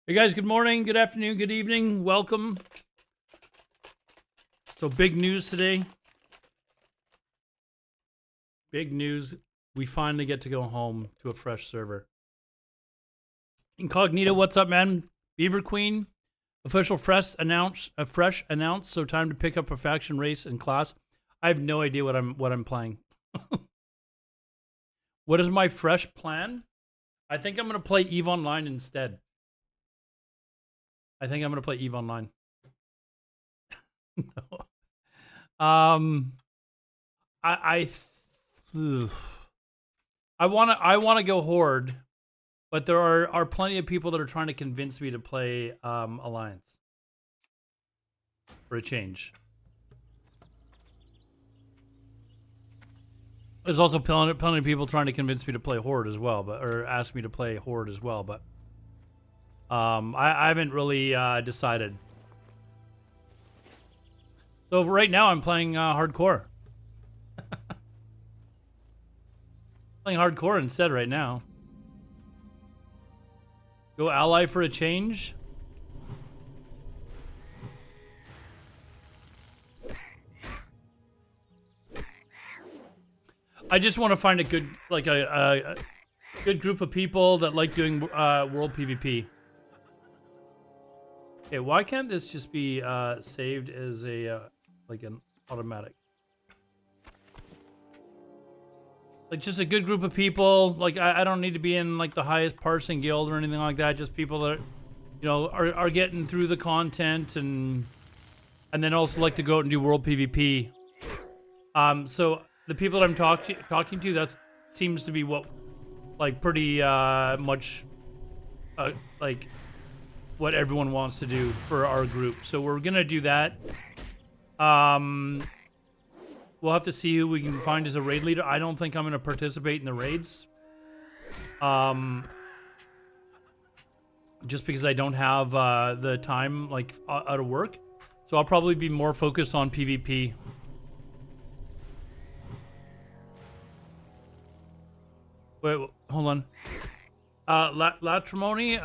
Hey guys, good morning, good afternoon, good evening. Welcome. So big news today. Big news. We finally get to go home to a fresh server. Incognito, what's up, man? Beaver Queen, official fresh announced. So time to pick up a faction race and class. I have no idea what I'm playing. What is my fresh plan? I think I'm gonna play EVE Online instead. I think I'm gonna play EVE Online. No. I wanna go Horde, but there are plenty of people that are trying to convince me to play Alliance for a change. There's also plenty of people trying to convince me to play Horde as well, or ask me to play Horde as well, but I haven't really decided. So right now I'm playing hardcore. Playing hardcore instead right now. Go ally for a change. I just want to find a good, like a good group of people that like doing world PvP. Okay, why can't this just be saved as a like an automatic? Like just a good group of people. Like I don't need to be in like the highest parsing guild or anything like that. Just people that, you know, are getting through the content and then also like to go out and do world PvP. So the people that I'm talking to, that seems to be what, like pretty much, like what everyone wants to do for our group. So we're gonna do that. We'll have to see who we can find as a raid leader. I don't think I'm gonna participate in the raids. Just because I don't have the time, like out of work. So I'll probably be more focused on PvP. Wait, hold on. Latrimony,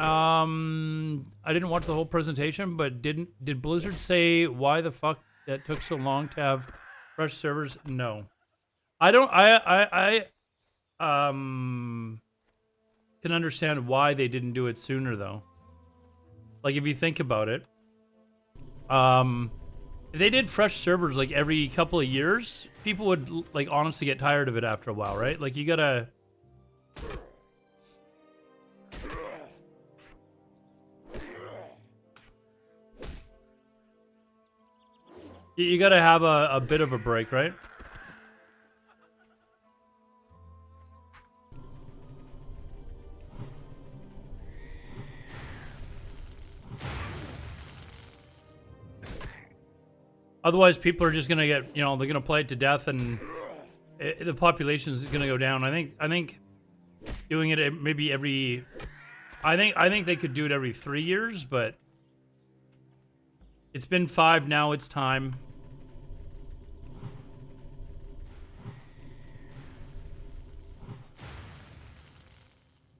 I didn't watch the whole presentation, but did Blizzard say why the fuck that took so long to have fresh servers? No. I don't can understand why they didn't do it sooner though. Like if you think about it, if they did fresh servers like every couple of years, people would like honestly get tired of it after a while, right? Like you gotta have a bit of a break, right? Otherwise, people are just gonna get, you know, they're gonna play it to death, and the population is gonna go down. I think doing it maybe every, I think they could do it every 3 years, but it's been 5 now. It's time.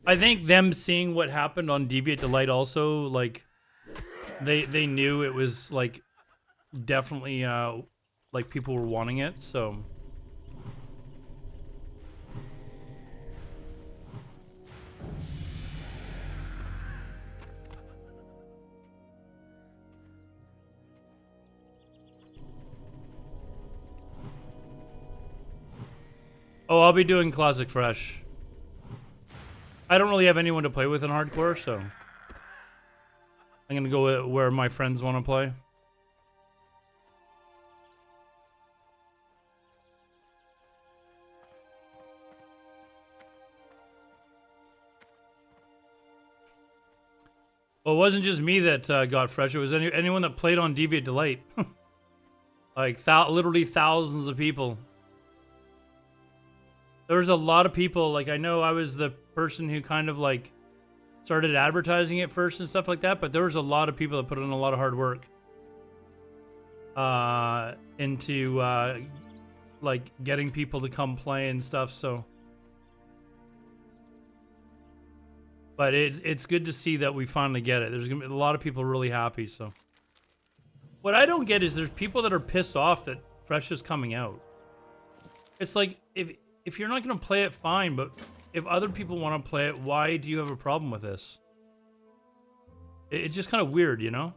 I think them seeing what happened on Deviate Delight also, like, they knew it was like definitely like people were wanting it, so. Oh, I'll be doing Classic Fresh. I don't really have anyone to play with in hardcore, so I'm gonna go where my friends want to play. Well, it wasn't just me that got fresh. It was anyone that played on Deviate Delight. Like literally thousands of people. There was a lot of people. Like I know I was the person who kind of like started advertising it first and stuff like that, but there was a lot of people that put in a lot of hard work into like getting people to come play and stuff. So But it's good to see that we finally get it. There's gonna be a lot of people really happy. So what I don't get is there's people that are pissed off that Fresh is coming out. It's like if you're not gonna play it, fine. But if other people want to play it, why do you have a problem with this? It's just kind of weird, you know?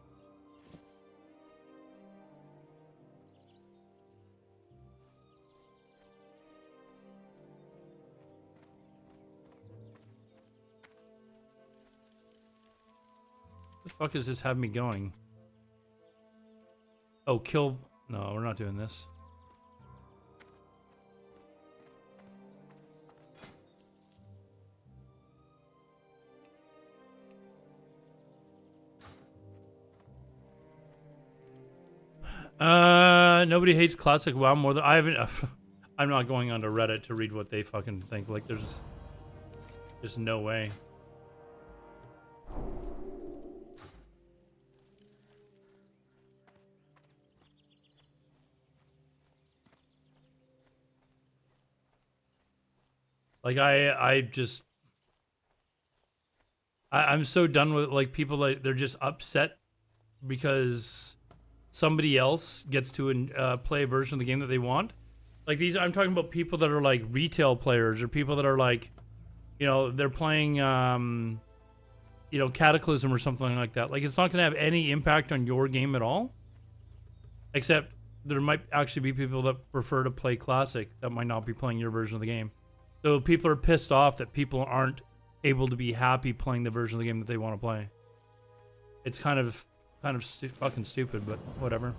The fuck is this have me going? Oh, kill. No, we're not doing this. Nobody hates classic WoW more than I haven't. I'm not going onto Reddit to read what they fucking think. Like, there's just no way. Like, I'm so done with like people like they're just upset because somebody else gets to play a version of the game that they want. Like these, I'm talking about people that are like retail players or people that are like, you know, they're playing, you know, Cataclysm or something like that. Like it's not going to have any impact on your game at all. Except there might actually be people that prefer to play Classic that might not be playing your version of the game. So people are pissed off that people aren't able to be happy playing the version of the game that they want to play. It's kind of fucking stupid, but whatever.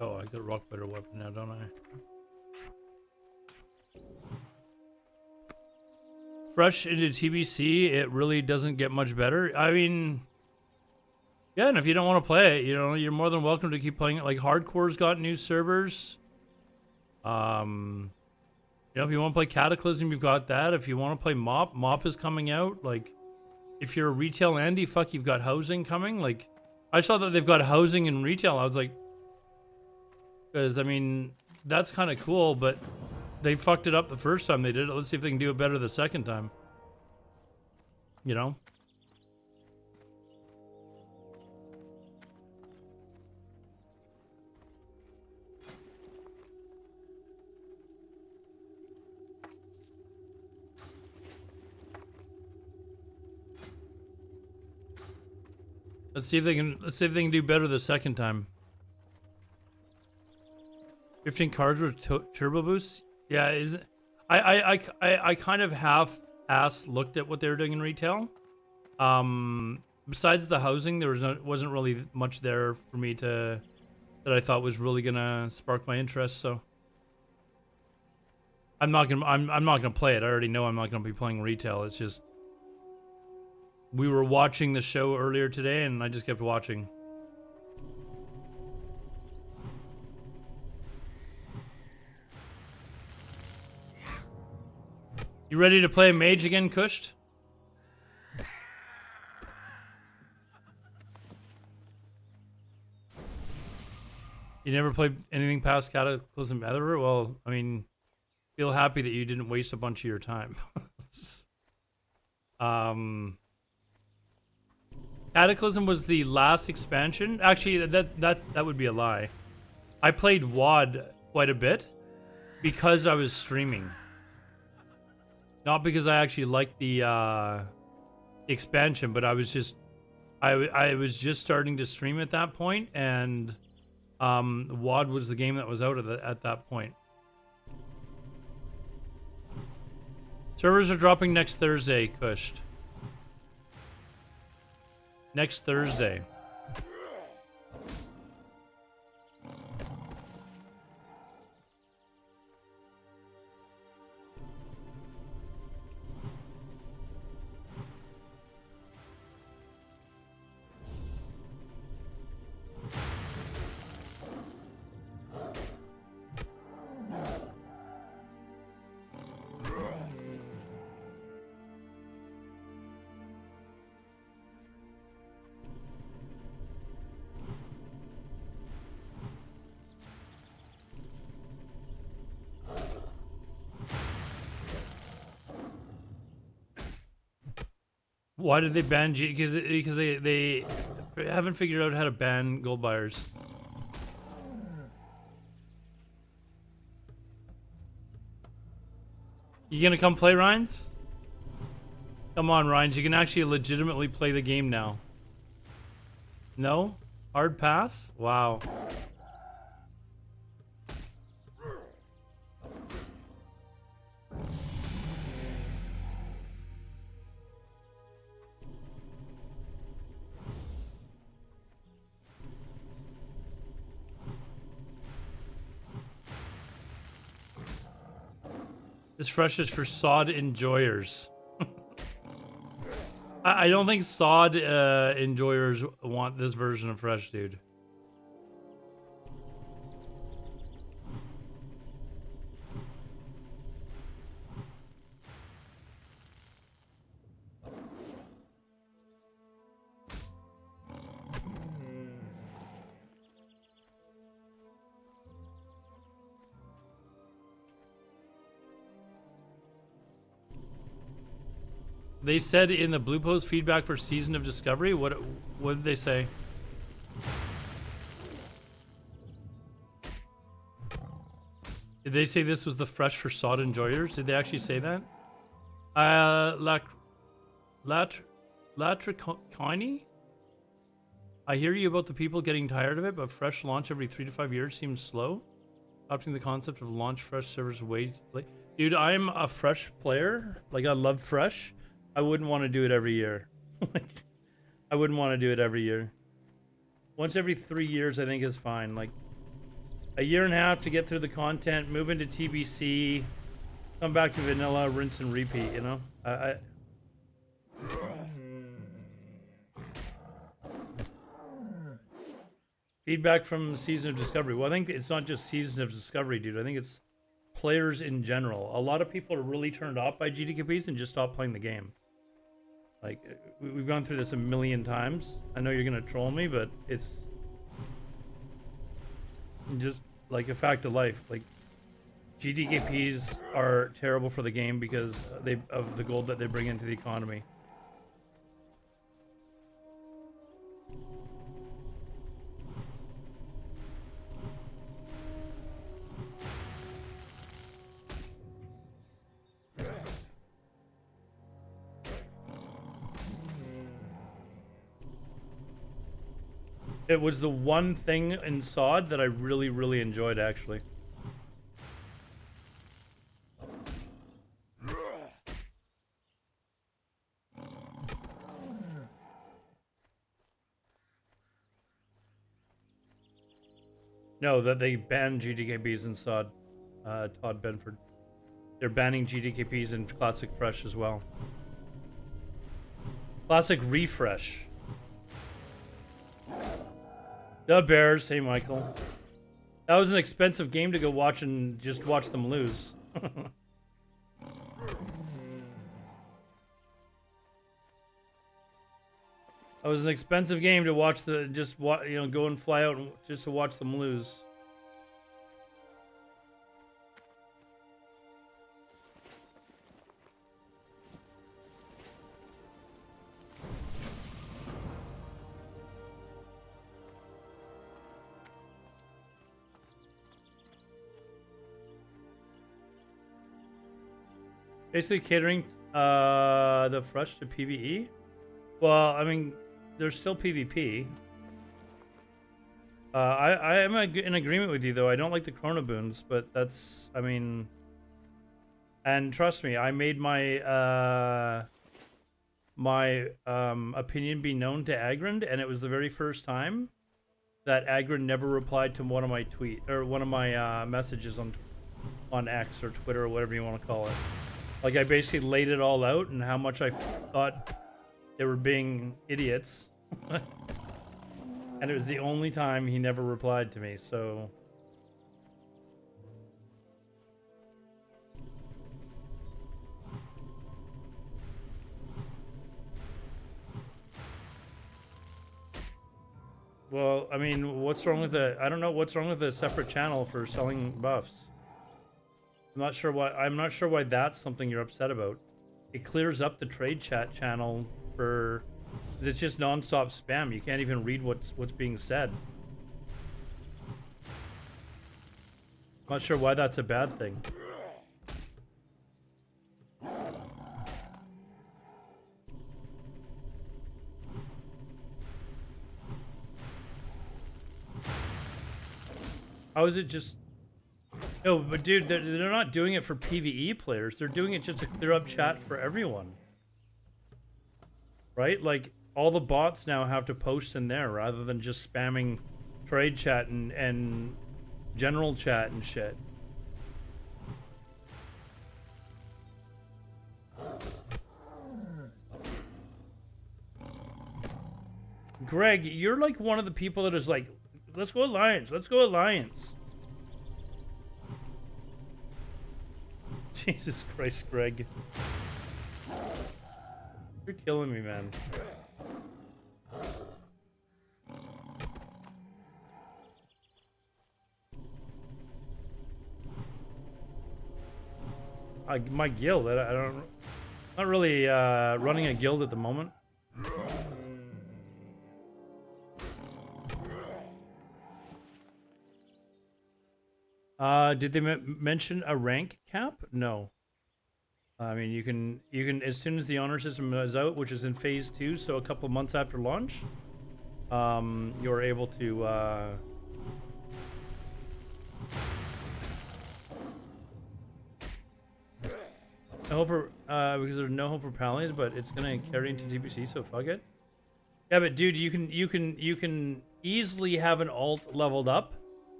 Oh, I got rock better weapon now, don't I? Fresh into TBC, it really doesn't get much better. I mean, yeah, and if you don't want to play it, you know, you're more than welcome to keep playing it. Like Hardcore's got new servers. You know, if you want to play Cataclysm, you've got that. If you want to play Mop, Mop is coming out. Like, if you're a retail Andy, fuck, you've got housing coming. Like, I saw that they've got housing in retail. I was like, because, I mean, that's kind of cool, but they fucked it up the first time they did it. Let's see if they can do it better the second time. You know? Let's see if they can do better the second time. 15 cards with turbo boosts? Yeah, is it? I kind of half-ass looked at what they were doing in retail. Besides the housing, there wasn't really much there for me that I thought was really gonna spark my interest. So I'm not gonna play it. I already know I'm not gonna be playing retail. It's just we were watching the show earlier today, and I just kept watching. You ready to play Mage again, Kusht? You never played anything past Cataclysm ever? Well, I mean, feel happy that you didn't waste a bunch of your time. Cataclysm was the last expansion. Actually, that would be a lie. I played WoD quite a bit because I was streaming. Not because I actually liked the expansion, but I was just I was just starting to stream at that point, and WoD was the game that was out at that point. Servers are dropping next Thursday, Kusht. Next Thursday. Why did they ban G? Because they haven't figured out how to ban gold buyers. You gonna come play, Ryans? Come on, Ryans. You can actually legitimately play the game now. No? Hard pass? Wow. This fresh is for SOD enjoyers. I don't think SOD enjoyers want this version of fresh, dude. They said in the Blue Post feedback for Season of Discovery, what did they say? Did they say this was the fresh for SOD enjoyers? Did they actually say that? Latricani? I hear you about the people getting tired of it, but fresh launch every 3 to 5 years seems slow. Adopting the concept of launch fresh servers way late. Dude, I'm a fresh player. Like, I love fresh. I wouldn't want to do it every year. I wouldn't want to do it every year. Once every 3 years, I think is fine. Like, a year and a half to get through the content, move into TBC, come back to vanilla, rinse and repeat, you know? Feedback from Season of Discovery. Well, I think it's not just Season of Discovery, dude. I think it's players in general. A lot of people are really turned off by GDKPs and just stop playing the game. Like, we've gone through this a million times. I know you're gonna troll me, but it's just like a fact of life. Like, GDKPs are terrible for the game because of the gold that they bring into the economy. It was the one thing in SOD that I really, really enjoyed, actually. No, that they banned GDKPs in SOD. Todd Benford. They're banning GDKPs in Classic Fresh as well. Classic Refresh. The Bears. Hey, Michael. That was an expensive game to go watch and just watch them lose. That was an expensive game to watch go and fly out and just to watch them lose. Basically catering the fresh to PvE. Well, I mean, there's still PvP. I am in agreement with you, though. I don't like the Chrono Boons, but that's, I mean... And trust me, I made my opinion be known to Agrand, and it was the very first time that Agrand never replied to one of my messages on X or Twitter or whatever you want to call it. Like, I basically laid it all out and how much I thought they were being idiots. And it was the only time he never replied to me, so... Well, I mean, what's wrong with I don't know what's wrong with a separate channel for selling buffs. I'm not sure why that's something you're upset about. It clears up the trade chat channel for, 'cause it's just nonstop spam. You can't even read what's being said. Not sure why that's a bad thing. How is it just... No, but dude, they're not doing it for PvE players. They're doing it just to clear up chat for everyone. Right? Like, all the bots now have to post in there rather than just spamming trade chat and general chat and shit. Greg, you're like one of the people that is like, let's go Alliance, let's go Alliance. Jesus Christ, Greg. You're killing me, man. My guild, I don't... Not really running a guild at the moment. Did they mention a rank cap? No. I mean, you can as soon as the honor system is out, which is in phase 2, so a couple of months after launch, you're able to no hope for because there's no hope for Pallies, but it's gonna carry into TBC, so fuck it. Yeah, but dude, you can easily have an alt leveled up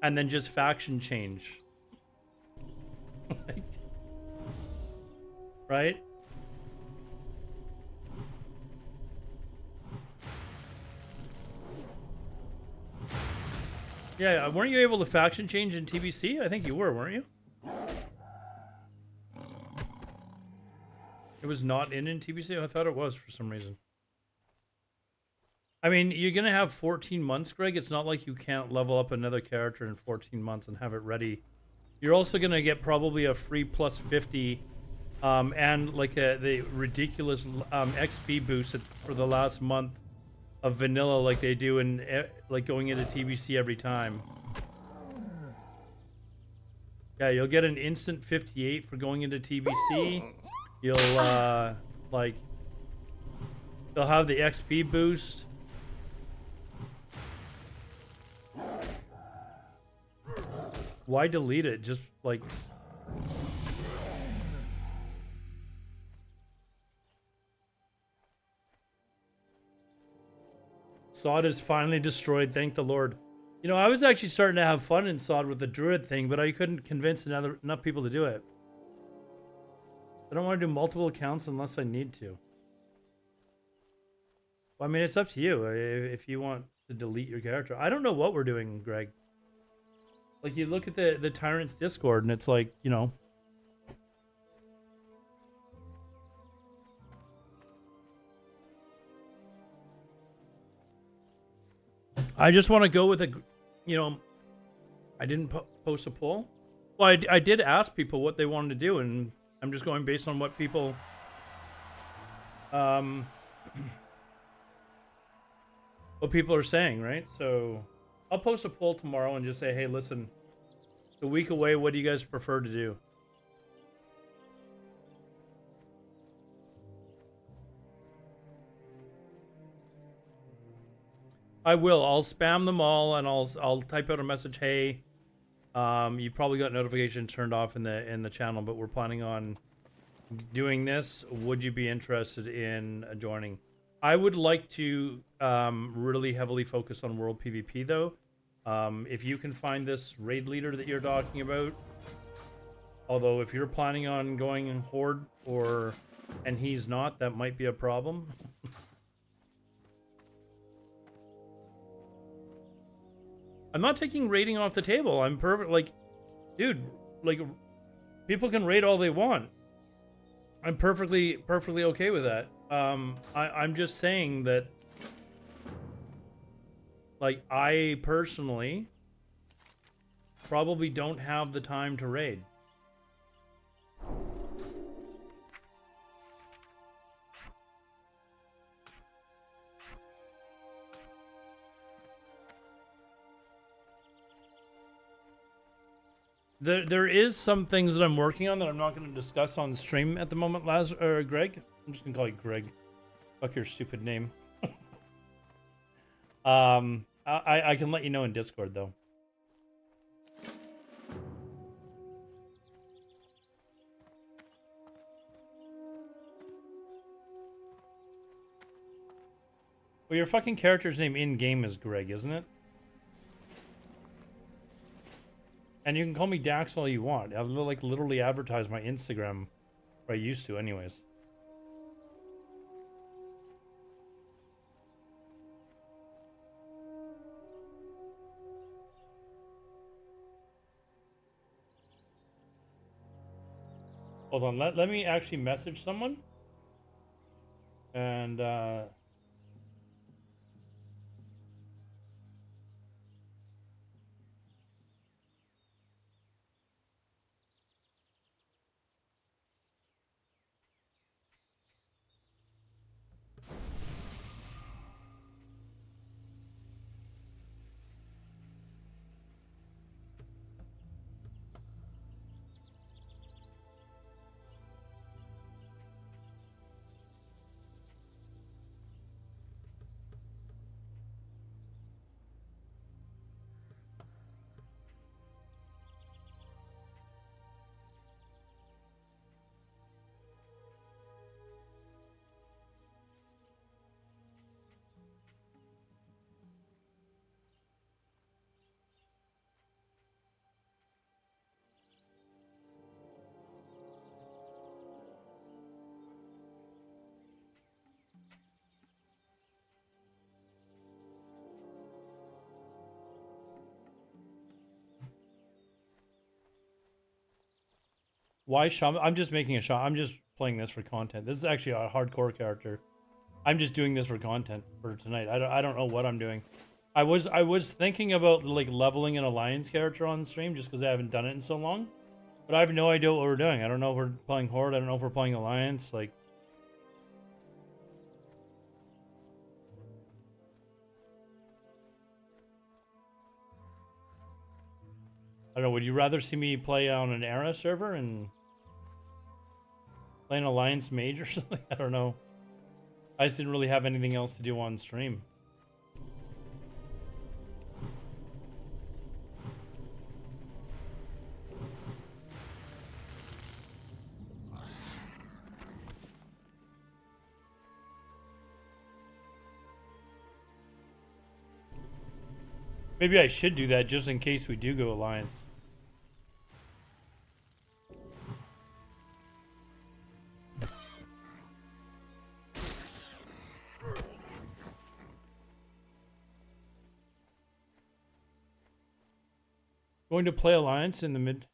and then just faction change. Like, right? Yeah, weren't you able to faction change in TBC? I think you were, weren't you? It was not in TBC? I thought it was for some reason. I mean, you're going to have 14 months, Greg. It's not like you can't level up another character in 14 months and have it ready. You're also going to get probably a free plus 50 and like the ridiculous XP boost for the last month of vanilla like they do in like going into TBC every time. Yeah, you'll get an instant 58 for going into TBC. You'll like they'll have the XP boost. Why delete it? Just like SOD is finally destroyed, thank the Lord. You know, I was actually starting to have fun in SOD with the druid thing, but I couldn't convince enough people to do it. I don't want to do multiple accounts unless I need to. Well, I mean, it's up to you if you want to delete your character. I don't know what we're doing, Greg. Like, you look at the Tyrant's Discord, and it's like, you know... I just want to go with a... You know, I didn't post a poll. Well, I did ask people what they wanted to do, and I'm just going based on what people... what people are saying, right? So... I'll post a poll tomorrow and just say, hey, listen, a week away, what do you guys prefer to do? I will. I'll spam them all and I'll type out a message, hey, you probably got notifications turned off in the channel, but we're planning on doing this. Would you be interested in joining? I would like to really heavily focus on World PvP, though. If you can find this raid leader that you're talking about, although if you're planning on going in Horde and he's not, that might be a problem. I'm not taking raiding off the table. I'm perfect. Like, dude, like, people can raid all they want. I'm perfectly okay with that. I'm just saying that, like, I personally probably don't have the time to raid. There is some things that I'm working on that I'm not going to discuss on stream at the moment, Greg. I'm just going to call you Greg. Fuck your stupid name. I can let you know in Discord though. Well, your fucking character's name in game is Greg, isn't it? And you can call me Dax all you want. I'll like literally advertise my Instagram, or I used to, anyways. Hold on, let me actually message someone. And why Shaman? I'm just making a shot. I'm just playing this for content. This is actually a hardcore character. I'm just doing this for content for tonight. I don't know what I'm doing. I was thinking about like leveling an alliance character on stream just because I haven't done it in so long. But I have no idea what we're doing. I don't know if we're playing Horde. I don't know if we're playing Alliance. Like, I don't know. Would you rather see me play on an Era server and play an Alliance mage or something? I don't know. I just didn't really have anything else to do on stream. Maybe I should do that just in case we do go Alliance. Going to play Alliance in the mid.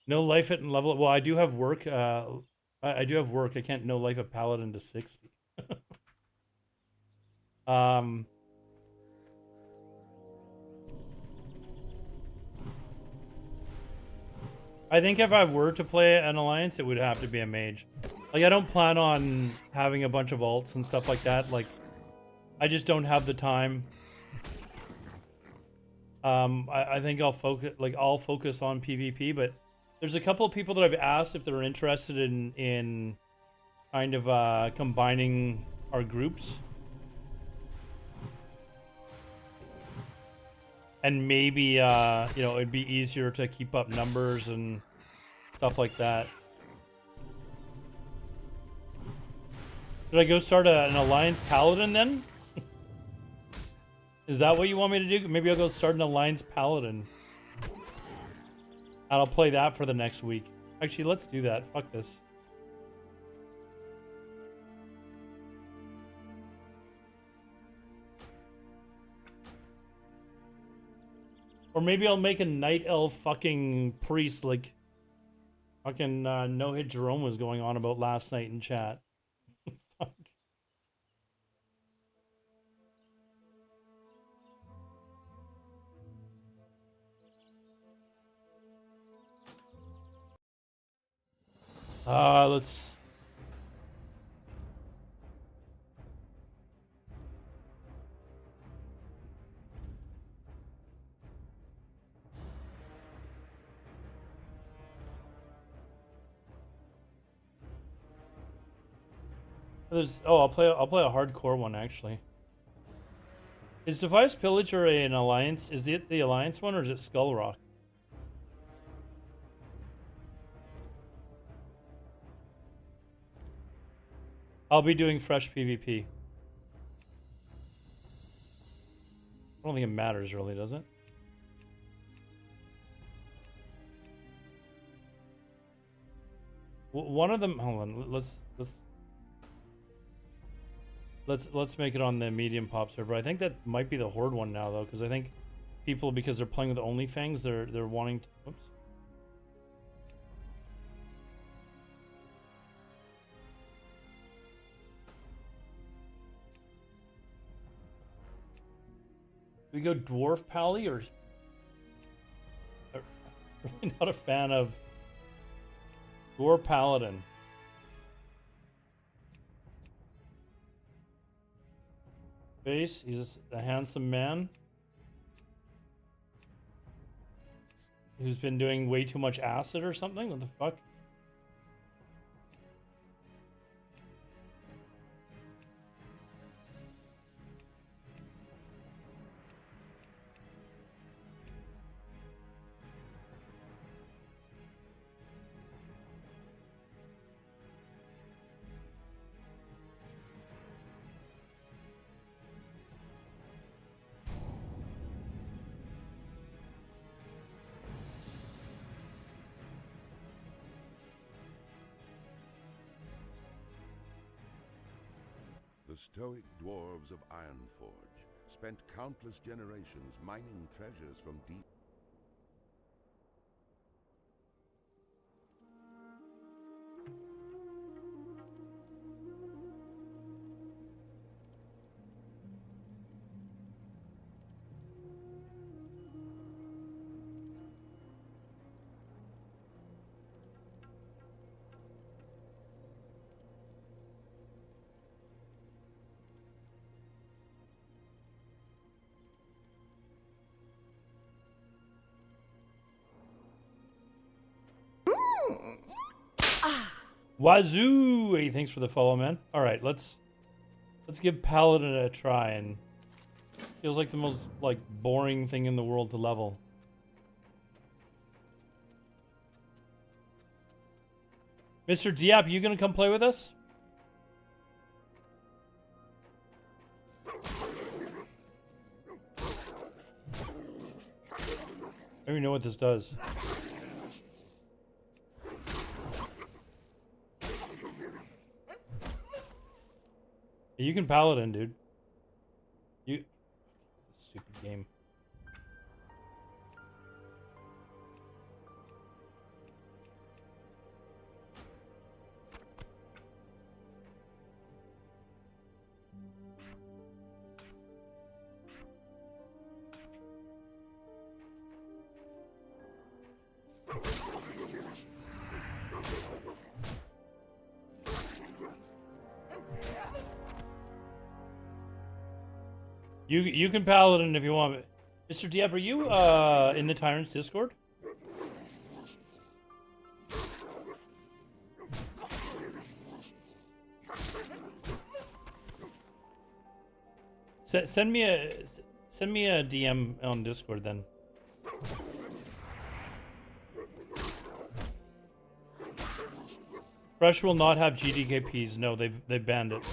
No life at level. Well, I do have work. I do have work. I can't no life a Paladin to 60. I think if I were to play an Alliance, it would have to be a mage. Like, I don't plan on having a bunch of alts and stuff like that. Like, I just don't have the time. I think I'll focus on PvP, but there's a couple of people that I've asked if they're interested in kind of combining our groups. And maybe, you know, it'd be easier to keep up numbers and stuff like that. Should I go start an Alliance Paladin then? Is that what you want me to do? Maybe I'll go start an Alliance Paladin. And I'll play that for the next week. Actually, let's do that. Fuck this. Or maybe I'll make a Night Elf fucking priest like fucking No Hit Jerome was going on about last night in chat. Fuck. Let's... There's I'll play a hardcore one actually. Is Device Pillager an alliance? Is it the alliance one or is it Skull Rock? I'll be doing fresh PvP. I don't think it matters really, does it? One of them. Hold on. Let's make it on the medium pop server. I think that might be the Horde one now though, because I think people, because they're playing with OnlyFangs, they're wanting to. Oops. Do we go Dwarf Pally or? I'm really not a fan of Dwarf Paladin. Face, he's a handsome man who's been doing way too much acid or something. What the fuck? The stoic dwarves of Ironforge spent countless generations mining treasures from deep. Wazoo! Hey, thanks for the follow, man. All right, let's give Paladin a try. And feels like the most like boring thing in the world to level. Mr. Diap, you gonna come play with us? I don't even know what this does. You can Paladin, dude. You... Stupid game. You can Paladin if you want. Mr. Diab, are you in the Tyrant's Discord? Send me a DM on Discord then. Fresh will not have GDKPs. No, they've banned it.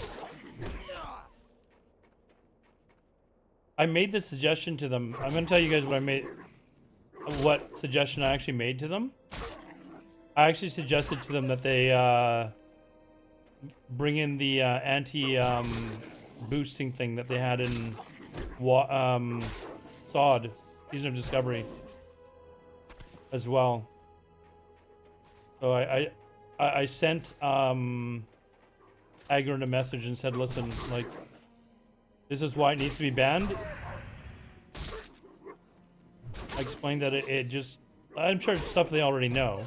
I made this suggestion to them. I'm gonna tell you guys what suggestion I actually made to them. I actually suggested to them that they bring in the anti boosting thing that they had in SOD, Season of Discovery, as well. So I sent Agron a message and said, listen, like, this is why it needs to be banned. I explained that it just, I'm sure it's stuff they already know.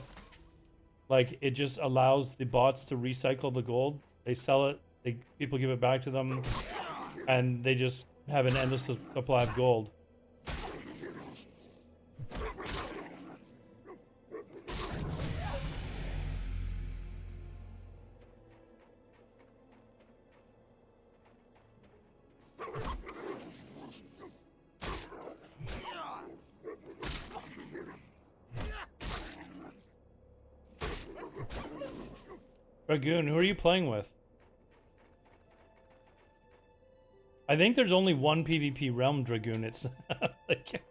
Like, it just allows the bots to recycle the gold. They sell it, people give it back to them, and they just have an endless supply of gold. Dragoon, who are you playing with? I think there's only one PvP realm, Dragoon. It's like,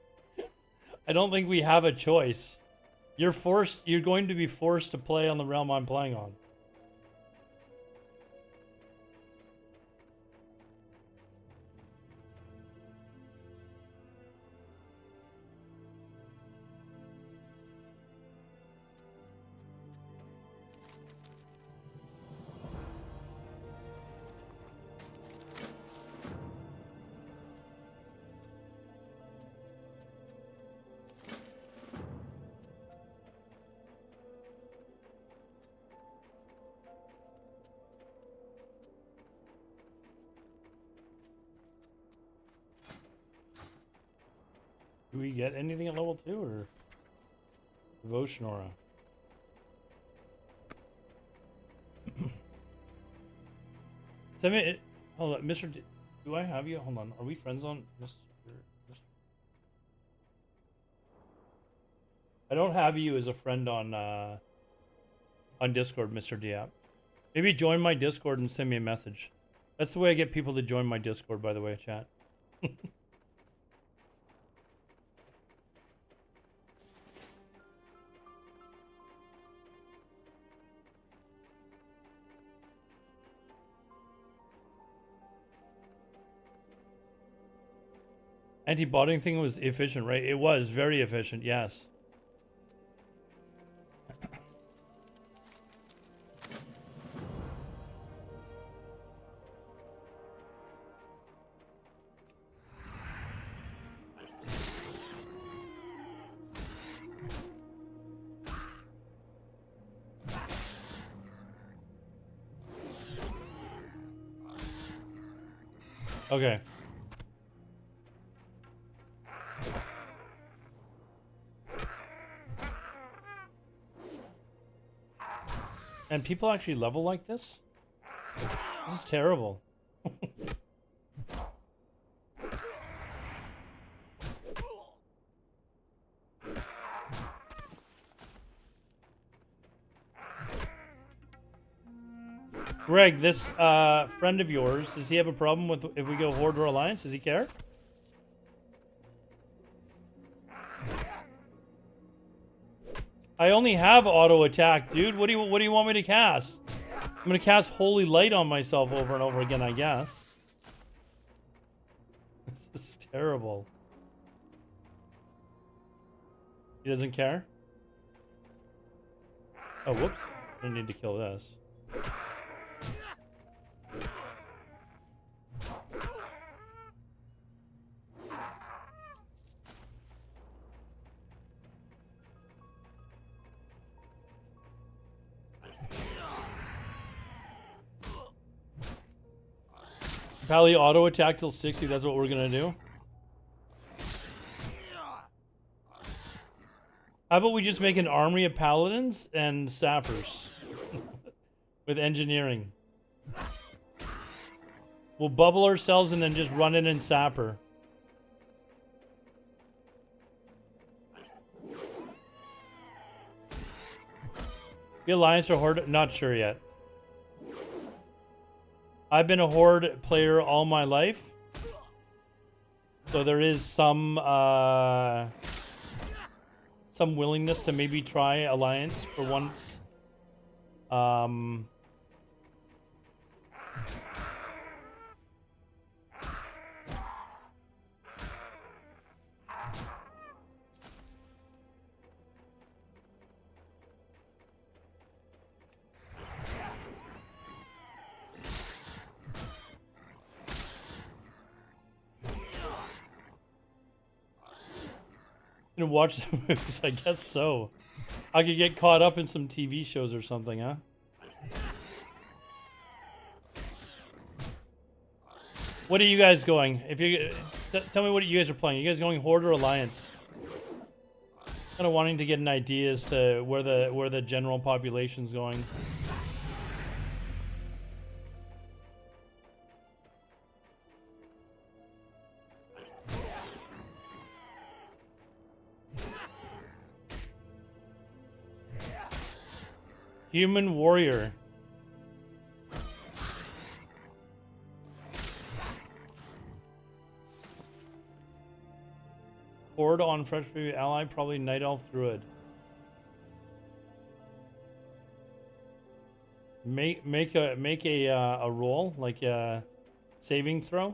I don't think we have a choice. You're going to be forced to play on the realm I'm playing on. Do we get anything at level 2 or Devotion Aura? Send me it. Hold on, Mr. Do I have you? Hold on. Are we friends on Mr. I don't have you as a friend on Discord, Mr. Diap. Maybe join my Discord and send me a message. That's the way I get people to join my Discord, by the way, chat. Anti-botting thing was efficient, right? It was very efficient, yes. Okay. And people actually level like this? This is terrible. Greg, this friend of yours, does he have a problem with if we go Horde or Alliance? Does he care? I only have auto attack, dude. What do you want me to cast? I'm gonna cast Holy Light on myself over and over again, I guess. This is terrible. He doesn't care? Oh, whoops. I didn't need to kill this. Pally auto attack till 60, that's what we're gonna do. How about we just make an army of paladins and sappers with engineering? We'll bubble ourselves and then just run in and sapper. The Alliance or Horde? Not sure yet. I've been a Horde player all my life, so there is some willingness to maybe try Alliance for once. And watch the movies, I guess so. I could get caught up in some TV shows or something, huh? What are you guys going? If you tell me what you guys are playing. You guys going Horde or Alliance? Kind of wanting to get an idea as to where the general population's going. Human Warrior. Horde on fresh baby ally, probably Night Elf Druid. Make a roll, like a saving throw.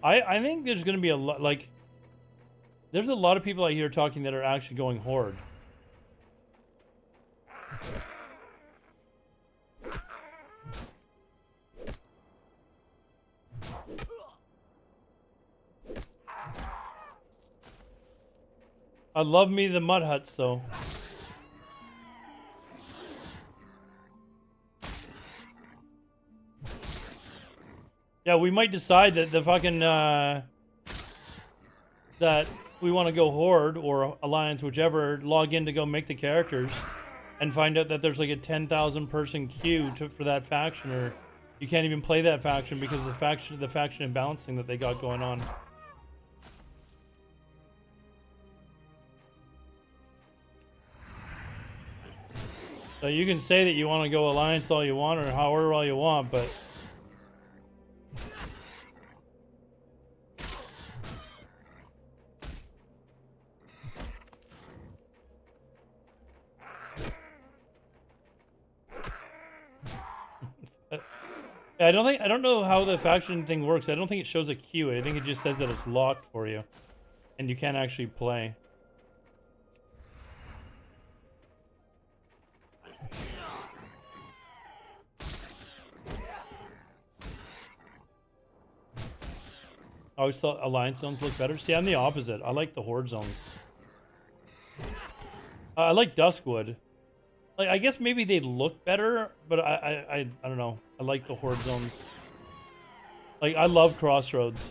I think there's going to be a lot, like, there's a lot of people out here talking that are actually going Horde. I love me the mud huts though. Yeah, we might decide that the fucking that we want to go Horde or Alliance, whichever, log in to go make the characters and find out that there's like a 10,000 person queue for that faction, or you can't even play that faction because of the faction imbalance thing that they got going on. So you can say that you want to go Alliance all you want or however all you want, but I don't know how the faction thing works. I don't think it shows a queue. I think it just says that it's locked for you and you can't actually play. I always thought Alliance zones look better. See, I'm the opposite. I like the Horde zones. I like Duskwood. Like, I guess maybe they look better, but I don't know. I like the Horde zones. Like, I love Crossroads.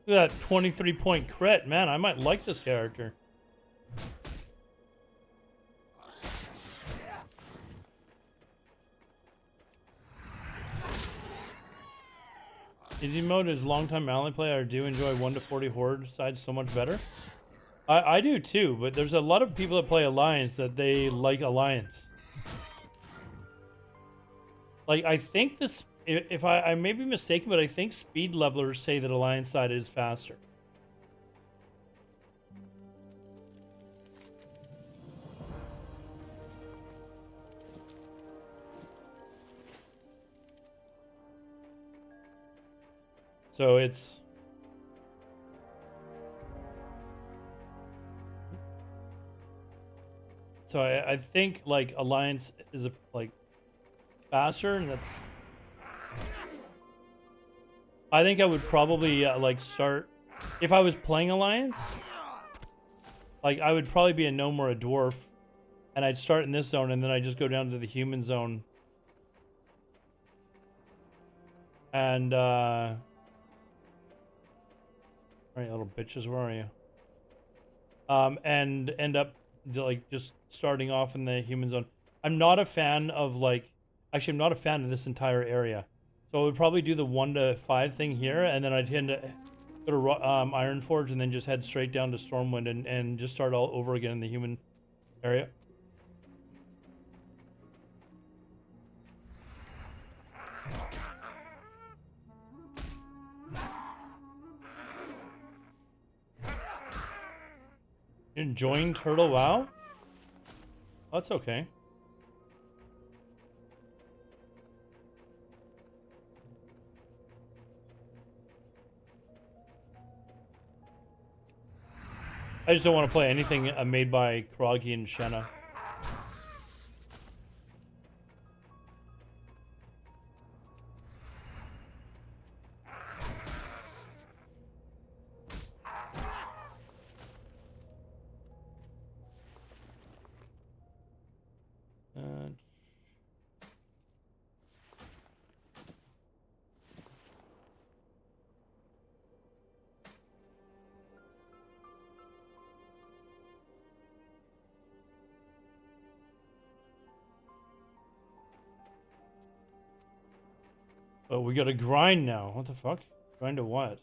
Look at that 23-point crit. Man, I might like this character. Easy mode is long-time ally play. I do enjoy 1 to 40 Horde sides so much better. I do too, but there's a lot of people that play Alliance that they like Alliance. Like, I think this... If I may be mistaken, but I think speed levelers say that Alliance side is faster. So it's... So I think, like, Alliance is, like, faster, and that's... I think I would probably, like, start... If I was playing Alliance, like, I would probably be a gnome or a dwarf, and I'd start in this zone, and then I'd just go down to the human zone. And, Alright, little bitches, where are you? And end up, like, just starting off in the human zone. I'm not a fan of, like... Actually, I'm not a fan of this entire area. So I would probably do the 1 to 5 thing here, and then I'd tend to go to Ironforge and then just head straight down to Stormwind and just start all over again in the human area. Enjoying Turtle WoW? That's okay. I just don't want to play anything made by Kroggy and Shenna. Oh, we gotta grind now. What the fuck? Grind to what?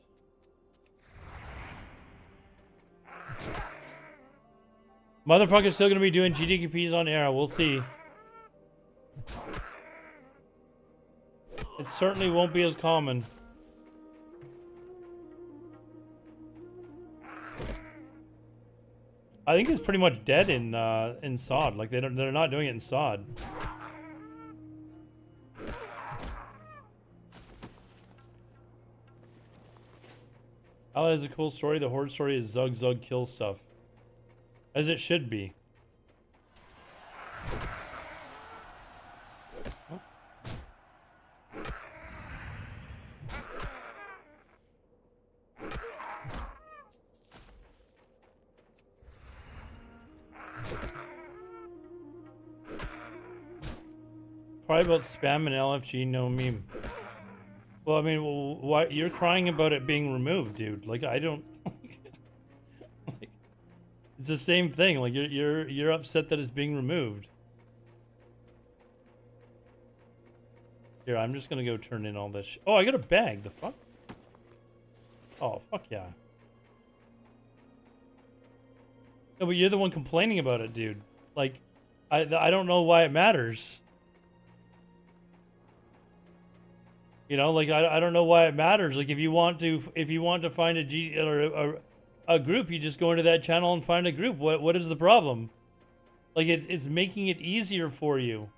Motherfucker's still gonna be doing GDQPs on air. We'll see. It certainly won't be as common. I think it's pretty much dead in SOD. Like they're not doing it in SOD. Oh, that's a cool story. The Horde story is Zug Zug kill stuff. As it should be. Oh. Probably about spam and LFG, no meme. Well, I mean, why you're crying about it being removed, dude? Like I don't. Like, it's the same thing. Like you're upset that it's being removed. Here, I'm just gonna go turn in all this. Oh, I got a bag. The fuck? Oh, fuck yeah. No, but you're the one complaining about it, dude. Like, I don't know why it matters. You know, like I don't know why it matters. Like if you want to find a G or a group, you just go into that channel and find a group. What is the problem? Like it's making it easier for you.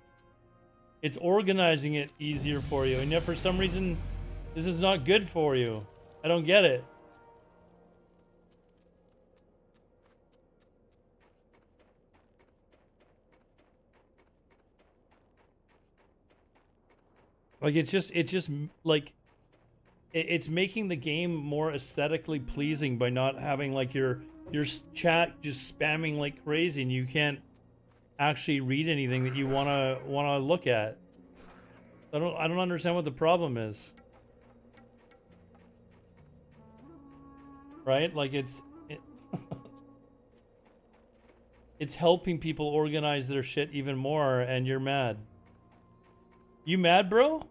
It's organizing it easier for you, and yet for some reason, this is not good for you. I don't get it. Like it's just like it's making the game more aesthetically pleasing by not having like your chat just spamming like crazy, and you can't actually read anything that you wanna look at. I don't understand what the problem is. Right? Like it's helping people organize their shit even more, and you're mad. You mad, bro?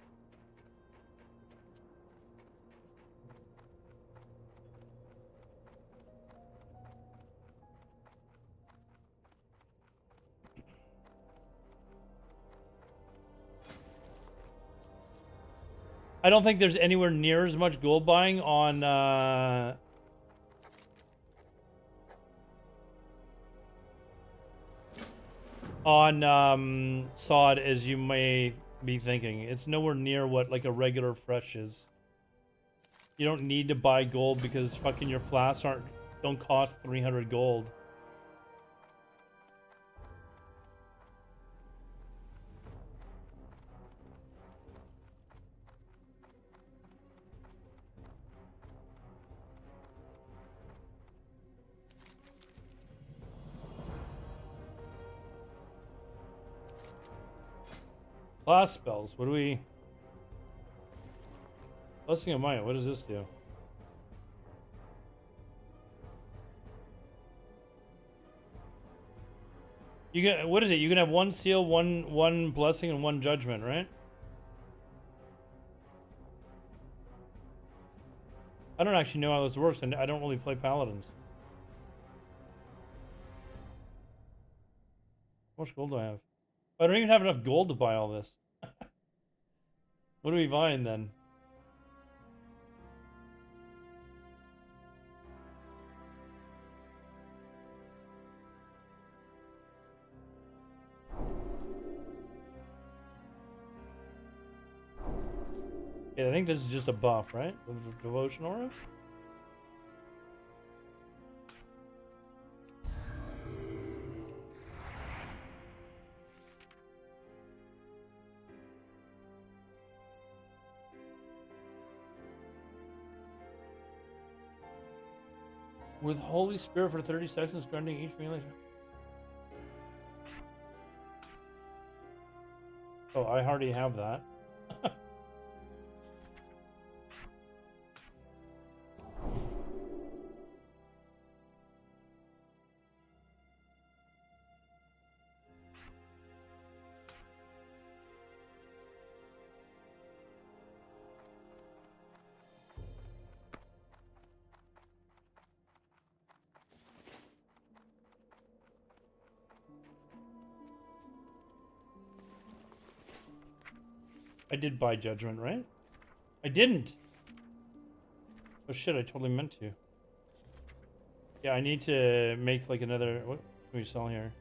I don't think there's anywhere near as much gold buying on SOD as you may be thinking. It's nowhere near what like a regular fresh is. You don't need to buy gold because fucking your flasks don't cost 300 gold. Class spells. What do we? Blessing of Maya. What does this do? You get what is it? You can have one seal, one blessing, and one judgment, right? I don't actually know how this works, and I don't really play paladins. How much gold do I have? I don't even have enough gold to buy all this. What are we buying then? Yeah, I think this is just a buff, right? Devotion aura? With Holy Spirit for 30 seconds, granting each melee. Oh, I already have that. I did buy Judgment, right? I didn't. Oh shit, I totally meant to. Yeah, I need to make like another... What can we sell here?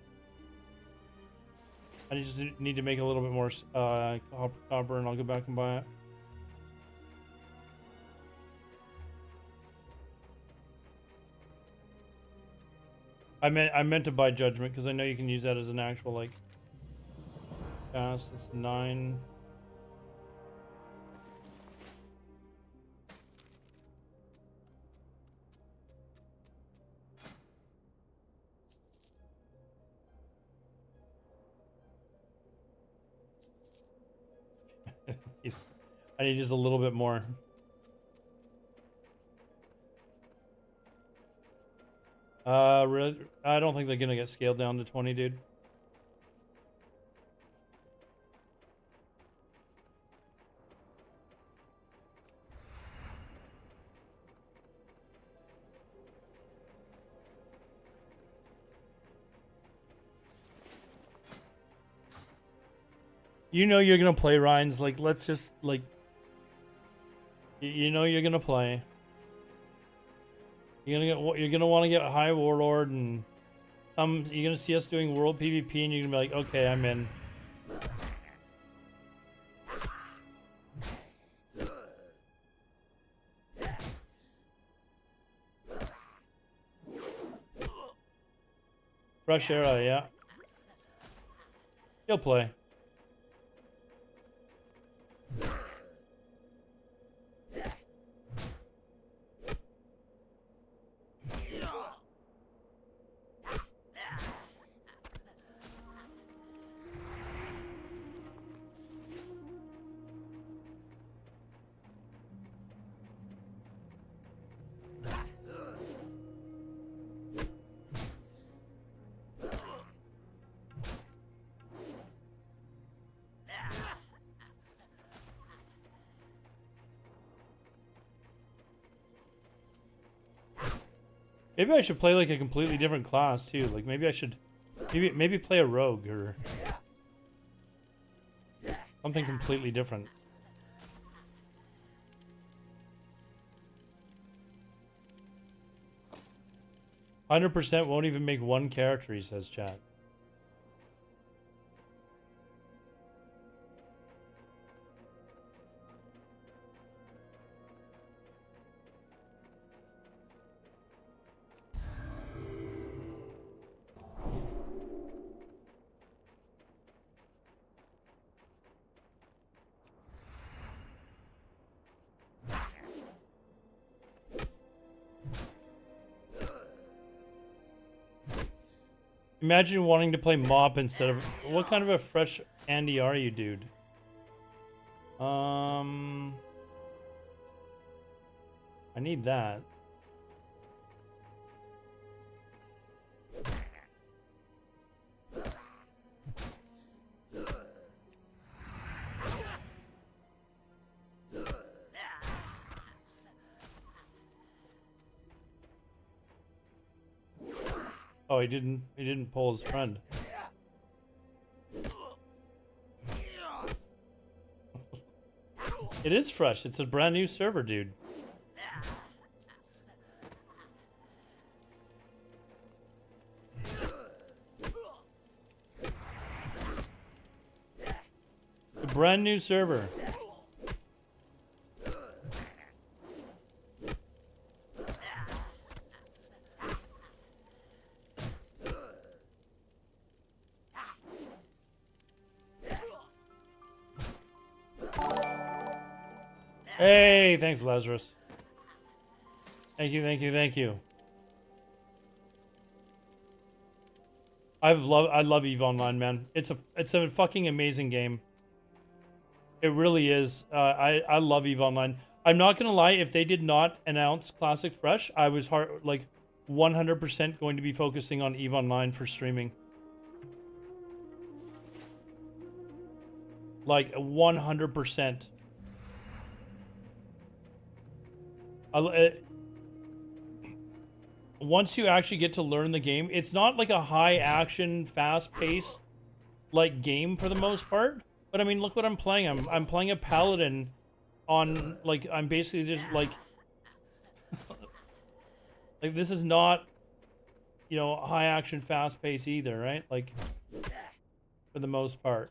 I just need to make a little bit more copper and I'll go back and buy it. I meant to buy Judgment because I know you can use that as an actual like cast. That's 9. I need just a little bit more. Really? I don't think they're gonna get scaled down to 20, dude. You know you're gonna play, Ryan's. Like, let's just like. You know you're gonna play. You're gonna want to get High Warlord, and you're gonna see us doing World PvP, and you're gonna be like, okay, I'm in. Fresh Era, yeah. He'll play. Maybe I should play like a completely different class too. Like maybe I should, maybe play a rogue or something completely different. 100% won't even make one character, he says, chat. Imagine wanting to play Mop instead of... What kind of a fresh Andy are you, dude? I need that. Oh, he didn't pull his friend. It is fresh. It's a brand new server, dude. A brand new server. Hey, thanks, Lazarus. Thank you, thank you, thank you. I love EVE Online, man. It's a fucking amazing game. It really is. I love EVE Online. I'm not gonna lie. If they did not announce Classic Fresh, I was 100% going to be focusing on EVE Online for streaming. Like 100%. Once you actually get to learn the game, it's not like a high action, fast paced like game for the most part, But I mean, look what I'm playing. I'm playing a paladin on, like, I'm basically just like like this is not, you know, high action, fast pace either, right? Like, for the most part.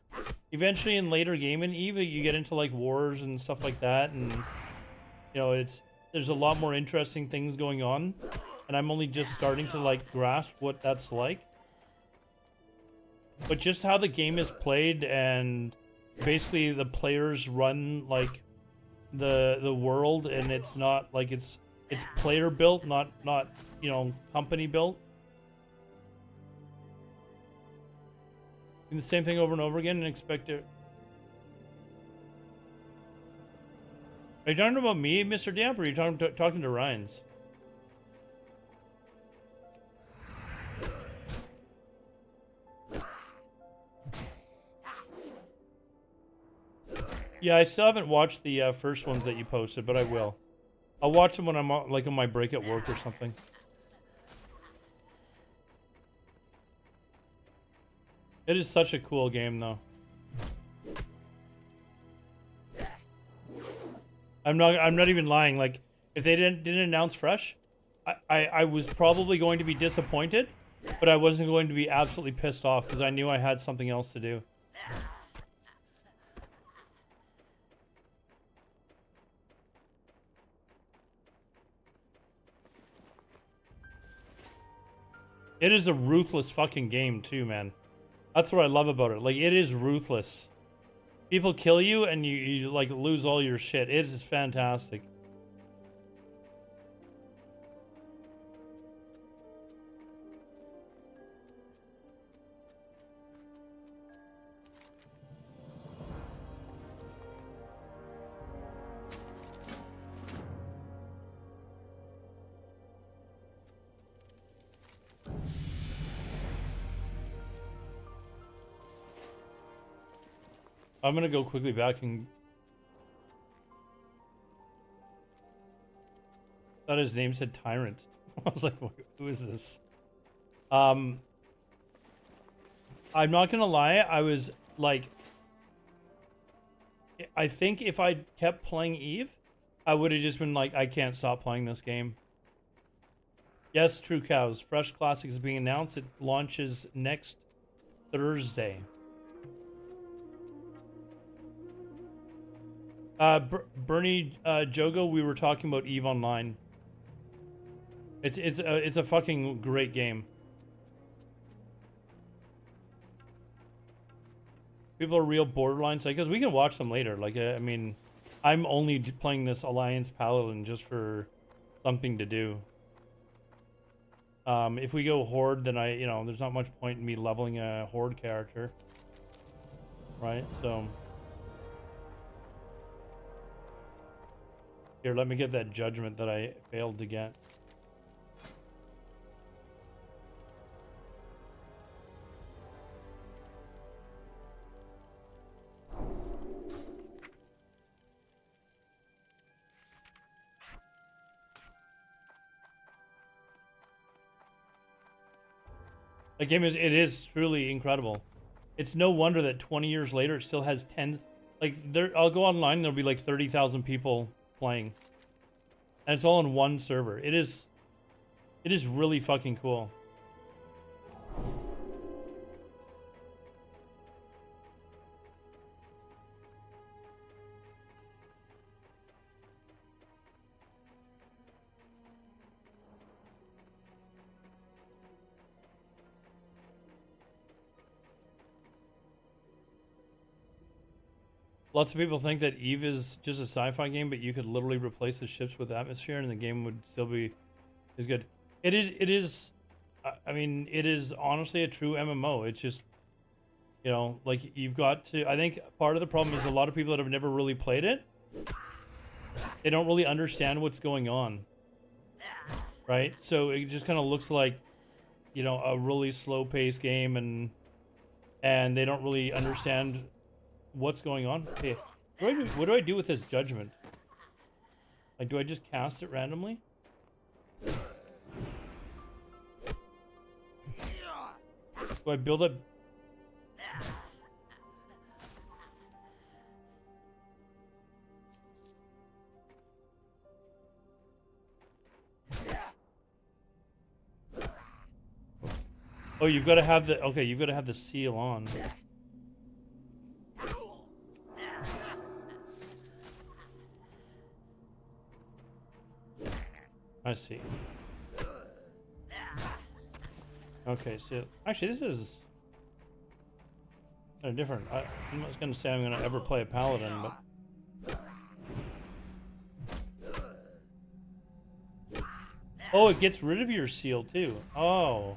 Eventually in later game in EVE, you get into like wars and stuff like that, and you know, there's a lot more interesting things going on, and I'm only just starting to like grasp what that's like. But just how the game is played, and basically the players run like the world, and it's not like it's player built, not you know, company built. Do the same thing over and over again and expect it. Are you talking about me, Mr. Damp, or are you talking to Ryan's? Yeah, I still haven't watched the first ones that you posted, but I will. I'll watch them when I'm like on my break at work or something. It is such a cool game, though. I'm not even lying. Like, if they didn't announce Fresh, I was probably going to be disappointed, but I wasn't going to be absolutely pissed off because I knew I had something else to do. It is a ruthless fucking game too, man. That's what I love about it. Like, it is ruthless. People kill you and you like lose all your shit. It is fantastic. I'm gonna go quickly back and... thought his name said Tyrant. I was like, who is this? I'm not gonna lie, I was like... I think if I kept playing EVE, I would have just been like, I can't stop playing this game. Yes, True Cows. Fresh Classic is being announced. It launches next Thursday. Bernie Jogo, we were talking about EVE Online. It's a fucking great game. People are real Borderline psychos. We can watch them later. Like, I mean, I'm only playing this Alliance Paladin just for something to do. If we go Horde, then you know, there's not much point in me leveling a Horde character. Right, so... Here, let me get that judgment that I failed to get. The game it is truly incredible. It's no wonder that 20 years later it still has 10, like, I'll go online and there'll be like 30,000 people playing. And it's all in one server. It is really fucking cool. Lots of people think that EVE is just a sci-fi game, but you could literally replace the ships with atmosphere and the game would still be as good. It is, I mean, it is honestly a true MMO. It's just, you know, like, you've got to, I think part of the problem is a lot of people that have never really played it, they don't really understand what's going on, right? So it just kind of looks like, you know, a really slow-paced game, and they don't really understand what's going on. Okay, what do I do with this judgment? Like, do I just cast it randomly? Do I build it? Oh, you've got to have the, okay, you've got to have the seal on. I see. Okay, so actually this is kind of different. I'm not gonna say I'm gonna ever play a paladin, but oh, it gets rid of your seal too. Oh,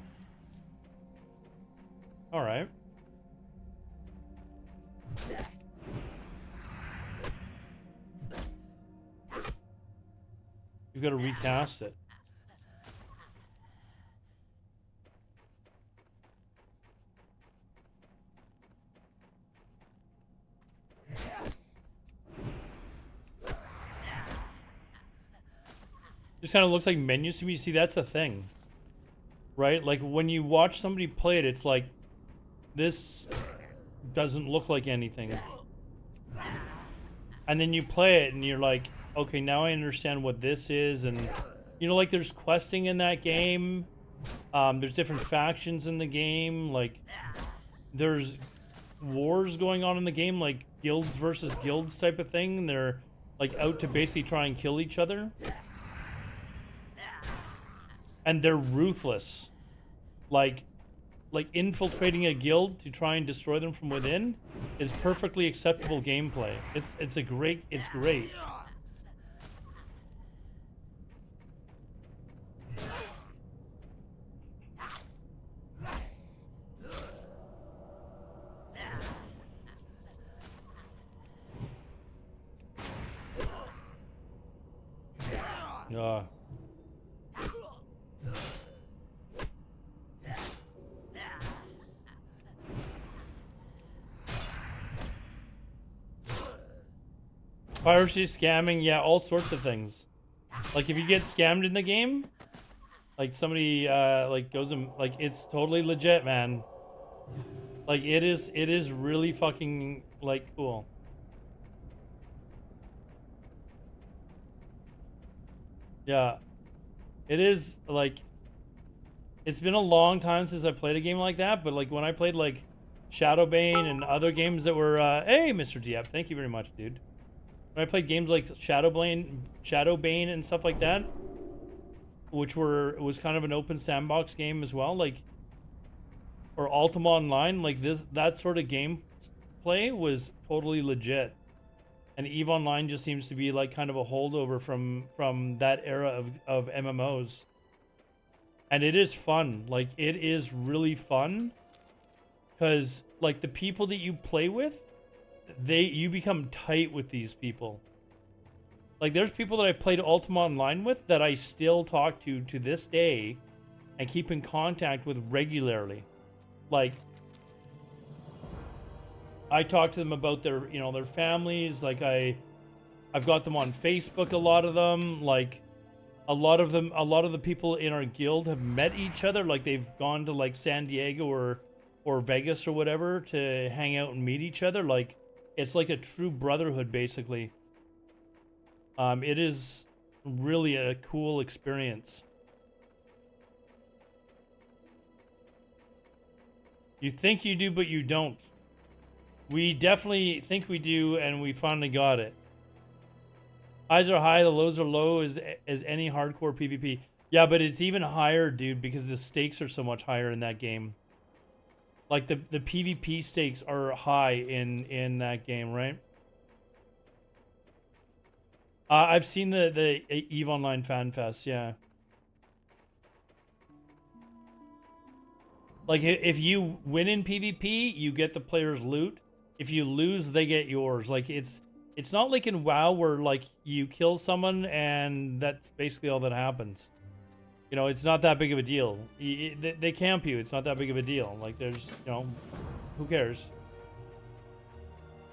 all right. You've got to recast it. Just kind of looks like menus to me. See, that's the thing, right? Like when you watch somebody play it, it's like this doesn't look like anything, and then you play it and you're like, okay, now I understand what this is. And you know, like there's questing in that game, there's different factions in the game, like there's wars going on in the game, like guilds versus guilds type of thing, and they're like out to basically try and kill each other, and they're ruthless. Like infiltrating a guild to try and destroy them from within is perfectly acceptable gameplay. It's great. Piracy, scamming, yeah, all sorts of things. Like if you get scammed in the game, like somebody like goes and like it's totally legit, man. Like it is really fucking like cool. Yeah. It is like it's been a long time since I played a game like that, but like when I played like Shadowbane and other games that were hey Mr. Diep, thank you very much, dude. When I played games like Shadowbane and stuff like that, which was kind of an open sandbox game as well, like, or Ultima Online, like that sort of gameplay was totally legit. And EVE Online just seems to be like kind of a holdover from that era of MMOs. And it is fun. Like it is really fun because like the people that you play with, you become tight with these people. Like there's people that I played Ultima Online with that I still talk to this day and keep in contact with regularly. Like I talk to them about their families. Like I've got them on Facebook, a lot of them. Like a lot of the people in our guild have met each other. Like they've gone to like San Diego or Vegas or whatever to hang out and meet each other. Like it's like a true brotherhood, basically. It is really a cool experience. You think you do, but you don't. We definitely think we do, and we finally got it. Highs are high, the lows are low as any hardcore PvP. Yeah, but it's even higher, dude, because the stakes are so much higher in that game. Like the PvP stakes are high in that game, right? I've seen the EVE Online Fan Fest, yeah. Like if you win in PvP, you get the player's loot. If you lose, they get yours. Like it's not like in WoW where like you kill someone and that's basically all that happens. You know, it's not that big of a deal. They camp you. It's not that big of a deal. Like, there's, you know, who cares?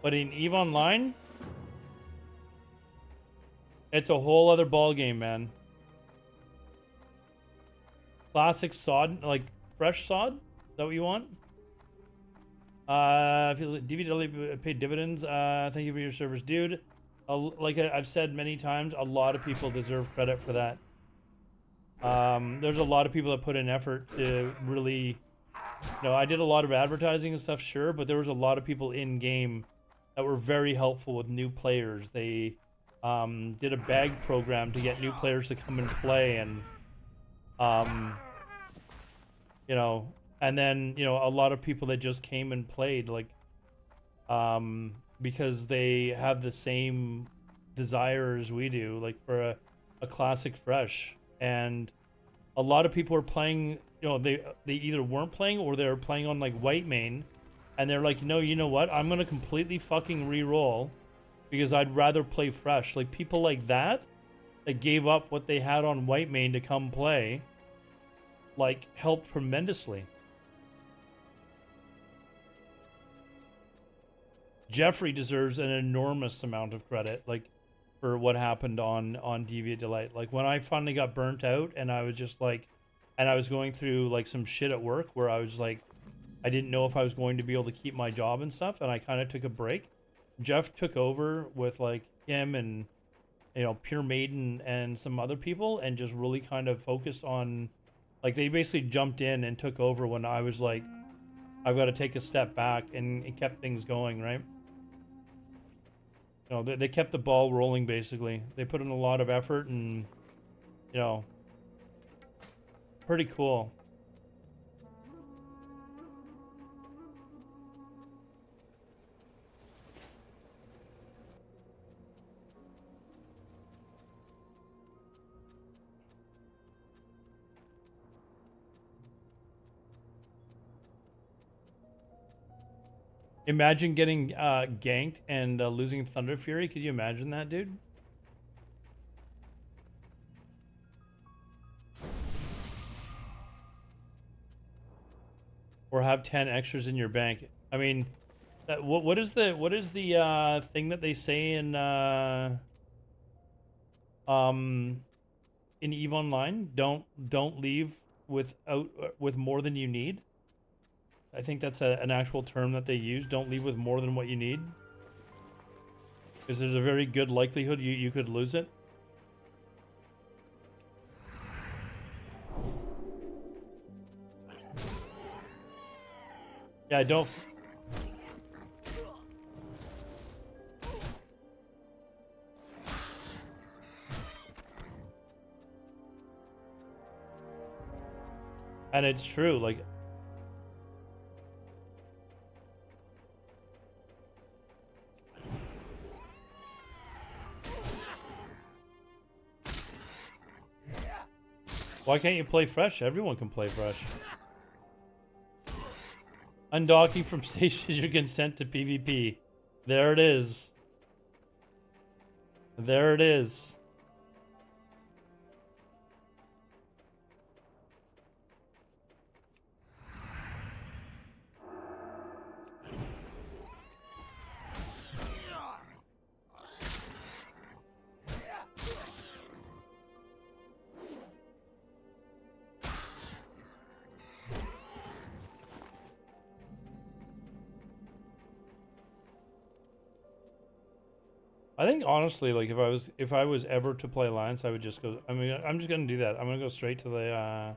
But in EVE Online, it's a whole other ball game, man. Classic sod, like fresh sod. Is that what you want? If you DVW paid dividends, thank you for your service, dude. Like I've said many times, a lot of people deserve credit for that. There's a lot of people that put in effort to really You know, I did a lot of advertising and stuff, sure, but there was a lot of people in game that were very helpful with new players. They did a bag program to get new players to come and play, and you know, and then you know a lot of people that just came and played, like because they have the same desire as we do, like for a classic fresh. And a lot of people are playing, you know, they either weren't playing or they're playing on like white main, and they're like, no, you know what, I'm gonna completely fucking re-roll because I'd rather play fresh. Like people like that gave up what they had on white main to come play, like helped tremendously. Jeffrey deserves an enormous amount of credit, like for what happened on Deviant Delight. Like when I finally got burnt out and I was just like, and I was going through like some shit at work where I was like, I didn't know if I was going to be able to keep my job and stuff, and I kind of took a break. Jeff took over with like him and, you know, Pure Maiden and some other people, and just really kind of focused on, like they basically jumped in and took over when I was like, I've got to take a step back, and it kept things going, right? You know, they kept the ball rolling, basically. They put in a lot of effort, and, you know, pretty cool. Imagine getting ganked and losing Thunder Fury. Could you imagine that, dude? Or have 10 extras in your bank. I mean, what is the thing that they say in EVE Online? Don't leave with more than you need. I think that's an actual term that they use. Don't leave with more than what you need, because there's a very good likelihood you could lose it. Yeah, don't. And it's true, like. Why can't you play fresh? Everyone can play fresh. Undocking from station is your consent to PvP. There it is. There it is. I think honestly, like if I was ever to play Alliance, I would just go. I mean, I'm just gonna do that. I'm gonna go straight to the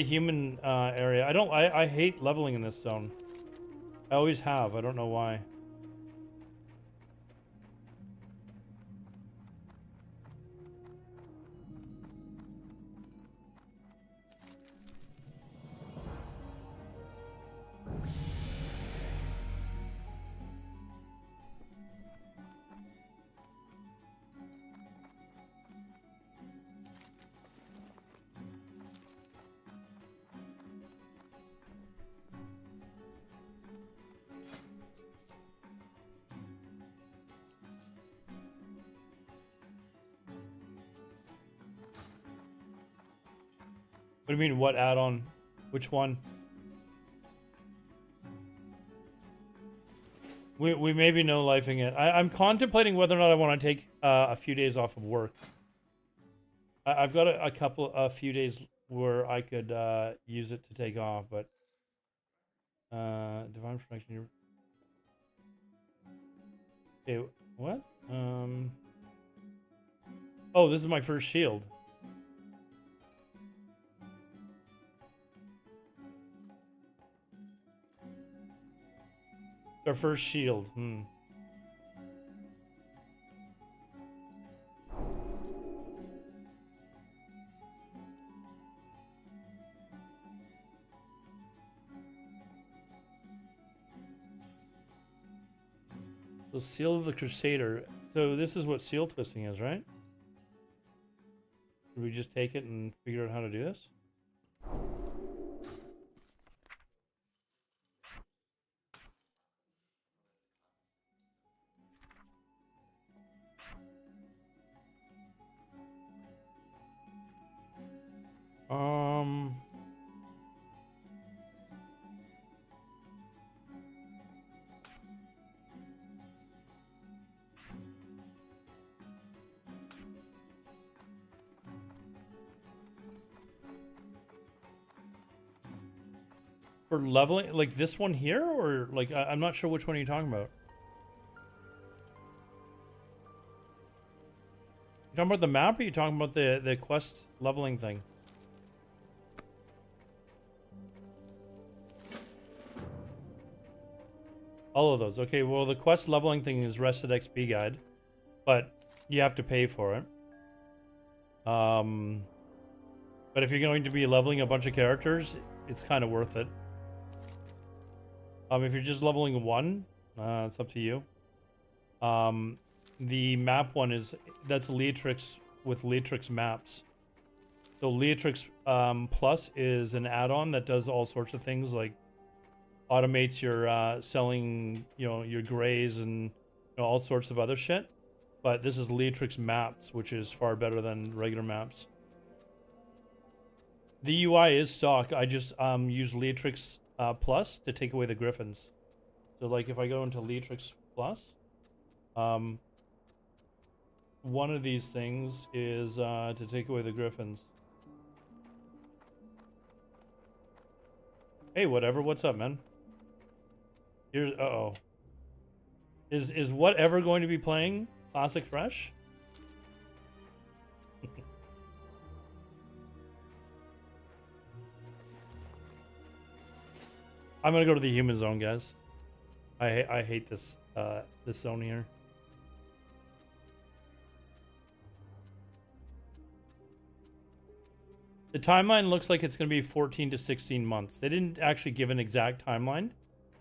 human area. I hate leveling in this zone. I always have. I don't know why. What do you mean, what add-on? Which one? We may be no-lifing it. I'm contemplating whether or not I want to take a few days off of work. I've got a few days where I could use it to take off, but divine protection. Okay, what? Oh, this is my first shield. Our first shield. So Seal of the Crusader. So this is what seal twisting is, right? Did we just take it and figure out how to do this? For leveling, like this one here, or like I'm not sure which one you're talking about. You talking about the map, or you talking about the quest leveling thing? All of those. Okay, well the quest leveling thing is Rested XP guide, but you have to pay for it. But if you're going to be leveling a bunch of characters, it's kind of worth it. If you're just leveling one, it's up to you. The map one that's Leatrix with Leatrix maps. So Leatrix Plus is an add-on that does all sorts of things, like automates your selling, your grays and all sorts of other shit. But this is Leatrix maps, which is far better than regular maps. The UI is stock. I just use Leatrix Plus to take away the griffins. So like if I go into Leatrix Plus, one of these things is to take away the griffins. Hey, whatever. What's up, man? Here's uh-oh. Is whatever going to be playing Classic Fresh? I'm gonna go to the human zone, guys. I hate this this zone here. The timeline looks like it's gonna be 14 to 16 months. They didn't actually give an exact timeline.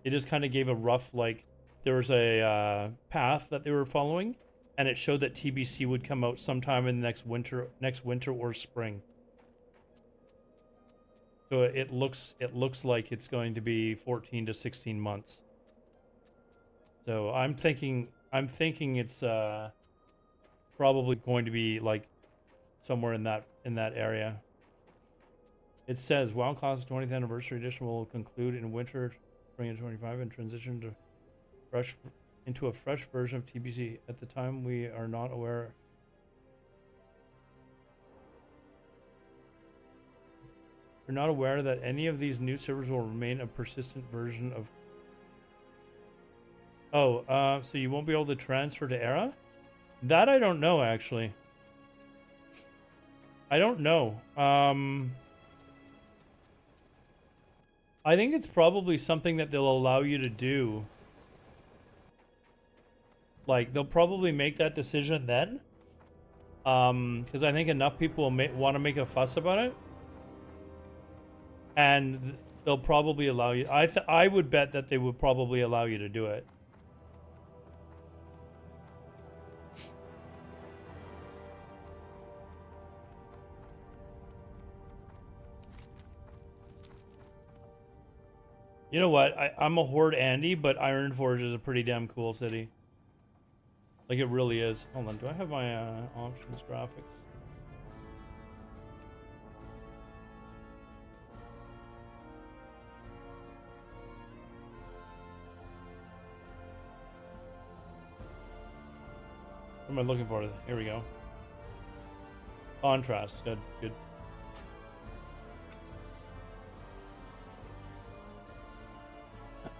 They just kind of gave a rough, like, there was a path that they were following, and it showed that TBC would come out sometime in the next winter or spring. So it looks like it's going to be 14 to 16 months. So I'm thinking it's probably going to be like somewhere in that area. It says WoW Classic 20th Anniversary Edition will conclude in winter, spring of 25, and transition into a fresh version of TBC. At the time, we are not aware. We're not aware that any of these new servers will remain a persistent version of. Oh, so you won't be able to transfer to Era? That I don't know, actually. I don't know. I think it's probably something that they'll allow you to do. Like, they'll probably make that decision then. Because I think enough people will want to make a fuss about it. And they'll probably allow you. I would bet that they would probably allow you to do it. You know what? I'm a Horde Andy, but Ironforge is a pretty damn cool city. Like, it really is. Hold on, do I have my options graphics? What am I looking for? Here we go. Contrast. Good, good.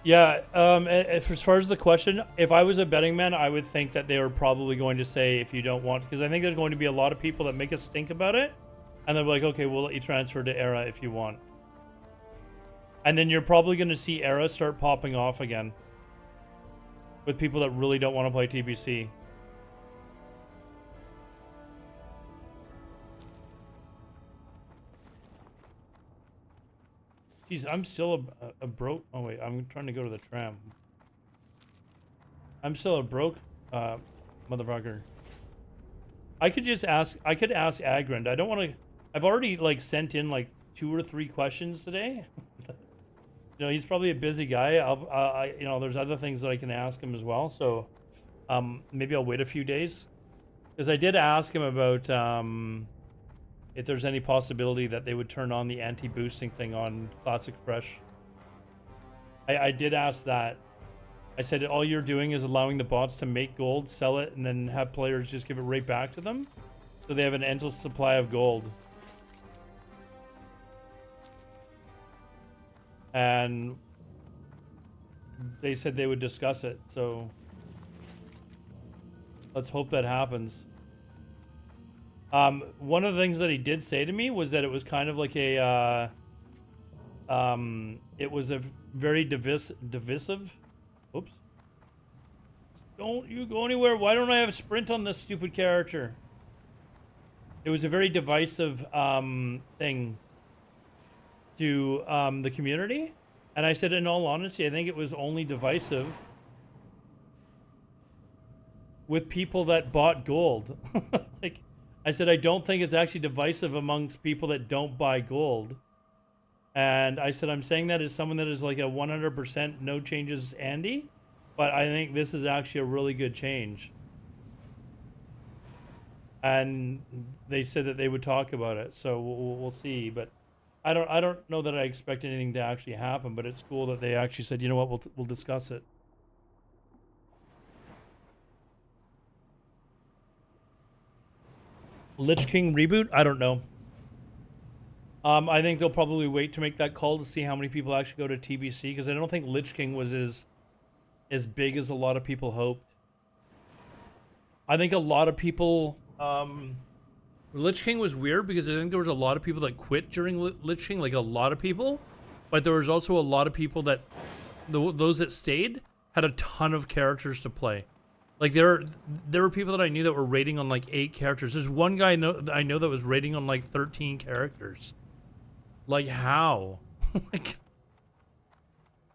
Yeah, as far as the question, if I was a betting man, I would think that they were probably going to say if you don't want, because I think there's going to be a lot of people that make us stink about it, and they're like, okay, we'll let you transfer to Era if you want. And then you're probably going to see Era start popping off again. with people that really don't want to play TBC. Jeez, I'm still a broke. Oh wait, I'm trying to go to the tram. I'm still a broke motherfucker. I could ask Agrand. I don't want to. I've already like sent in like 2 or 3 questions today. You know, he's probably a busy guy. You know, there's other things that I can ask him as well. So, maybe I'll wait a few days, because I did ask him about if there's any possibility that they would turn on the anti-boosting thing on Classic Fresh. I did ask that. I said, all you're doing is allowing the bots to make gold, sell it, and then have players just give it right back to them, so they have an endless supply of gold. And they said they would discuss it, so let's hope that happens. One of the things that he did say to me was that it was kind of like a it was a very divisive. Oops. Don't you go anywhere. Why don't I have sprint on this stupid character? It was a very divisive thing to the community. And I said, in all honesty, I think it was only divisive with people that bought gold. Like, I said, I don't think it's actually divisive amongst people that don't buy gold. And I said, I'm saying that as someone that is like a 100% no changes Andy, but I think this is actually a really good change. And they said that they would talk about it, so we'll see. But I don't know that I expect anything to actually happen. But it's cool that they actually said, you know what, we'll discuss it. Lich King reboot? I don't know. I think they'll probably wait to make that call to see how many people actually go to TBC, because I don't think Lich King was as big as a lot of people hoped. I think a lot of people... Lich King was weird because I think there was a lot of people that quit during Lich King, like a lot of people. But there was also a lot of people that... those that stayed had a ton of characters to play. Like, there were people that I knew that were rating on like 8 characters. There's one guy I know that was rating on like 13 characters. Like, how? Like,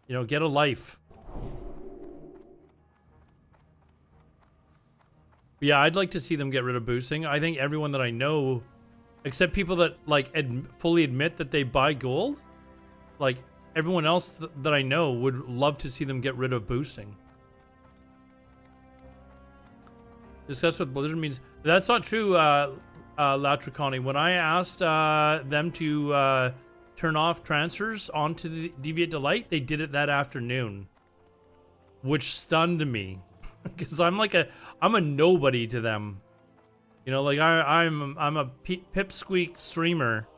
you know, get a life. But yeah, I'd like to see them get rid of boosting. I think everyone that I know, except people that like fully admit that they buy gold, like everyone else that I know would love to see them get rid of boosting. Discuss what Blizzard means. That's not true, Latricani. When I asked them to turn off transfers onto the Deviant Delight, they did it that afternoon, which stunned me, because I'm a nobody to them. You know, like I'm a pipsqueak streamer,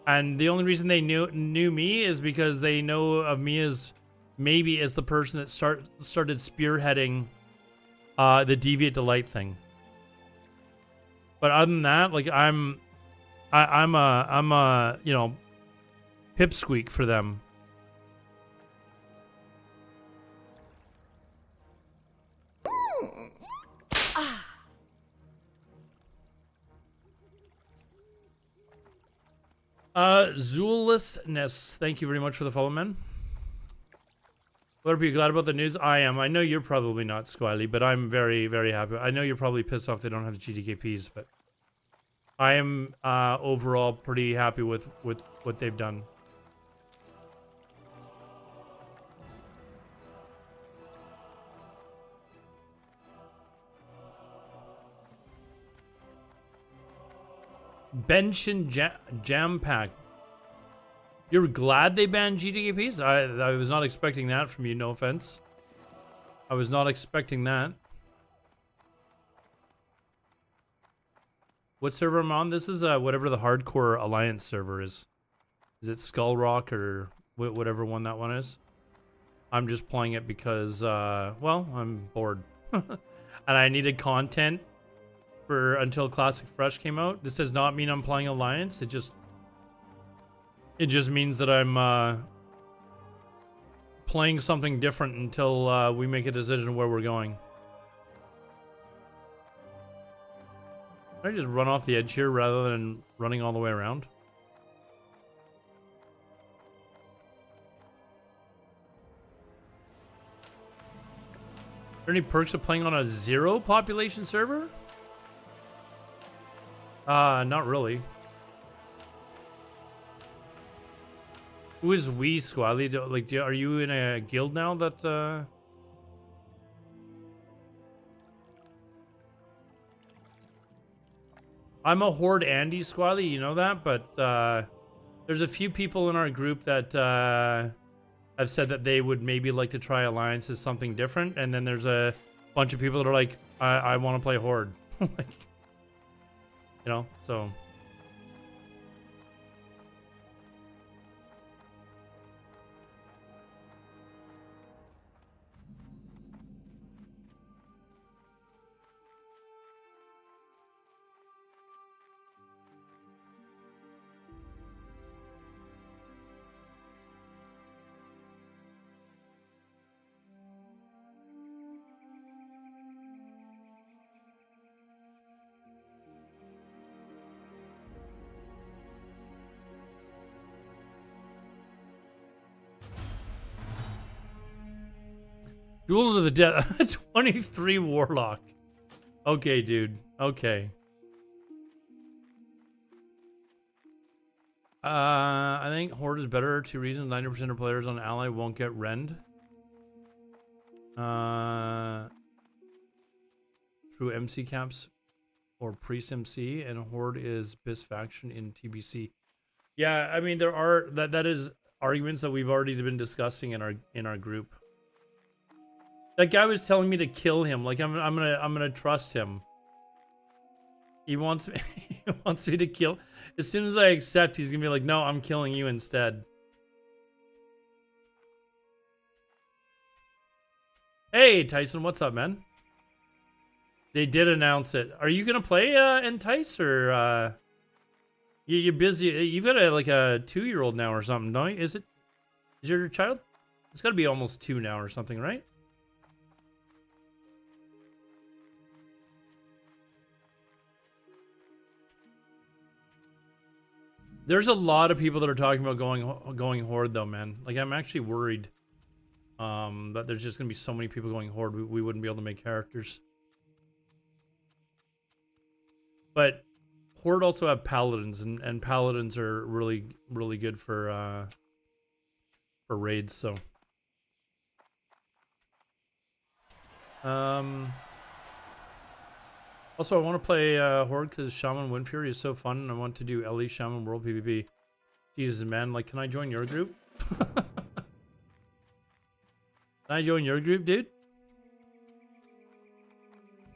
and the only reason they knew me is because they know of me as maybe as the person that started spearheading the Deviant Delight thing. But other than that, like I'm a you know, pipsqueak for them. Zulisness, thank you very much for the follow, man. What are you glad about the news? I am. I know you're probably not, Squiley, but I'm very, very happy. I know you're probably pissed off they don't have the GTKPs, but I am overall pretty happy with what they've done. Benshin Jam Pack. You're glad they banned GTKPs? I was not expecting that from you, no offense. I was not expecting that. What server am I on? This is whatever the Hardcore Alliance server is. Is it Skull Rock or whatever one that one is? I'm just playing it because, well, I'm bored. And I needed content for until Classic Fresh came out. This does not mean I'm playing Alliance. It just means that I'm playing something different until we make a decision where we're going. Can I just run off the edge here rather than running all the way around? Are there any perks of playing on a 0 population server? Not really. Who is we, Squally? Are you in a guild now that, I'm a Horde Andy, Squally, you know that, but, there's a few people in our group that, have said that they would maybe like to try Alliance as something different, and then there's a bunch of people that are like, I want to play Horde. Like, you know, so... Duel to the death. 23 Warlock. Okay, dude. Okay. I think Horde is better. 2 reasons. 90% of players on Ally won't get rend. Through MC caps or priest MC, and Horde is best faction in TBC. Yeah, I mean there are that is arguments that we've already been discussing in our group. That guy was telling me to kill him. Like I'm gonna trust him. He wants me. He wants me to kill. As soon as I accept, he's gonna be like, "No, I'm killing you instead." Hey, Tyson, what's up, man? They did announce it. Are you gonna play Entice or you're busy? You've got like a 2-year-old now or something, don't you? Is your child? It's got to be almost 2 now or something, right? There's a lot of people that are talking about going Horde though, man. Like I'm actually worried that there's just gonna be so many people going Horde we wouldn't be able to make characters. But Horde also have Paladins, and Paladins are really good for raids. So also, I want to play Horde because Shaman Windfury is so fun, and I want to do Ellie Shaman World PvP. Jesus, man, like, can I join your group? Can I join your group, dude?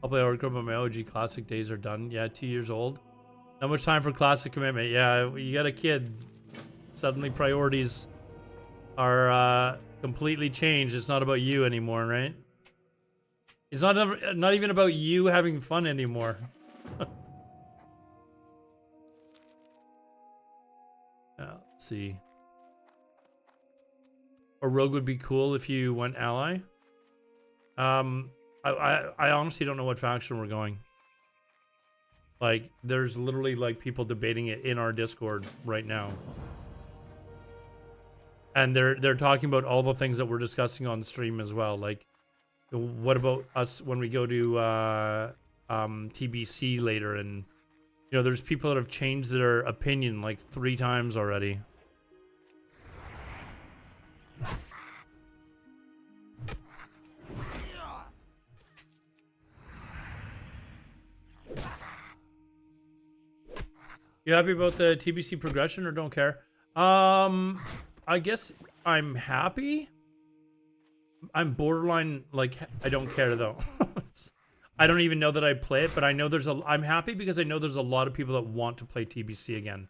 I'll play Horde, but my OG Classic days are done. Yeah, 2 years old. Not much time for Classic commitment. Yeah, you got a kid. Suddenly priorities are completely changed. It's not about you anymore, right? It's not even about you having fun anymore. Let's see. A rogue would be cool if you went ally. I honestly don't know what faction we're going. Like, there's literally like people debating it in our Discord right now. And they're talking about all the things that we're discussing on stream as well. Like, what about us when we go to TBC later? And you know, there's people that have changed their opinion like 3 times already. You happy about the TBC progression or don't care? I guess I'm happy. I'm borderline, like, I don't care though. I don't even know that I play it, but I know I'm happy because I know there's a lot of people that want to play TBC again.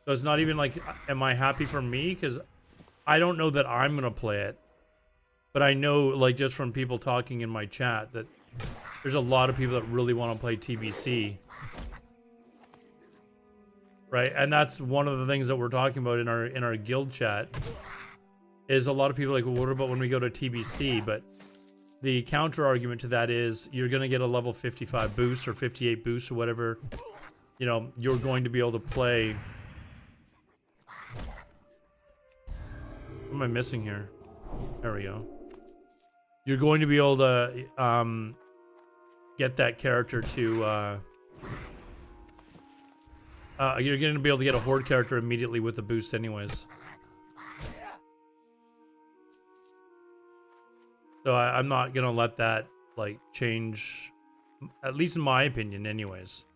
So it's not even like, am I happy for me? Because I don't know that I'm going to play it. But I know, like, just from people talking in my chat that there's a lot of people that really want to play TBC. Right? And that's one of the things that we're talking about in our guild chat. is a lot of people are like, well, what about when we go to TBC? But the counter argument to that is you're going to get a level 55 boost or 58 boost or whatever, you know, you're going to be able to play. What am I missing here? There we go. You're going to be able to get that character to you're going to be able to get a horde character immediately with the boost anyways. So I'm not gonna let that like change, at least in my opinion, anyways.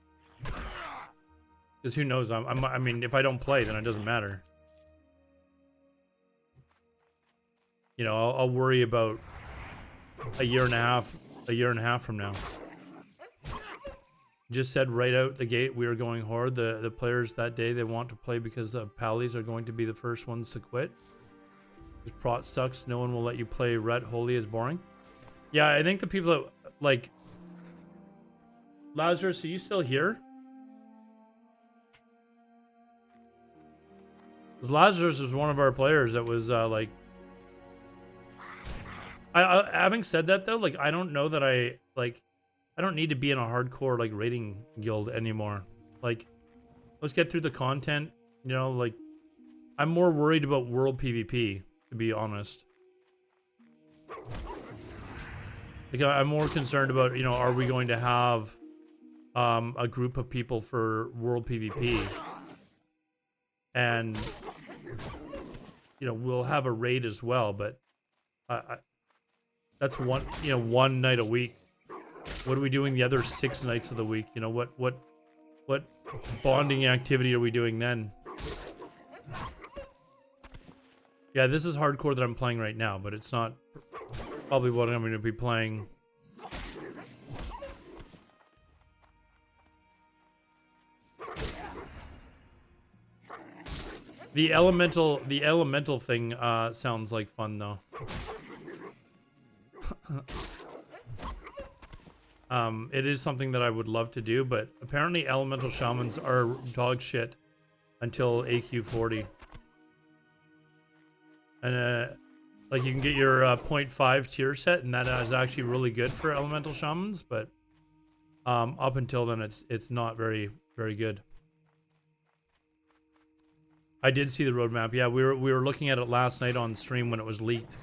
Because who knows? I mean, if I don't play, then it doesn't matter. You know, I'll worry about a year and a half from now. Just said right out the gate we are going horde. The players that day, they want to play because the Pallies are going to be the first ones to quit. This prot sucks. No one will let you play Ret. Holy is boring. Yeah, I think the people that, like... Lazarus, are you still here? Lazarus was one of our players that was, like... having said that, though, like, I don't know that I don't need to be in a hardcore, like, raiding guild anymore. Like, let's get through the content, you know, like... I'm more worried about world PvP, to be honest. Like, I'm more concerned about, you know, are we going to have a group of people for world PvP? And, you know, we'll have a raid as well, but that's one night a week. What are we doing the other 6 nights of the week? You know, what bonding activity are we doing then? Yeah, this is hardcore that I'm playing right now, but it's not probably what I'm going to be playing. The elemental thing sounds like fun though. It is something that I would love to do, but apparently elemental shamans are dog shit until AQ 40. And like you can get your 0.5 tier set, and that is actually really good for elemental shamans, but up until then it's not very good. I did see the roadmap. Yeah, we were looking at it last night on stream when it was leaked.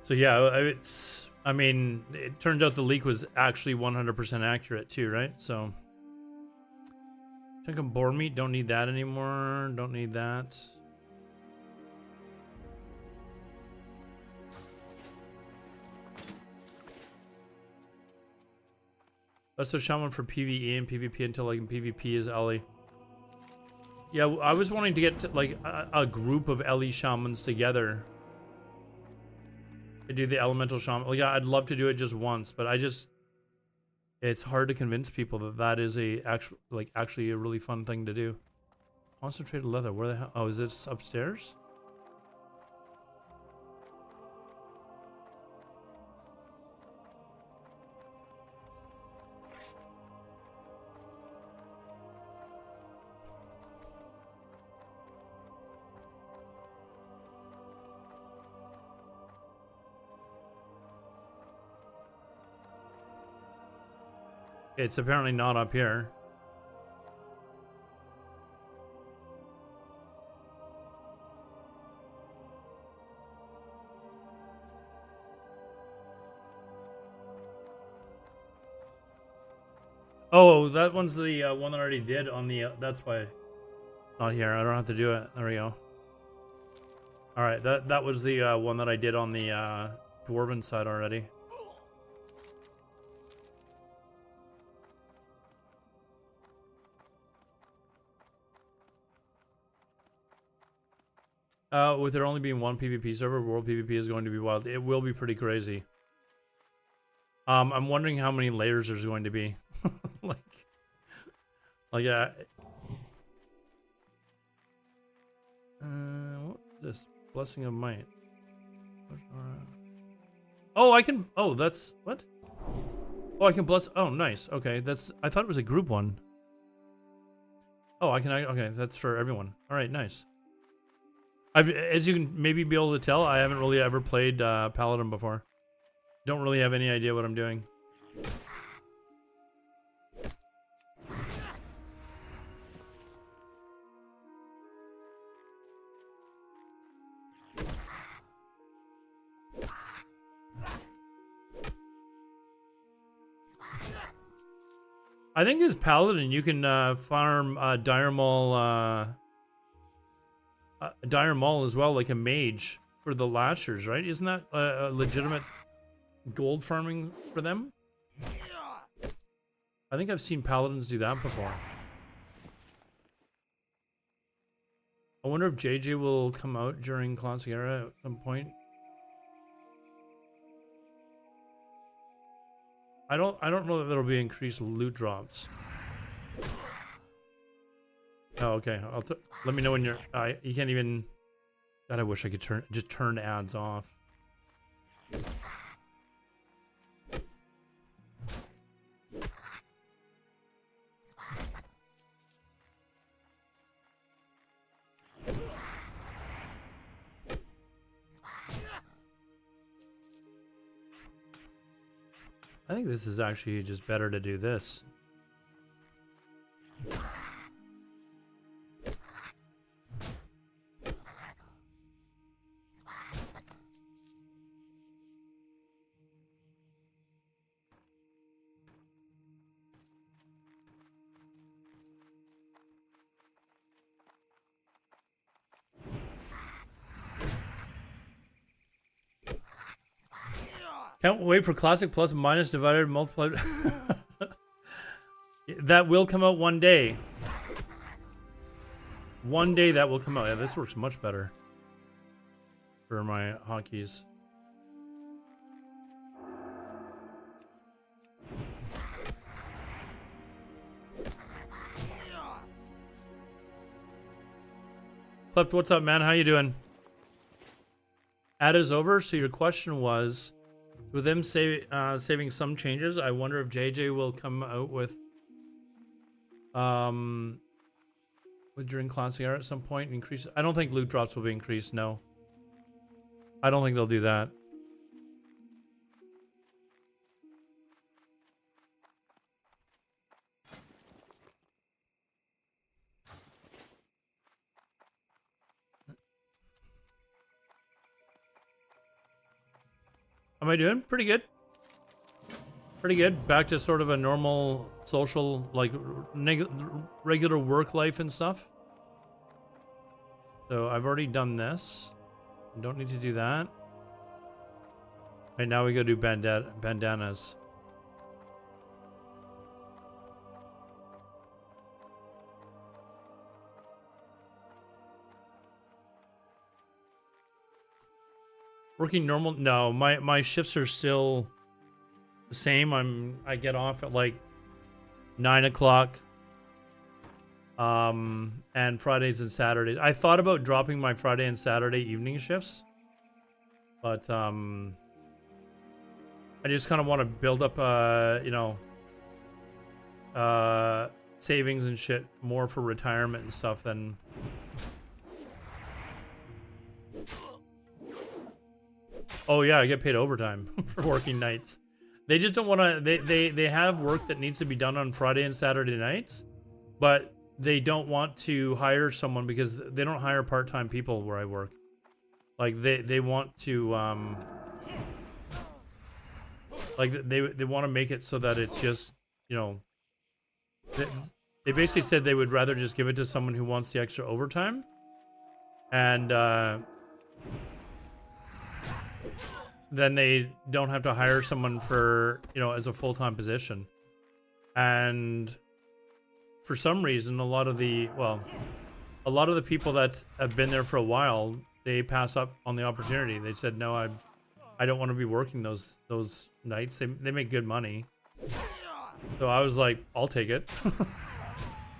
So yeah, I mean, it turns out the leak was actually 100% accurate too, right? So, chunk of boar meat, don't need that anymore. Don't need that. That's a shaman for PvE and PvP until like in PvP is Ellie. Yeah, I was wanting to get to, like a group of Ellie shamans together. To do the elemental shaman. Like, I'd love to do it just once, but it's hard to convince people that that is actually a really fun thing to do. Concentrated leather. Where the hell? Oh, is this upstairs? It's apparently not up here. Oh, that one's the one that I already did on the... that's why it's not here. I don't have to do it. There we go. Alright, that was the one that I did on the dwarven side already. With there only being one PvP server, world PvP is going to be wild. It will be pretty crazy. I'm wondering how many layers there's going to be. like what is this? Blessing of Might. Oh, I can. Oh, that's what? Oh, I can bless. Oh, nice. Okay, that's. I thought it was a group one. Oh, I can. Okay, that's for everyone. All right, nice. As you can maybe be able to tell, I haven't really ever played Paladin before. Don't really have any idea what I'm doing. I think as Paladin, you can farm Dire Maul as well, like a mage for the Lashers, right? Isn't that a legitimate gold farming for them? I think I've seen Paladins do that before. I wonder if JJ will come out during Classic Era at some point. I don't know that there'll be increased loot drops. Oh, okay. Let me know when you're. You can't even. God, I wish I could turn ads off. I think this is actually just better to do this. Can't wait for Classic Plus minus divided multiplied. That will come out one day. One day that will come out. Yeah, this works much better for my hotkeys. Klept, what's up, man? How you doing? Ad is over. So your question was, with them saving some changes, I wonder if JJ will come out with during Classic Era at some point increase. I don't think loot drops will be increased. No, I don't think they'll do that. Am I doing pretty good? Pretty good. Back to sort of a normal social, like regular work life and stuff. So I've already done this. I don't need to do that. Right now we go do bandanas. Working normal? No, my shifts are still the same. I get off at like 9 o'clock. And Fridays and Saturdays. I thought about dropping my Friday and Saturday evening shifts, but I just kind of want to build up savings and shit more for retirement and stuff than. Oh yeah, I get paid overtime for working nights. They just don't want to. They have work that needs to be done on Friday and Saturday nights, but they don't want to hire someone because they don't hire part-time people where I work. Like they want to like they want to make it so that it's just, you know, they basically said they would rather just give it to someone who wants the extra overtime, and then they don't have to hire someone for, you know, as a full-time position. And for some reason, a lot of the people that have been there for a while, they pass up on the opportunity. They said, no, I don't want to be working those nights. They make good money. So I was like, I'll take it.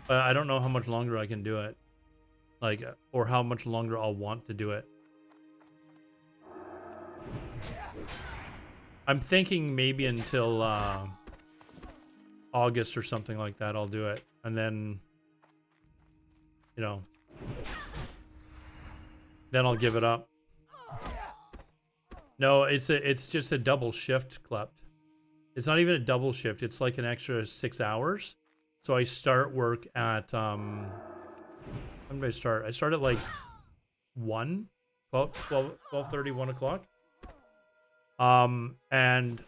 But I don't know how much longer I can do it, like, or how much longer I'll want to do it. I'm thinking maybe until August or something like that I'll do it. And then, you know, then I'll give it up. No, it's just a double shift, Klept. It's not even a double shift. It's like an extra 6 hours. So I start work at when do I start? I start at like 1, 12:30, 1 o'clock. And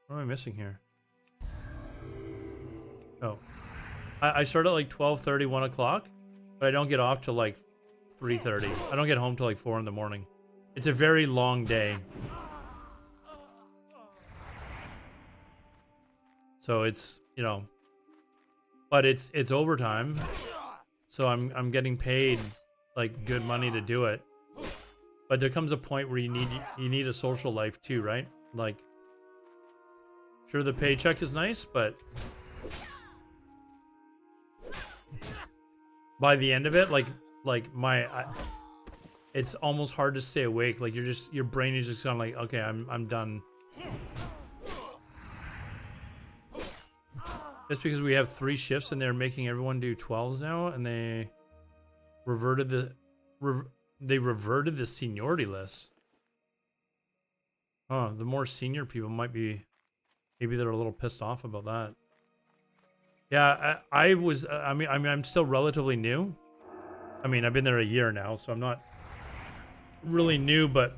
what am I missing here? Oh, I start at like 12:30, 1 o'clock, but I don't get off till like 3:30. I don't get home till like 4 in the morning. It's a very long day. So it's, you know, but it's overtime. So I'm getting paid like good money to do it. But there comes a point where you need a social life too, right? Like, sure, the paycheck is nice, but by the end of it, it's almost hard to stay awake. Like your brain is just kind of like, okay, I'm done. Just because we have 3 shifts and they're making everyone do 12s now, and they reverted the seniority list. Oh, the more senior people maybe they're a little pissed off about that. Yeah, I'm still relatively new. I mean, I've been there a year now, so I'm not really new, but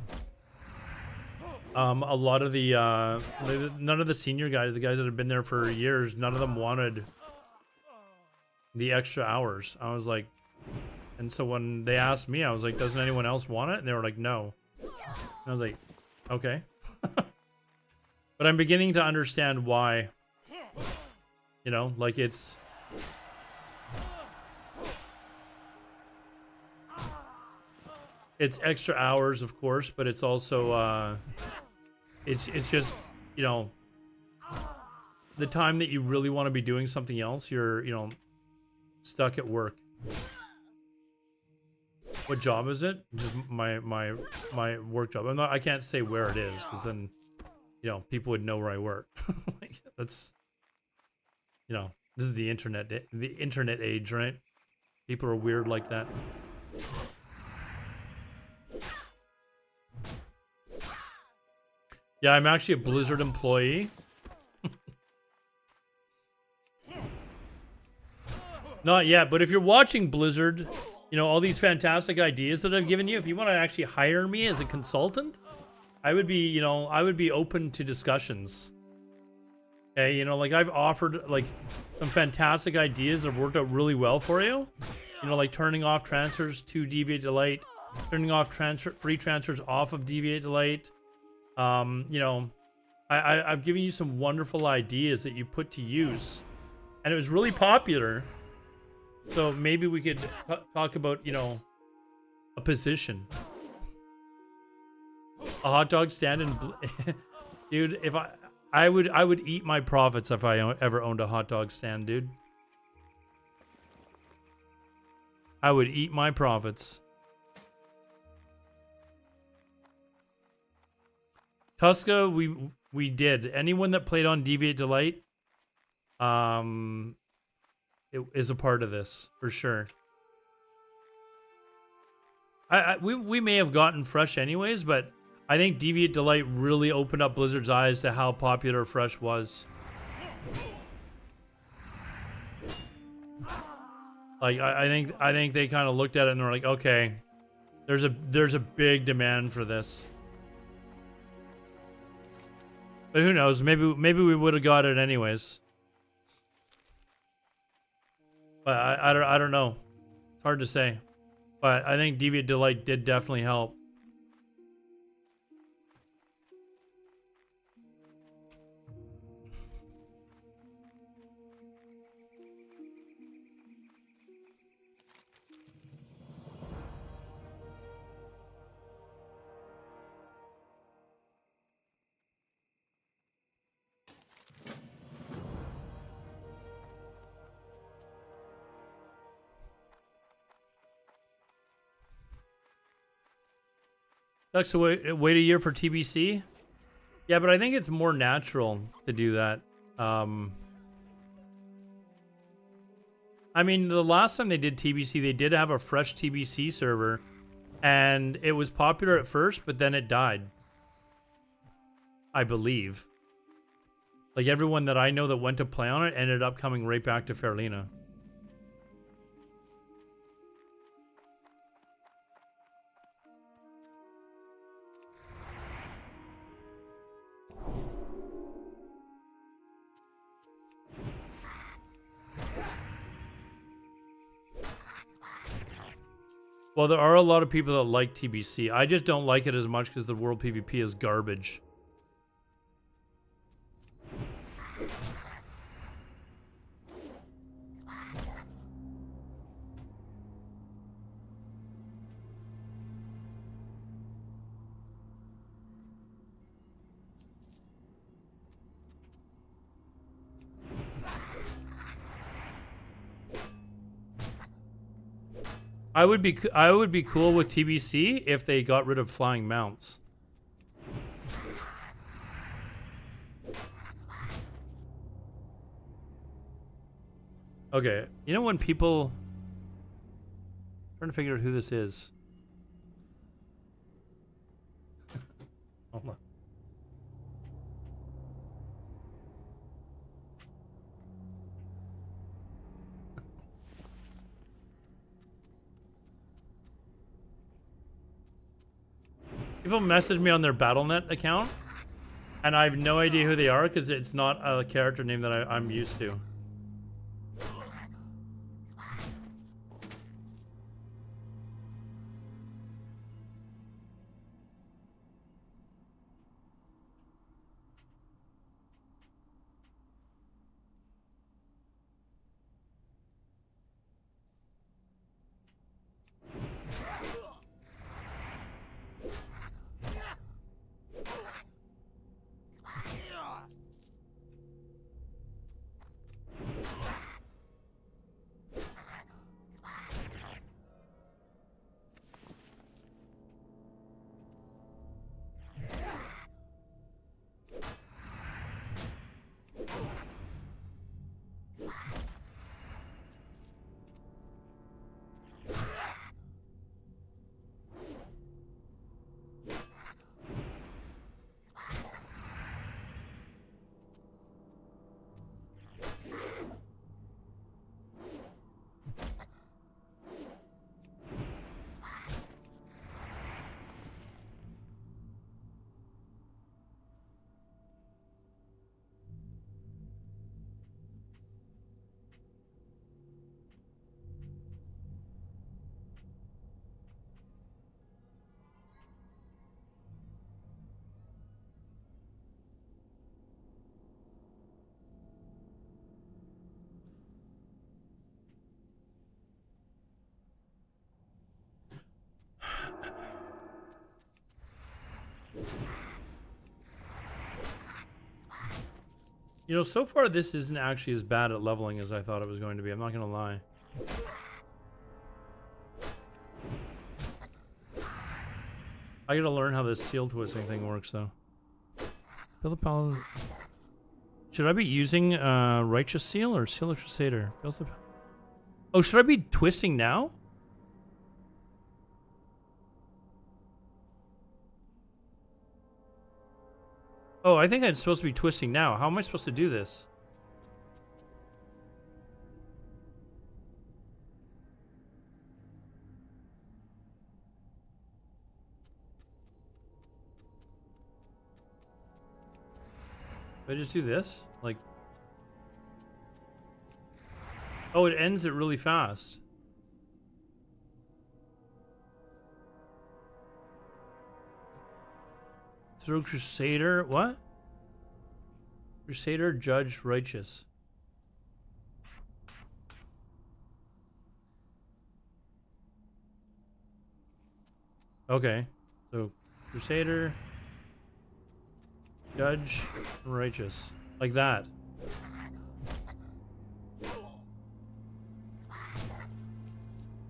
a lot of none of the senior guys, the guys that have been there for years, none of them wanted the extra hours. I was like, and so when they asked me, I was like, doesn't anyone else want it? And they were like, no. And I was like, okay. But I'm beginning to understand why. You know, like it's extra hours, of course, but it's also it's just, you know, the time that you really want to be doing something else, you're, you know, stuck at work. What job is it? Just my work job. I can't say where it is, because then, you know, people would know where I work. Like, that's, you know, this is the internet age, right? People are weird like that. Yeah, I'm actually a Blizzard employee. Not yet, but if you're watching Blizzard, you know, all these fantastic ideas that I've given you, if you want to actually hire me as a consultant, I would be, you know, I would be open to discussions. Okay, you know, like I've offered like some fantastic ideas that have worked out really well for you. You know, like turning off transfers to Deviate Delight, turning off free transfers off of Deviate Delight. You know, I've given you some wonderful ideas that you put to use, and it was really popular. So maybe we could talk about, you know, a position, a hot dog stand, and dude, if I would eat my profits if I ever owned a hot dog stand, dude. I would eat my profits. Tuska, we did. Anyone that played on Deviate Delight, it is a part of this for sure. We may have gotten Fresh anyways, but I think Deviate Delight really opened up Blizzard's eyes to how popular Fresh was. Like I think they kind of looked at it and were like, okay, there's a big demand for this. But who knows? Maybe we would have got it anyways. But I don't know. It's hard to say. But I think Deviate Delight did definitely help. Sucks to wait a year for TBC. Yeah, but I think it's more natural to do that. I mean, the last time they did TBC, they did have a fresh TBC server, and it was popular at first, but then it died. I believe. Like, everyone that I know that went to play on it ended up coming right back to Fairlina. Well, there are a lot of people that like TBC. I just don't like it as much because the world PvP is garbage. I would be cool with TBC if they got rid of flying mounts. Okay, you know when people trying to figure out who this is. Hold on. People message me on their Battle.net account, and I have no idea who they are because it's not a character name that I'm used to. You know, so far this isn't actually as bad at leveling as I thought it was going to be. I'm not going to lie. I gotta learn how this seal twisting thing works, though. Build a paladin. Should I be using Righteous Seal or Seal of Crusader? Oh, should I be twisting now? Oh, I think I'm supposed to be twisting now. How am I supposed to do this? Do I just do this? Like... Oh, it ends it really fast. Throw Crusader, what? Crusader, Judge, Righteous. Okay, so Crusader, Judge, Righteous, like that.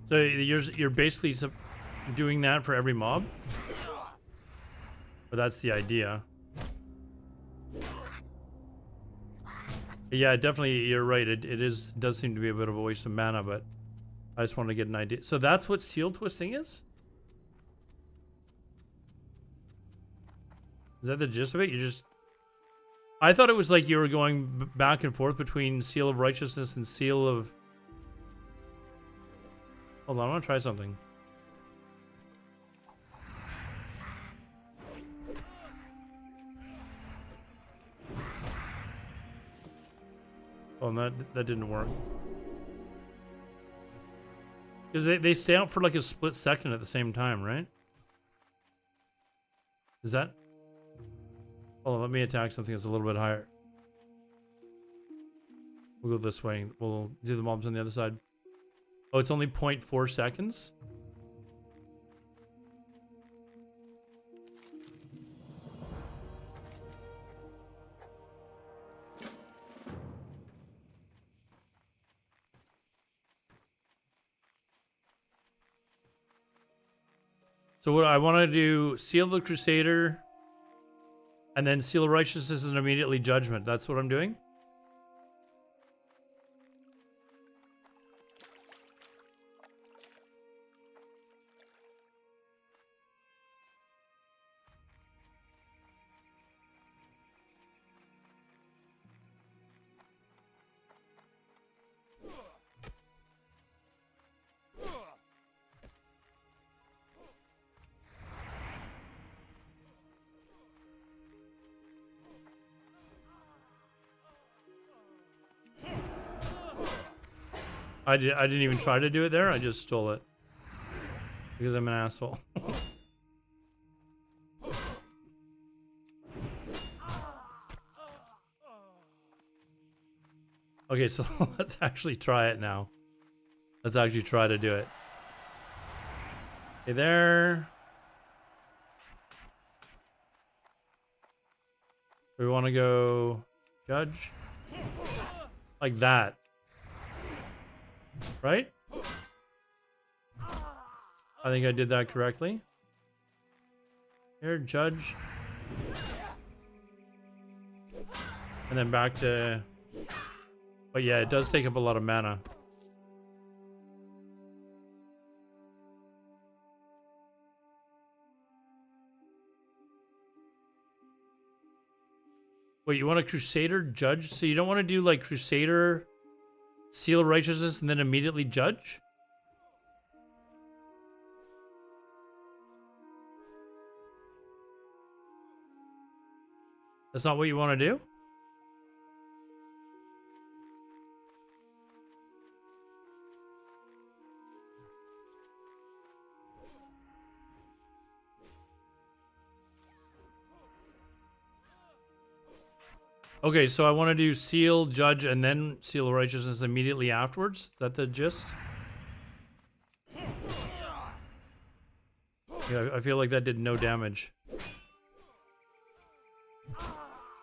So you're basically doing that for every mob? But that's the idea. Yeah, definitely, you're right. It does seem to be a bit of a waste of mana, but I just want to get an idea. So that's what seal twisting is? Is that the gist of it? You just... I thought it was like you were going back and forth between Seal of Righteousness and Seal of... Hold on, I want to try something. Oh, that didn't work. Because they stay out for like a split second at the same time, right? Is that... Hold on, let me attack something that's a little bit higher. We'll go this way. We'll do the mobs on the other side. Oh, it's only 0.4 seconds? So what I want to do, Seal the Crusader, and then Seal of Righteousness and immediately Judgment. That's what I'm doing? I didn't even try to do it there. I just stole it. Because I'm an asshole. Okay, so let's actually try it now. Let's actually try to do it. Okay, there. We want to go judge. Like that. Right? I think I did that correctly. Here, judge. And then back to... But yeah, it does take up a lot of mana. Wait, you want a Crusader judge? So you don't want to do like Crusader, Seal of Righteousness, and then immediately judge? That's not what you want to do? Okay, so I want to do Seal, Judge, and then Seal of Righteousness immediately afterwards? Is that the gist? Yeah, I feel like that did no damage.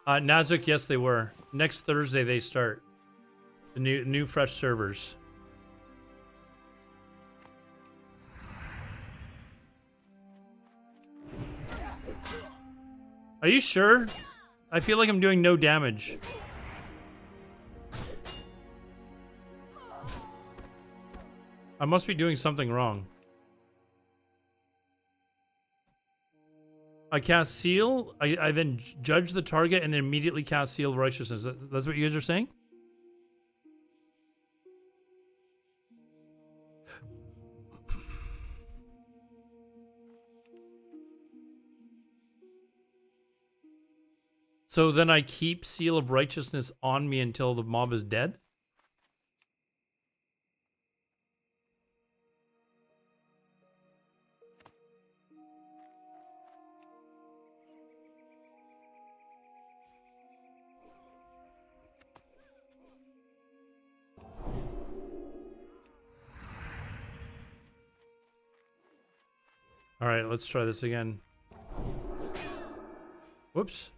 Nazuk, yes, they were. Next Thursday they start. The new fresh servers. Are you sure? I feel like I'm doing no damage. I must be doing something wrong. I cast Seal, I then judge the target and then immediately cast Seal of Righteousness. That's what you guys are saying? So then I keep Seal of Righteousness on me until the mob is dead? All right, let's try this again. Whoops.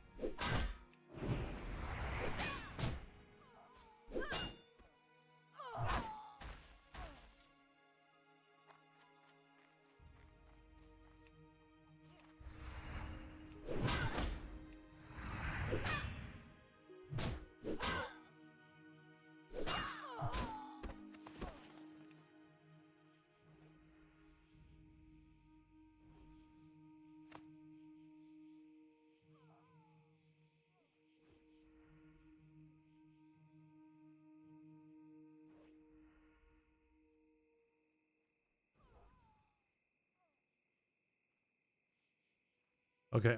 Okay.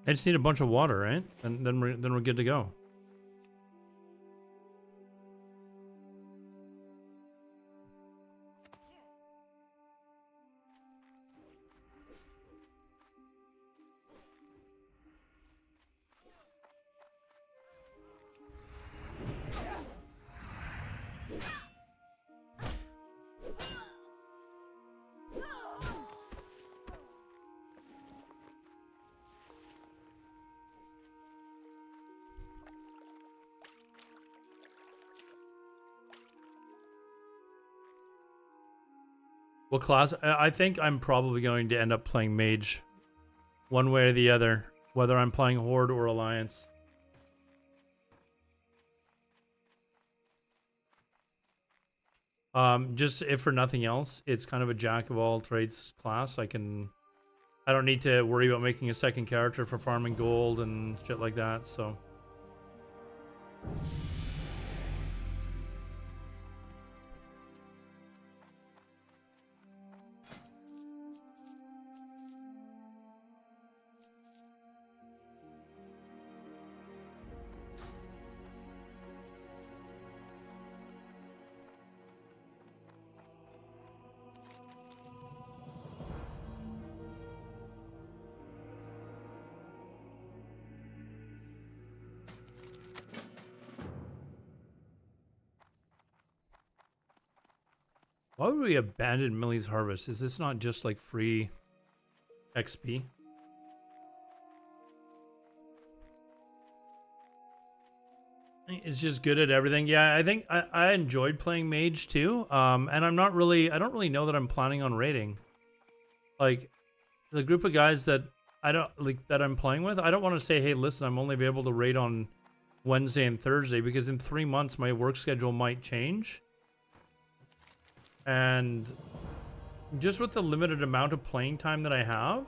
I just need a bunch of water, right? And then we're good to go. What class? I think I'm probably going to end up playing mage, one way or the other, whether I'm playing Horde or Alliance. Just if for nothing else, it's kind of a jack of all trades class. I don't need to worry about making a second character for farming gold and shit like that. So. Why would we abandon Millie's Harvest? Is this not just like free XP? It's just good at everything. Yeah, I think I enjoyed playing mage too. And I don't really know that I'm planning on raiding. Like the group of guys that that I'm playing with, I don't want to say, hey, listen, I'm only be able to raid on Wednesday and Thursday, because in 3 months my work schedule might change. And just with the limited amount of playing time that I have,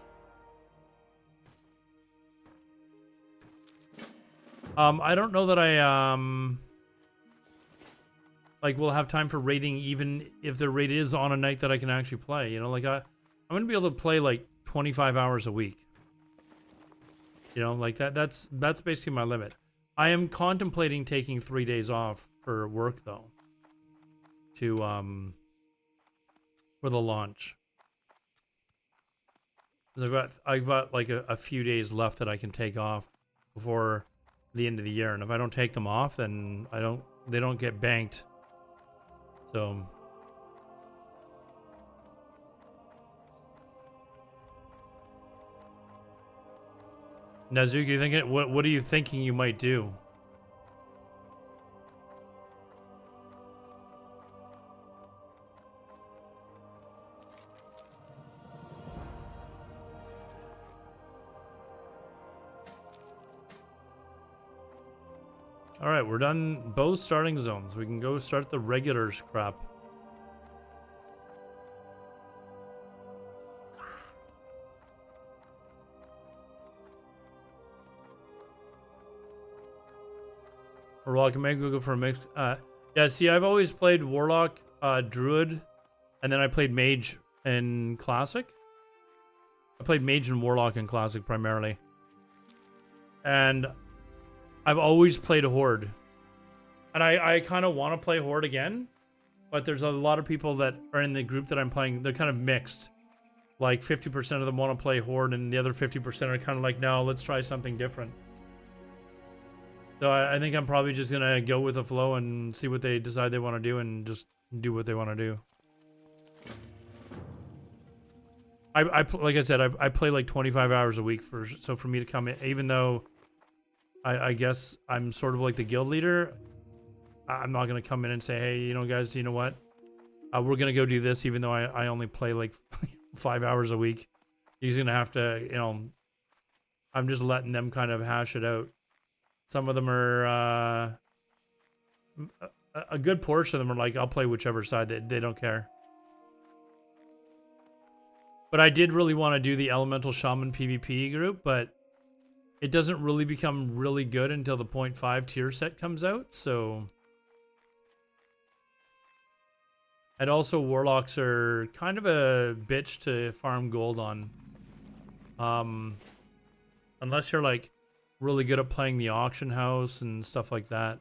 I don't know that I like will have time for raiding, even if the raid is on a night that I can actually play. You know, like I'm gonna be able to play like 25 hours a week. You know, like that's basically my limit. I am contemplating taking 3 days off for work though, to for the launch. I've got like a few days left that I can take off before the end of the year, and if I don't take them off, then they don't get banked. So Nazuki, you thinking what are you thinking you might do? All right, we're done both starting zones. We can go start the regular crap. Warlock and maybe we'll go for a mix. Yeah, see, I've always played Warlock, Druid, and then I played Mage in Classic. I played Mage and Warlock in Classic primarily. And I've always played a Horde. And I kind of want to play Horde again, but there's a lot of people that are in the group that I'm playing. They're kind of mixed. Like 50% of them want to play Horde, and the other 50% are kind of like, no, let's try something different. So I think I'm probably just going to go with the flow and see what they decide they want to do and just do what they want to do. Like I said, I play like 25 hours a week, so for me to come in, even though I guess I'm sort of like the guild leader, I'm not going to come in and say, hey, you know, guys, you know what? We're going to go do this, even though I only play like 5 hours a week. He's going to have to, you know, I'm just letting them kind of hash it out. Some of them are, a good portion of them are like, I'll play whichever side. They don't care. But I did really want to do the Elemental Shaman PvP group, but it doesn't really become really good until the 0.5 tier set comes out, so... And also, Warlocks are kind of a bitch to farm gold on. Unless you're, like, really good at playing the auction house and stuff like that.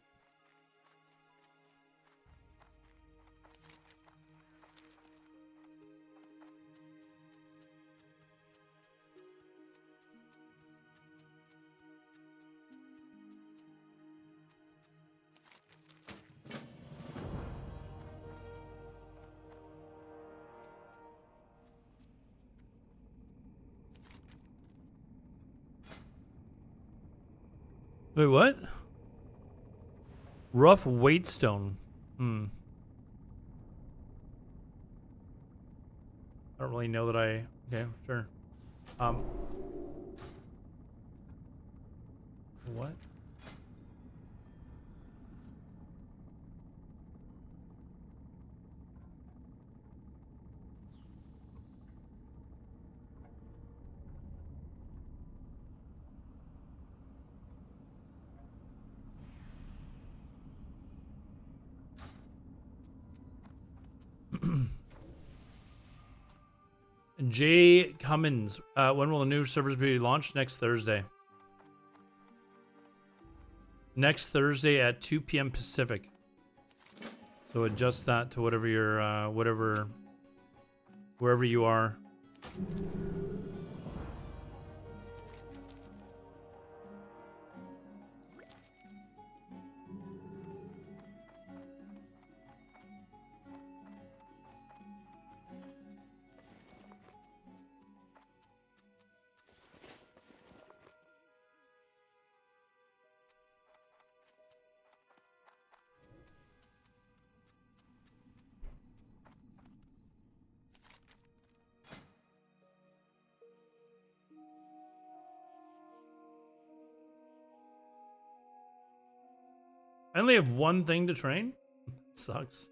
Wait, what? Rough Waitstone. I don't really know that I... Okay, sure. What? Jay Cummins. When will the new servers be launched? Next Thursday. Next Thursday at 2 p.m. Pacific. So adjust that to whatever your wherever you are. I only have one thing to train? It sucks.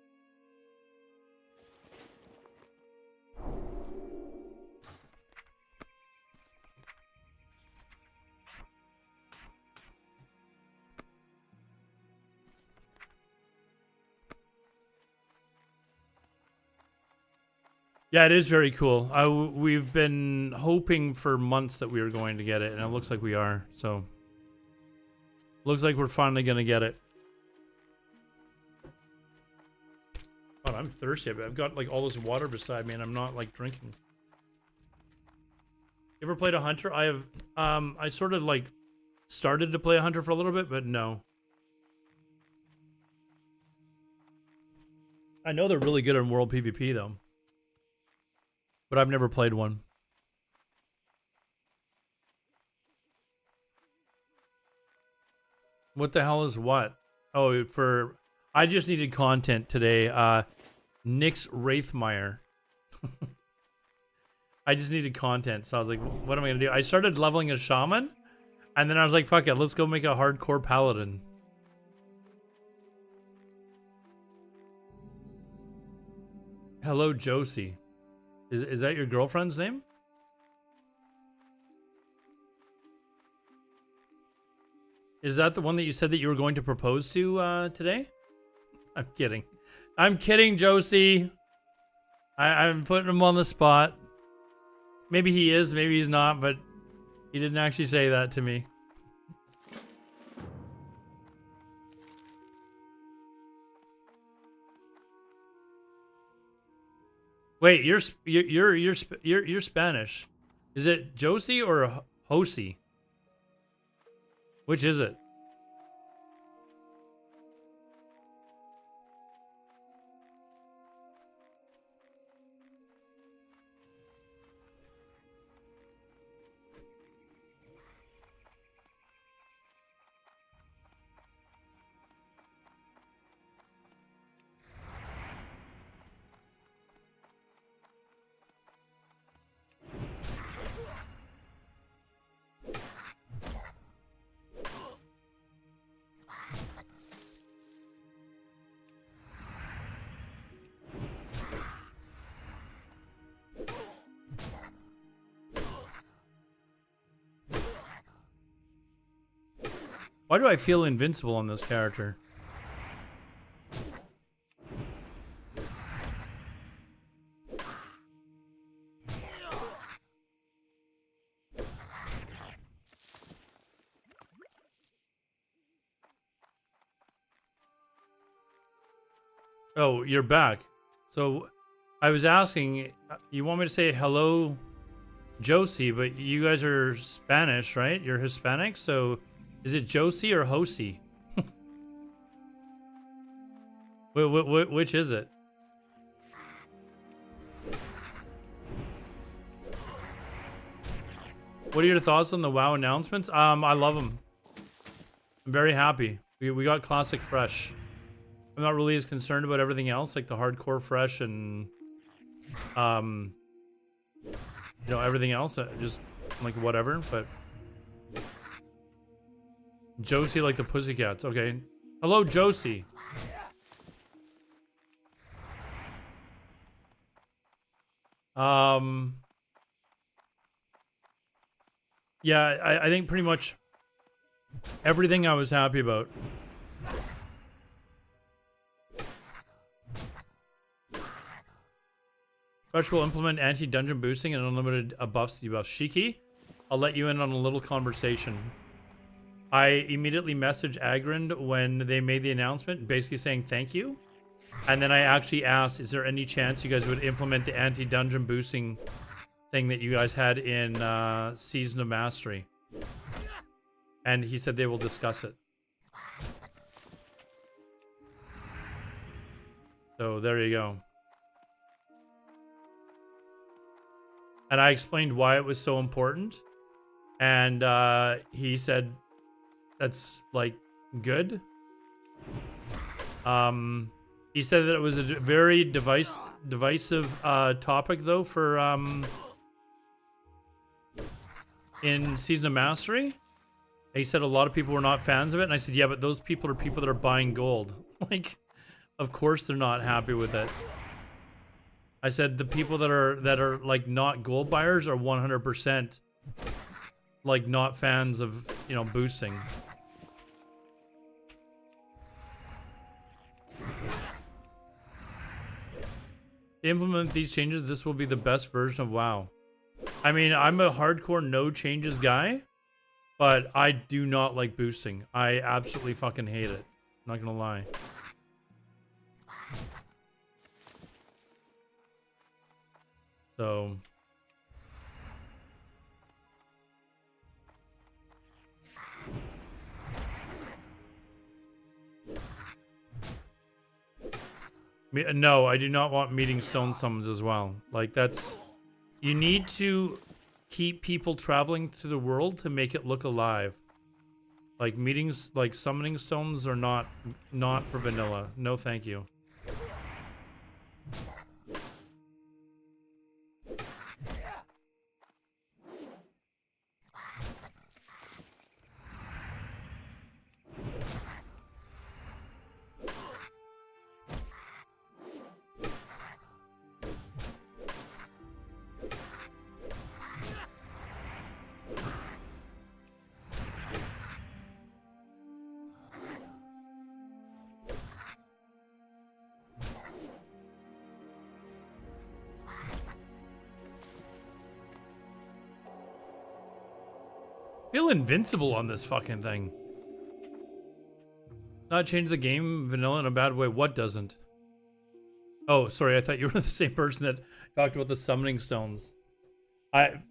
Yeah, it is very cool. We've been hoping for months that we were going to get it, and it looks like we are. So, looks like we're finally going to get it. God, I'm thirsty. I've got like all this water beside me, and I'm not like drinking. You ever played a hunter? I have. I sort of like started to play a hunter for a little bit, but no. I know they're really good in World PvP though. But I've never played one. What the hell is what? Oh, I just needed content today. Nyx Wraithmire. I just needed content, so I was like, what am I gonna do? I started leveling a shaman, and then I was like, fuck it, let's go make a hardcore paladin. Hello, Josie. Is that your girlfriend's name? Is that the one that you said that you were going to propose to today? I'm kidding. I'm kidding, Josie. I'm putting him on the spot. Maybe he is, maybe he's not, but he didn't actually say that to me. Wait, you're Spanish. Is it Josie or Josie? Which is it? Why do I feel invincible on this character? Oh, you're back. So I was asking, you want me to say hello, Josie, but you guys are Spanish, right? You're Hispanic, so is it Josie or Josie? Which is it? What are your thoughts on the WoW announcements? I love them. I'm very happy. We got Classic Fresh. I'm not really as concerned about everything else, like the hardcore fresh and you know, everything else. Just like whatever, but Josie like the Pussycats. Okay. Hello, Josie. Yeah, I think pretty much everything I was happy about. Fresh will implement anti-dungeon boosting and unlimited buffs, debuffs. Shiki, I'll let you in on a little conversation. I immediately messaged Agrind when they made the announcement, basically saying thank you. And then I actually asked, is there any chance you guys would implement the anti-dungeon boosting thing that you guys had in Season of Mastery? And he said they will discuss it. So there you go. And I explained why it was so important. And he said, that's like good. He said that it was a very divisive topic though for in Season of Mastery. He said a lot of people were not fans of it. And I said, yeah, but those people are people that are buying gold. Like, of course they're not happy with it. I said the people that are like not gold buyers are 100% like not fans of, you know, boosting. Implement these changes, this will be the best version of WoW. I mean, I'm a hardcore no changes guy, but I do not like boosting. I absolutely fucking hate it. Not gonna lie. So no, I do not want meeting stone summons as well. Like that's, you need to keep people traveling through the world to make it look alive. Like meetings, like summoning stones are not for vanilla. No, thank you. Feel invincible on this fucking thing. Not change the game vanilla in a bad way. What doesn't? Oh, sorry. I thought you were the same person that talked about the summoning stones.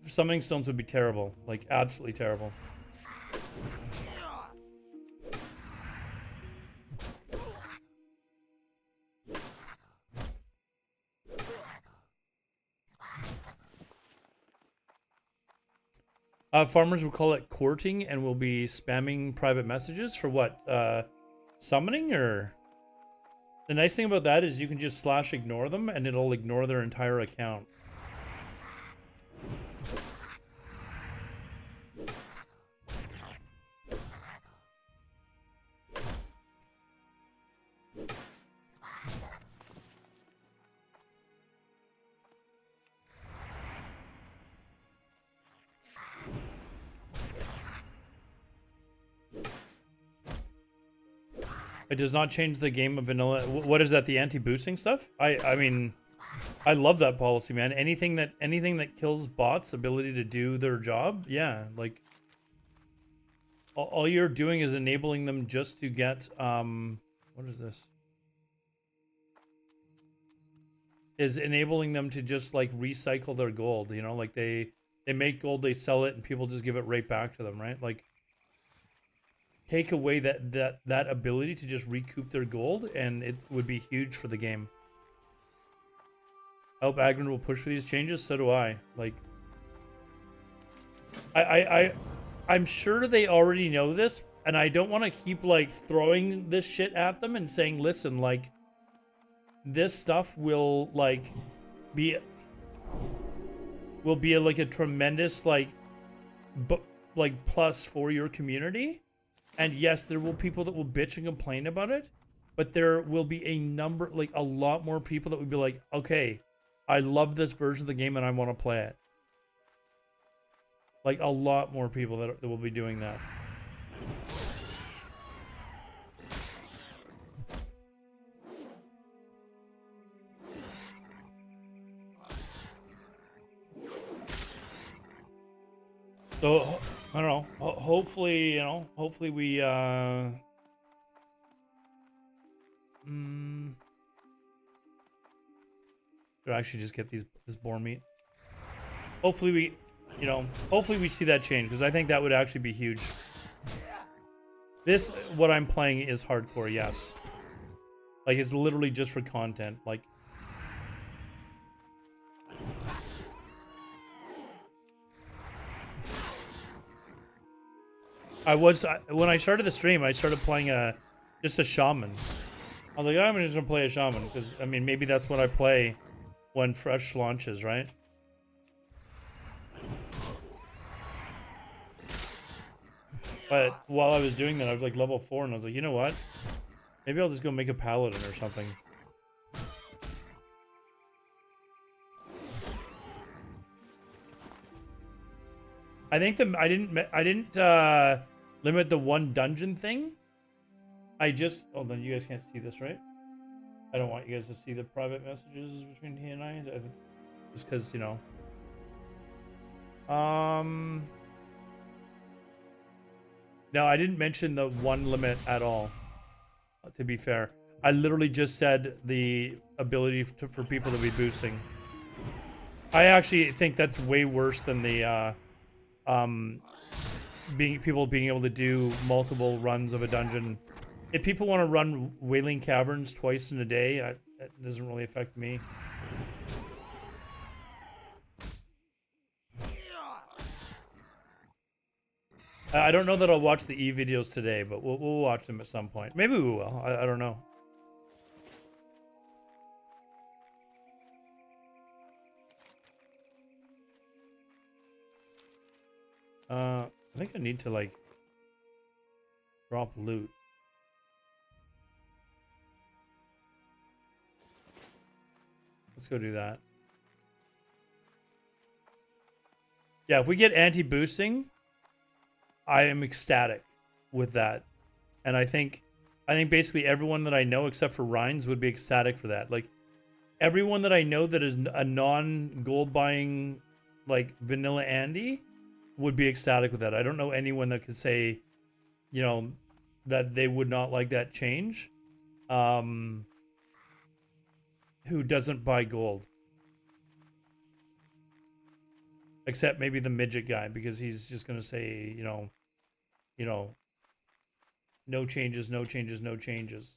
Summoning stones would be terrible. Like, absolutely terrible. Farmers will call it courting and will be spamming private messages for what? Summoning or? The nice thing about that is you can just / ignore them and it'll ignore their entire account. It does not change the game of vanilla. What is that? The anti-boosting stuff? I mean, I love that policy, man. Anything that kills bots' ability to do their job, yeah. Like, all you're doing is enabling them just to get what is this? Is enabling them to just like recycle their gold. You know, like they make gold, they sell it, and people just give it right back to them, right? Like, take away that ability to just recoup their gold, and it would be huge for the game. I hope Agron will push for these changes. So do I. Like, I'm sure they already know this, and I don't want to keep like throwing this shit at them and saying, listen, like, this stuff will like be like a tremendous like plus for your community. And yes, there will people that will bitch and complain about it, but there will be a lot more people that would be like, okay, I love this version of the game and I want to play it. Like, a lot more people that will be doing that. So, I don't know. Hopefully, hopefully we, should actually just get this boar meat. Hopefully we, hopefully we see that change, because I think that would actually be huge. This, what I'm playing is hardcore, yes. Like, it's literally just for content. Like, when I started the stream, I started playing just a shaman. I was like, I'm just gonna play a shaman, because, I mean, maybe that's what I play when Fresh launches, right? But while I was doing that, I was like level 4, and I was like, you know what? Maybe I'll just go make a paladin or something. I think I didn't limit the one dungeon thing. I just, hold on, you guys can't see this, right? I don't want you guys to see the private messages between he and I just because, no, I didn't mention the one limit at all, to be fair. I literally just said the ability for people to be boosting. I actually think that's way worse than the people being able to do multiple runs of a dungeon. If people want to run Wailing Caverns twice in a day, that doesn't really affect me. I don't know that I'll watch the E videos today, but we'll watch them at some point. Maybe we will. I don't know. I think I need to like drop loot. Let's go do that. Yeah, if we get anti-boosting, I am ecstatic with that. And I think basically everyone that I know except for Rhines would be ecstatic for that. Like, everyone that I know that is a non-gold buying, like, vanilla Andy would be ecstatic with that. I don't know anyone that could say, that they would not like that change. Who doesn't buy gold. Except maybe the midget guy, because he's just going to say, no changes, no changes, no changes.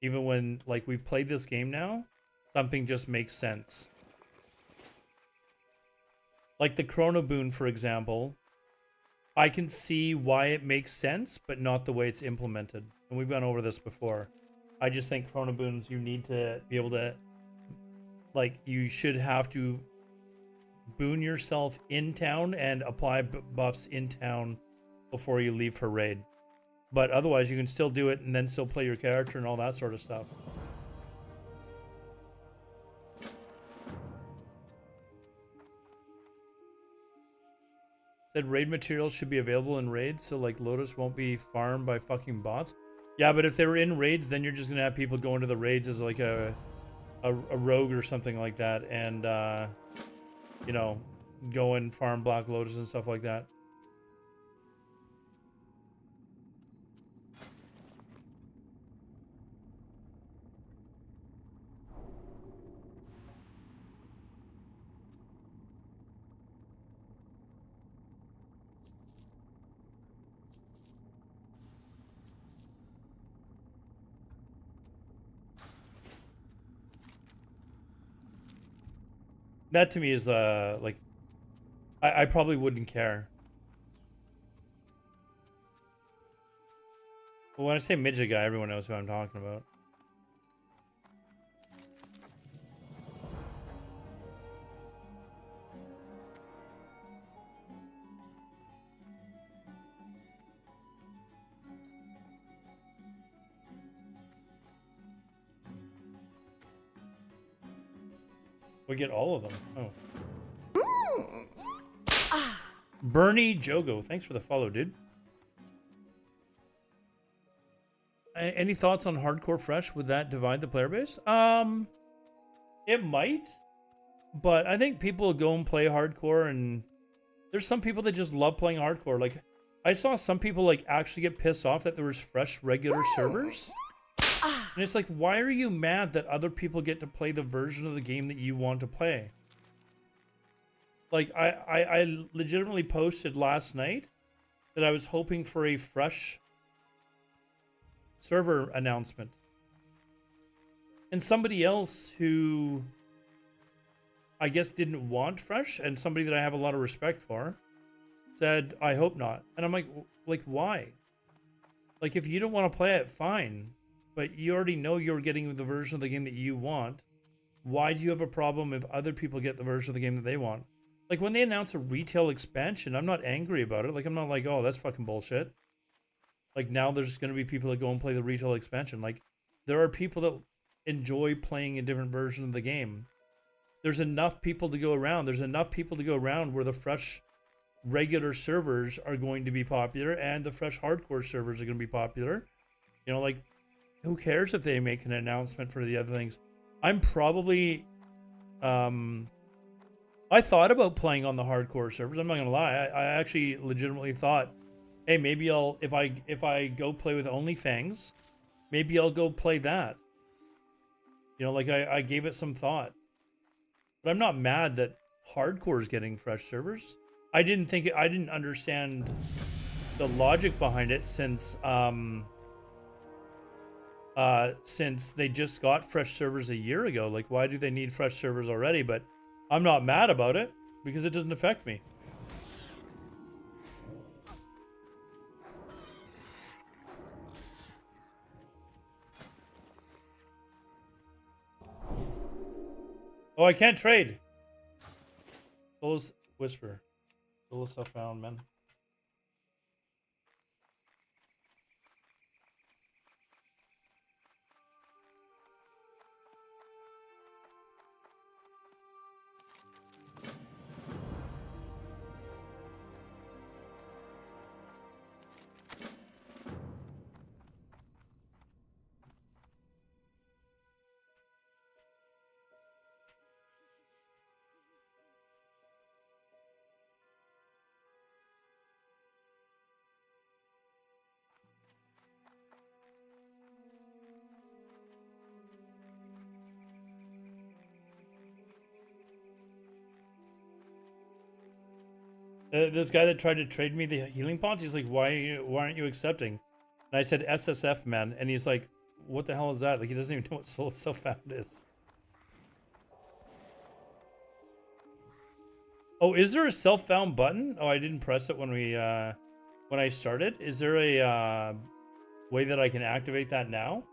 Even when, like, we've played this game now, something just makes sense. Like the Chrono Boon, for example, I can see why it makes sense, but not the way it's implemented. And we've gone over this before. I just think Chrono Boons, you need to be able to, like, you should have to boon yourself in town and apply buffs in town before you leave for raid. But otherwise, you can still do it and then still play your character and all that sort of stuff. Said raid materials should be available in raids, so like Lotus won't be farmed by fucking bots. Yeah, but if they were in raids, then you're just gonna have people go into the raids as like a rogue or something like that, and you know, go and farm Black Lotus and stuff like that. That to me is like I probably wouldn't care. But when I say midget guy, everyone knows who I'm talking about. We get all of them. Oh. Bernie Jogo, thanks for the follow, dude. Any thoughts on hardcore fresh? Would that divide the player base? It might, but I think people go and play hardcore, and there's some people that just love playing hardcore. Like, I saw some people like actually get pissed off that there was fresh regular servers. And it's like, why are you mad that other people get to play the version of the game that you want to play? Like, I legitimately posted last night that I was hoping for a fresh server announcement. And somebody else who I guess didn't want fresh, and somebody that I have a lot of respect for, said, I hope not. And I'm like, why? Like, if you don't want to play it, fine. But you already know you're getting the version of the game that you want. Why do you have a problem if other people get the version of the game that they want? Like, when they announce a retail expansion, I'm not angry about it. Like, I'm not like, oh, that's fucking bullshit. Like, now there's going to be people that go and play the retail expansion. Like, there are people that enjoy playing a different version of the game. There's enough people to go around. There's enough people to go around where the fresh regular servers are going to be popular and the fresh hardcore servers are going to be popular. You know, like, who cares if they make an announcement for the other things? I'm probably, I thought about playing on the hardcore servers. I'm not gonna lie. I actually legitimately thought, hey, maybe I'll, if I go play with OnlyFangs, maybe I'll go play that. You know, like I gave it some thought. But I'm not mad that hardcore is getting fresh servers. I didn't understand the logic behind it since they just got fresh servers a year ago. Like, why do they need fresh servers already? But I'm not mad about it because it doesn't affect me. Oh, I can't trade. Souls Whisper. Soul stuff found, man. This guy that tried to trade me the healing pots, he's like, why aren't you accepting? And I said SSF, man. And he's like, what the hell is that? Like, he doesn't even know what Soul Self-Found is. Oh, is there a self-found button? Oh, I didn't press it when I started. Is there a way that I can activate that now?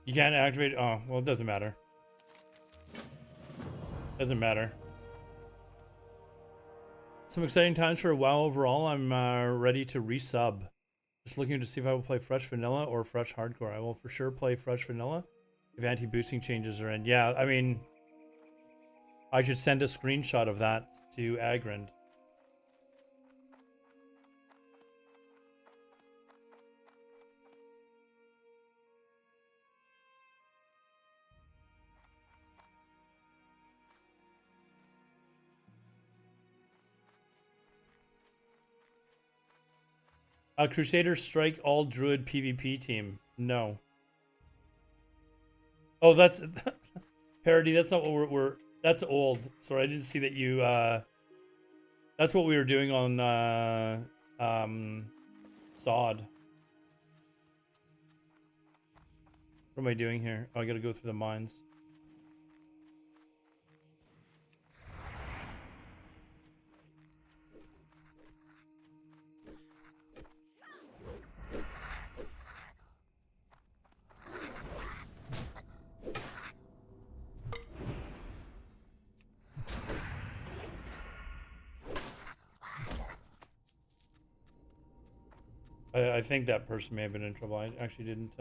You can't activate. Oh, well, it doesn't matter. Doesn't matter. Some exciting times for WoW overall. I'm ready to resub. Just looking to see if I will play Fresh Vanilla or Fresh Hardcore. I will for sure play Fresh Vanilla if anti-boosting changes are in. Yeah, I mean, I should send a screenshot of that to Agrind. Crusaders strike all druid PvP team. No. Oh, that's parody. That's not what we're that's old. Sorry, I didn't see that you that's what we were doing on Sod. What am I doing here? Oh, I gotta go through the mines. I think that person may have been in trouble. I actually didn't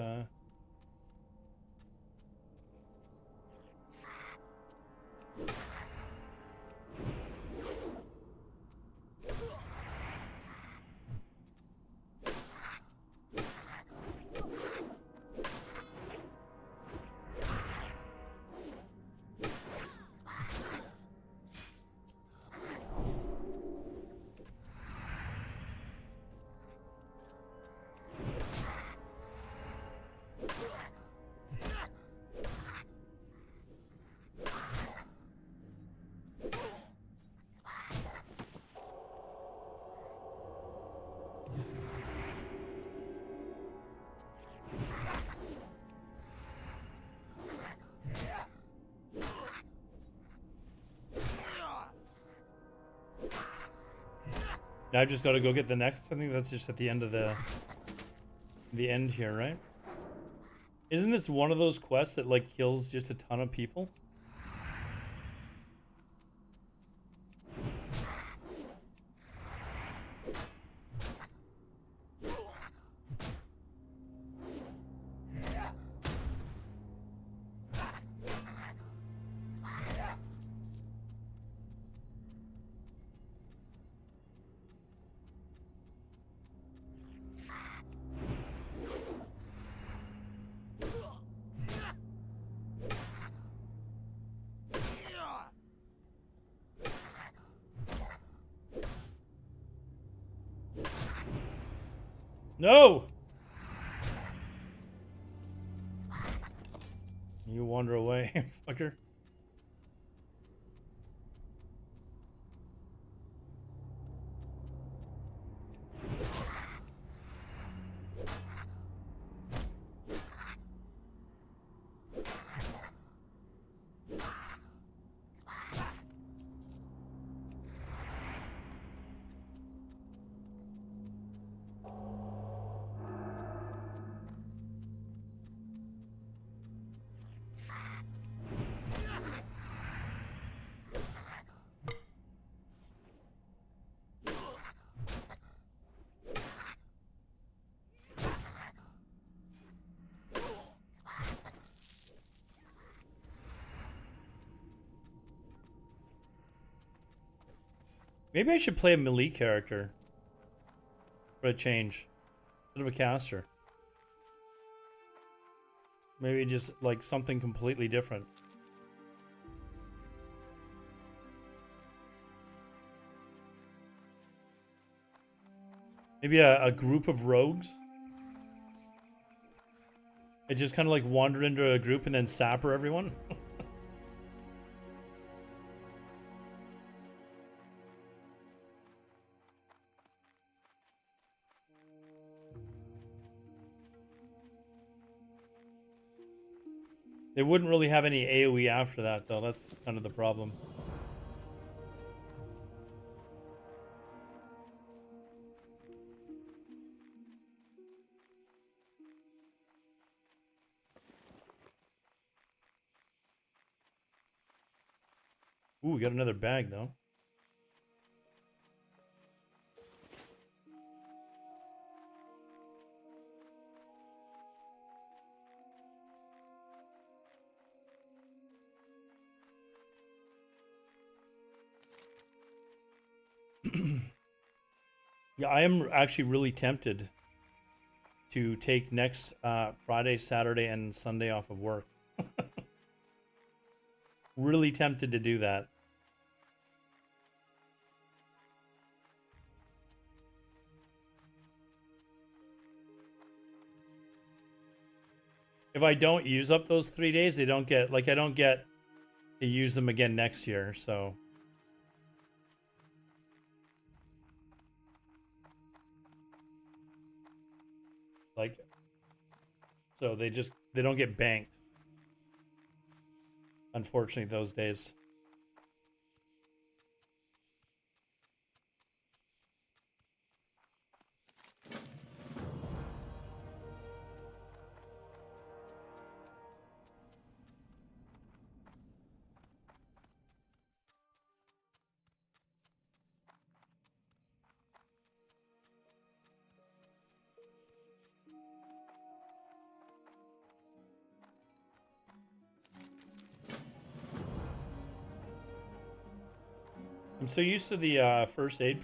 Now I've just got to go get the next. I think that's just at the end of the end here, right? Isn't this one of those quests that like kills just a ton of people? No! You wander away, fucker. Maybe I should play a melee character for a change instead of a caster. Maybe just like something completely different. Maybe a group of rogues. It just kind of like wander into a group and then sapper everyone. They wouldn't really have any AoE after that, though. That's kind of the problem. Ooh, we got another bag, though. Yeah, I am actually really tempted to take next Friday, Saturday, and Sunday off of work. Really tempted to do that. If I don't use up those 3 days, they don't get, like, I don't get to use them again next year, so. Like, so they don't get banked. Unfortunately, those days. I'm so used to the first aid.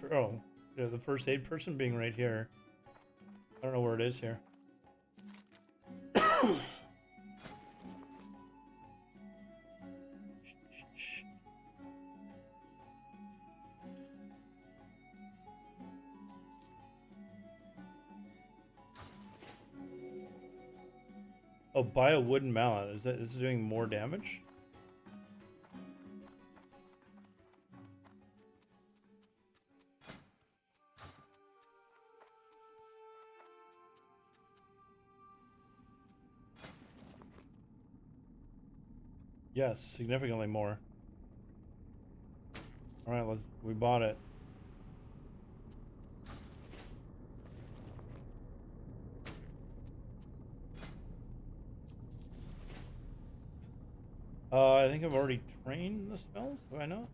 The first aid person being right here. I don't know where it is here. Oh, buy a wooden mallet. Is this doing more damage? Yes, significantly more. All right, we bought it. I think I've already trained the spells. Do I not?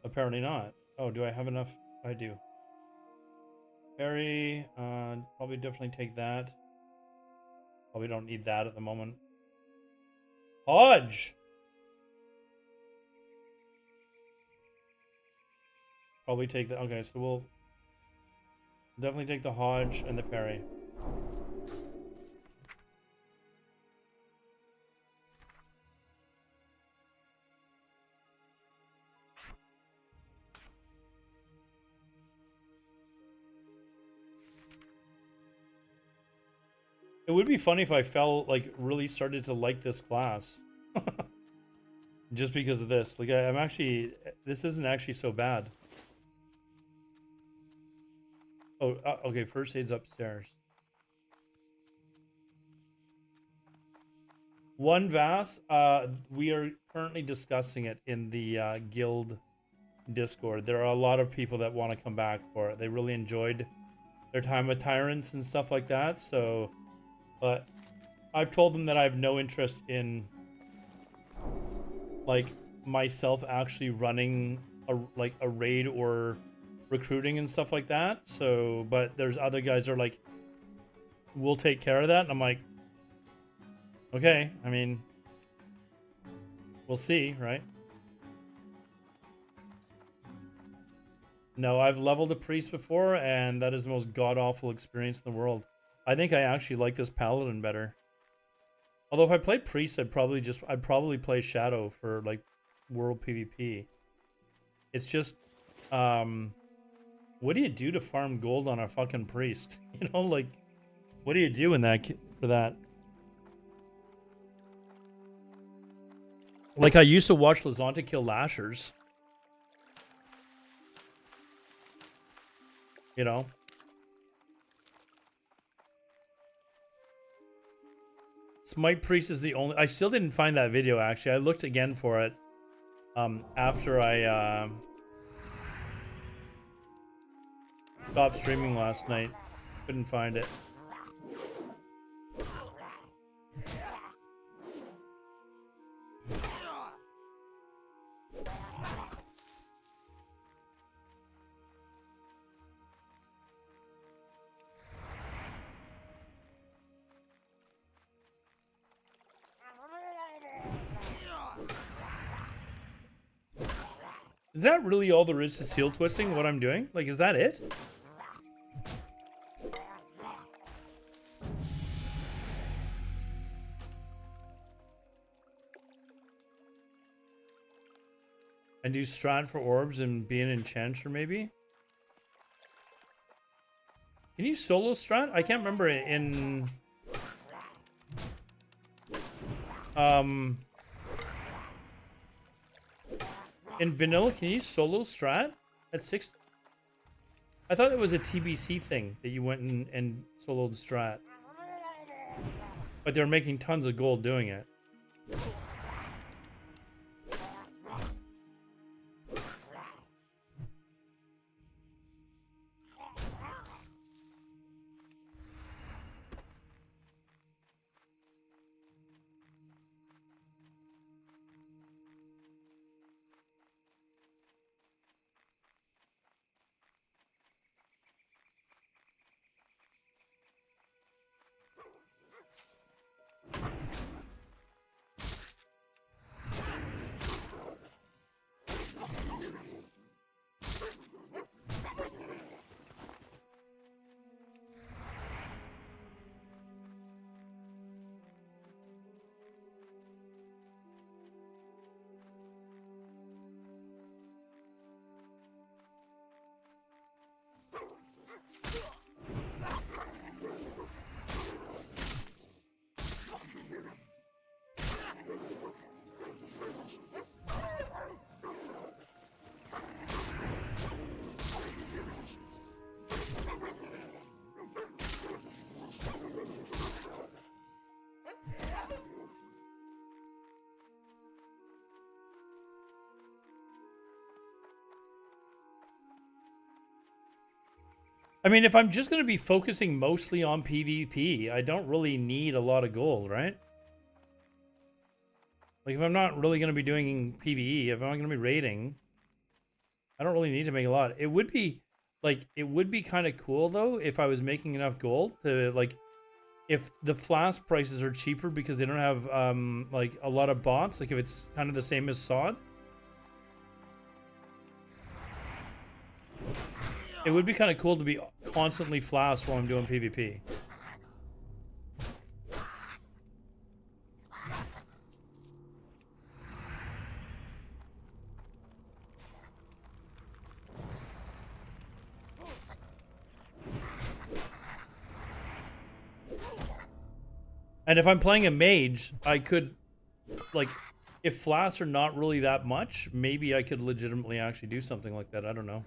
Apparently not. Oh, do I have enough? I do. Berry, probably definitely take that. Probably don't need that at the moment. Hodge! Probably take that. Okay, so we'll definitely take the Hodge and the parry. It would be funny if I really started to like this class. Just because of this. Like, I'm actually... This isn't actually so bad. Oh, okay, first aid's upstairs. One Vass, we are currently discussing it in the guild Discord. There are a lot of people that want to come back for it. They really enjoyed their time with Tyrants and stuff like that, so... But I've told them that I have no interest in, like, myself actually running a raid or recruiting and stuff like that. So, but there's other guys that are like, we'll take care of that. And I'm like, okay, I mean, we'll see, right? No, I've leveled a priest before, and that is the most god-awful experience in the world. I think I actually like this paladin better. Although if I played priest, I'd probably play shadow for like world PvP. It's just, what do you do to farm gold on a fucking priest? You know, like, what do you do in that for that? Like, I used to watch Lazonta kill lashers. You know. Smite Priest is the only... I still didn't find that video, actually. I looked again for it after I stopped streaming last night. Couldn't find it. Is that really all there is to seal twisting, what I'm doing? Like, is that it? And do strat for orbs and be an enchanter, maybe? Can you solo strat? I can't remember in... In vanilla, can you solo strat at 6? I thought it was a TBC thing that you went and soloed strat. But they're making tons of gold doing it. I mean, if I'm just going to be focusing mostly on PvP, I don't really need a lot of gold, right? Like, if I'm not really going to be doing PvE, if I'm not going to be raiding, I don't really need to make a lot. It would be, like, it would be kind of cool, though, if I was making enough gold to, like, if the flask prices are cheaper because they don't have, like, a lot of bots, like, if it's kind of the same as SOD. It would be kind of cool to be constantly flask while I'm doing PvP. And if I'm playing a mage, I could, like, if flasks are not really that much, maybe I could legitimately actually do something like that. I don't know.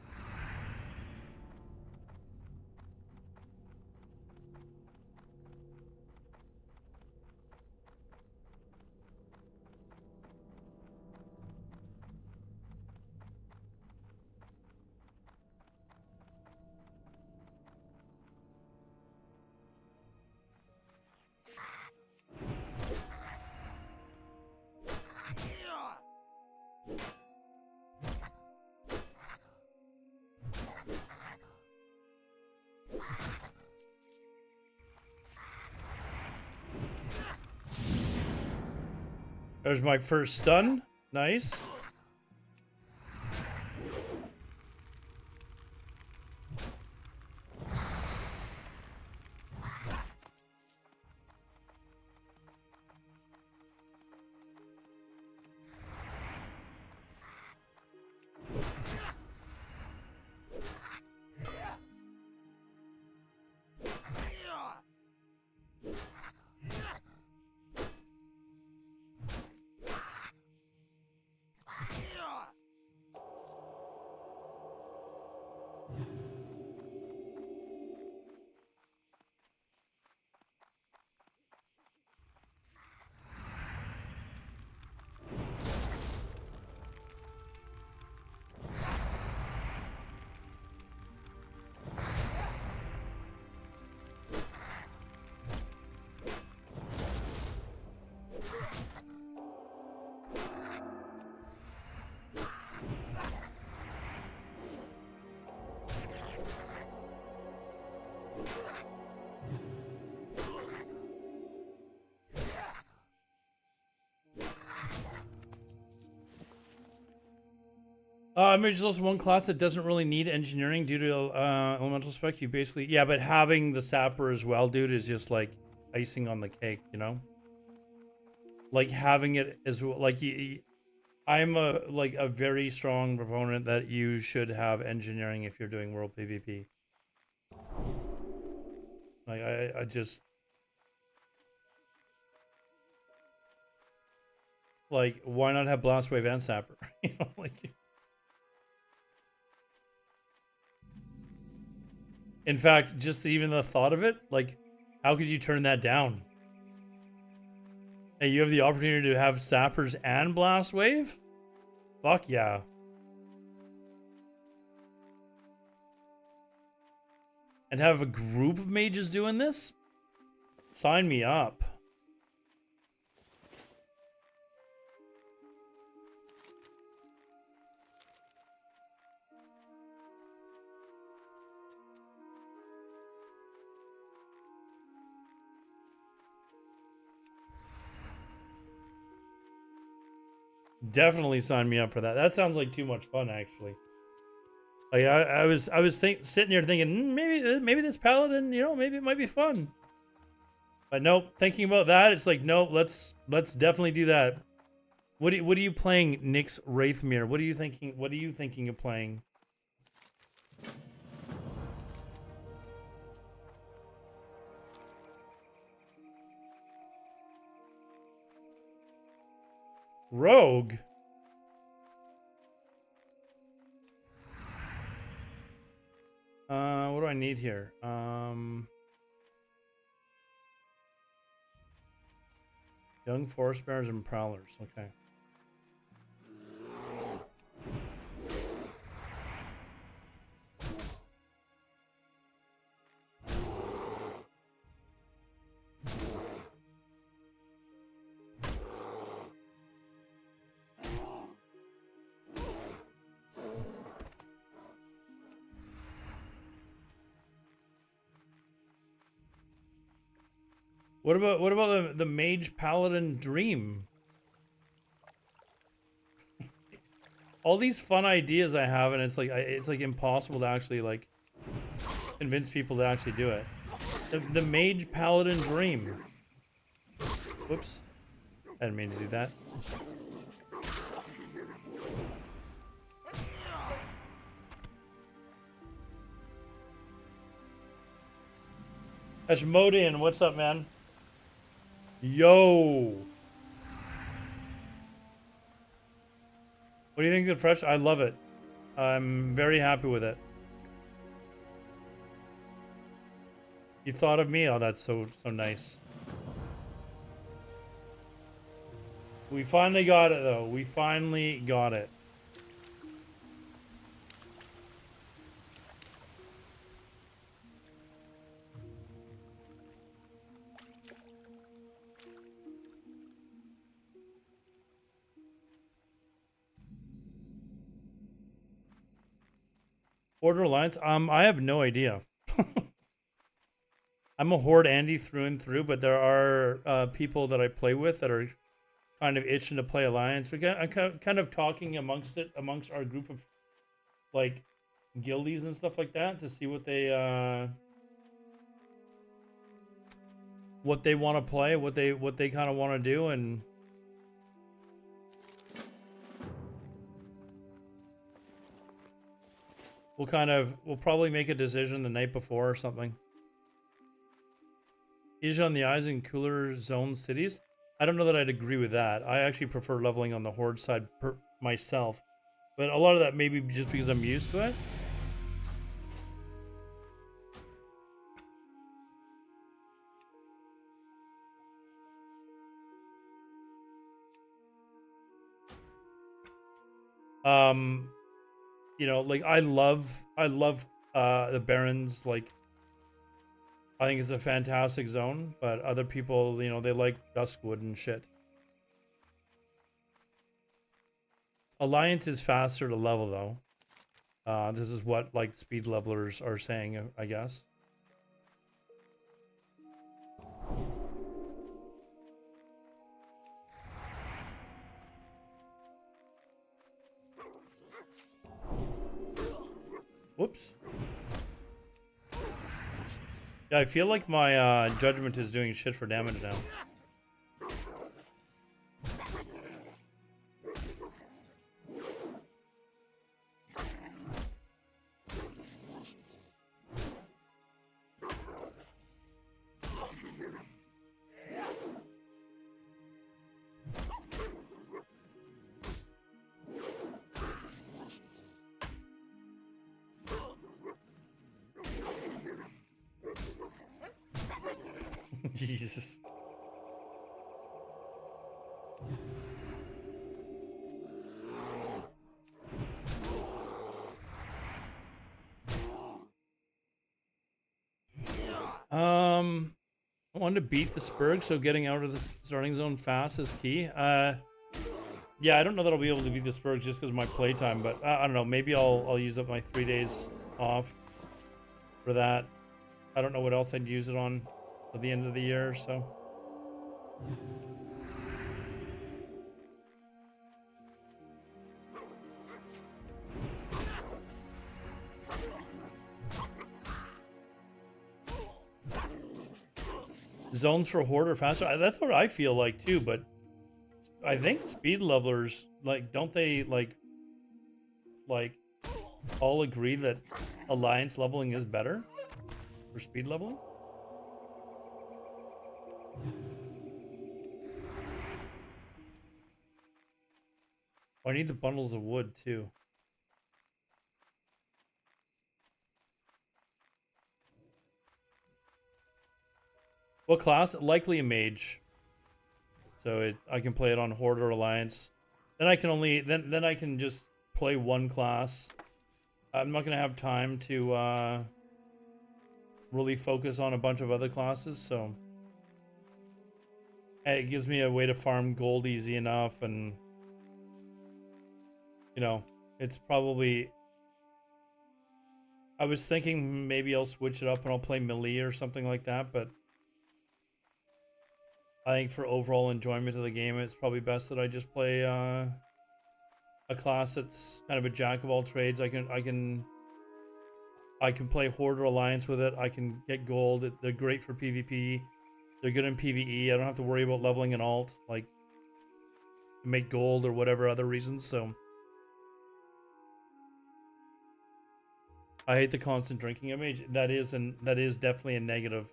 There's my first stun. Nice. I mean, there's also one class that doesn't really need engineering due to elemental spec. You basically, yeah, but having the sapper as well, dude, is just like icing on the cake, you know? Like having it as well, like I'm a very strong proponent that you should have engineering if you're doing world PvP. Like I just like, why not have blast wave and sapper? You know, like. In fact, just even the thought of it, like, how could you turn that down? Hey, you have the opportunity to have sappers and blast wave? Fuck yeah. And have a group of mages doing this? Sign me up. Definitely sign me up for that. That sounds like too much fun, actually. Like I was sitting here thinking, maybe this paladin, you know, maybe it might be fun. But nope, thinking about that, it's like, nope, let's definitely do that. What are you playing, Nyx Wraithmere? What are you thinking of playing? Rogue. What do I need here? Young forest bears and prowlers. Okay. What about the mage paladin dream? All these fun ideas I have, and it's like impossible to actually like convince people to actually do it. The mage paladin dream. Whoops, I didn't mean to do that. Ashmodian, what's up, man? Yo. What do you think of Fresh? I love it. I'm very happy with it. You thought of me? Oh, that's so nice. We finally got it, though. We finally got it. Order Alliance? I have no idea. I'm a Horde Andy through and through, but there are people that I play with that are kind of itching to play Alliance. I'm kind of talking amongst our group of like guildies and stuff like that to see what they want to play, what they kind of want to do, and we'll probably make a decision the night before or something. Easier on the eyes in cooler zone cities. I don't know that I'd agree with that. I actually prefer leveling on the Horde side myself, but a lot of that may be just because I'm used to it. You know, like I love the Barrens. Like, I think it's a fantastic zone, but other people, you know, they like Duskwood and shit. Alliance is faster to level though. This is what like speed levelers are saying, I guess. Whoops. Yeah, I feel like my judgment is doing shit for damage now. Jesus. I wanted to beat the Spurg, so getting out of the starting zone fast is key. Yeah, I don't know that I'll be able to beat the Spurg just because of my playtime, but I don't know. Maybe I'll use up my 3 days off for that. I don't know what else I'd use it on at the end of the year, so. Zones for Horde are faster. That's what I feel like too, but I think speed levelers, like, don't they like all agree that alliance leveling is better for speed leveling? Oh, I need the bundles of wood too. What class? Likely a mage. So I can play it on Horde or Alliance. Then I can only then I can just play one class. I'm not gonna have time to really focus on a bunch of other classes, so it gives me a way to farm gold easy enough, and you know, it's probably. I was thinking maybe I'll switch it up and I'll play melee or something like that, but I think for overall enjoyment of the game, it's probably best that I just play a class that's kind of a jack of all trades. I can play Horde or Alliance with it. I can get gold. They're great for PvP. They're good in PvE. I don't have to worry about leveling an alt, like to make gold or whatever other reasons. So I hate the constant drinking of mage. That is definitely a negative.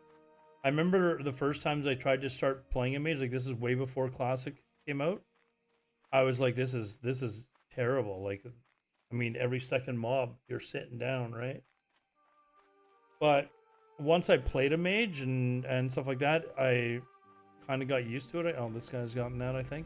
I remember the first times I tried to start playing a mage, like this is way before Classic came out. I was like, this is terrible. Like, I mean, every second mob you're sitting down, right? But once I played a mage and stuff like that, I kind of got used to it. Oh, this guy's gotten that, I think.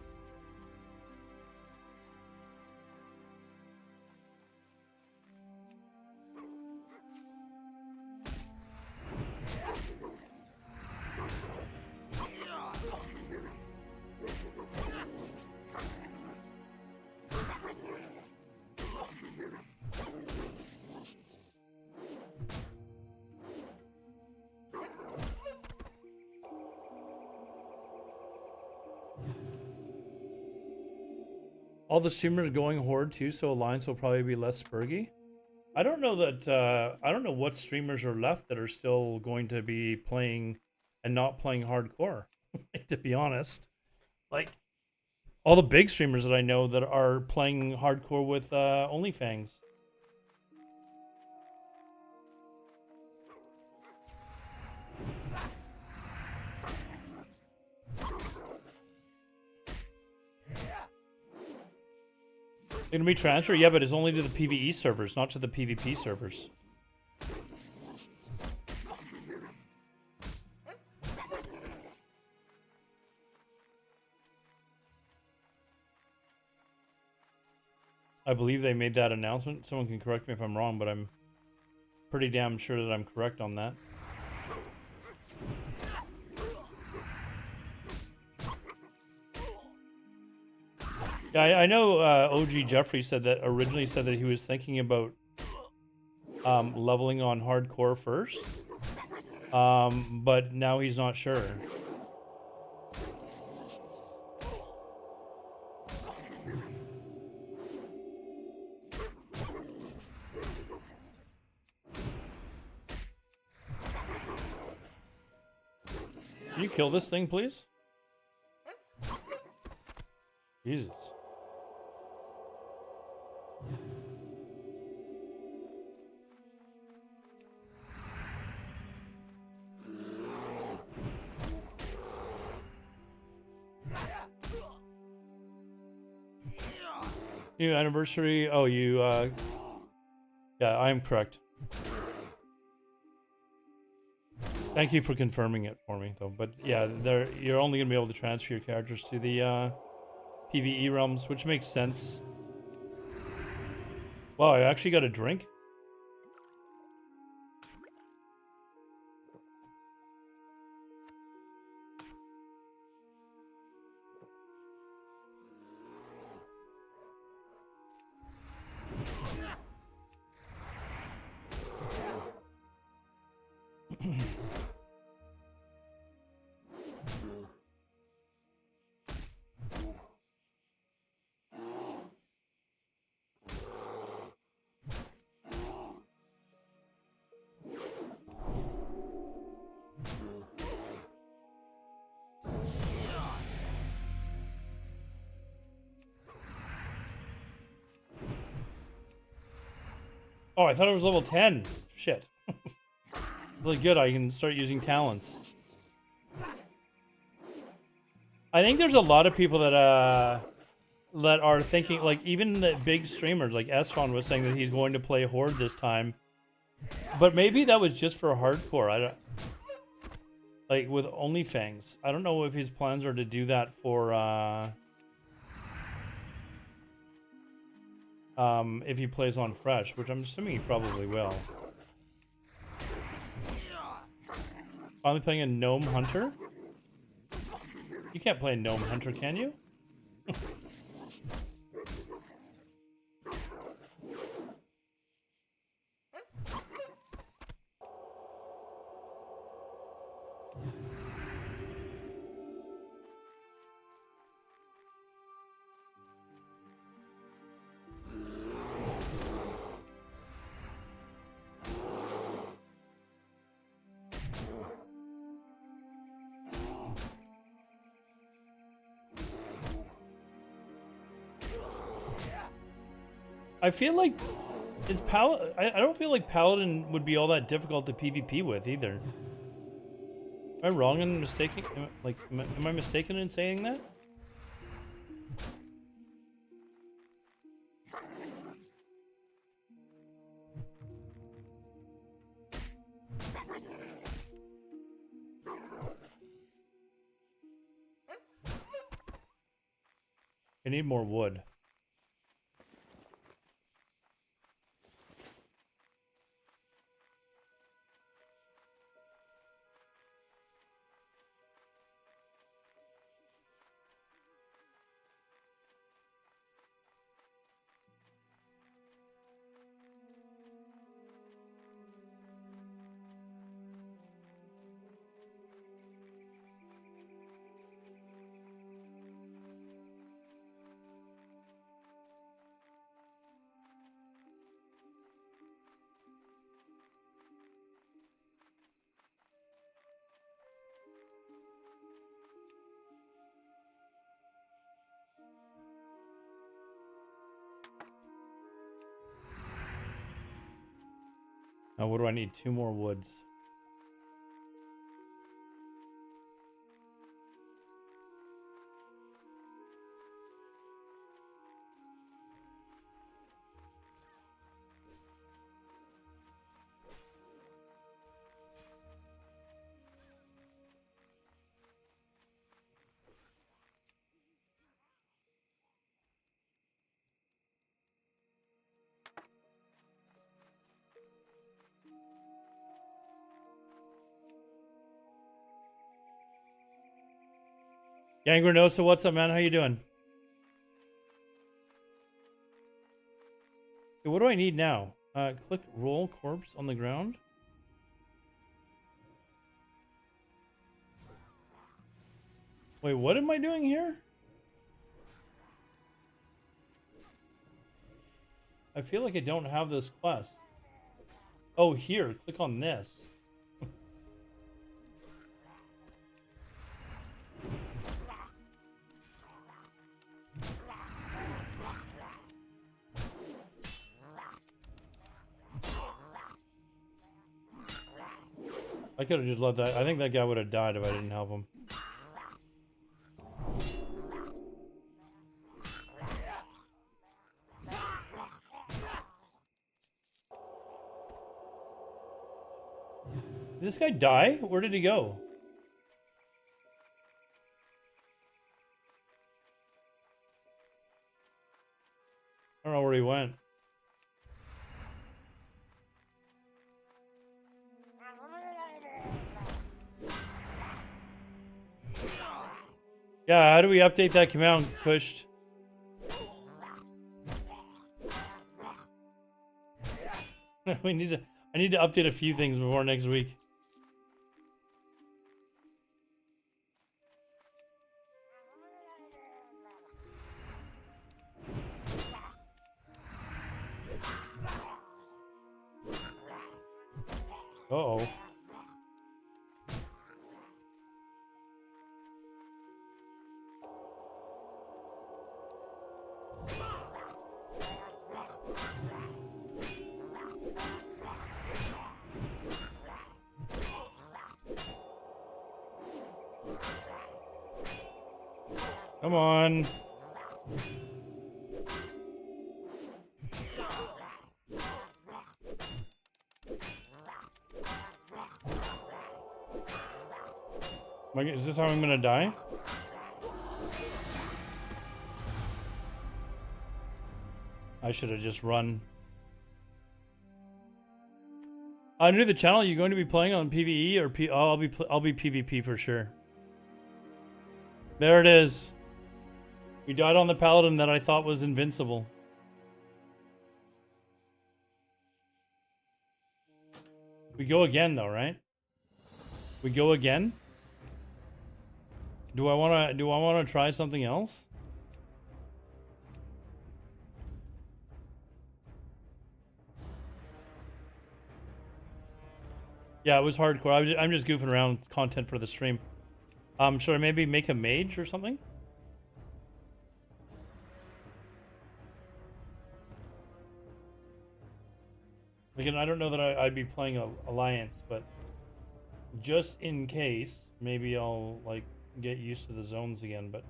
All the streamers going Horde too, so Alliance will probably be less spurgy. I don't know that. I don't know what streamers are left that are still going to be playing and not playing hardcore. To be honest, like all the big streamers that I know that are playing hardcore with OnlyFangs. It's gonna be transfer, yeah, but it's only to the PvE servers, not to the PvP servers. I believe they made that announcement. Someone can correct me if I'm wrong, but I'm pretty damn sure that I'm correct on that. Yeah, I know OG Jeffrey said that originally said that he was thinking about leveling on hardcore first, but now he's not sure. Can you kill this thing, please? Jesus. New anniversary. Oh, you, yeah, I am correct. Thank you for confirming it for me, though. But yeah, you're only going to be able to transfer your characters to the PvE realms, which makes sense. Wow, I actually got a drink? Oh, I thought it was level 10. Shit. Really good, I can start using talents. I think there's a lot of people that are thinking, like, even the big streamers, like Esfon was saying that he's going to play Horde this time. But maybe that was just for hardcore. I don't... Like, with OnlyFangs. I don't know if his plans are to do that for, if he plays on Fresh, which I'm assuming he probably will. Finally playing a Gnome Hunter? You can't play a Gnome Hunter, can you? I feel like I don't feel like Paladin would be all that difficult to PvP with either. Am I wrong in mistaking? Am I mistaken in saying that? I need more wood. Now, what do I need? 2 more woods. Gangrenosa, what's up, man? How you doing? Okay, what do I need now? Click roll corpse on the ground. Wait, what am I doing here? I feel like I don't have this quest. Oh, here. Click on this. I could have just let that. I think that guy would have died if I didn't help him. Did this guy die? Where did he go? I don't know where he went. Yeah, how do we update that command? Pushed. We need to. I need to update a few things before next week. Uh-oh. Come on. Is this how I'm gonna die? I should have just run. New to the channel. You going to be playing on PvE or P? Oh, I'll be PvP for sure. There it is. We died on the paladin that I thought was invincible. We go again though, right? We go again? Do I wanna try something else? Yeah, it was hardcore. I'm just goofing around with content for the stream. Should I maybe make a mage or something? Again, I don't know that I'd be playing Alliance, but just in case, maybe I'll like get used to the zones again, but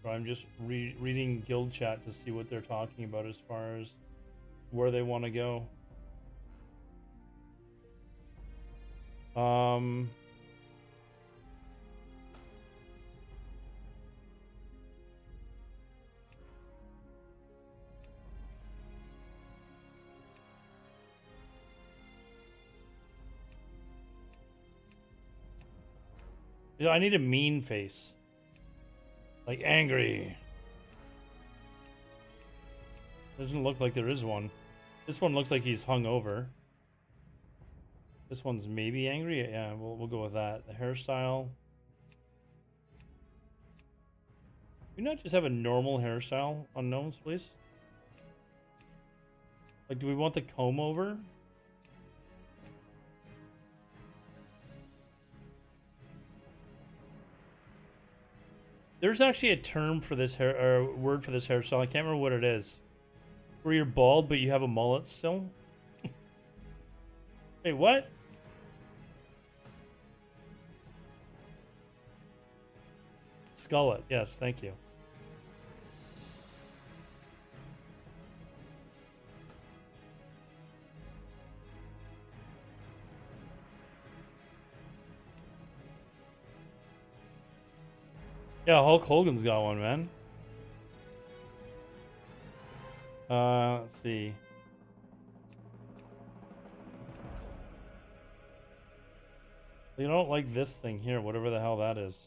I'm just reading guild chat to see what they're talking about as far as where they want to go. Yeah, I need a mean face. Like angry. Doesn't look like there is one. This one looks like he's hungover. This one's maybe angry. Yeah, we'll go with that. The hairstyle. Can we not just have a normal hairstyle on gnomes, please? Like, do we want the comb over? There's actually a term for this hair, or a word for this hairstyle. I can't remember what it is. Where you're bald, but you have a mullet still. Wait, what? Skullet. Yes, thank you. Yeah, Hulk Hogan's got one, man. Let's see. You don't like this thing here, whatever the hell that is.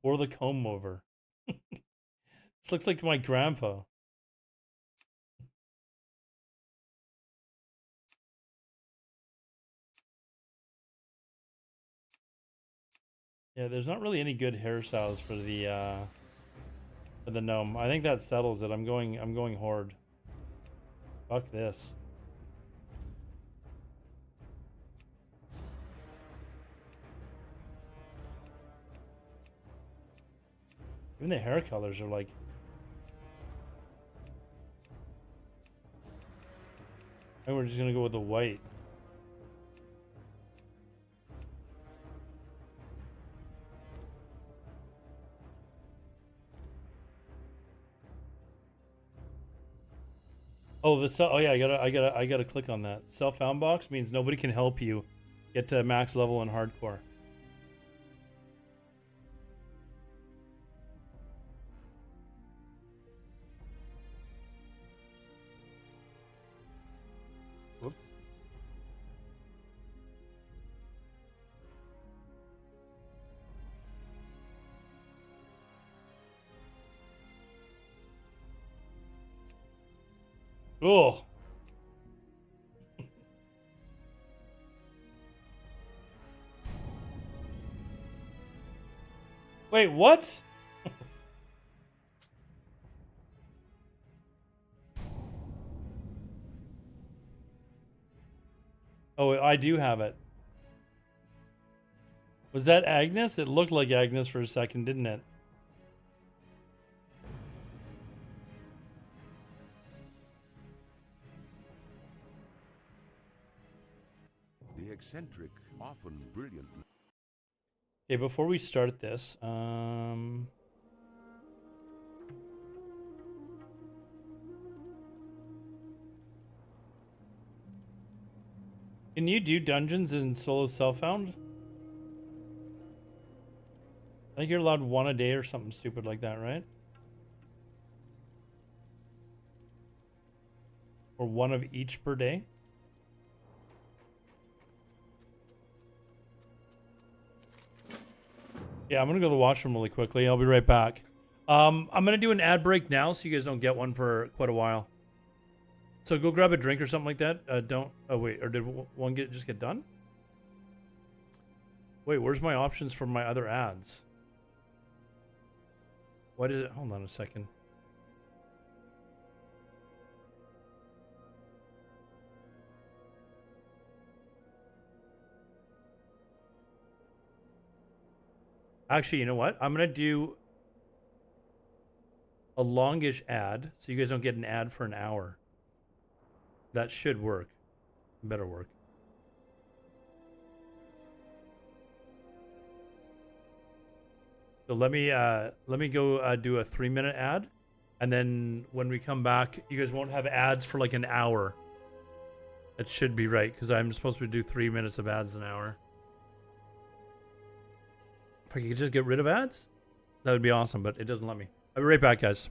Or the comb over. This looks like my grandpa. Yeah, there's not really any good hairstyles for the gnome. I think that settles it. I'm going horde. Fuck this. Even the hair colors are like And we're just gonna go with the white. Oh, oh yeah, I gotta click on that. Self-found box means nobody can help you get to max level in hardcore. Whoops. Oh. Wait, what? Oh, I do have it. Was that Agnes? It looked like Agnes for a second, didn't it? The eccentric, often brilliant. Okay, before we start this, can you do dungeons in solo self-found? I think you're allowed one a day or something stupid like that, right? Or one of each per day? Yeah, I'm gonna go to the washroom really quickly. I'll be right back. I'm gonna do an ad break now so you guys don't get one for quite a while. So go grab a drink or something like that. Don't. Oh wait, or did one just get done? Wait, where's my options for my other ads? What is it? Hold on a second. Actually, you know what? I'm gonna do a longish ad so you guys don't get an ad for an hour. That should work. Better work. So let me go do a 3-minute ad, and then when we come back, you guys won't have ads for like an hour. That should be right because I'm supposed to do 3 minutes of ads an hour. If I could just get rid of ads, that would be awesome, but it doesn't let me. I'll be right back, guys.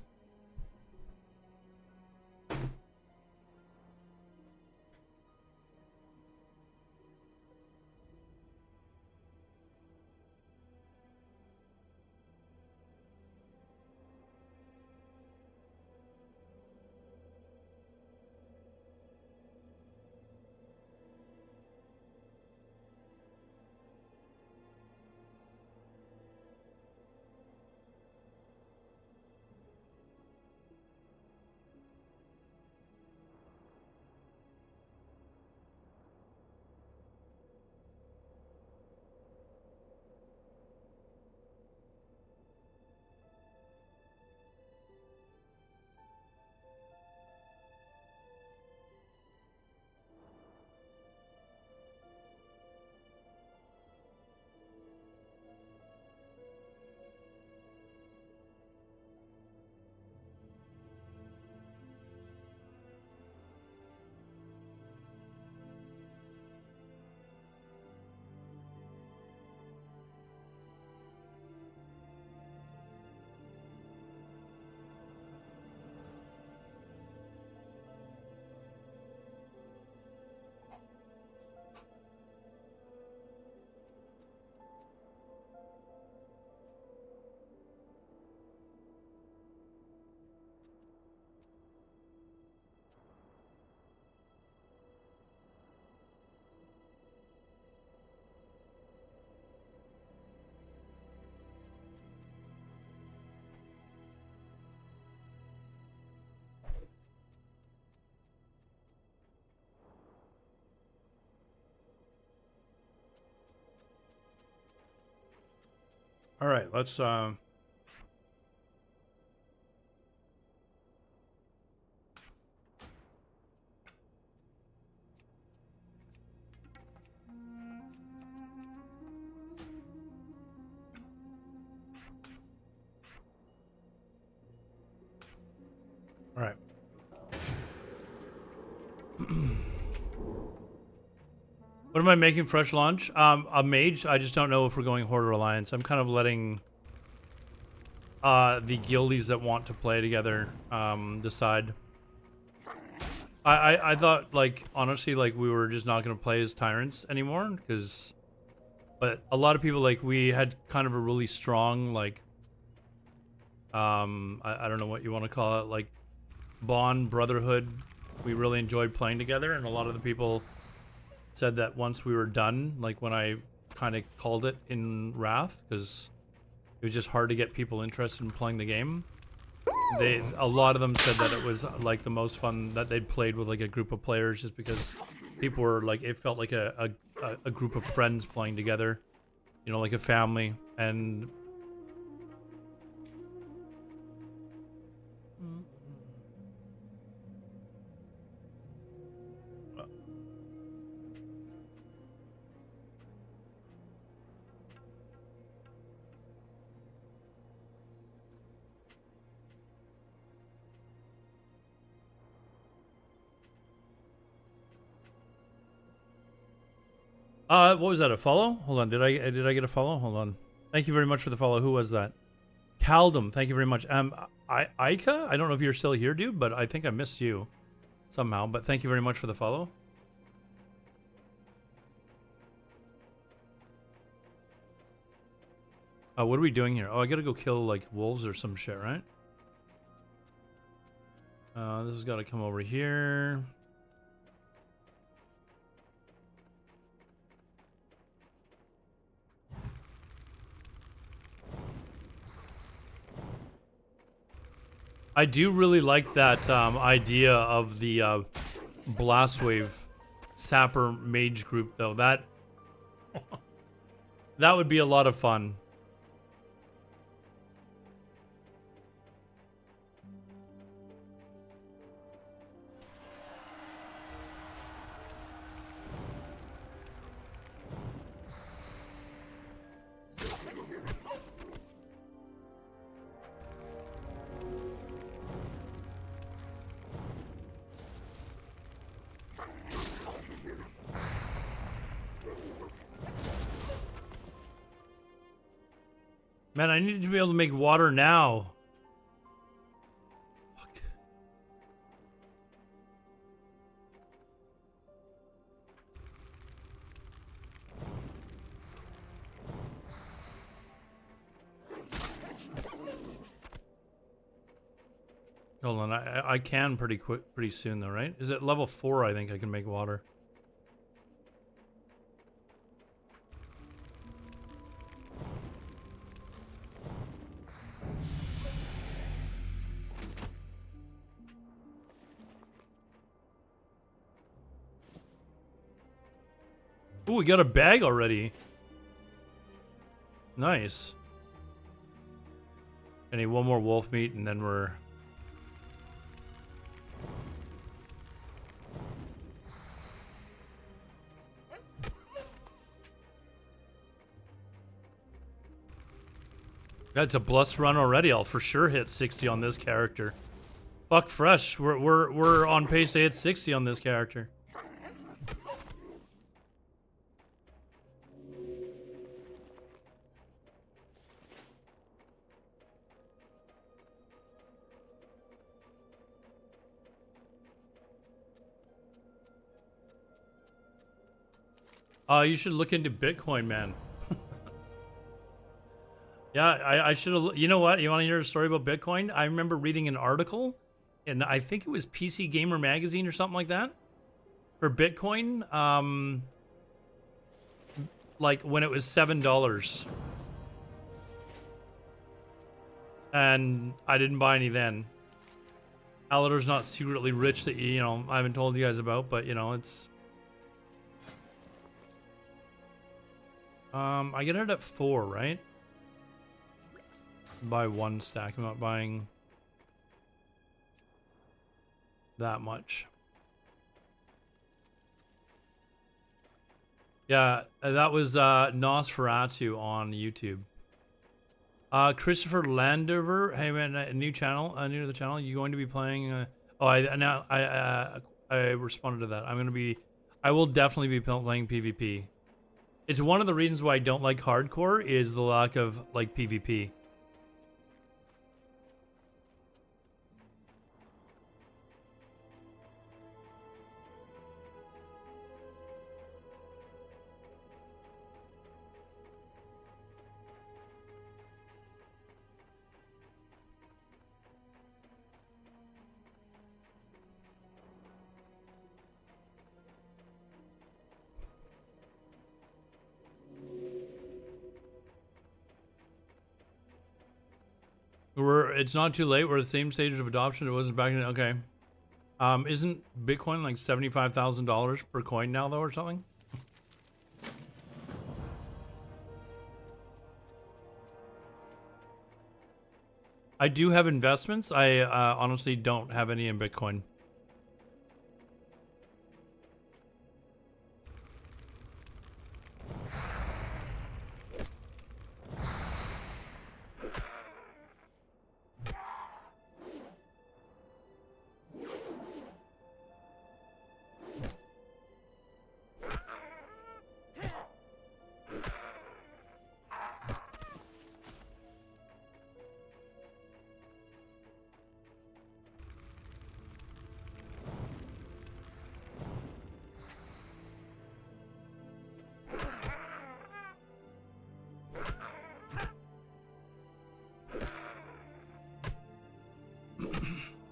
All right, let's All right. What am I making fresh lunch? A mage. I just don't know if we're going Horde or Alliance. I'm kind of letting the guildies that want to play together decide. I thought, like, honestly, like, we were just not going to play as tyrants anymore, because, but a lot of people, like, we had kind of a really strong, like, I don't know what you want to call it, like, bond, brotherhood. We really enjoyed playing together, and a lot of the people said that once we were done, like, when I kind of called it in Wrath, because it was just hard to get people interested in playing the game. A lot of them said that it was like the most fun that they'd played with like a group of players, just because people were like, it felt like a group of friends playing together, you know, like a family. And what was that? A follow? Hold on. Did I get a follow? Hold on. Thank you very much for the follow. Who was that? Caldum. Thank you very much. Ika. I don't know if you're still here, dude, but I think I missed you somehow. But thank you very much for the follow. What are we doing here? Oh, I gotta go kill like wolves or some shit, right? This has got to come over here. I do really like that idea of the Blastwave Sapper Mage group, though. That that would be a lot of fun. Man, I need to be able to make water now. Fuck. Hold on, I can pretty soon though, right? Is it level 4? I think I can make water. Ooh, we got a bag already. Nice. I need one more wolf meat and then we're... That's a blessed run already. I'll for sure hit 60 on this character. Fuck fresh. We're on pace to hit 60 on this character. You should look into Bitcoin, man. Yeah, I should have. You know what? You want to hear a story about Bitcoin? I remember reading an article, and I think it was PC Gamer magazine or something like that, for Bitcoin. Like when it was $7, and I didn't buy any then. Alador's not secretly rich that you know I haven't told you guys about, but you know it's. I get it at 4, right? Buy 1 stack. I'm not buying that much. Yeah, that was Nosferatu on YouTube. Christopher Landover. Hey man, a new channel, new to the channel. You going to be playing? I responded to that. I will definitely be playing PvP. It's one of the reasons why I don't like hardcore is the lack of like PvP. It's not too late. We're at the same stage of adoption. It wasn't back in. Okay. Isn't Bitcoin like $75,000 per coin now though, or something? I do have investments. I honestly don't have any in Bitcoin.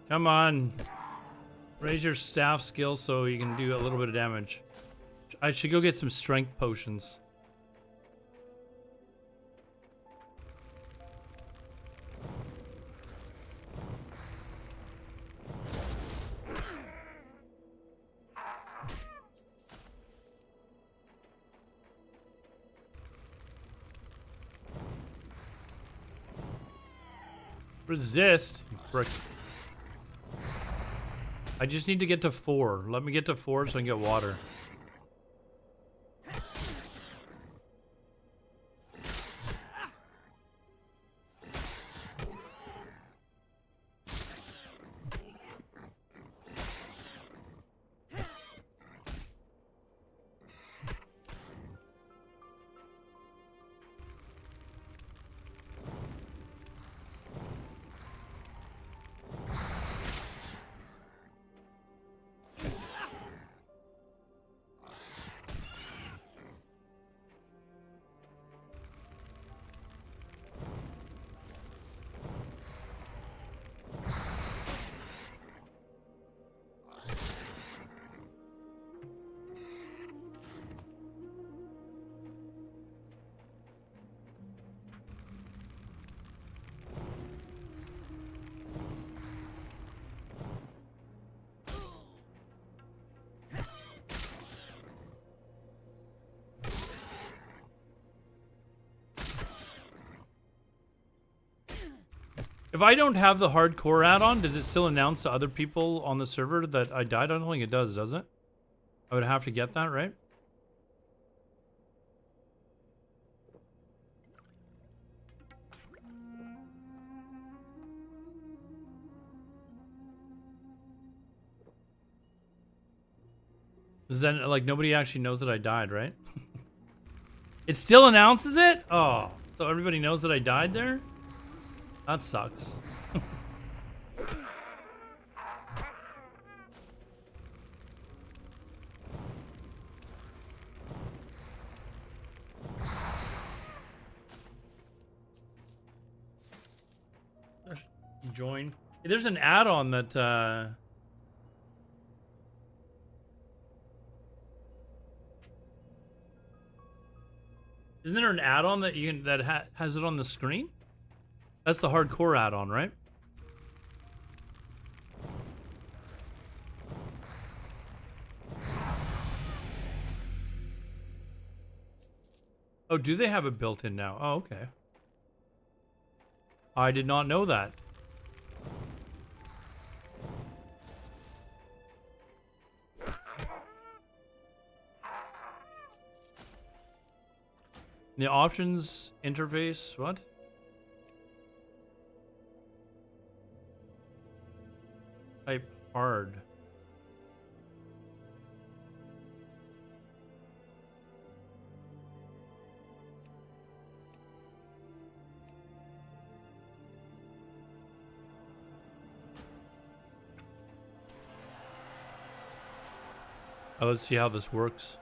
Come on. Raise your staff skill so you can do a little bit of damage. I should go get some strength potions. Resist? You prick. I just need to get to 4. Let me get to 4 so I can get water. If I don't have the hardcore add-on, does it still announce to other people on the server that I died? I don't think it does it? I would have to get that, right? Is then like nobody actually knows that I died, right? It still announces it? Oh, so everybody knows that I died there? That sucks. Join. There's an add-on that isn't there an add-on that you can has it on the screen? That's the hardcore add-on, right? Oh, do they have it built in now? Oh, okay. I did not know that. The options interface, what? type hard. Let's see how this works.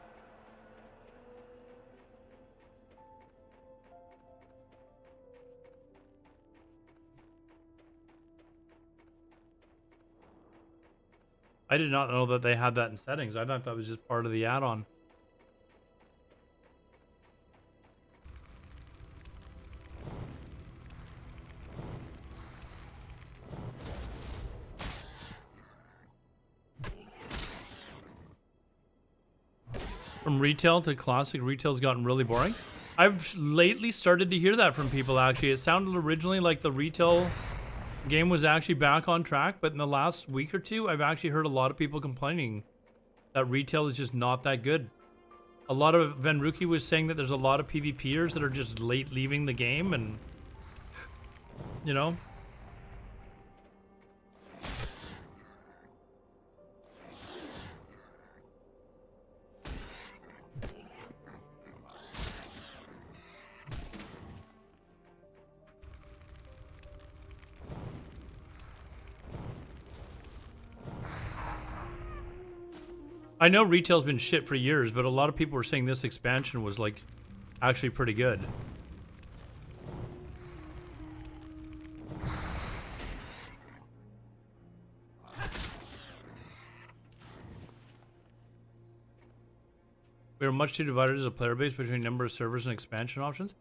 I did not know that they had that in settings. I thought that was just part of the add-on. From retail to classic, retail's gotten really boring. I've lately started to hear that from people, actually. It sounded originally like the retail game was actually back on track, but in the last week or two, I've actually heard a lot of people complaining that retail is just not that good. A lot of Venruki was saying that there's a lot of PvPers that are just late leaving the game, and you know. I know retail's been shit for years, but a lot of people were saying this expansion was like actually pretty good. We are much too divided as a player base between number of servers and expansion options.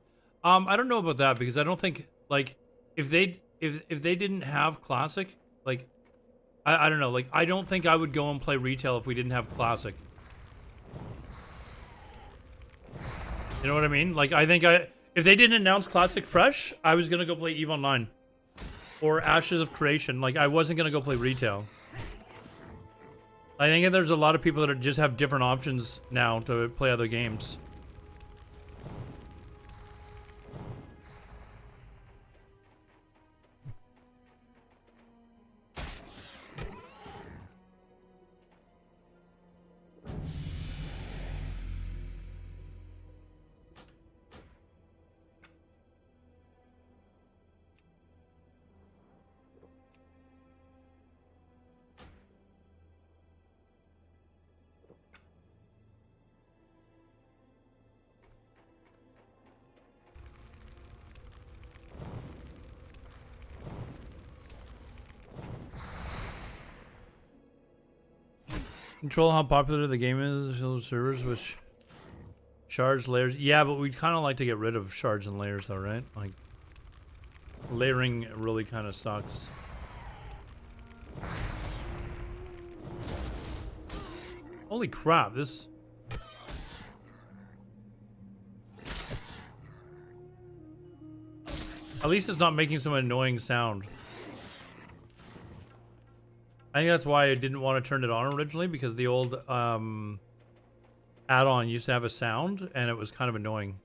I don't know about that, because I don't think, like, if they didn't have classic, like, I don't know, like, I don't think I would go and play retail if we didn't have classic. You know what I mean? Like, I think if they didn't announce classic fresh, I was gonna go play EVE Online or Ashes of Creation. Like, I wasn't gonna go play retail. I think there's a lot of people that just have different options now to play other games. Control how popular the game is, those servers with shards, layers. Yeah, but we'd kind of like to get rid of shards and layers, though, right? Like, layering really kind of sucks. Holy crap, this... At least it's not making some annoying sound. I think that's why I didn't want to turn it on originally, because the old add-on used to have a sound, and it was kind of annoying.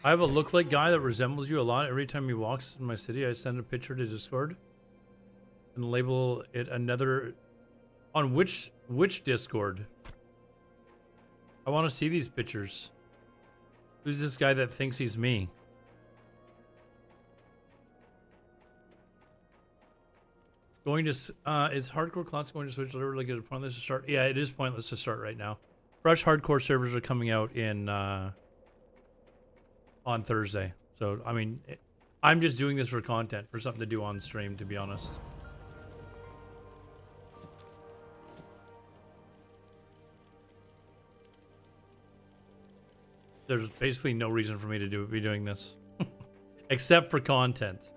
I have a look-like guy that resembles you a lot. Every time he walks in my city, I send a picture to Discord and label it another... On which Discord? I want to see these pictures. Who's this guy that thinks he's me? Going to... is Hardcore Classic going to switch literally like it's pointless to start? Yeah, it is pointless to start right now. Fresh Hardcore servers are coming out in... on Thursday. So, I mean, I'm just doing this for content, for something to do on stream, to be honest. There's basically no reason for me to be doing this. Except for content.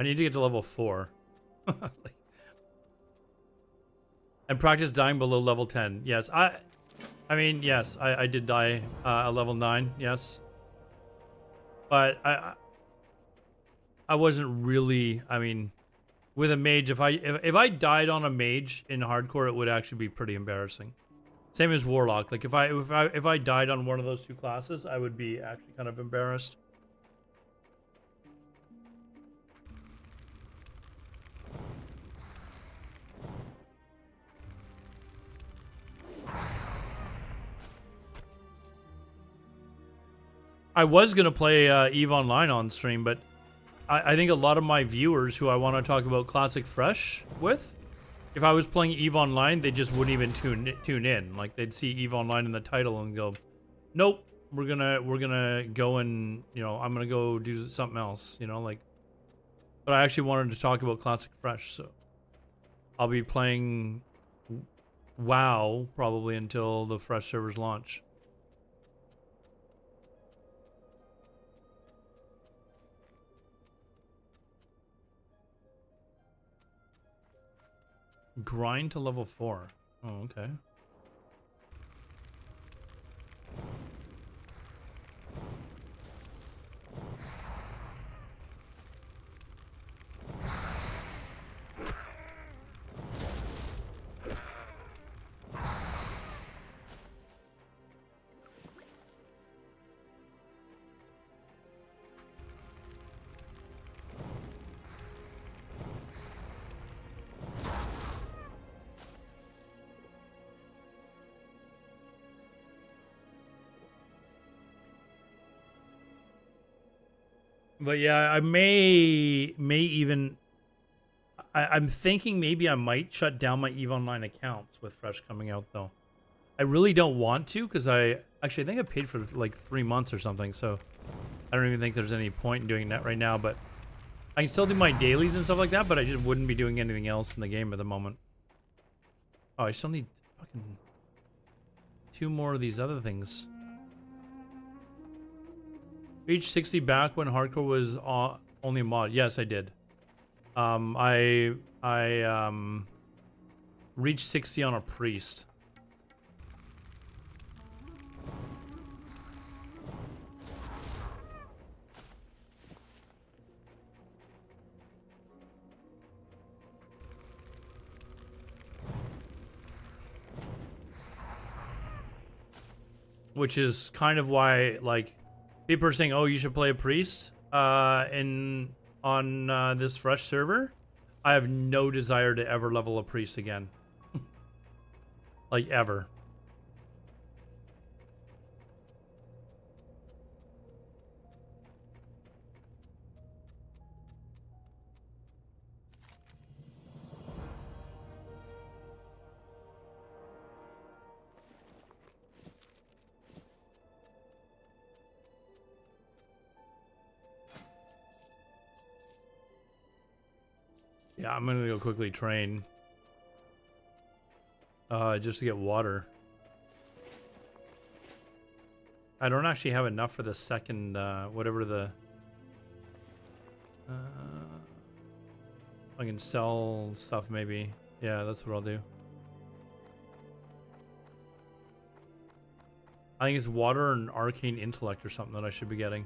I need to get to level 4. Like, and practice dying below level 10. Yes, I mean, yes, I did die at level 9, yes. But I wasn't really, I mean, with a mage, if I died on a mage in hardcore, it would actually be pretty embarrassing. Same as warlock. Like if I died on one of those two classes, I would be actually kind of embarrassed. I was gonna play EVE Online on stream, but I think a lot of my viewers who I want to talk about Classic Fresh with, if I was playing EVE Online, they just wouldn't even tune in. Like they'd see EVE Online in the title and go, "Nope, we're gonna go and I'm gonna go do something else." Like. But I actually wanted to talk about Classic Fresh, so I'll be playing WoW probably until the Fresh servers launch. Grind to level 4. Oh, okay. But yeah, I may even I'm thinking maybe I might shut down my EVE Online accounts with Fresh coming out though. I really don't want to because I think I paid for like 3 months or something, so I don't even think there's any point in doing that right now, but I can still do my dailies and stuff like that, but I just wouldn't be doing anything else in the game at the moment. Oh, I still need fucking 2 more of these other things. Reached 60 back when hardcore was only a mod. Yes, I did. I reached 60 on a priest. Which is kind of why, like, people are saying, "Oh, you should play a priest." On this Fresh server, I have no desire to ever level a priest again. Like ever. Yeah, I'm gonna go quickly train. Just to get water. I don't actually have enough for the second, whatever the... I can sell stuff maybe. Yeah, that's what I'll do. I think it's water and arcane intellect or something that I should be getting.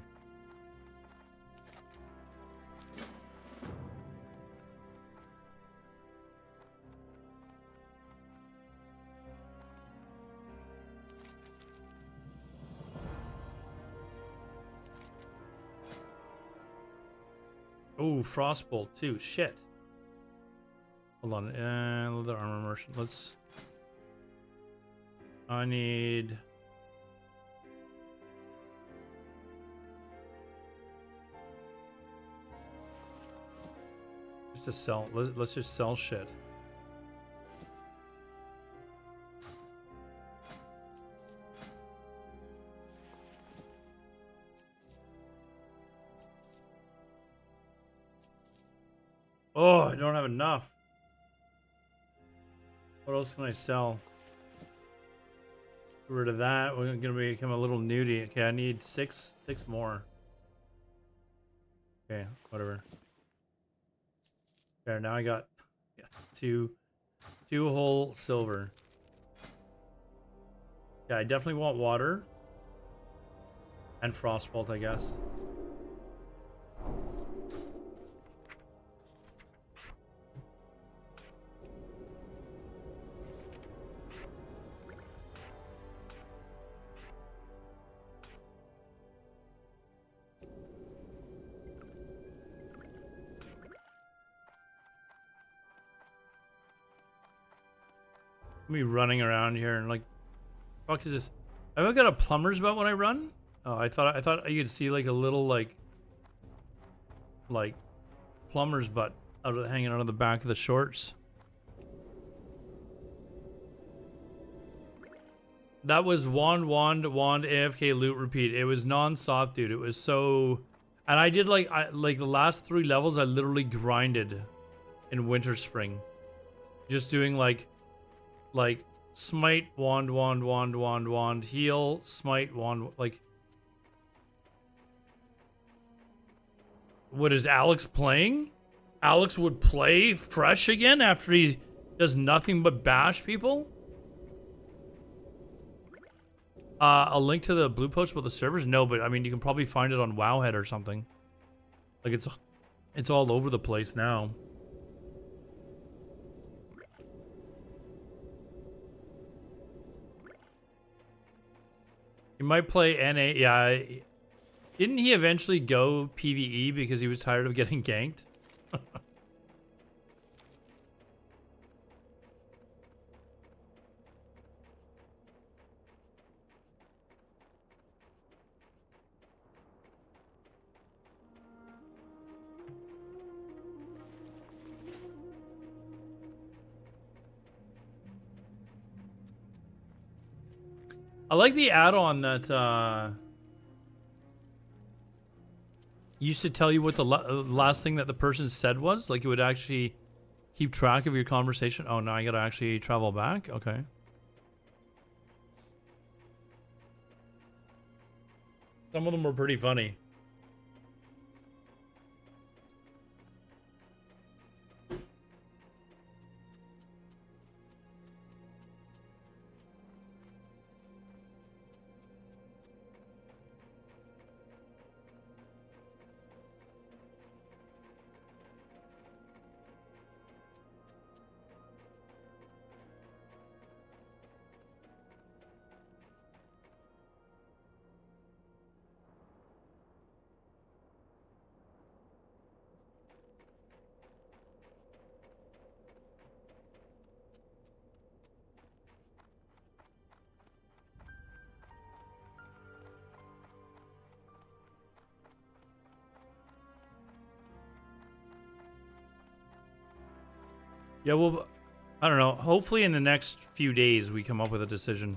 Oh, Frostbolt too. Shit. Hold on. Leather armor merchant. Let's... I need... Just to sell... Let's just sell shit. Oh, I don't have enough. What else can I sell? Get rid of that. We're gonna become a little nudie. Okay, I need six more. Okay, whatever. There, now I got two whole silver. Yeah, I definitely want water. And frostbolt, I guess. Me running around here and like, fuck is this? Have I got a plumber's butt when I run? Oh, I thought you could see like a little like plumber's butt hanging out of the back of the shorts. That was wand AFK loot repeat. It was non-stop, dude. It was so, and I did like the last 3 levels I literally grinded in Winter Spring, just doing like smite, wand, heal, smite, wand, like. What is Alex playing? Alex would play fresh again after he does nothing but bash people? A link to the blue post with the servers? No, but I mean you can probably find it on Wowhead or something. Like it's all over the place now. He might play NA. Yeah. Didn't he eventually go PvE because he was tired of getting ganked? I like the add-on that used to tell you what the last thing that the person said was. Like it would actually keep track of your conversation. Oh, now I gotta actually travel back? Okay. Some of them were pretty funny. Yeah, well, I don't know. Hopefully in the next few days we come up with a decision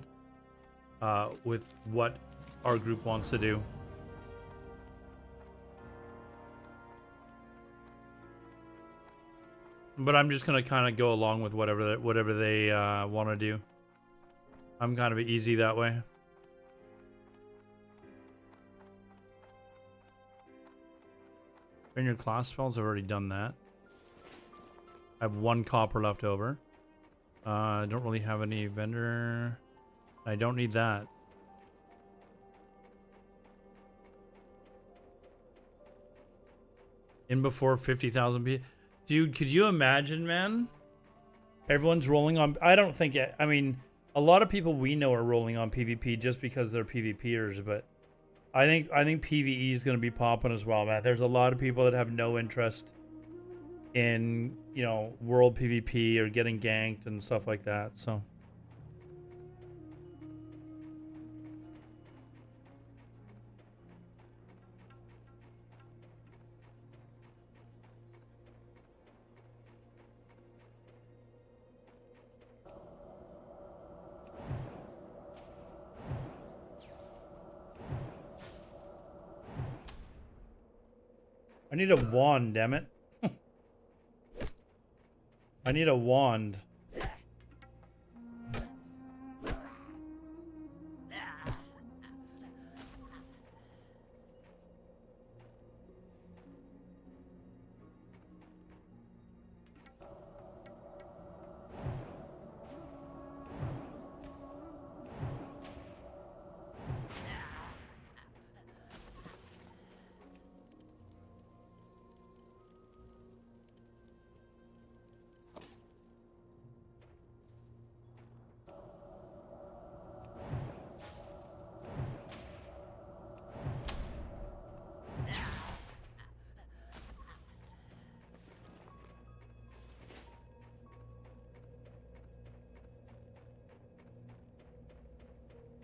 with what our group wants to do. But I'm just gonna kind of go along with whatever they want to do. I'm kind of easy that way. In your class spells, I've already done that. I have 1 copper left over. I don't really have any vendor. I don't need that. In before 50,000 people. Dude, could you imagine, man? Everyone's rolling on... I don't think... I mean, a lot of people we know are rolling on PvP just because they're PvPers, but I think PvE is going to be popping as well, man. There's a lot of people that have no interest in, you know, world PvP or getting ganked and stuff like that, so... I need a wand, damn it. I need a wand.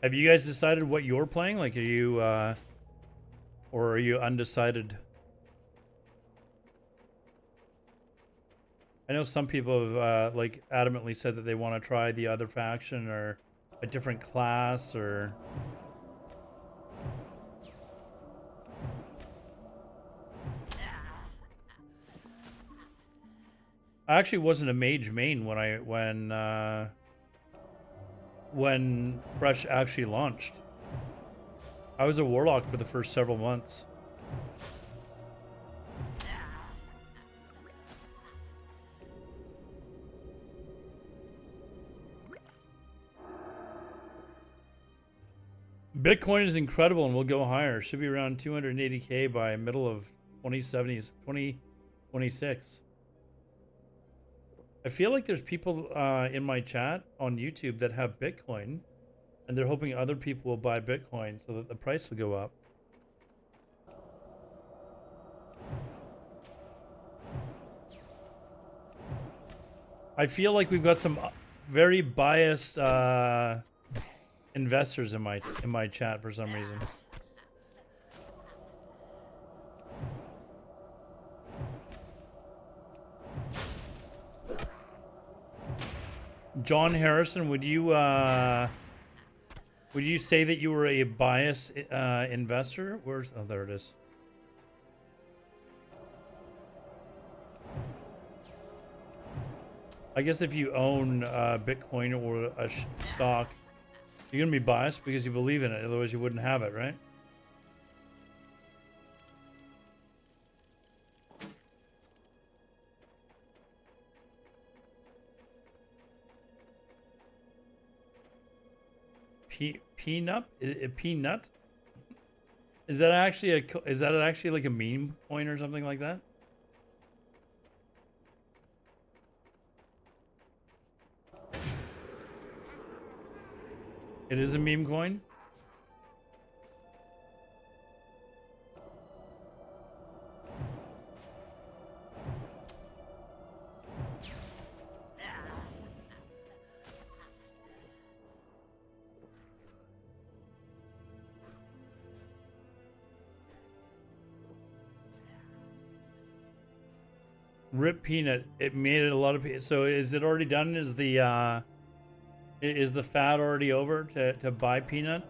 Have you guys decided what you're playing? Like, are you, or are you undecided? I know some people have, like, adamantly said that they want to try the other faction or a different class or... I actually wasn't a mage main when Fresh actually launched. I was a warlock for the first several months. Bitcoin is incredible and will go higher. Should be around 280K by middle of 2026. I feel like there's people in my chat on YouTube that have Bitcoin, and they're hoping other people will buy Bitcoin so that the price will go up. I feel like we've got some very biased investors in my chat for some reason. John Harrison, would you say that you were a biased investor? Where's, oh, there it is. I guess if you own Bitcoin or a stock, you're gonna be biased because you believe in it. Otherwise, you wouldn't have it, right? Peanut? Peanut? Is that actually like a meme coin or something like that? It is a meme coin? Rip Peanut. It made it a lot of... So is it already done? Is the fad already over to buy Peanut?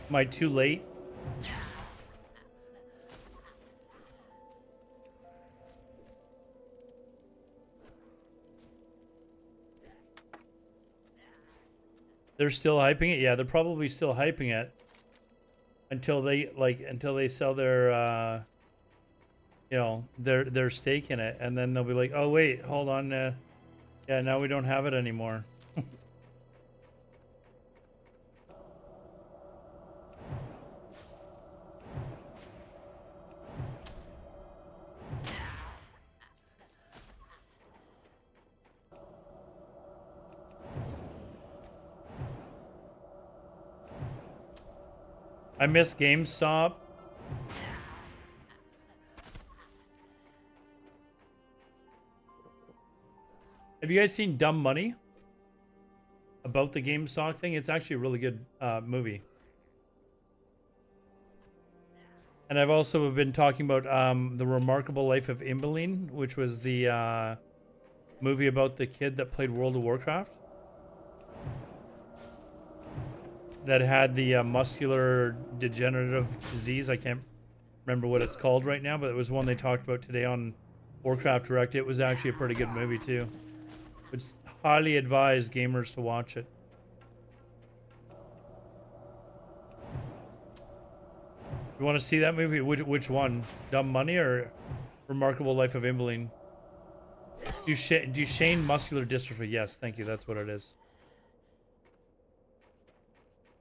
Am I too late? They're still hyping it? Yeah, they're probably still hyping it until they sell their you know, their stake in it, and then they'll be like, oh wait, hold on, yeah, now we don't have it anymore. I miss GameStop. Have you guys seen Dumb Money? About the GameStop thing? It's actually a really good movie. And I've also been talking about The Remarkable Life of Imbeline, which was the movie about the kid that played World of Warcraft. That had the muscular degenerative disease. I can't remember what it's called right now, but it was one they talked about today on Warcraft Direct. It was actually a pretty good movie too. Which highly advise gamers to watch it. You want to see that movie? Which one? Dumb Money or Remarkable Life of Imbeline? Duchenne muscular dystrophy. Yes, thank you. That's what it is.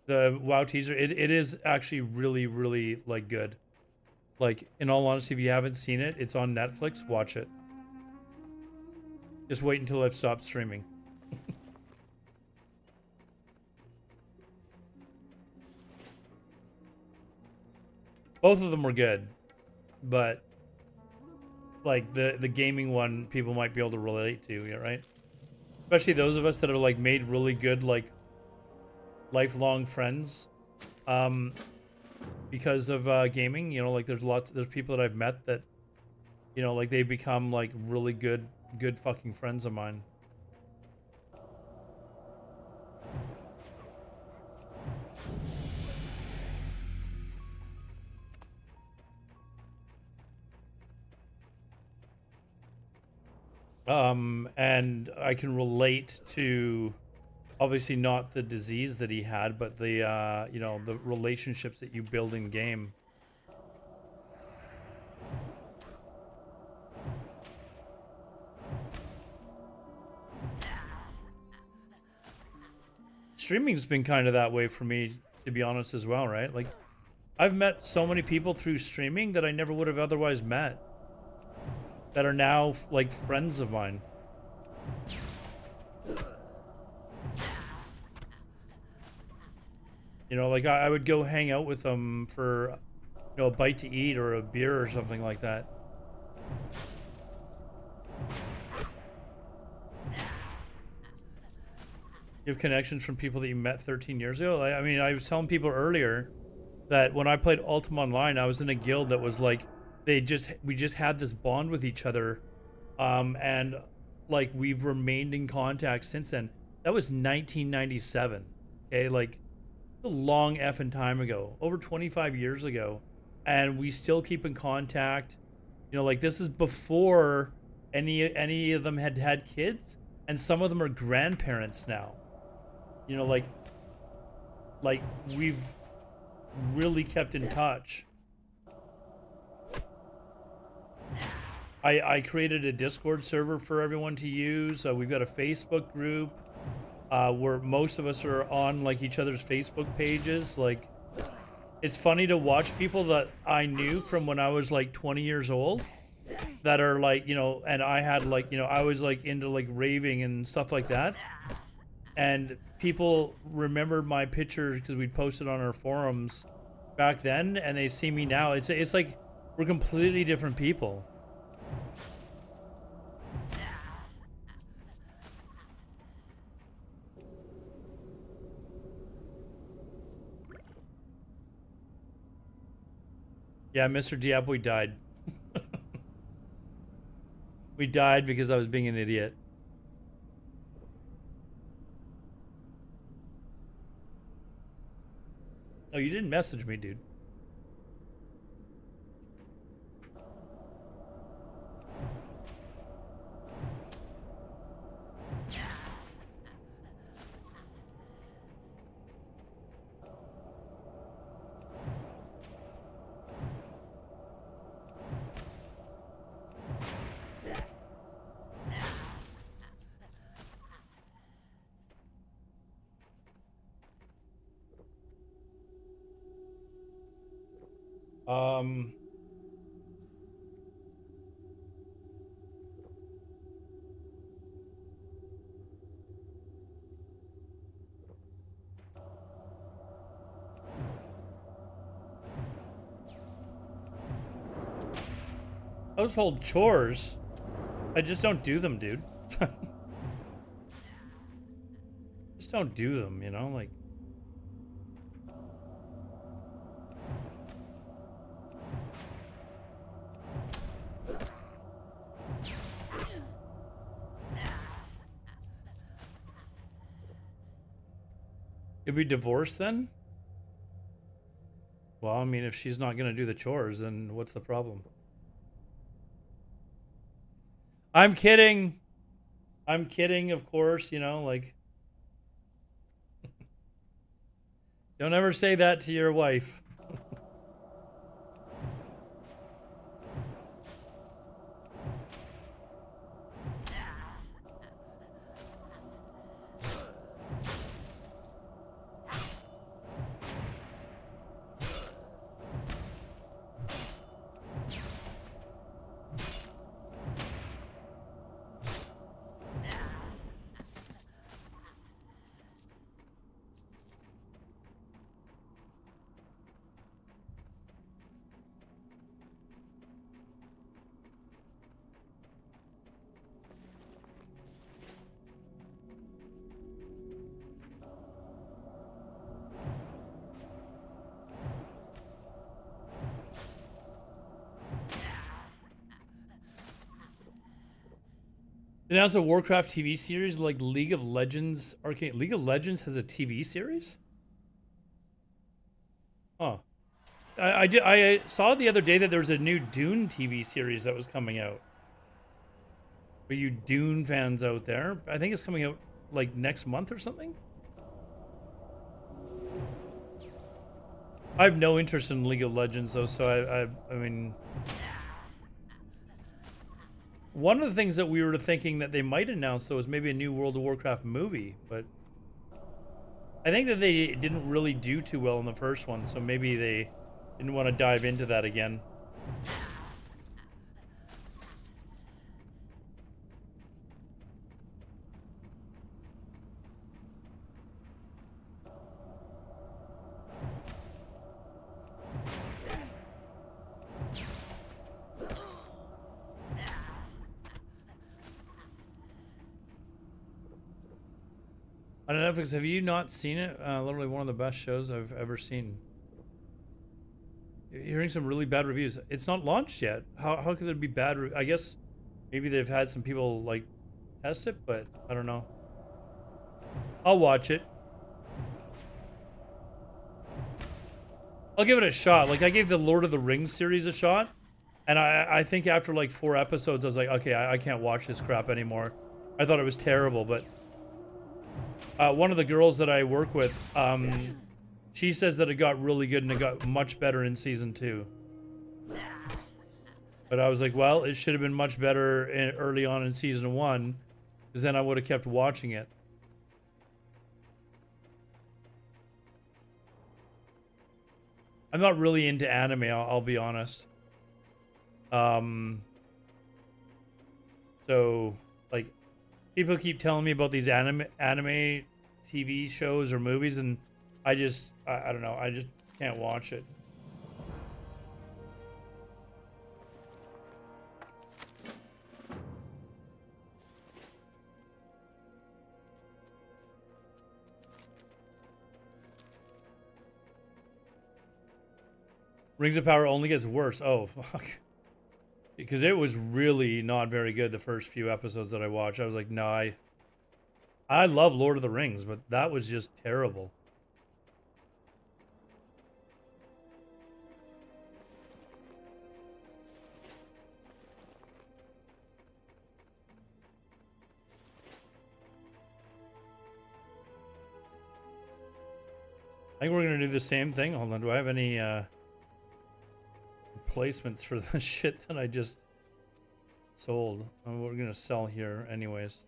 The WoW teaser. It is actually really, really like good. Like, in all honesty, if you haven't seen it, it's on Netflix. Watch it. Just wait until I've stopped streaming. Both of them were good, but like the gaming one, people might be able to relate to, yeah, right? especially those of us that have like made really good like lifelong friends because of gaming. You know, like there's people that I've met that, you know, like they become like really good fucking friends of mine. And I can relate to, obviously not the disease that he had, but the you know, the relationships that you build in game. Streaming's been kind of that way for me, to be honest, as well, right? Like, I've met so many people through streaming that I never would have otherwise met, that are now like friends of mine. You know, like I would go hang out with them for, you know, a bite to eat or a beer or something like that. You have connections from people that you met 13 years ago. I mean, I was telling people earlier that when I played Ultima Online, I was in a guild that was like, we just had this bond with each other, and like we've remained in contact since then. That was 1997. Okay, like a long effing time ago, over 25 years ago, and we still keep in contact. You know, like this is before any of them had had kids, and some of them are grandparents now. You know, like we've really kept in touch. I created a Discord server for everyone to use. We've got a Facebook group where most of us are on like each other's Facebook pages. Like, it's funny to watch people that I knew from when I was like 20 years old that are like, you know, and I had like, you know, I was like into like raving and stuff like that. And people remember my pictures because we'd posted on our forums back then, and they see me now. It's like we're completely different people. Yeah, Mr. Diablo died. We died because I was being an idiot. Oh, you didn't message me, dude. Um, Household chores? I just don't do them, dude. Just don't do them, you know? Like, you'll be divorced then? Well, I mean, if she's not gonna do the chores, then what's the problem? I'm kidding. I'm kidding, of course, you know, like... Don't ever say that to your wife. They announced a Warcraft TV series like League of Legends. Arcane League of Legends has a TV series? Oh. I saw the other day that there was a new Dune TV series that was coming out. For you Dune fans out there, I think it's coming out like next month or something. I have no interest in League of Legends though, so I mean, one of the things that we were thinking that they might announce though is maybe a new World of Warcraft movie, but I think that they didn't really do too well in the first one, so maybe they didn't want to dive into that again. On Netflix, have you not seen it? Literally one of the best shows I've ever seen. Hearing some really bad reviews. It's not launched yet. How could there be bad? I guess maybe they've had some people like test it, but I don't know. I'll watch it. I'll give it a shot. Like I gave the Lord of the Rings series a shot, and I think after like 4 episodes, I was like, okay, I can't watch this crap anymore. I thought it was terrible, but one of the girls that I work with, she says that it got really good and it got much better in season 2. But I was like, well, it should have been much better early on in season 1, because then I would have kept watching it. I'm not really into anime, I'll be honest. So, like, people keep telling me about these anime TV shows or movies, and I don't know, I just can't watch it. Rings of Power only gets worse. Oh, fuck. Because it was really not very good the first few episodes that I watched. I was like, no, I love Lord of the Rings, but that was just terrible. I think we're going to do the same thing. Hold on, do I have any replacements for the shit that I just sold? We're going to sell here anyways.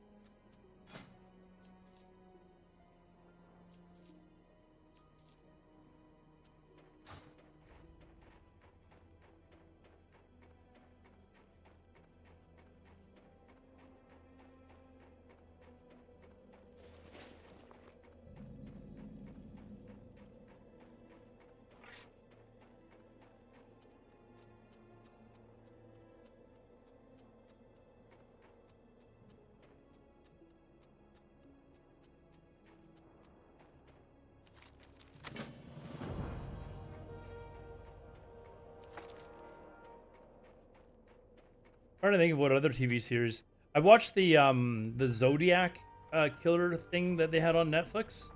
Trying to think of what other TV series. I watched the Zodiac killer thing that they had on Netflix.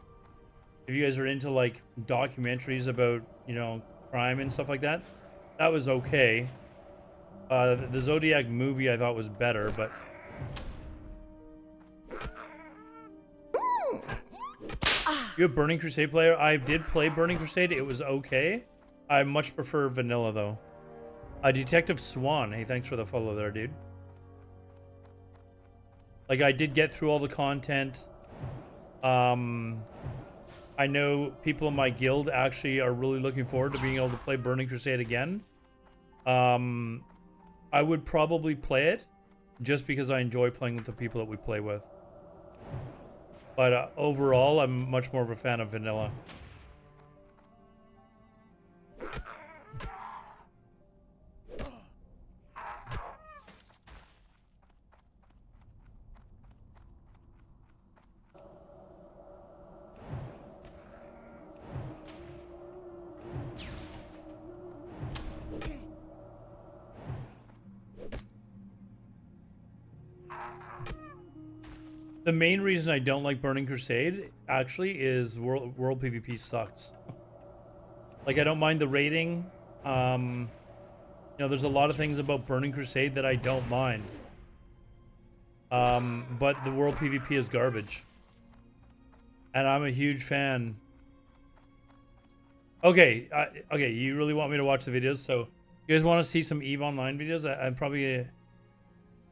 If you guys are into like documentaries about, you know, crime and stuff like that, that was okay. The Zodiac movie I thought was better, but you a Burning Crusade player? I did play Burning Crusade. It was okay. I much prefer vanilla though. Detective Swan. Hey, thanks for the follow there, dude. Like, I did get through all the content. I know people in my guild actually are really looking forward to being able to play Burning Crusade again. I would probably play it just because I enjoy playing with the people that we play with. But overall, I'm much more of a fan of vanilla. The main reason I don't like Burning Crusade actually is world PvP sucks. Like I don't mind the rating. You know, there's a lot of things about Burning Crusade that I don't mind. But the world PvP is garbage. And I'm a huge fan. Okay, okay, you really want me to watch the videos? So, you guys want to see some EVE Online videos? I'm probably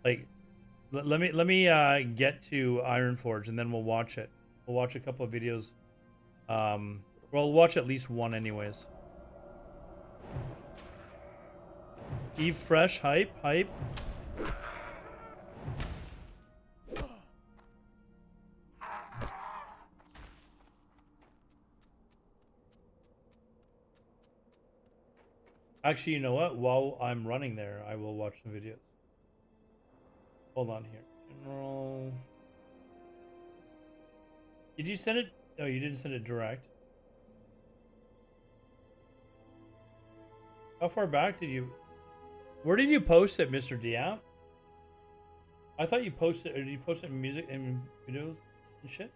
like, let me get to Ironforge and then we'll watch it. We'll watch a couple of videos. We'll watch at least one, anyways. EVE fresh hype. Actually, you know what? While I'm running there, I will watch some videos. Hold on here. General. Did you send it? No, you didn't send it direct. How far back did you... Where did you post it, Mr. Diap? I thought you posted... Or did you post it in music and videos and shit?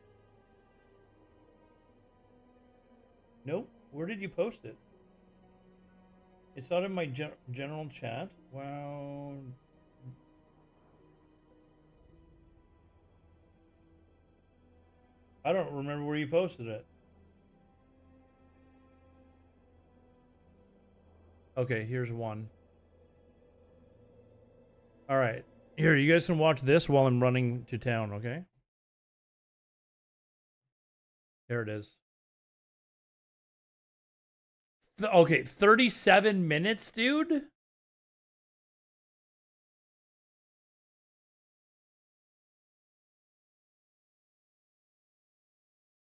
Nope. Where did you post it? It's not in my general chat. Wow. I don't remember where you posted it. Okay, here's one. All right. Here, you guys can watch this while I'm running to town, okay? There it is. Okay, 37 minutes, dude?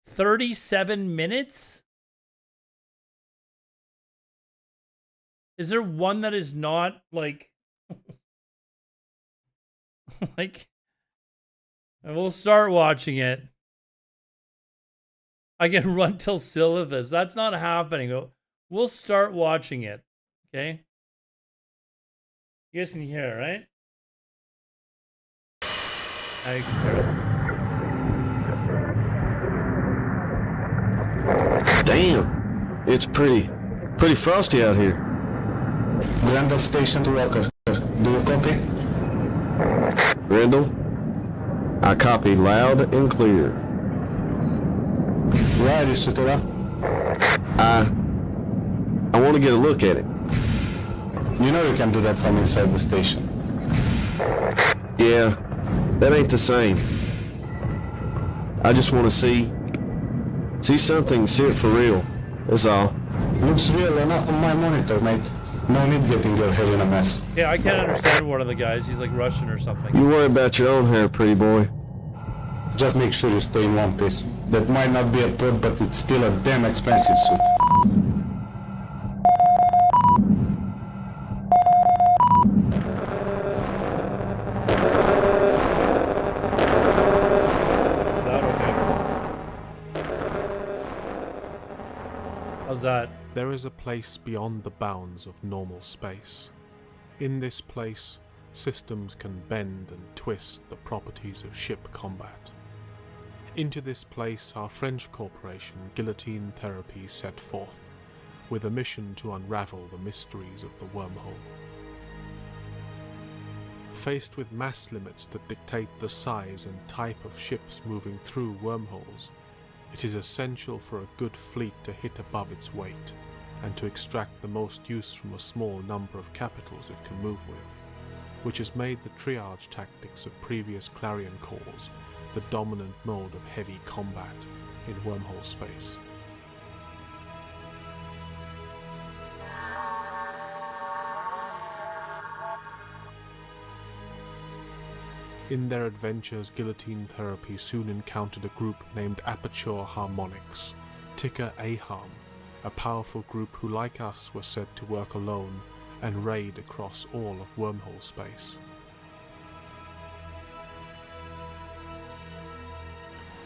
$37? Is there one that is not, like... like... We'll start watching it. I can run till Silithus. That's not happening. We'll start watching it, okay? You guys can hear it, right? Now you can hear it. Damn, it's pretty frosty out here. Grendel Station to Walker. Do you copy? Grendel, I copy loud and clear. Where are you, Sutura? I want to get a look at it. You know you can do that from inside the station. Yeah, that ain't the same. I just want to see something, see it for real. That's all. Looks real enough on my monitor, mate. No need getting your head in a mess. Yeah, I can't understand one of the guys. He's like Russian or something. You worry about your own hair, pretty boy. Just make sure you stay in one piece. That might not be a perk, but it's still a damn expensive suit. How's that? There is a place beyond the bounds of normal space. In this place, systems can bend and twist the properties of ship combat. Into this place our French corporation Guillotine Therapy set forth, with a mission to unravel the mysteries of the wormhole. Faced with mass limits that dictate the size and type of ships moving through wormholes, it is essential for a good fleet to hit above its weight, and to extract the most use from a small number of capitals it can move with, which has made the triage tactics of previous Clarion Calls the dominant mode of heavy combat in wormhole space. In their adventures, Guillotine Therapy soon encountered a group named Aperture Harmonics, ticker AHARM, a powerful group who, like us, were said to work alone and raid across all of wormhole space.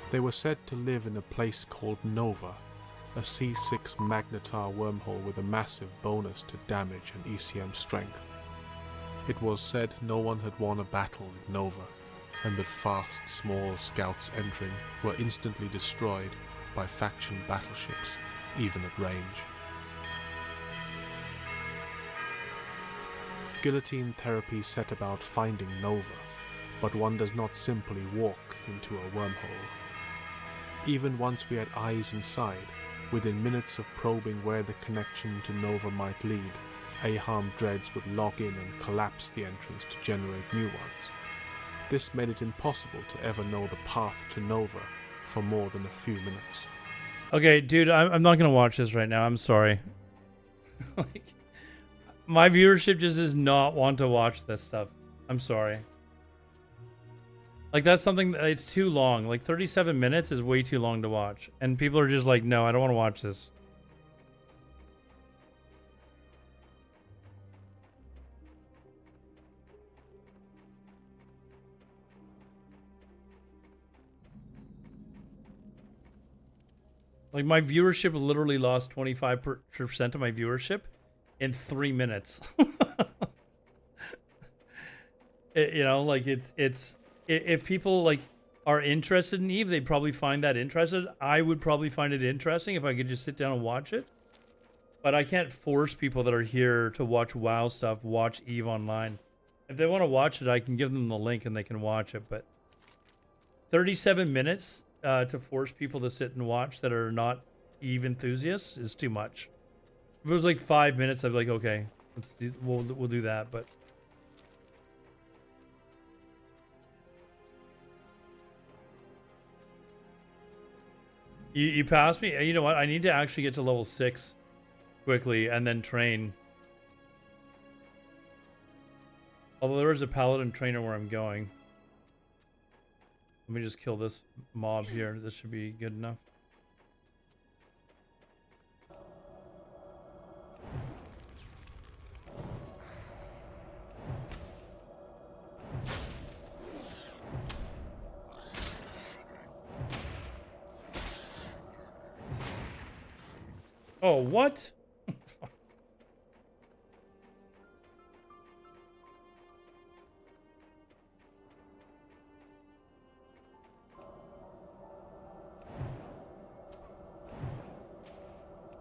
They were said to live in a place called Nova, a C6 magnetar wormhole with a massive bonus to damage and ECM strength. It was said no one had won a battle in Nova, and that fast, small scouts entering were instantly destroyed by faction battleships, even at range. Guillotine Therapy set about finding Nova, but one does not simply walk into a wormhole. Even once we had eyes inside, within minutes of probing where the connection to Nova might lead, Aham Dreads would log in and collapse the entrance to generate new ones. This made it impossible to ever know the path to Nova for more than a few minutes. Okay, dude, I'm not gonna watch this right now. I'm sorry. Like, my viewership just does not want to watch this stuff. I'm sorry. Like, that's something it's too long. Like, 37 minutes is way too long to watch, and people are just like, no, I don't want to watch this. Like, my viewership literally lost 25% of my viewership in 3 minutes. You know, like, it's if people like are interested in Eve, they'd probably find that interested. I would probably find it interesting if I could just sit down and watch it. But I can't force people that are here to watch WoW stuff, watch Eve Online. If they want to watch it, I can give them the link and they can watch it. But 37 minutes to force people to sit and watch that are not Eve enthusiasts is too much. If it was like 5 minutes, I'd be like, okay, we'll do that. But you passed me. You know what? I need to actually get to level 6 quickly and then train. Although there is a paladin trainer where I'm going. Let me just kill this mob here. This should be good enough. Oh, what?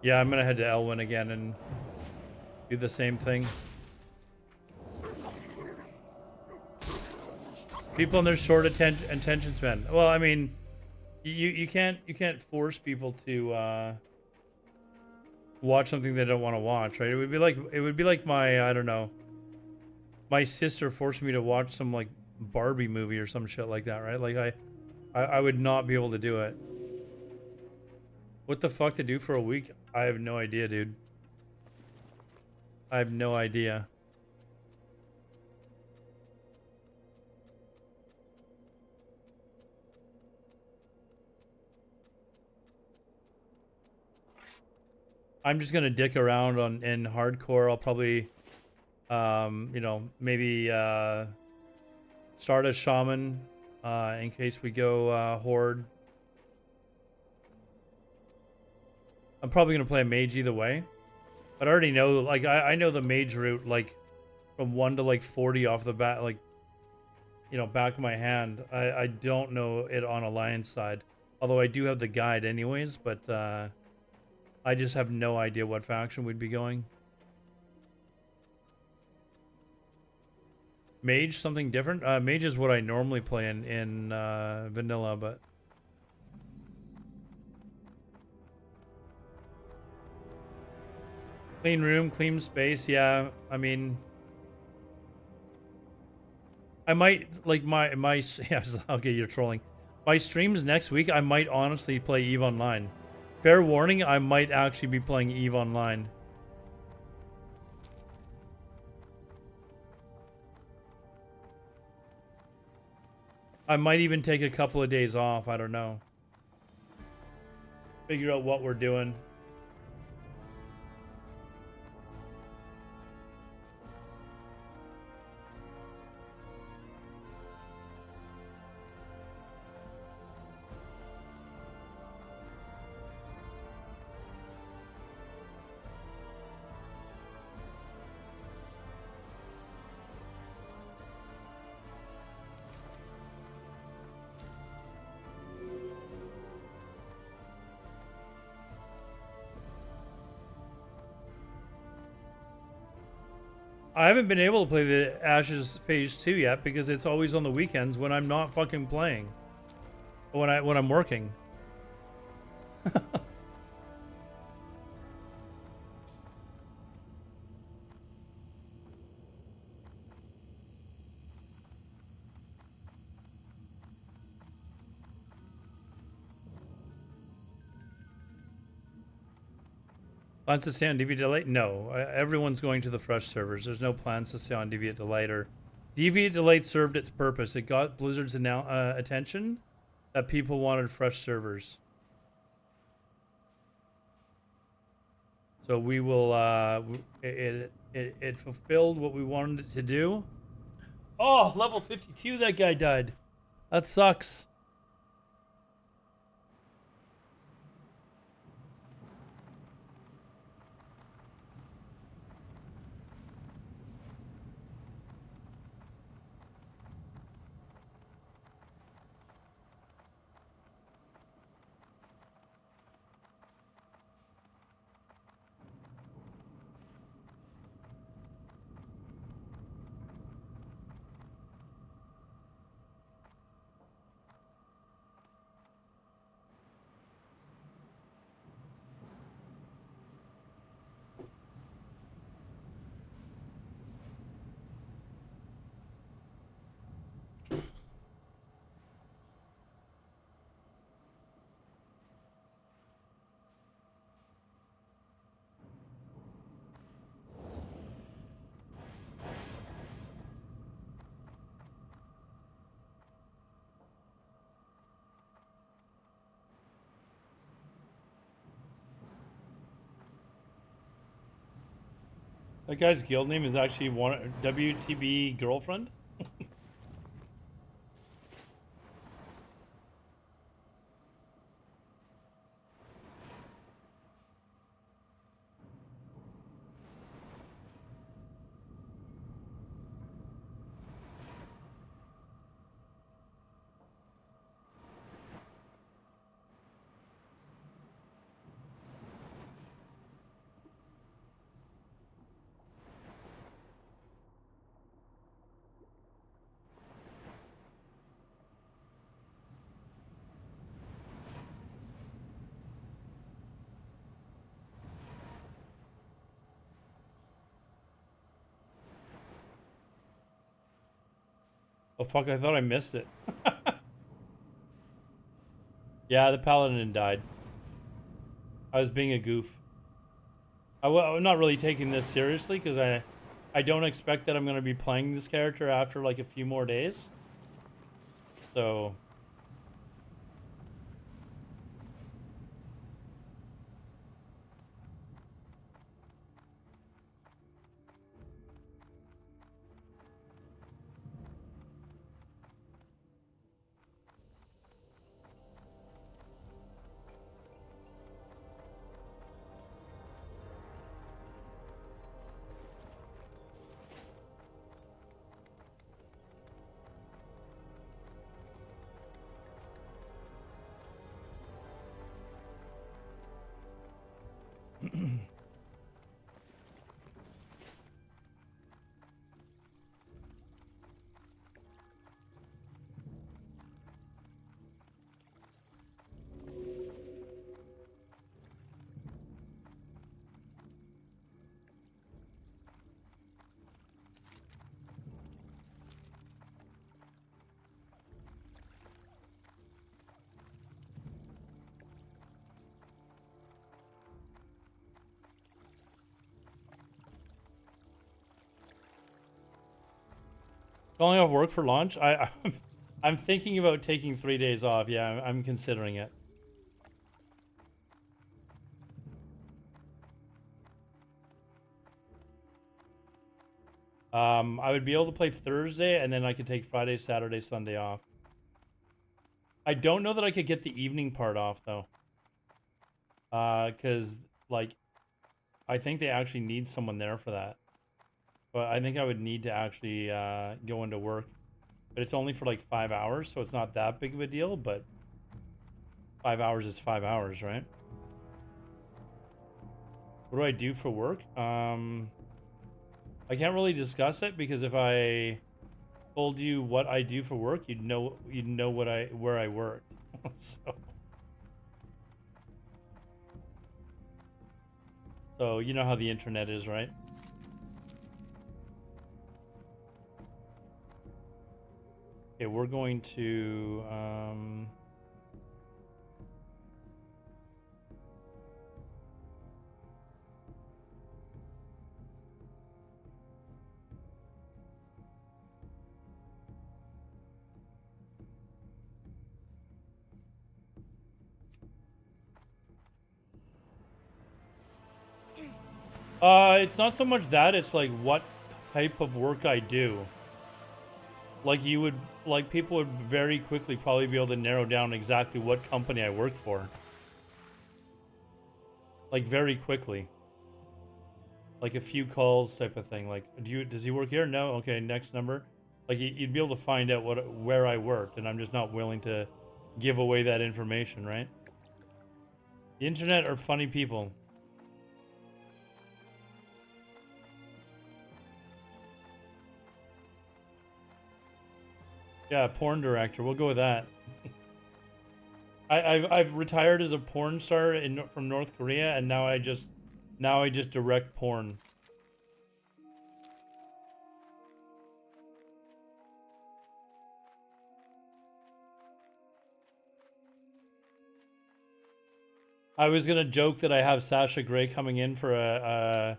Yeah, I'm gonna head to Elwyn again and do the same thing. People in their short attention span. Well, I mean, you can't force people to watch something they don't want to watch, right? It would be like my, I don't know, my sister forced me to watch some like Barbie movie or some shit like that, right? Like I would not be able to do it. What the fuck to do for a week? I have no idea, dude. I have no idea. I'm just gonna dick around in hardcore. I'll probably, you know, maybe start a shaman in case we go horde. I'm probably gonna play a mage either way, but I already know, like, I know the mage route, like, from 1 to like 40 off the bat, like, you know, back of my hand. I don't know it on Alliance side, although I do have the guide anyways, but I just have no idea what faction we'd be going. Mage, something different? Mage is what I normally play in vanilla, but clean room, clean space, yeah. I mean, I might, like, my yes, okay, you're trolling. My streams next week, I might honestly play EVE Online. Fair warning, I might actually be playing EVE Online. I might even take a couple of days off, I don't know. Figure out what we're doing. I haven't been able to play the Ashes Phase 2 yet because it's always on the weekends when I'm not fucking playing. When I'm working. Plans to stay on Deviant Delight? No. Everyone's going to the fresh servers. There's no plans to stay on Deviant Delight. Or Deviant Delight served its purpose. It got Blizzard's attention that people wanted fresh servers. So we will. It fulfilled what we wanted it to do. Oh, level 52. That guy died. That sucks. That guy's guild name is actually WTB Girlfriend. Oh fuck, I thought I missed it. Yeah, the paladin died. I was being a goof. I'm not really taking this seriously because I don't expect that I'm going to be playing this character after like a few more days. So... Calling off work for launch? I'm thinking about taking 3 days off. Yeah, I'm considering it. I would be able to play Thursday, and then I could take Friday, Saturday, Sunday off. I don't know that I could get the evening part off, though. Because, like, I think they actually need someone there for that. But I think I would need to actually go into work. But it's only for like 5 hours, so it's not that big of a deal, but 5 hours is 5 hours, right? What do I do for work? I I can't really discuss it because if I told you what I do for work, you'd know where I work. So you know how the internet is, right? Okay, we're going to it's not so much that, it's like what type of work I do. Like people would very quickly probably be able to narrow down exactly what company I work for. Like very quickly. Like a few calls type of thing. Like, does he work here? No. Okay, next number. Like you'd be able to find out where I worked, and I'm just not willing to give away that information, right? The internet are funny people. Yeah, porn director. We'll go with that. I've retired as a porn star from North Korea, and now I just direct porn. I was gonna joke that I have Sasha Grey coming in for a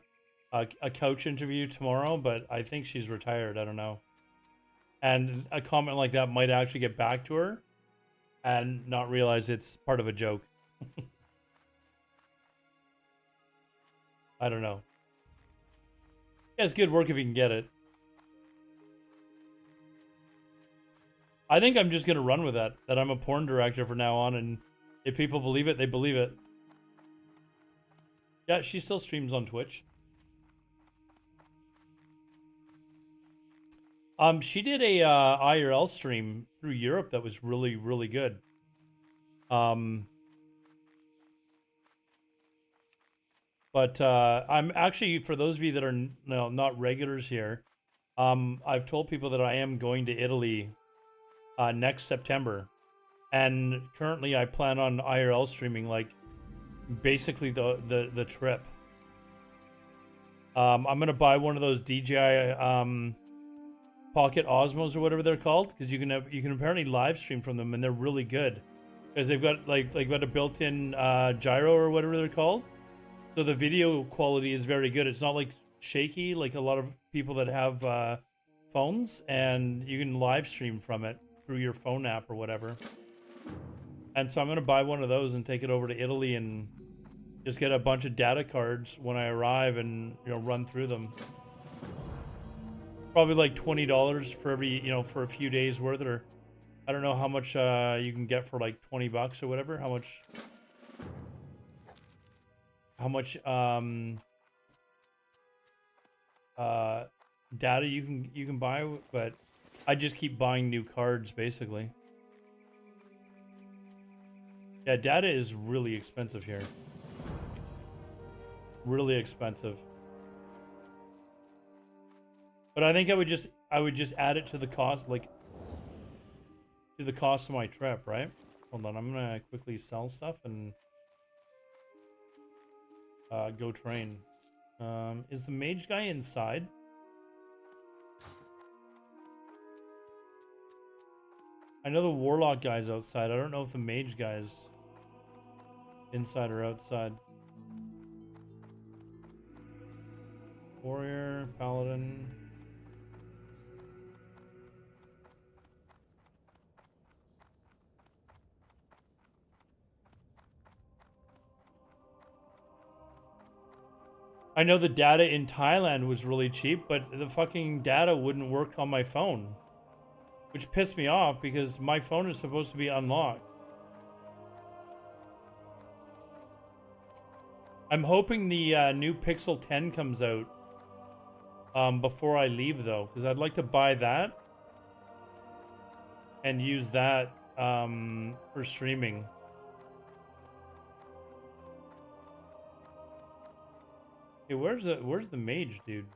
couch interview tomorrow, but I think she's retired. I don't know. And a comment like that might actually get back to her and not realize it's part of a joke. I don't know. Yeah, it's good work if you can get it. I think I'm just going to run with that I'm a porn director from now on, and if people believe it, they believe it. Yeah, she still streams on Twitch. She did a IRL stream through Europe that was really, really good. But I'm actually, for those of you that are not regulars here, I've told people that I am going to Italy next September, and currently I plan on IRL streaming like basically the trip. I'm gonna buy one of those DJI Pocket Osmos or whatever they're called, because you can apparently live stream from them, and they're really good because they've got got a built-in gyro or whatever they're called, so the video quality is very good. It's not like shaky like a lot of people that have phones, and you can live stream from it through your phone app or whatever. And so I'm gonna buy one of those and take it over to Italy and just get a bunch of data cards when I arrive and run through them. Probably like $20 for every, for a few days worth, or I don't know how much you can get for like $20 or whatever. How much data you can buy, but I just keep buying new cards basically. Yeah, data is really expensive here. Really expensive. But I think I would just add it to the cost, like to the cost of my trip, right? Hold on, I'm gonna quickly sell stuff and go train. Is the mage guy inside? I know the warlock guy's outside. I don't know if the mage guy's inside or outside. Warrior, paladin. I know the data in Thailand was really cheap, but the fucking data wouldn't work on my phone, which pissed me off because my phone is supposed to be unlocked. I'm hoping the new Pixel 10 comes out before I leave, though, because I'd like to buy that and use that for streaming. Okay, where's the mage, dude?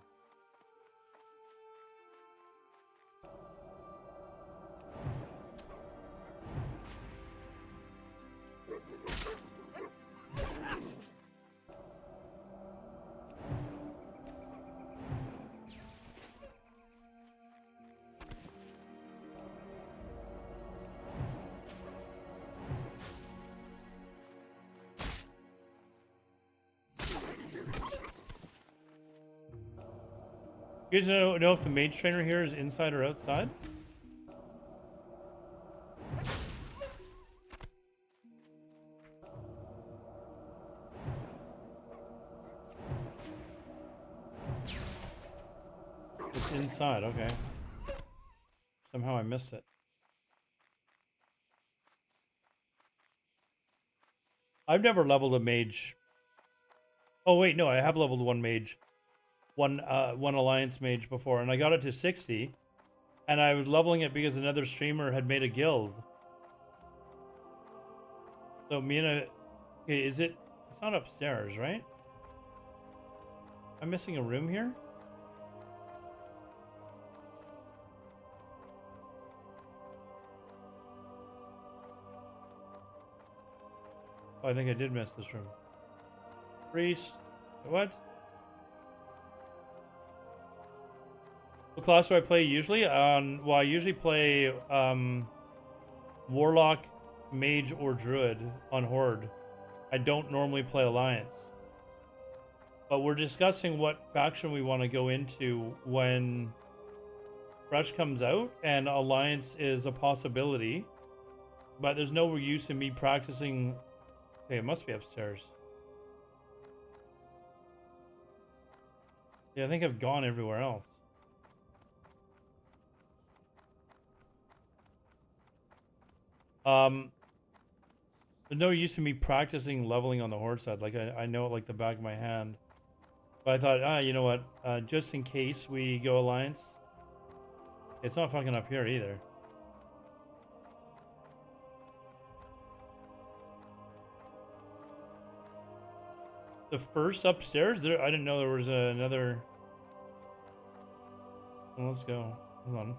You guys know if the mage trainer here is inside or outside? It's inside, okay. Somehow I missed it. I've never leveled a mage. Oh wait, no, I have leveled one mage. One alliance mage before, and I got it to 60. And I was leveling it because another streamer had made a guild. So me and okay, is it? It's not upstairs, right? I'm missing a room here. Oh, I think I did miss this room. Priest. What? What class do I play usually? Well, I usually play Warlock, Mage, or Druid on Horde. I don't normally play Alliance. But we're discussing what faction we want to go into when Fresh comes out, and Alliance is a possibility. But there's no use in me practicing. Okay, it must be upstairs. Yeah, I think I've gone everywhere else. There's no use in me practicing leveling on the Horde side. Like, I know it like the back of my hand. But I thought, you know what? Just in case we go Alliance. It's not fucking up here either. The first upstairs? There, I didn't know there was another. Well, let's go. Hold on.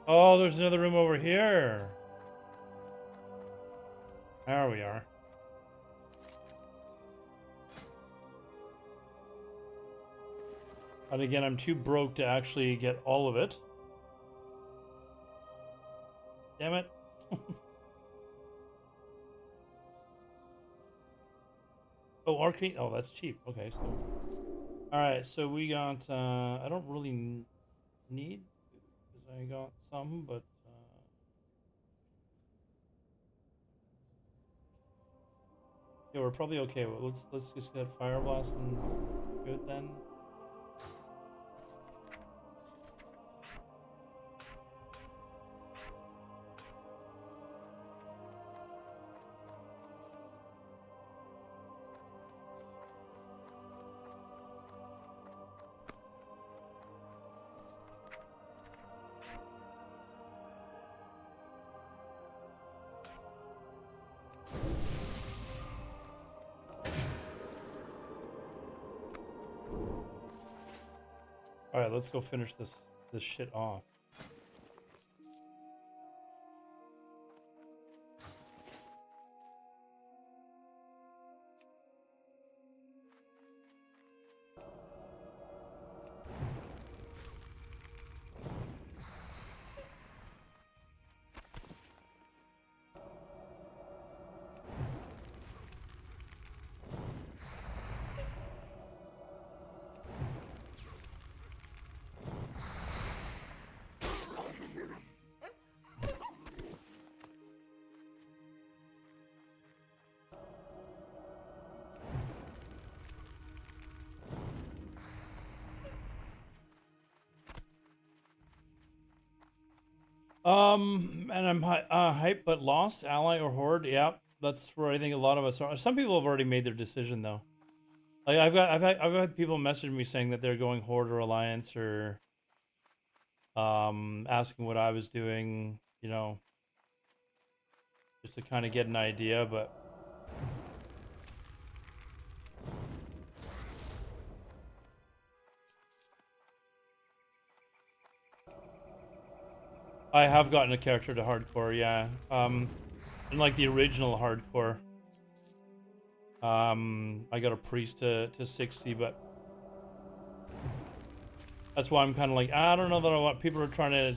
Oh, there's another room over here. There we are. But again, I'm too broke to actually get all of it. Damn it. Oh, arcane. Oh, that's cheap. Okay. So, all right. So we got. I don't really need because I got some, but. Yeah, we're probably okay. Well, let's just get Fire Blast and good then. All right, let's go finish this shit off. And I'm hyped but lost, ally or horde. Yeah, that's where I think a lot of us are. Some people have already made their decision though. Like I've had people message me saying that they're going horde or alliance or asking what I was doing, you know, just to kind of get an idea, but I have gotten a character to hardcore, yeah. In like the original hardcore. I got a priest to 60, but That's why I'm kind of like, I don't know that I want people are trying to.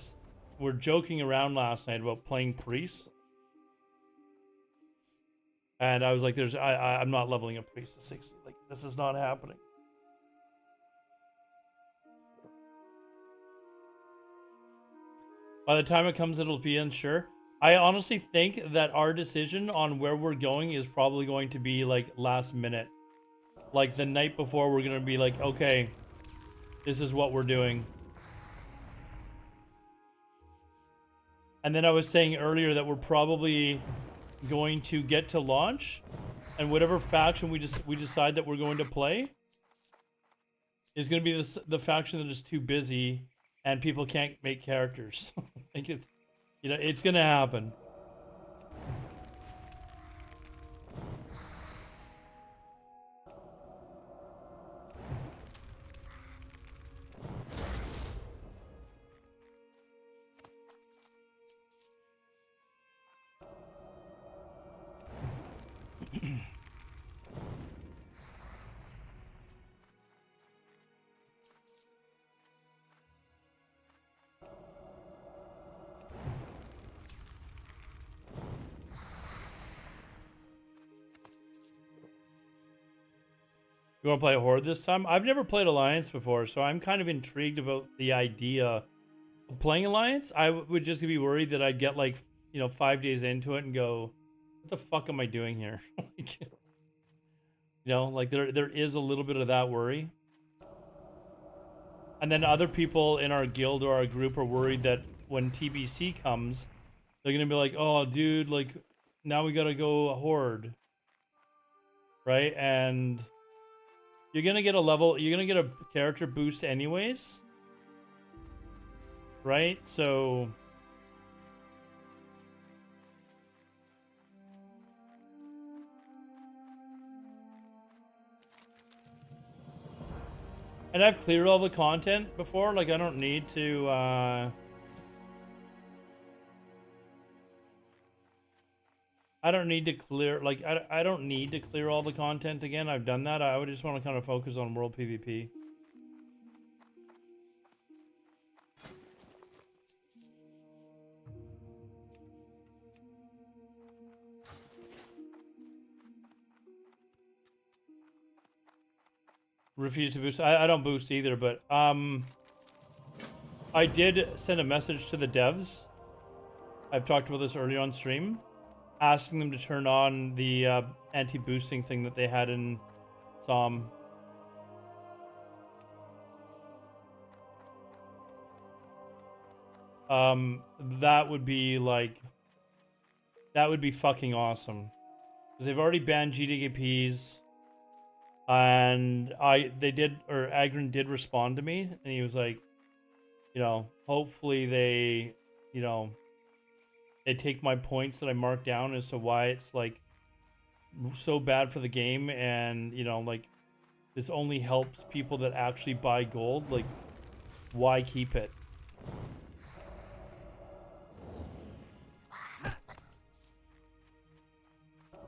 We're joking around last night about playing priests, and I was like, I'm not leveling a priest to 60. Like, this is not happening. By the time it comes, it'll be unsure. I honestly think that our decision on where we're going is probably going to be like last minute. Like the night before, we're going to be like, okay, this is what we're doing. And then I was saying earlier that we're probably going to get to launch, and whatever faction we decide that we're going to play is going to be the faction that is too busy and people can't make characters. Like it's, you know, it's going to happen. You want to play Horde this time? I've never played Alliance before, so I'm kind of intrigued about the idea of playing Alliance. I would just be worried that I'd get like, you know, 5 days into it and go, what the fuck am I doing here? Like, you know, like there is a little bit of that worry. And then other people in our guild or our group are worried that when TBC comes, they're going to be like, oh, dude, like, now we got to go Horde. Right? And you're going to get a character boost anyways. Right? So and I've cleared all the content before, like I don't need to I don't need to clear, like, I don't need to clear all the content again. I've done that. I would just want to kind of focus on World PvP. Refuse to boost. I don't boost either, but I did send a message to the devs. I've talked about this earlier on stream, asking them to turn on the anti-boosting thing that they had in SOM. That would be like, that would be fucking awesome, because they've already banned GDKPs, and Agron did respond to me, and he was like, you know, hopefully they, you know, they take my points that I marked down as to why it's like so bad for the game, and you know, like, this only helps people that actually buy gold. Like, why keep it?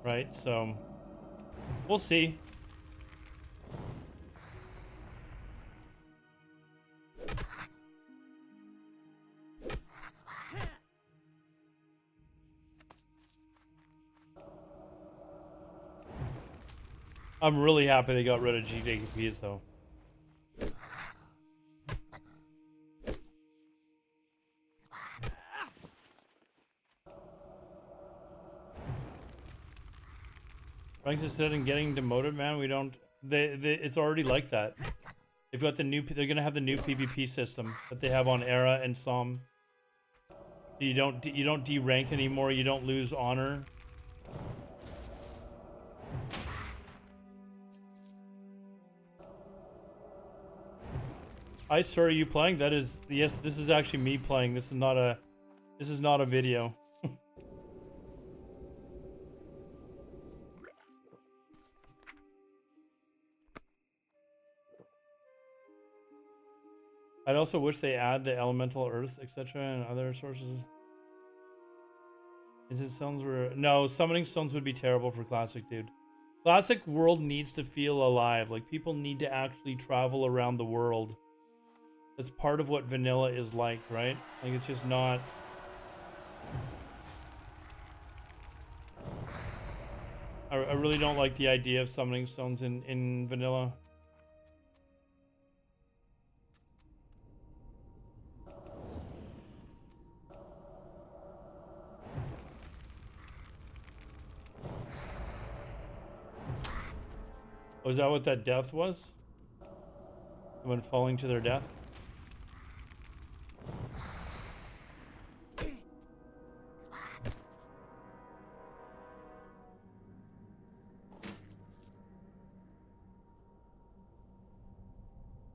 Right, so we'll see. I'm really happy they got rid of GDKPs though. Ranks instead in getting demoted, man. We don't. It's already like that. They've got the new. They're gonna have the new PvP system that they have on Era and SOM. You don't derank anymore. You don't lose honor. Hi, sir. Are you playing? That is, yes. This is actually me playing. This is not a video. I'd also wish they add the elemental earth, etc., and other sources. Is it stones were no summoning stones would be terrible for classic, dude. Classic world needs to feel alive. Like, people need to actually travel around the world. That's part of what vanilla is like, right? Like it's just not. I really don't like the idea of summoning stones in vanilla. Was that what that death was? Someone falling to their death?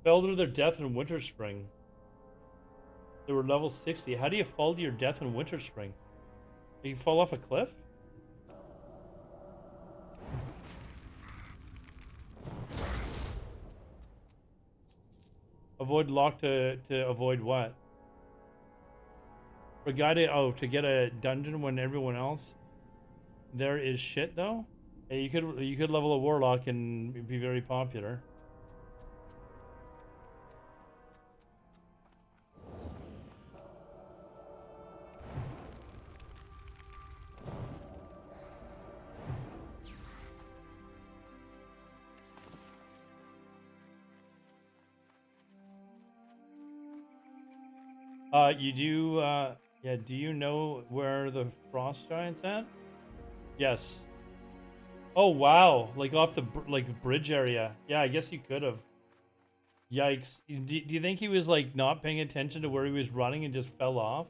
Fell to their death in Winter Spring. They were level 60. How do you fall to your death in Winter Spring? You fall off a cliff? Avoid lock to avoid what? For a guy to get a dungeon when everyone else there is shit though? Hey, you could level a warlock and be very popular. You do, yeah, do you know where the Frost Giant's at? Yes. Oh, wow. Like off the, bridge area. Yeah, I guess you could have. Yikes. Do you think he was, like, not paying attention to where he was running and just fell off?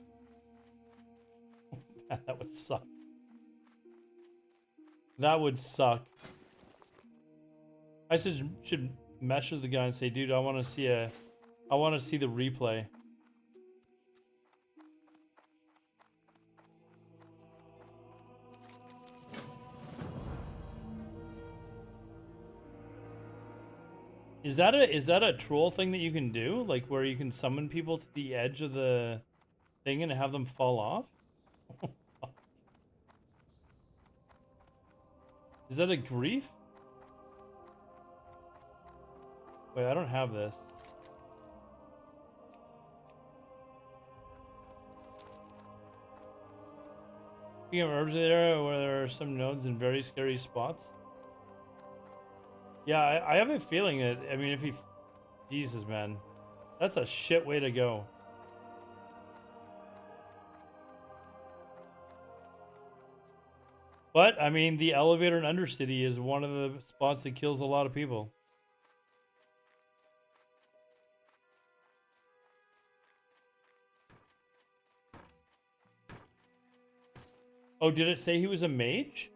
That would suck. That would suck. I should message the guy and say, dude, I want to see the replay. Is that a troll thing that you can do? Like where you can summon people to the edge of the thing and have them fall off? Is that a grief? Wait, I don't have this. Speaking of herbs there, where there are some nodes in very scary spots. Yeah, I have a feeling that, I mean, if he... Jesus, man. That's a shit way to go. But, I mean, the elevator in Undercity is one of the spots that kills a lot of people. Oh, did it say he was a mage?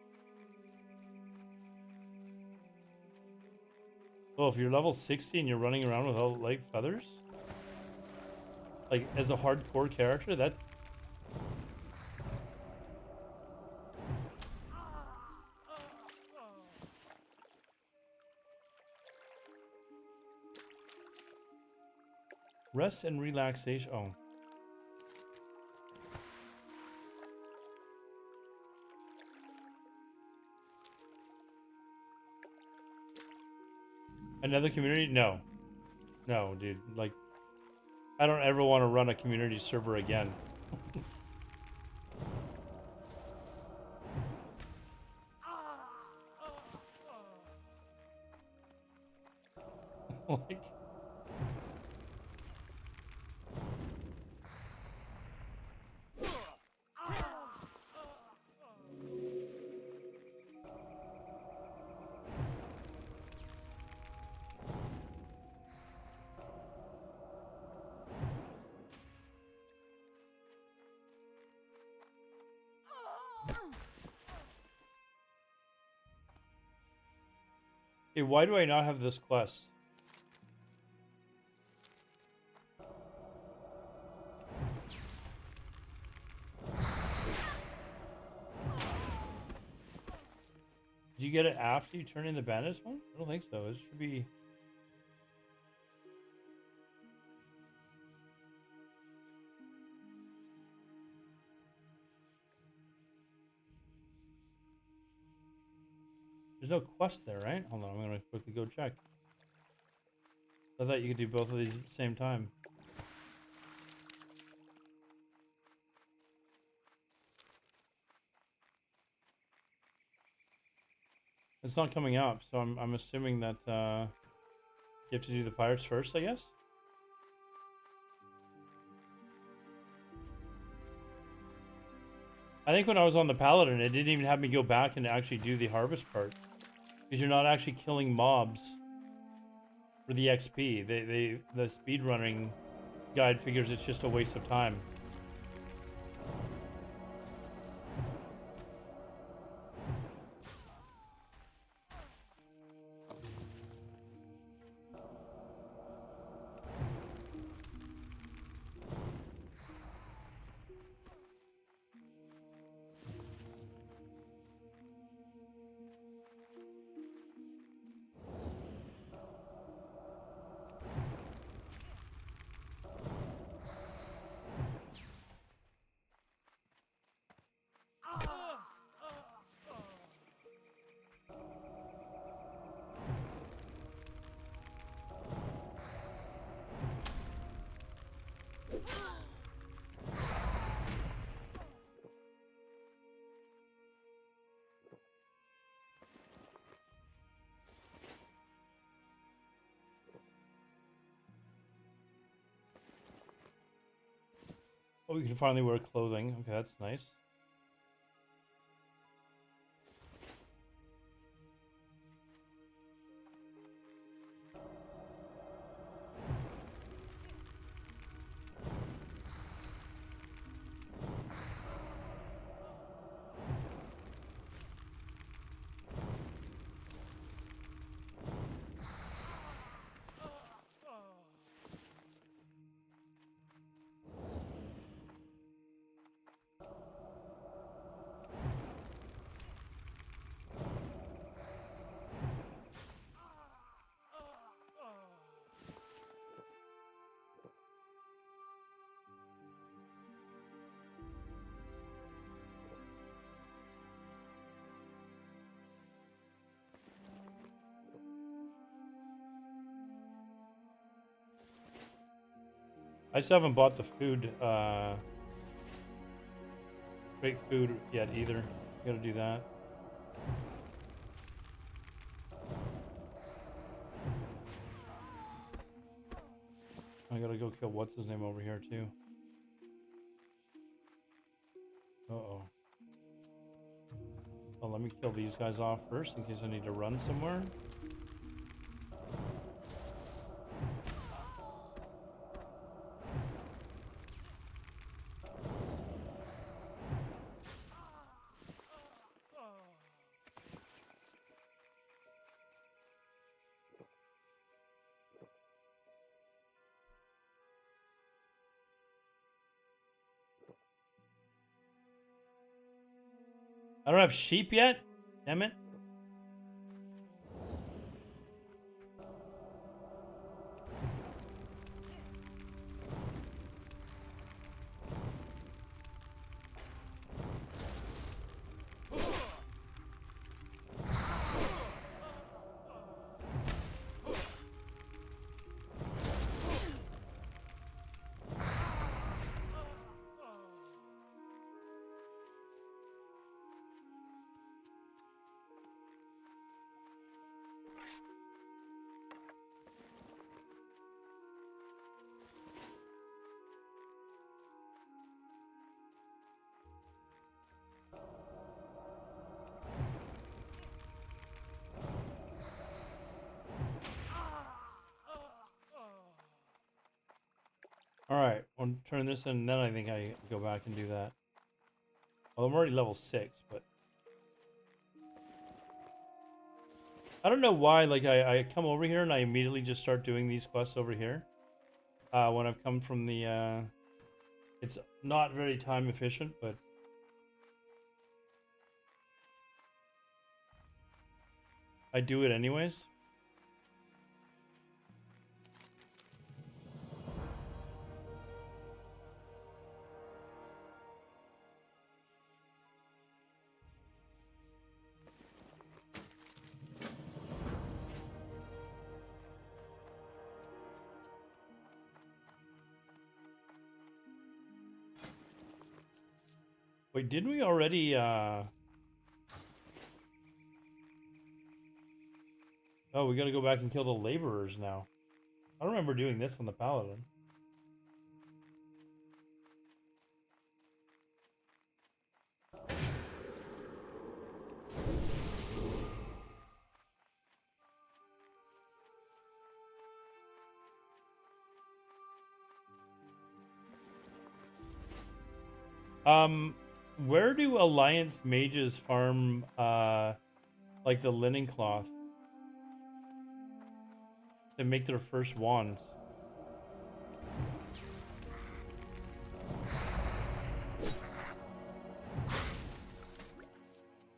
Oh, if you're level 60 and you're running around without light feathers? Like, as a hardcore character, that... Rest and relaxation. Oh. Another community? No. No, dude. Like, I don't ever want to run a community server again. Like... Hey, why do I not have this quest? Did you get it after you turn in the bandits one? I don't think so. It should be... There's no quest there, right? Hold on, I'm gonna quickly go check. I thought you could do both of these at the same time. It's not coming up, so I'm assuming that you have to do the pirates first, I guess. I think when I was on the paladin, it didn't even have me go back and actually do the harvest part, because you're not actually killing mobs for the XP. The speedrunning guide figures it's just a waste of time. Oh, you can finally wear clothing. Okay, that's nice. I still haven't bought the food, great food yet either. Gotta do that. I gotta go kill what's his name over here too. Uh-oh. Oh, let me kill these guys off first in case I need to run somewhere. I don't have sheep yet? Damn it. Alright, I'll turn this in, and then I think I go back and do that. Well, I'm already level 6, but... I don't know why, like, I come over here and I immediately just start doing these quests over here. When I've come from the, It's not very time efficient, but... I do it anyways. Wait, didn't we already, Oh, we gotta go back and kill the laborers now. I don't remember doing this on the paladin. Where do Alliance mages farm, like the linen cloth to make their first wands?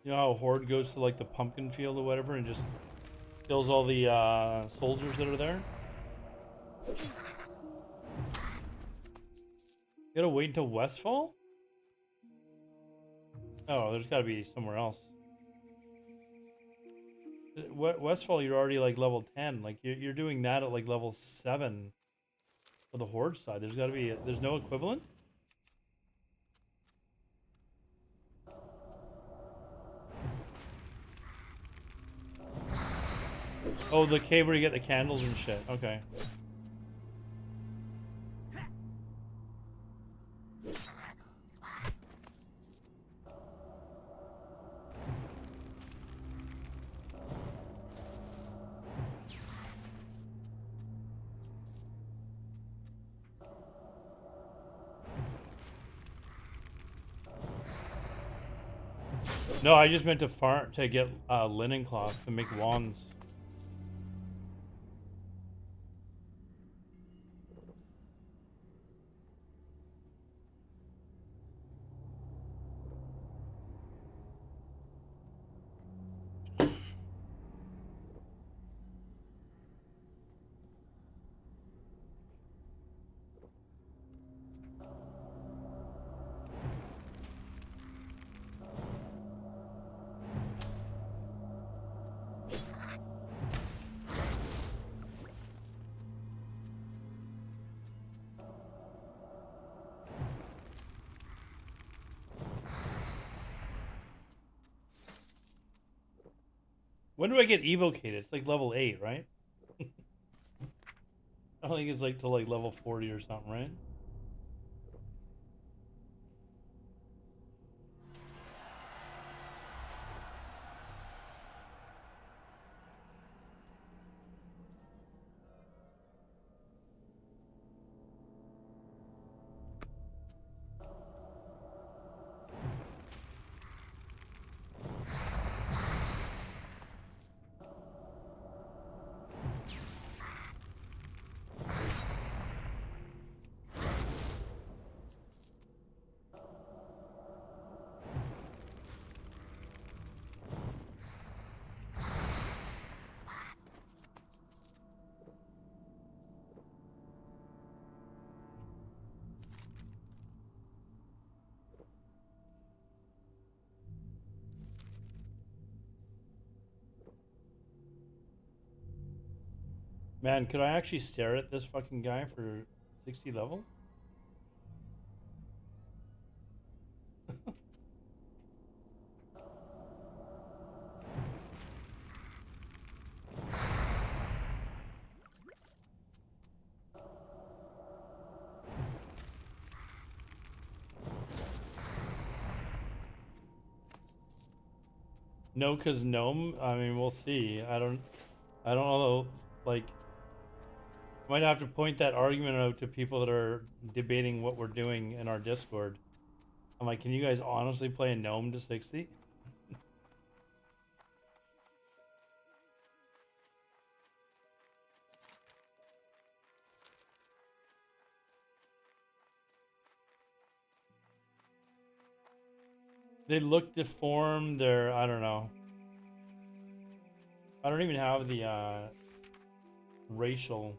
You know how Horde goes to like the pumpkin field or whatever and just kills all the soldiers that are there? You gotta wait until Westfall? Oh, there's gotta be somewhere else. Westfall, you're already like level 10. Like you're doing that at like level 7 for the Horde side. There's gotta be, there's no equivalent? Oh, the cave where you get the candles and shit. Okay. No, I just meant to farm to get linen cloth to make wands. When do I get evocated? It's like level 8, right? I don't think it's like to like level 40 or something, right? Man, could I actually stare at this fucking guy for 60 levels? No, cause gnome. I mean, we'll see. I don't know. Like, might have to point that argument out to people that are debating what we're doing in our Discord. I'm like, can you guys honestly play a gnome to 60? They look deformed. They're, I don't know. I don't even have the racial.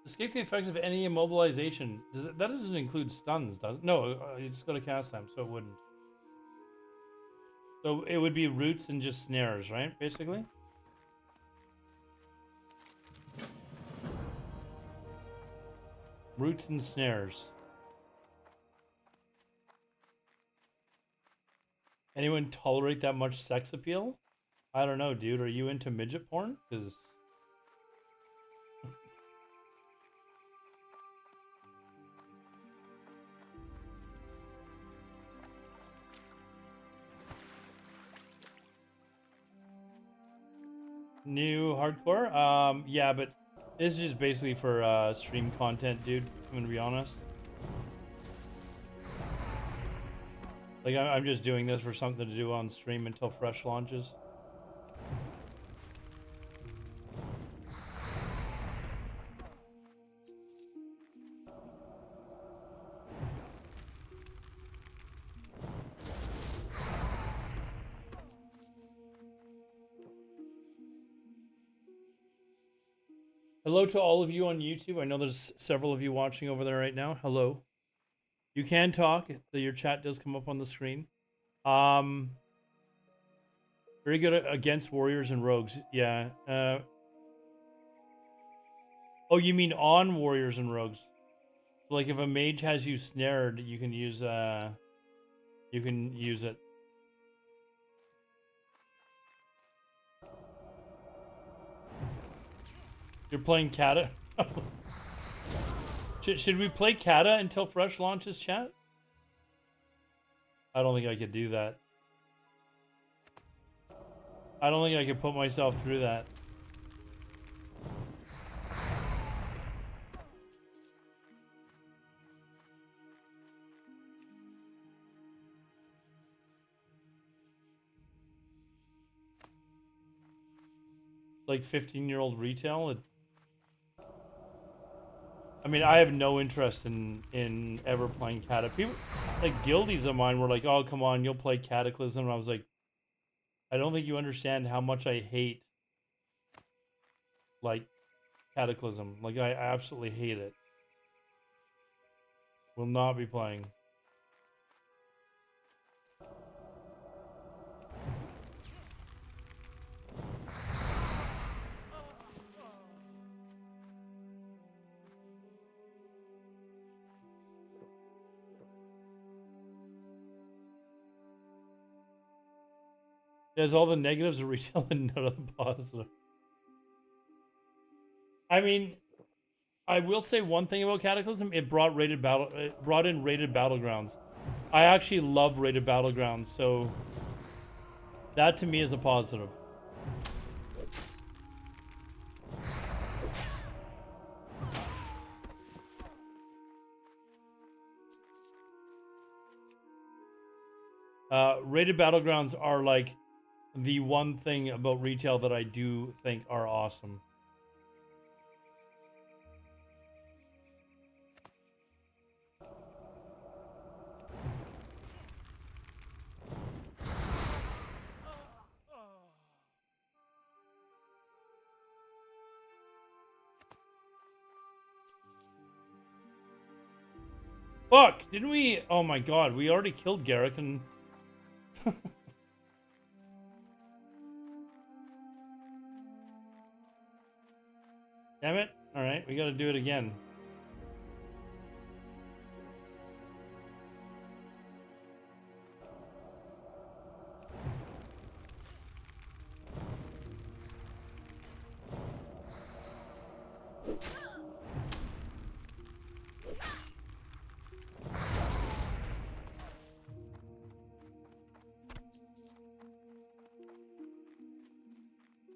This escape the effects of any immobilization. That doesn't include stuns, does it? No, you just go to cast time, so it wouldn't. So it would be roots and just snares, right? Basically. Roots and snares. Anyone tolerate that much sex appeal? I don't know, dude. Are you into midget porn? Because new hardcore? Yeah, but this is just basically for stream content, dude. I'm gonna be honest. Like, I'm just doing this for something to do on stream until Fresh launches. Hello to all of you on YouTube. I know there's several of you watching over there right now. Hello. You can talk. Your chat does come up on the screen. Very good against warriors and rogues. Yeah. Oh, you mean on warriors and rogues? Like if a mage has you snared, you can use it. You're playing Kata? Should we play Kata until Fresh launches, chat? I don't think I could do that. I don't think I could put myself through that. Like 15-year-old retail. I mean, I have no interest in ever playing Kata. People, like guildies of mine were like, "Oh, come on, you'll play Cataclysm." And I was like, I don't think you understand how much I hate, like, Cataclysm. Like, I absolutely hate it. Will not be playing. There's all the negatives of retail and none of the positive. I mean, I will say one thing about Cataclysm. It brought in rated battlegrounds. I actually love rated battlegrounds, so that to me is a positive. Rated battlegrounds are like the one thing about retail that I do think are awesome. Fuck, didn't we? Oh my god, we already killed Garrick and... Damn it. Alright, we gotta do it again.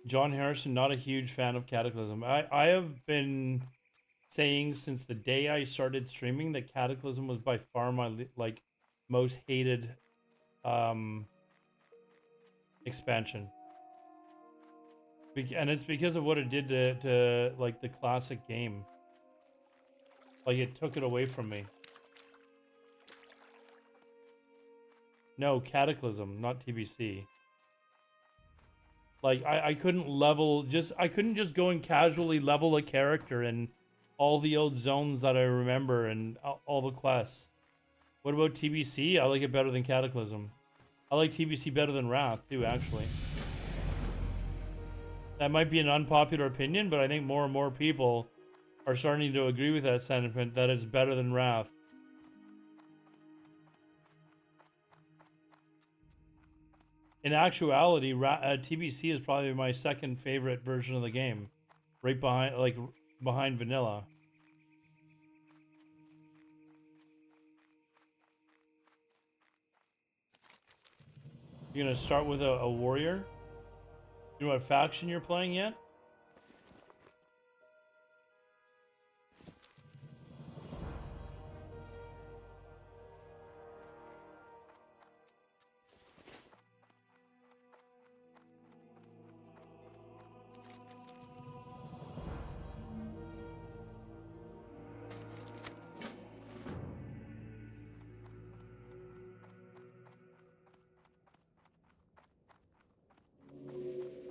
John Harrison, not a huge fan of Cataclysm. I have been saying since the day I started streaming that Cataclysm was by far my most hated expansion. And it's because of what it did to like the classic game. Like it took it away from me. No, Cataclysm, not TBC. Like I couldn't level I couldn't just go and casually level a character and all the old zones that I remember and all the quests. What about TBC? I like it better than Cataclysm. I like TBC better than Wrath too, actually. That might be an unpopular opinion, but I think more and more people are starting to agree with that sentiment that it's better than Wrath. In actuality, TBC is probably my second favorite version of the game, right behind vanilla. You're gonna start with a warrior. You know what faction you're playing yet?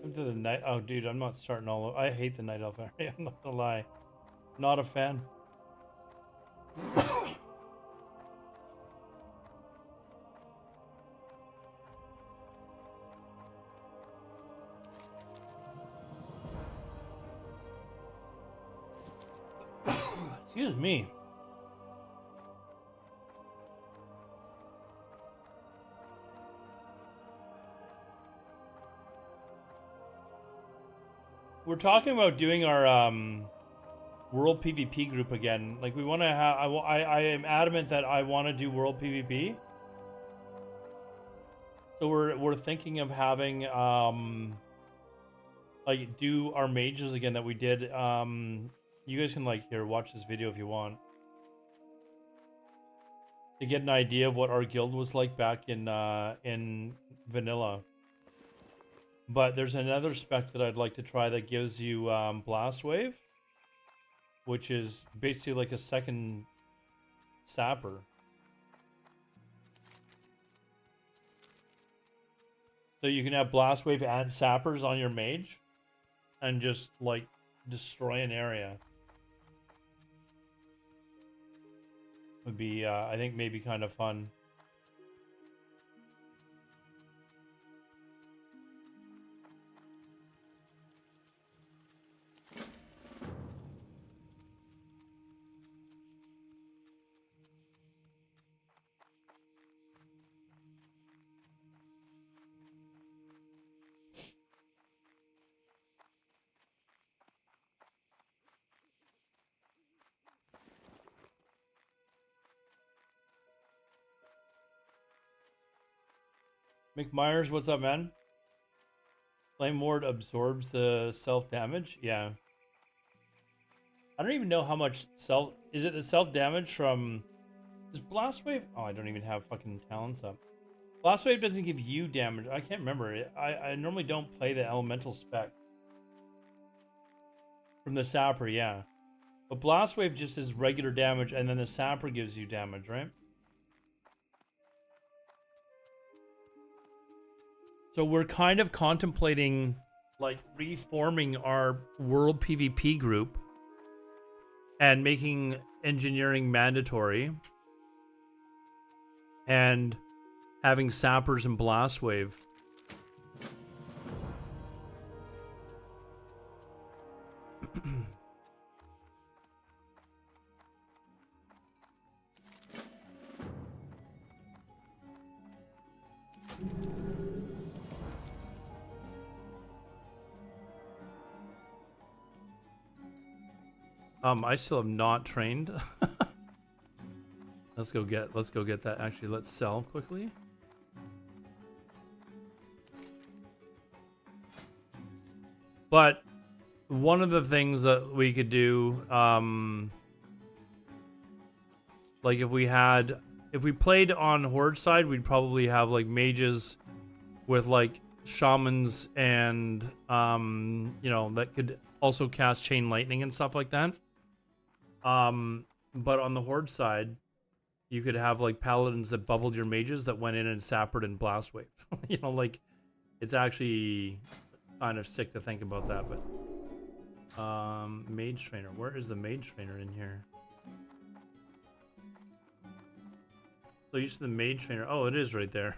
Into the night. Oh, dude, I'm not starting all over. I hate the night elf area. I'm not gonna lie. Not a fan. Excuse me. We're talking about doing our world PvP group again. Like we want to have. I am adamant that I want to do world PvP. So we're thinking of having like do our mages again that we did. You guys can like here watch this video if you want to get an idea of what our guild was like back in vanilla. But there's another spec that I'd like to try that gives you Blast Wave, which is basically like a second sapper. So you can have Blast Wave and sappers on your mage and just like destroy an area. Would be, I think, maybe kind of fun. McMyers, what's up, man? Flame Ward absorbs the self-damage? Yeah. I don't even know how much is it the self-damage from... Does Blast Wave... Oh, I don't even have fucking talents up. Blast Wave doesn't give you damage. I can't remember. I normally don't play the elemental spec. From the Sapper, yeah. But Blast Wave just is regular damage, and then the Sapper gives you damage, right? So we're kind of contemplating like reforming our world PvP group and making engineering mandatory and having sappers and blast wave. I still have not trained. Let's go get that. Actually, let's sell quickly. But one of the things that we could do, like if we played on Horde side, we'd probably have like mages with like shamans and you know, that could also cast chain lightning and stuff like that. But on the Horde side, you could have like paladins that bubbled your mages that went in and sappered and blast wave. You know, like it's actually kind of sick to think about that, but Mage trainer. Where is the mage trainer in here? So used to the mage trainer. Oh, it is right there.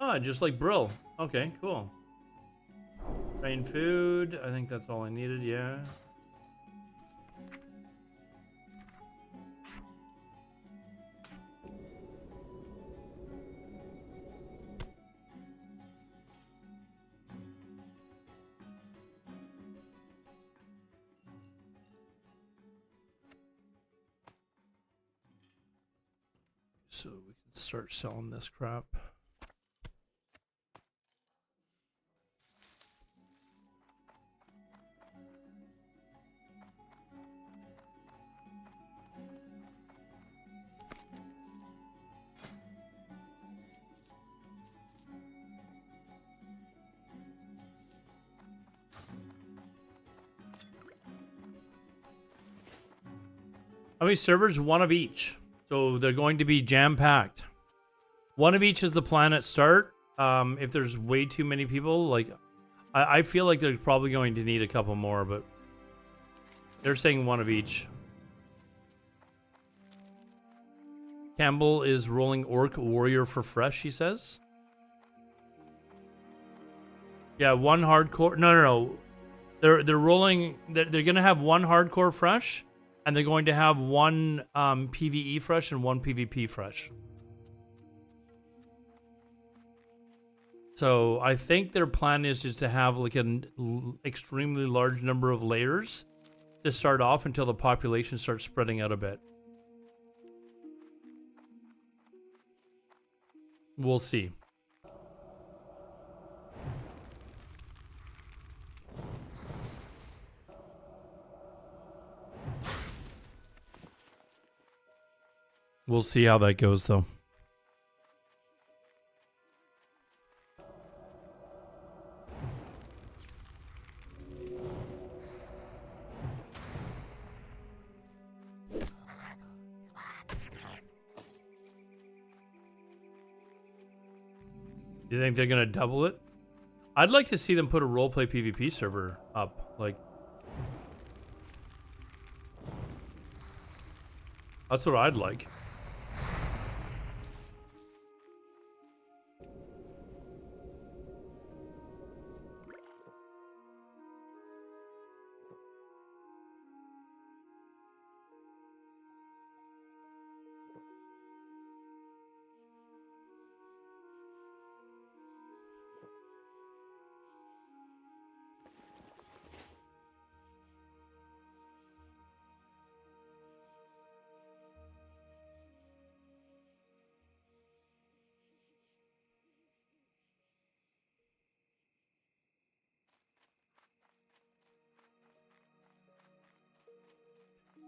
Oh, just like Brill. Okay, cool. Train food. I think that's all I needed. Yeah. So we can start selling this crap. How many servers? One of each. So they're going to be jam-packed. One of each is the plan at start. If there's way too many people, like, I feel like they're probably going to need a couple more, but they're saying one of each. Campbell is rolling Orc Warrior for fresh, he says. Yeah, one hardcore. No. They're rolling. They're gonna have one hardcore fresh. And they're going to have one PvE fresh and one PvP fresh. So I think their plan is just to have like an extremely large number of layers to start off until the population starts spreading out a bit. We'll see. We'll see how that goes, though. You think they're gonna double it? I'd like to see them put a roleplay PvP server up. Like, that's what I'd like.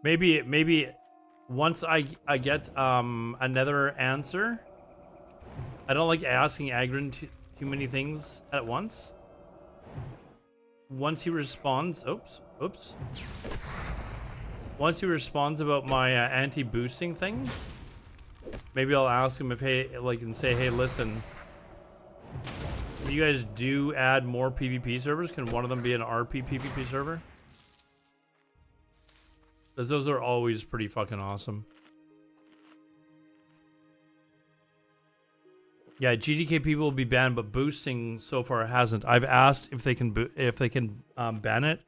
Maybe once I get another answer. I don't like asking Agron too many things at once. Once he responds, oops. Once he responds about my anti-boosting thing, maybe I'll ask him if and say, hey, listen, if you guys do add more PvP servers, can one of them be an RP PvP server? Because those are always pretty fucking awesome. Yeah, GDK people will be banned, but boosting so far hasn't. I've asked if they can ban it,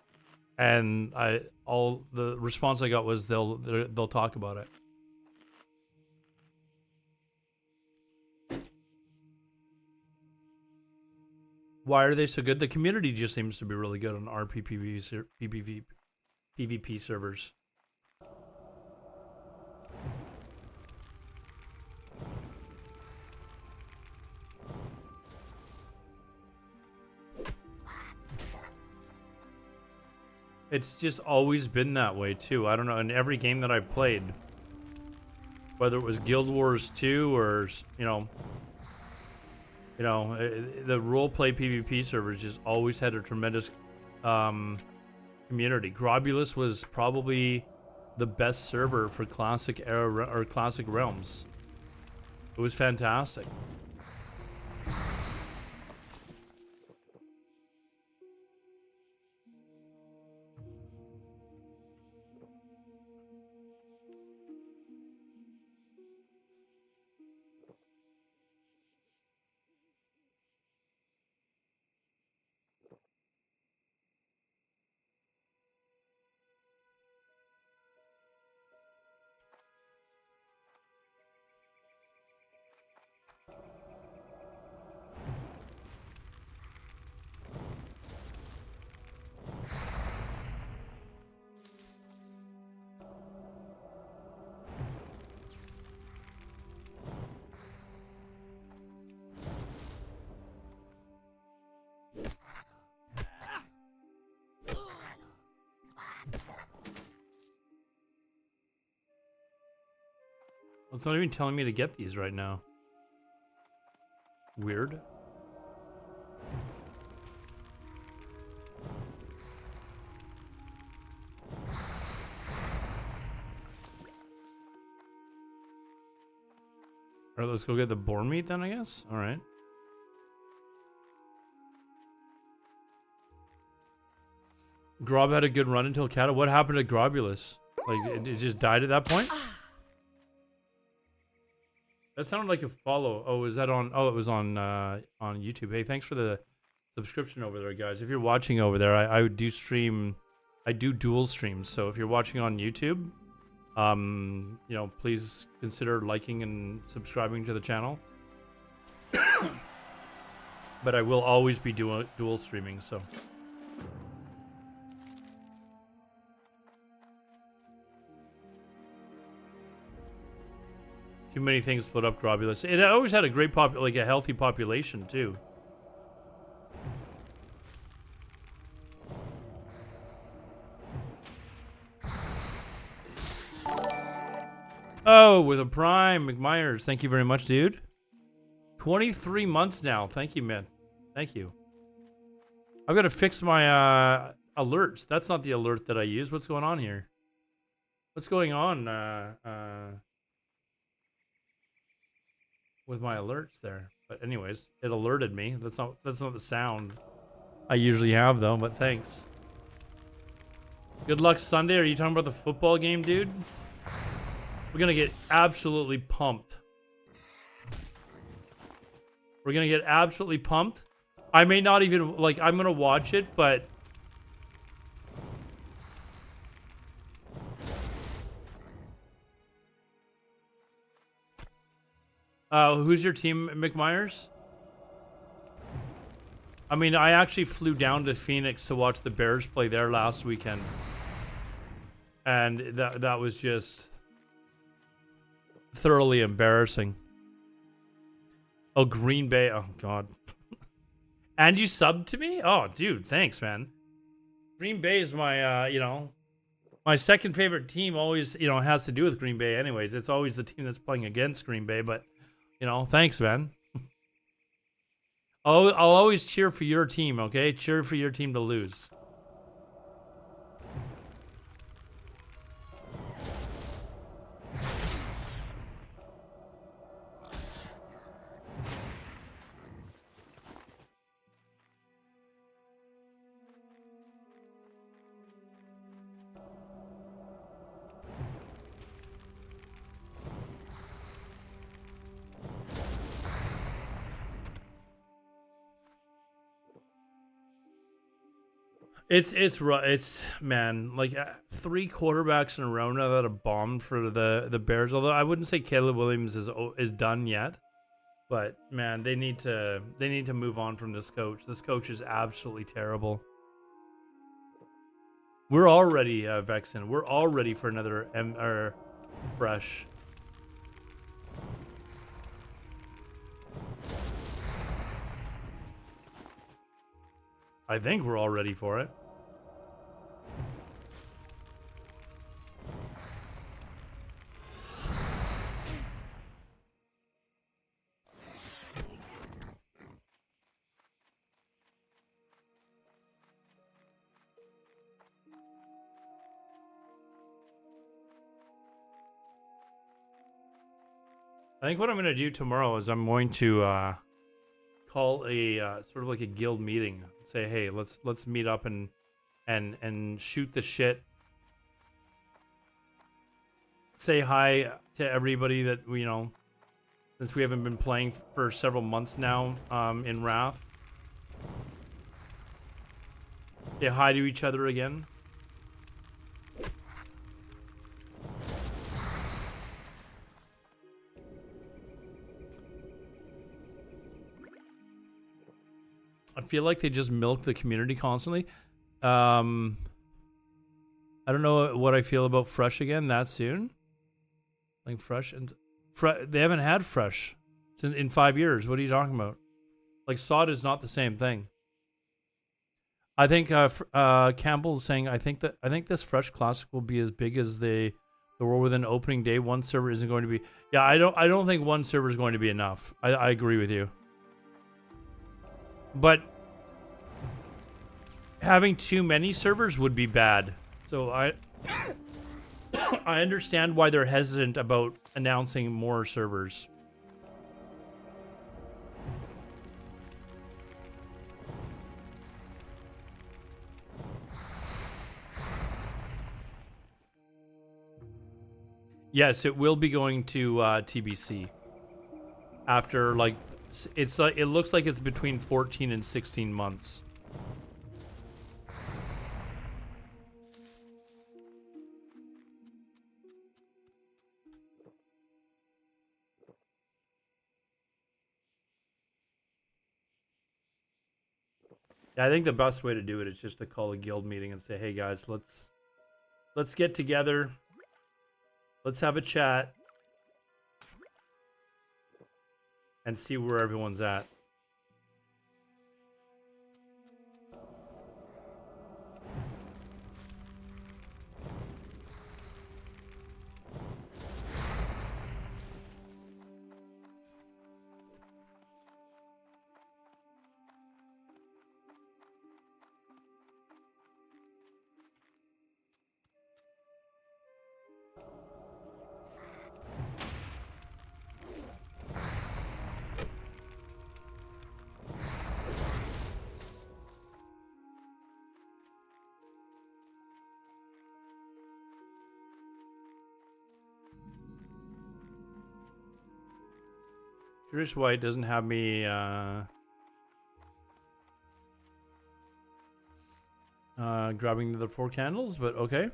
and the response I got was they'll talk about it. Why are they so good? The community just seems to be really good on RP PvP servers. It's just always been that way too. I don't know, in every game that I've played, whether it was Guild Wars 2 or the roleplay PvP servers just always had a tremendous community. Grobulus was probably the best server for classic era or classic realms. It was fantastic. It's not even telling me to get these right now. Weird. All right, let's go get the boar meat then, I guess. All right. Grob had a good run until Kata. What happened to Grobulus? Like, it just died at that point? That sounded like a follow. Oh, is that on? Oh, it was on YouTube. Hey, thanks for the subscription over there, guys. If you're watching over there, I do stream. I do dual streams. So if you're watching on YouTube, you know, please consider liking and subscribing to the channel. But I will always be dual streaming. So. Too many things split up Grobulus. It always had a great like a healthy population too. Oh, with a prime, McMyers. Thank you very much, dude. 23 months now. Thank you, man. Thank you. I've got to fix my alerts. That's not the alert that I use. What's going on here? What's going on? With my alerts there. But anyways, it alerted me. That's not the sound I usually have though, but thanks. Good luck Sunday. Are you talking about the football game, dude? We're gonna get absolutely pumped. We're gonna get absolutely pumped. I may not even, like, I'm gonna watch it, but who's your team, McMyers? I mean, I actually flew down to Phoenix to watch the Bears play there last weekend. And that was just thoroughly embarrassing. Oh, Green Bay. Oh, God. And you subbed to me? Oh, dude, thanks, man. Green Bay is my, you know, my second favorite team always, you know, has to do with Green Bay anyways. It's always the team that's playing against Green Bay, but you know, thanks, man. I'll always cheer for your team, okay? Cheer for your team to lose. It's man, like 3 quarterbacks in a row now that have bombed for the Bears. Although I wouldn't say Caleb Williams is done yet, but man, they need to move on from this coach. This coach is absolutely terrible. We're all ready, Vexen. We're all ready for another fresh. I think we're all ready for it. I think what I'm going to do tomorrow is I'm going to call a sort of like a guild meeting. Say, hey, let's meet up and shoot the shit. Say hi to everybody that we, you know, since we haven't been playing for several months now in Wrath. Say hi to each other again. I feel like they just milk the community constantly. I don't know what I feel about Fresh again that soon. Like Fresh and they haven't had Fresh in 5 years. What are you talking about? Like Sod is not the same thing. I think Campbell is saying I think this Fresh Classic will be as big as the So we're within opening day. One server isn't going to be. Yeah, I don't think one server is going to be enough. I agree with you. But having too many servers would be bad. So I understand why they're hesitant about announcing more servers. Yes, it will be going to TBC after like it looks like it's between 14 and 16 months. Yeah, I think the best way to do it is just to call a guild meeting and say, "Hey guys, let's get together. Let's have a chat and see where everyone's at." Curious why it doesn't have me grabbing the 4 candles, but okay.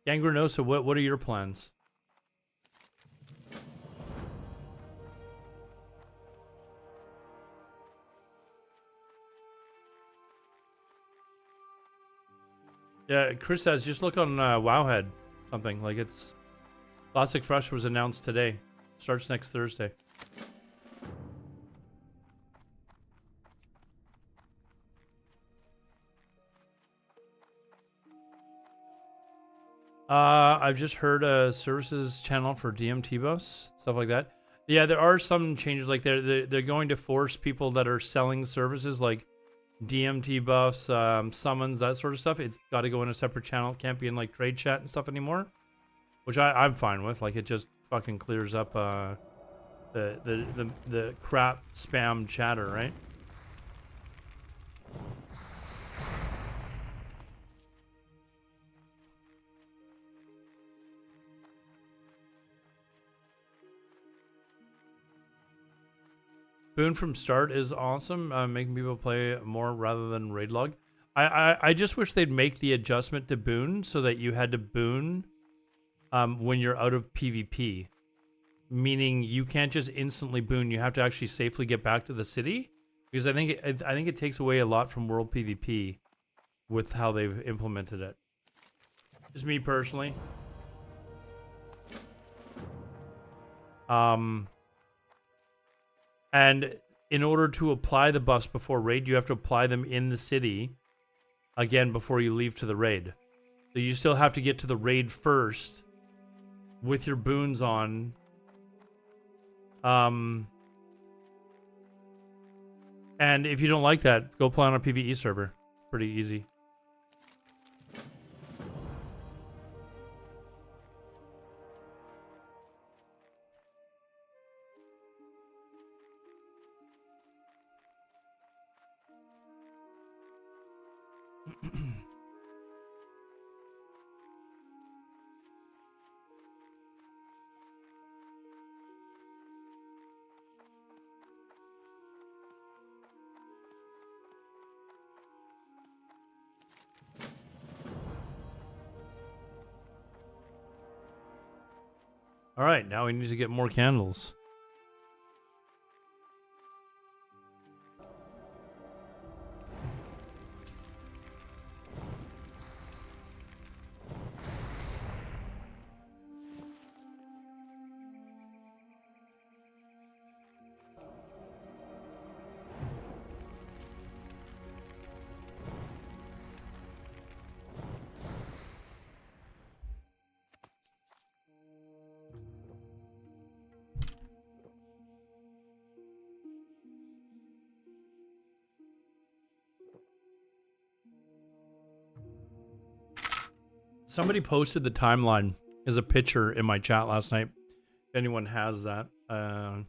Gangrenosa, what are your plans? Yeah, Chris says just look on Wowhead, something like it's Classic Fresh was announced today. Starts next Thursday. I've just heard a services channel for DMT buffs, stuff like that. Yeah, there are some changes like they're going to force people that are selling services like DMT buffs, summons, that sort of stuff. It's got to go in a separate channel. It can't be in like trade chat and stuff anymore. Which I'm fine with. Like, it just fucking clears up the crap spam chatter, right? Boon from start is awesome, making people play more rather than raid log. I just wish they'd make the adjustment to boon so that you had to boon when you're out of PvP, meaning you can't just instantly boon. You have to actually safely get back to the city, because I think it takes away a lot from world PvP with how they've implemented it. Just me personally. And in order to apply the buffs before raid, you have to apply them in the city again before you leave to the raid. So you still have to get to the raid first with your boons on. And if you don't like that, go play on a PvE server. Pretty easy. All right, now we need to get more candles. Somebody posted the timeline as a picture in my chat last night. If anyone has that. The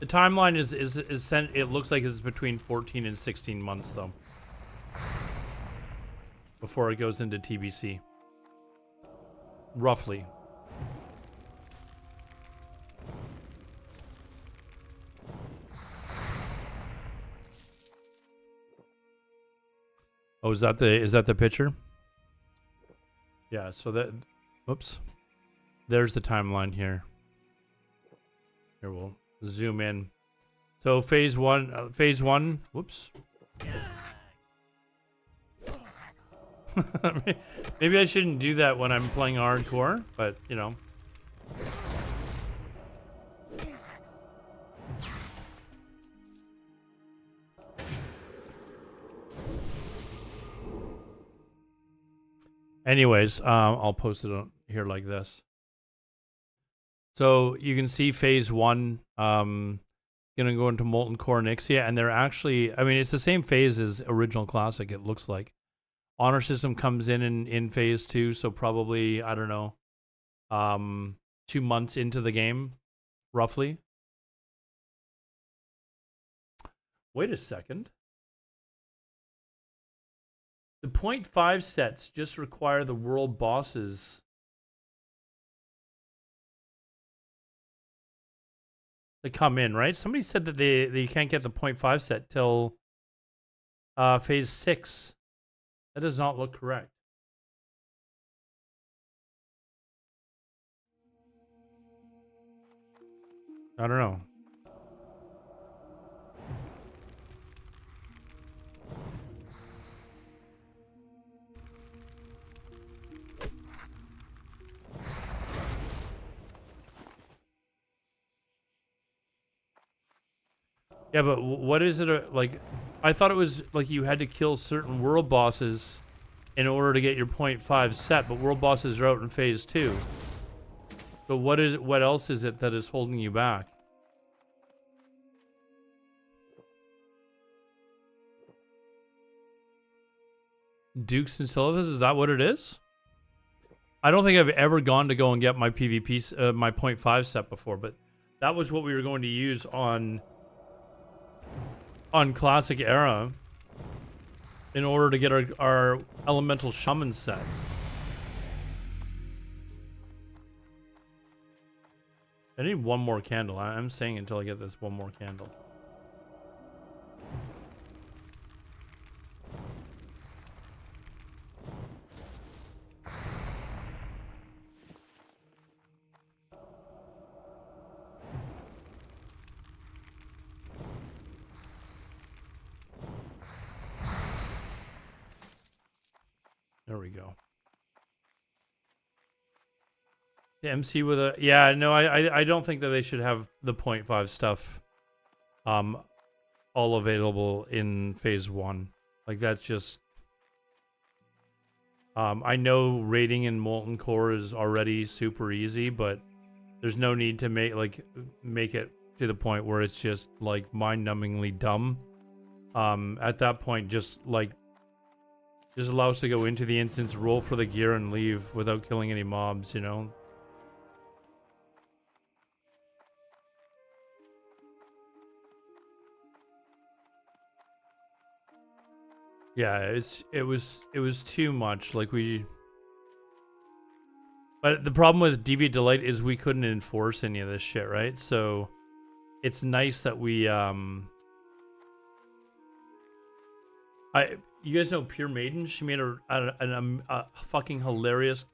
timeline is sent. It looks like it's between 14 and 16 months though, before it goes into TBC. Roughly. Oh, is that the picture? Yeah, so that, whoops. There's the timeline here. Here, we'll zoom in. So phase one, whoops. Maybe I shouldn't do that when I'm playing hardcore, but you know. Anyways, I'll post it on here like this. So you can see phase one, gonna go into Molten Core Nixia, and they're actually, I mean, it's the same phase as original Classic, it looks like. Honor System comes in phase two, so probably, I don't know, 2 months into the game, roughly. Wait a second. The 0.5 sets just require the world bosses to come in, right? Somebody said that they can't get the 0.5 set till phase 6. That does not look correct. I don't know. Yeah, but what is it like? I thought it was like you had to kill certain world bosses in order to get your 0.5 set, but world bosses are out in phase 2. So what else is it that is holding you back? Dukes and Silithus, is that what it is? I don't think I've ever gone to go and get my PvP, my 0.5 set before, but that was what we were going to use on Classic Era in order to get our Elemental Shaman set. I need one more candle. I'm saying until I get this one more candle. There we go. The MC with a... Yeah, no, I don't think that they should have the 0.5 stuff all available in phase 1. Like, that's just... I know raiding in Molten Core is already super easy, but there's no need to make it to the point where it's just, like, mind-numbingly dumb. At that point, just allow us to go into the instance, roll for the gear, and leave without killing any mobs, you know? Yeah, it was too much. Like but the problem with Deviant Delight is we couldn't enforce any of this shit, right? So it's nice that we you guys know Pure Maiden? She made a fucking hilarious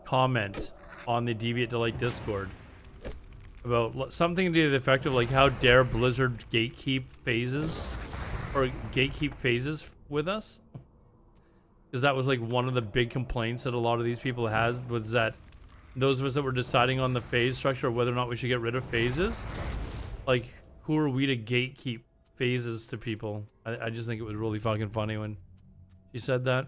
comment on the Deviant Delight Discord about something to the effect of like, how dare Blizzard gatekeep phases with us? Because that was like one of the big complaints that a lot of these people has, was that those of us that were deciding on the phase structure, whether or not we should get rid of phases, like, who are we to gatekeep phases to people? I just think it was really fucking funny when she said that.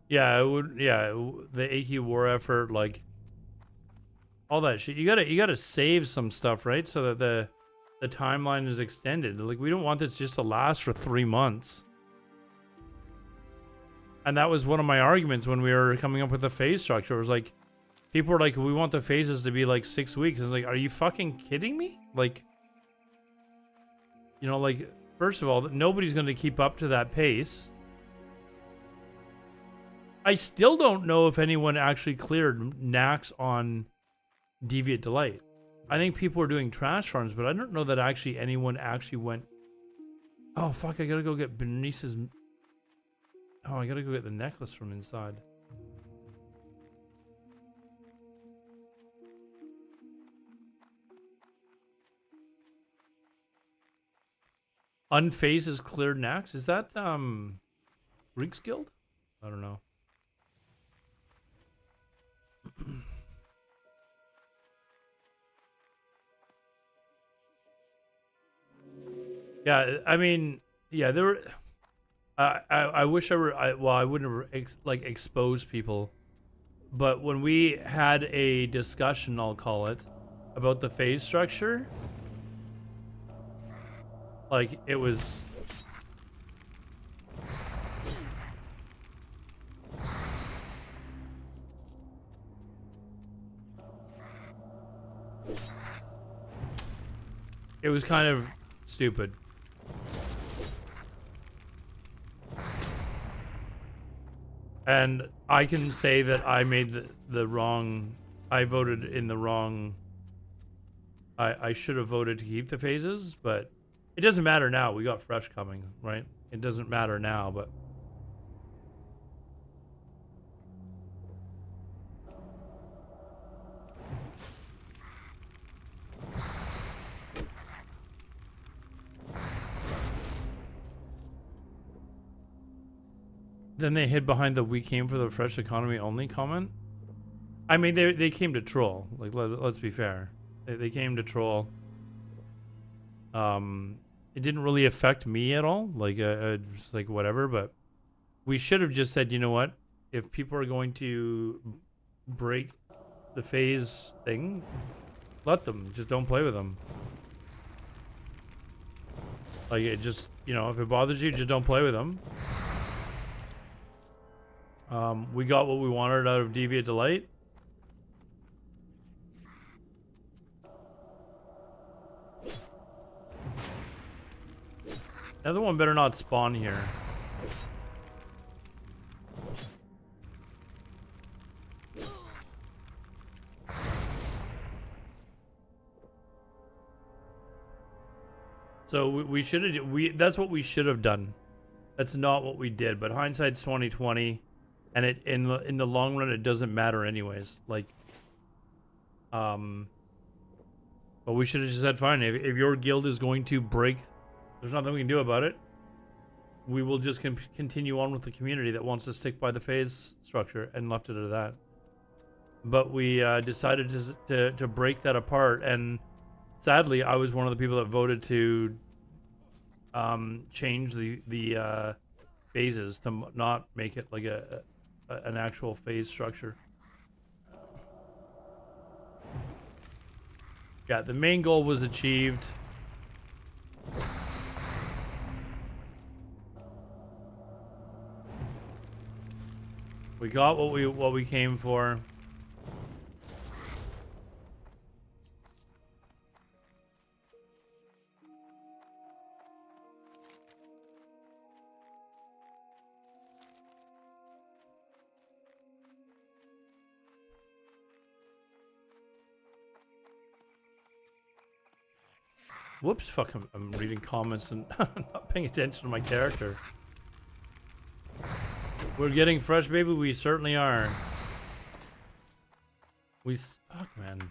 Yeah, it would. Yeah, the AQ war effort, like all that shit. You gotta save some stuff, right? So that the timeline is extended. Like we don't want this just to last for 3 months. And that was one of my arguments when we were coming up with the phase structure. It was like, people were like, we want the phases to be like 6 weeks. It's like, are you fucking kidding me? Like, you know, like, first of all, nobody's going to keep up to that pace. I still don't know if anyone actually cleared Nax on Deviant Delight. I think people were doing trash farms, but I don't know that actually anyone actually went. Oh, fuck, I gotta go get Bernice's. Oh, I gotta go get the necklace from inside. Unphase is cleared Nax. Is that Greek's Guild? I don't know. Yeah, I mean, yeah, there were. I wish I were. Well, I wouldn't have exposed people, but when we had a discussion, I'll call it, about the phase structure, like it was. It was kind of stupid. And I can say that I made the wrong. I voted in the wrong. I should have voted to keep the phases, but it doesn't matter now. We got fresh coming, right? It doesn't matter now, but. Then they hid behind the "we came for the fresh economy only" comment. I mean, they came to troll. Like, let's be fair. They came to troll. It didn't really affect me at all. Like, just like whatever. But we should have just said, you know what? If people are going to break the phase thing, let them. Just don't play with them. Like, it just, you know, if it bothers you, just don't play with them. We got what we wanted out of Deviant Delight. Another one better not spawn here. So we should have. That's what we should have done. That's not what we did. But hindsight's 20/20. And it in the long run, it doesn't matter anyways. Like, but we should have just said, fine. If your guild is going to break, there's nothing we can do about it. We will just continue on with the community that wants to stick by the phase structure, and left it at that. But we decided to break that apart, and sadly, I was one of the people that voted to change the phases to not make it like an actual phase structure. Yeah, the main goal was achieved. We got what we came for. Whoops, fuck, I'm reading comments and not paying attention to my character. We're getting fresh, baby. We certainly are. Fuck, man.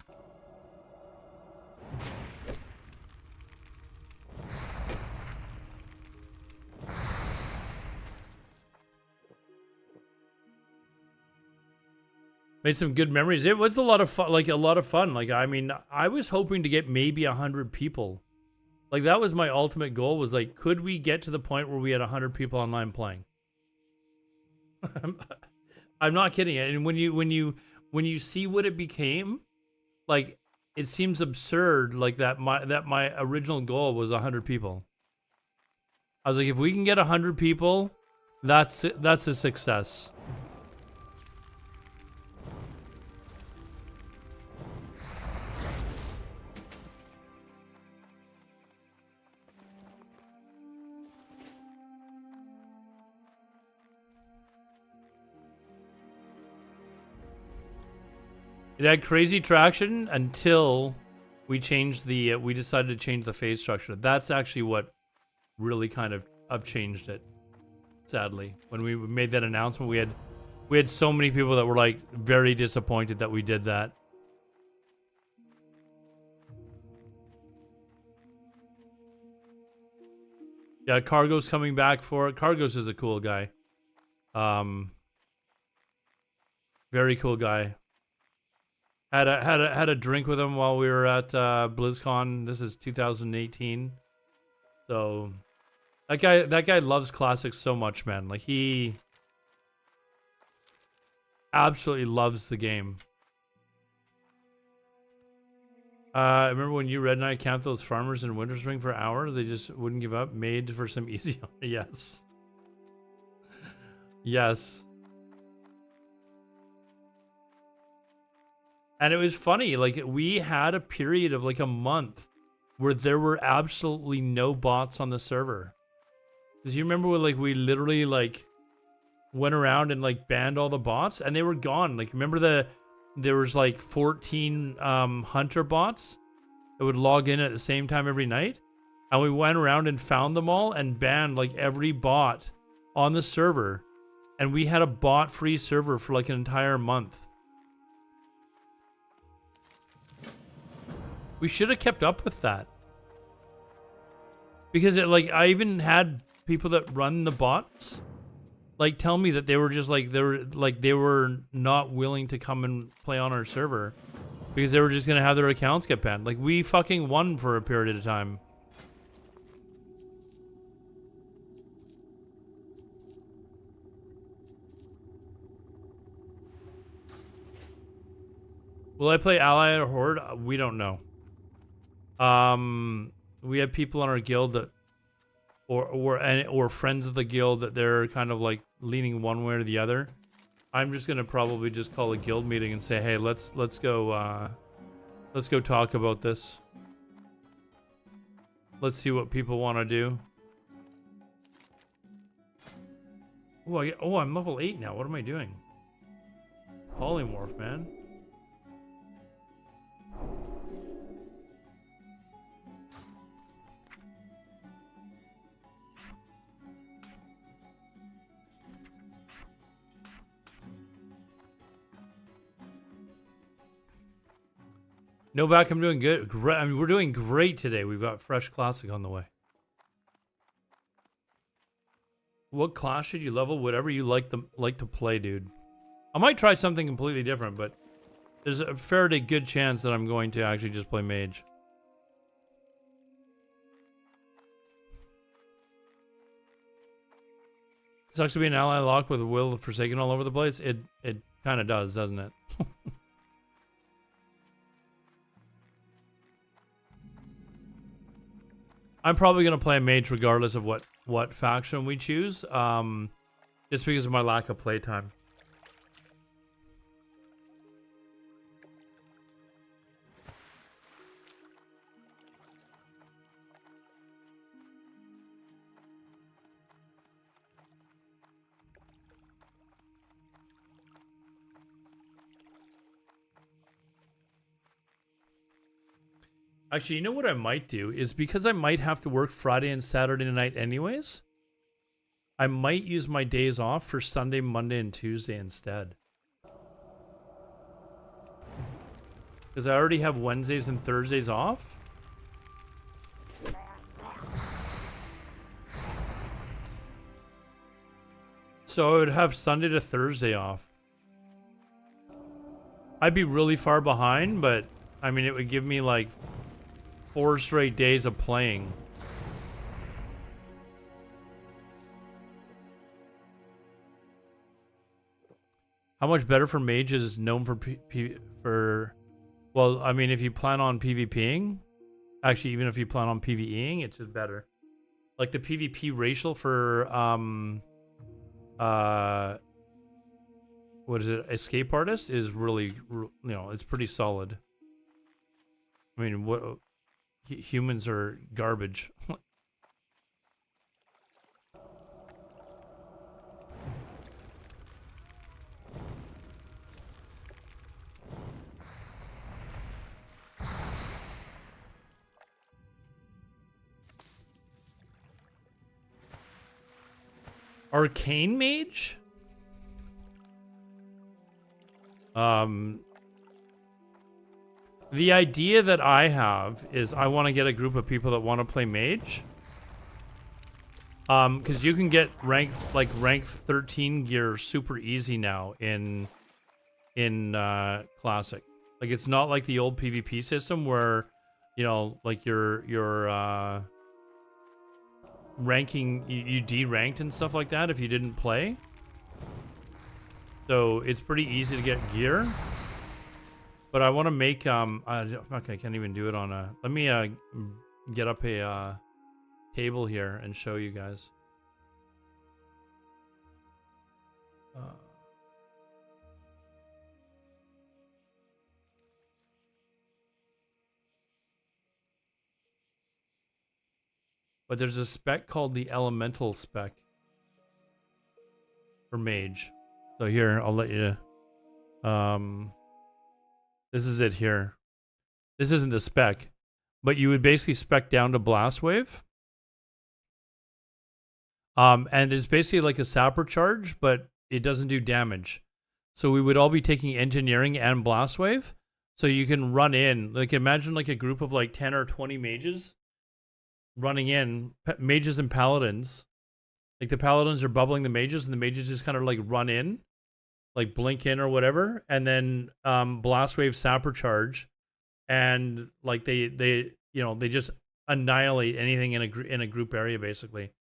Made some good memories. It was a lot of fun. Like, a lot of fun. Like, I mean, I was hoping to get maybe 100 people. Like, that was my ultimate goal, was like, could we get to the point where we had 100 people online playing? I'm not kidding. And when you see what it became, like it seems absurd. Like my original goal was 100 people. I was like, if we can get 100 people, that's a success. It had crazy traction until we changed we decided to change the phase structure. That's actually what really kind of changed it. Sadly, when we made that announcement, we had so many people that were like very disappointed that we did that. Yeah, Cargo's coming back for it. Cargos is a cool guy. Very cool guy. Had a drink with him while we were at BlizzCon. This is 2018. So that guy loves classics so much, man. Like he absolutely loves the game. I remember when you Red and I camped those farmers in Winter Spring for hours. They just wouldn't give up. Made for some easy. Yes. Yes. And it was funny, like we had a period of like a month where there were absolutely no bots on the server. Because you remember when like we literally like went around and like banned all the bots and they were gone. Like remember there was like 14 hunter bots that would log in at the same time every night? And we went around and found them all and banned like every bot on the server. And we had a bot-free server for like an entire month. We should have kept up with that. Because it like I even had people that run the bots like tell me that they were just like they were not willing to come and play on our server because they were just going to have their accounts get banned. Like we fucking won for a period of time. Will I play Ally or Horde? We don't know. We have people in our guild that, or friends of the guild that they're kind of like leaning one way or the other. I'm just gonna probably just call a guild meeting and say, hey, let's go talk about this. Let's see what people want to do. Oh, I'm level 8 now. What am I doing? Polymorph, man. Novak, I'm doing good. I mean, we're doing great today. We've got Fresh Classic on the way. What class should you level? Whatever you like to play, dude. I might try something completely different, but there's a fairly good chance that I'm going to actually just play Mage. Sucks to be an ally lock with Will of Forsaken all over the place. It kind of does, doesn't it? I'm probably going to play a Mage regardless of what faction we choose, just because of my lack of playtime. Actually, you know what I might do is because I might have to work Friday and Saturday night anyways, I might use my days off for Sunday, Monday, and Tuesday instead. Because I already have Wednesdays and Thursdays off. So I would have Sunday to Thursday off. I'd be really far behind, but I mean, it would give me like 4 straight days of playing. How much better for mage is known for well, I mean, if you plan on PvPing, actually, even if you plan on PvEing, it's just better. Like the PvP racial for what is it? Escape artist is really, it's pretty solid. I mean, what humans are garbage. Arcane mage? The idea that I have is I want to get a group of people that want to play mage. Because you can get rank 13 gear super easy now in classic. Like it's not like the old PvP system where, like your ranking you deranked and stuff like that if you didn't play. So it's pretty easy to get gear. But I want to make okay, I can't even do it on a. Let me get up a table here and show you guys. But there's a spec called the elemental spec for mage. So here, I'll let you. This is it here. This isn't the spec, but you would basically spec down to Blast Wave. And it's basically like a sapper charge, but it doesn't do damage. So we would all be taking engineering and Blast Wave. So you can run in, like imagine like a group of like 10 or 20 mages running in, mages and paladins. Like the paladins are bubbling the mages and the mages just kind of like run in, like blink in or whatever. And then Blast Wave sapper charge. And like they just annihilate anything in a group area basically.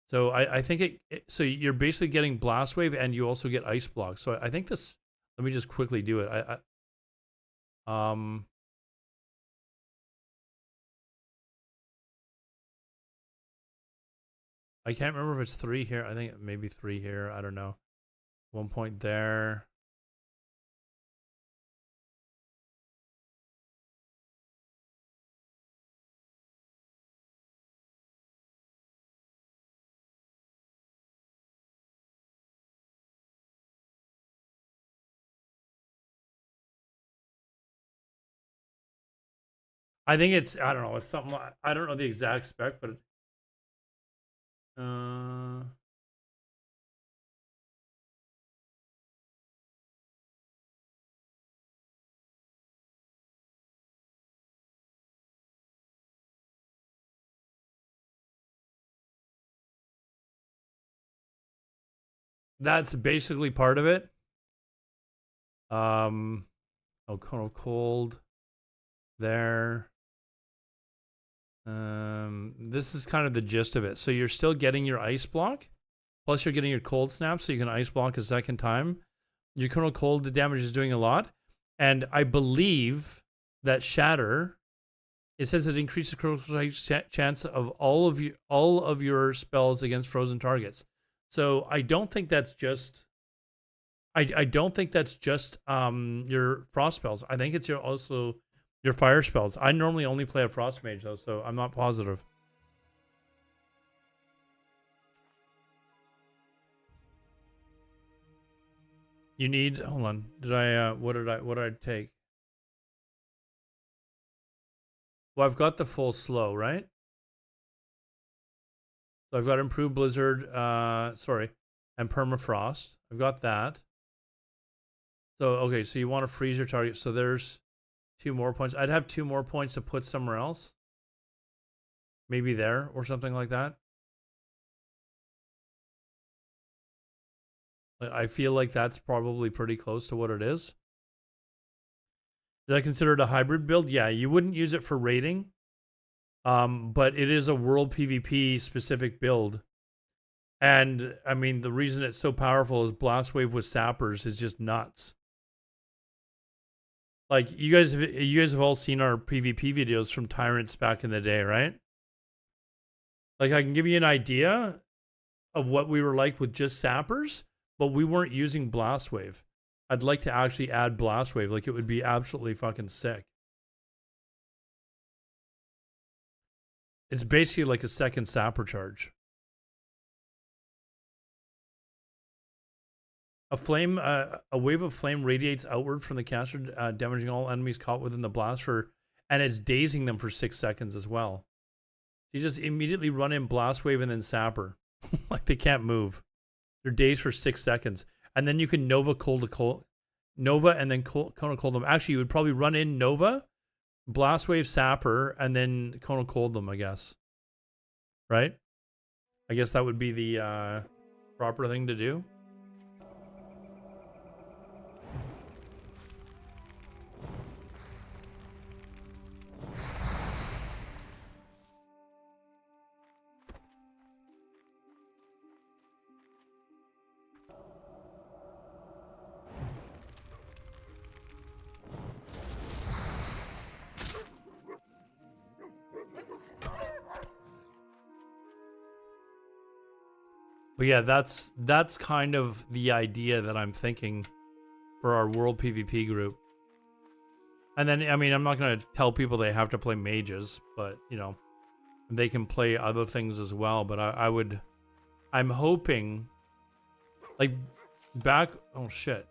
So I think so you're basically getting Blast Wave and you also get Ice Block. So I think this, let me just quickly do it. I can't remember if it's 3 here. I think maybe 3 here. I don't know. 1 point there. I think it's, I don't know, it's something like, I don't know the exact spec, but that's basically part of it. Oh, cold there. This is kind of the gist of it. So you're still getting your Ice Block, plus you're getting your Cold Snap, so you can Ice Block a second time. Your Colonel Cold, the damage is doing a lot. And I believe that Shatter, it says it increases critical chance of all of your spells against frozen targets. So I don't think that's just I don't think that's just your frost spells. I think it's also your fire spells. I normally only play a frost mage though, so I'm not positive. You need, hold on. Did I what did I take? Well, I've got the full slow, right? So I've got improved blizzard, and permafrost. I've got that. So okay, so you want to freeze your target. So there's 2 more points. I'd have 2 more points to put somewhere else. Maybe there or something like that. I feel like that's probably pretty close to what it is. Did I consider it a hybrid build? Yeah, you wouldn't use it for raiding. But it is a world PvP specific build. And I mean, the reason it's so powerful is Blast Wave with sappers is just nuts. Like you guys have all seen our PvP videos from Tyrants back in the day, right? Like I can give you an idea of what we were like with just sappers, but we weren't using Blast Wave. I'd like to actually add Blast Wave. Like it would be absolutely fucking sick. It's basically like a second sapper charge. A wave of flame radiates outward from the caster, damaging all enemies caught within the blast and it's dazing them for 6 seconds as well. You just immediately run in blast wave and then sapper, like they can't move. They're dazed for 6 seconds, and then you can Nova and then Kona Cold them. Actually, you would probably run in Nova, blast wave, sapper, and then Kona Cold them. I guess, right? I guess that would be the proper thing to do. But yeah, that's kind of the idea that I'm thinking for our World PvP group. And then, I mean, I'm not going to tell people they have to play mages, but, you know, they can play other things as well. But I'm hoping, like, oh shit.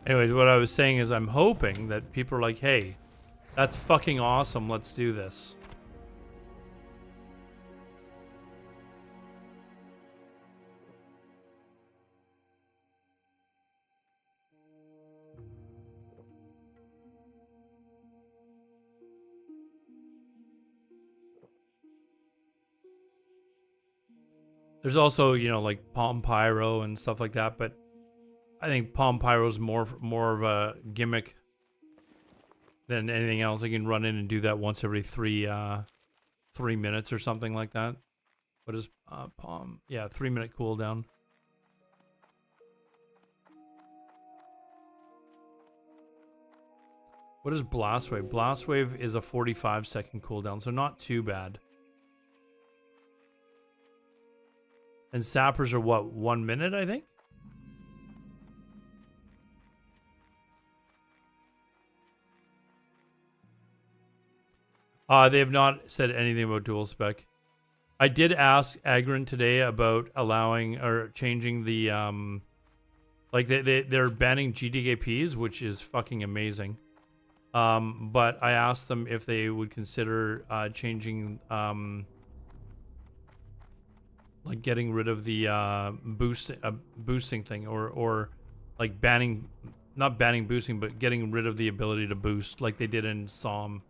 Anyways, what I was saying is I'm hoping that people are like, hey, that's fucking awesome. Let's do this. There's also, you know, like Palm Pyro and stuff like that, but I think Palm Pyro's more of a gimmick than anything else. You can run in and do that once every 3 minutes or something like that. What is Palm? Yeah, 3-minute cooldown. What is Blast Wave? Blast Wave is a 45-second cooldown, so not too bad. And Sappers are what, 1 minute, I think? They have not said anything about dual spec. I did ask Agron today about allowing or changing the like they're banning GDKPs, which is fucking amazing. But I asked them if they would consider changing like getting rid of the boosting thing, or like not banning boosting, but getting rid of the ability to boost like they did in SOM.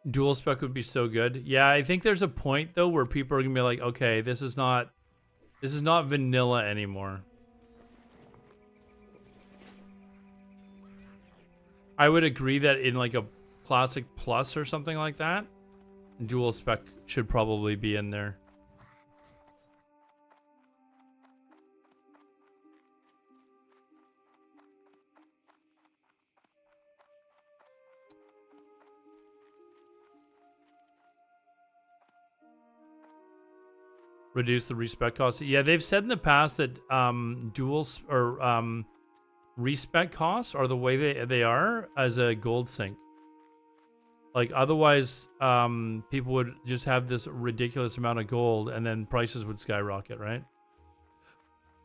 Dual spec would be so good. Yeah, I think there's a point though where people are gonna be like, okay, this is not vanilla anymore. I would agree that in like a classic plus or something like that, dual spec should probably be in there. reduce the respec costs. Yeah, they've said in the past that respec costs are the way they are as a gold sink. Like otherwise, people would just have this ridiculous amount of gold, and then prices would skyrocket, right?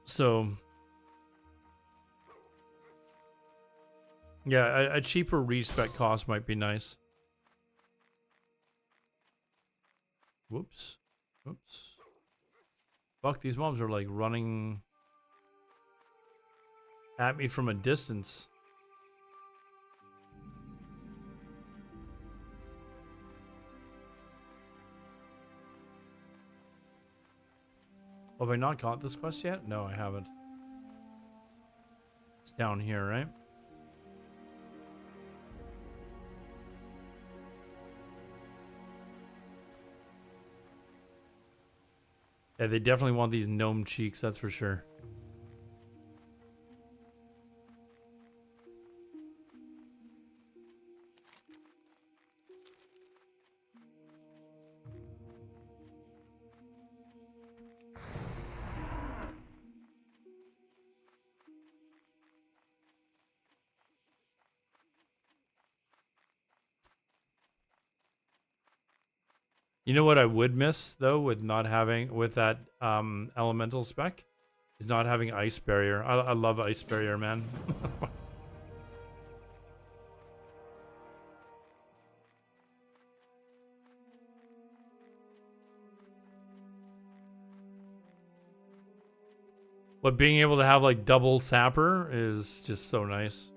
So, yeah, a cheaper respec cost might be nice. Whoops. Oops. Fuck, these mobs are like running at me from a distance. Have I not got this quest yet? No, I haven't. It's down here, right? Yeah, they definitely want these gnome cheeks, that's for sure. You know what I would miss though with not having with that elemental spec is not having ice barrier. I love ice barrier, man. But being able to have like double sapper is just so nice.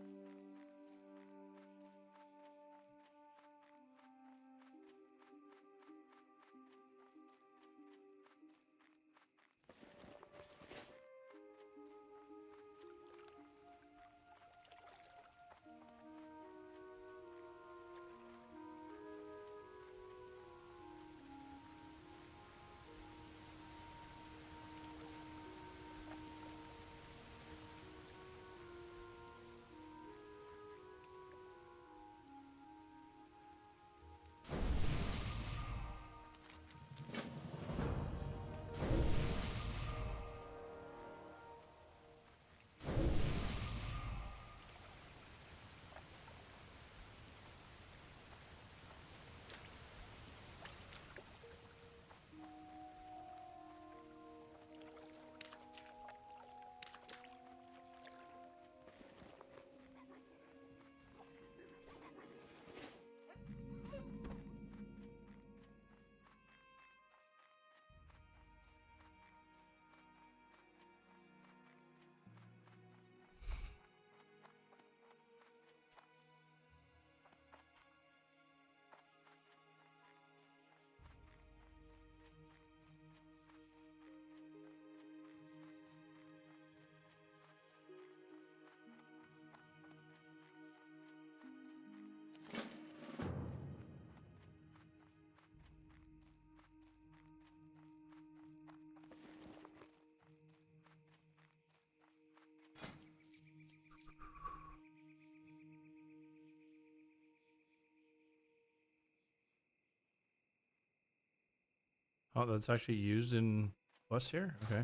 Oh, that's actually used in West here? Okay.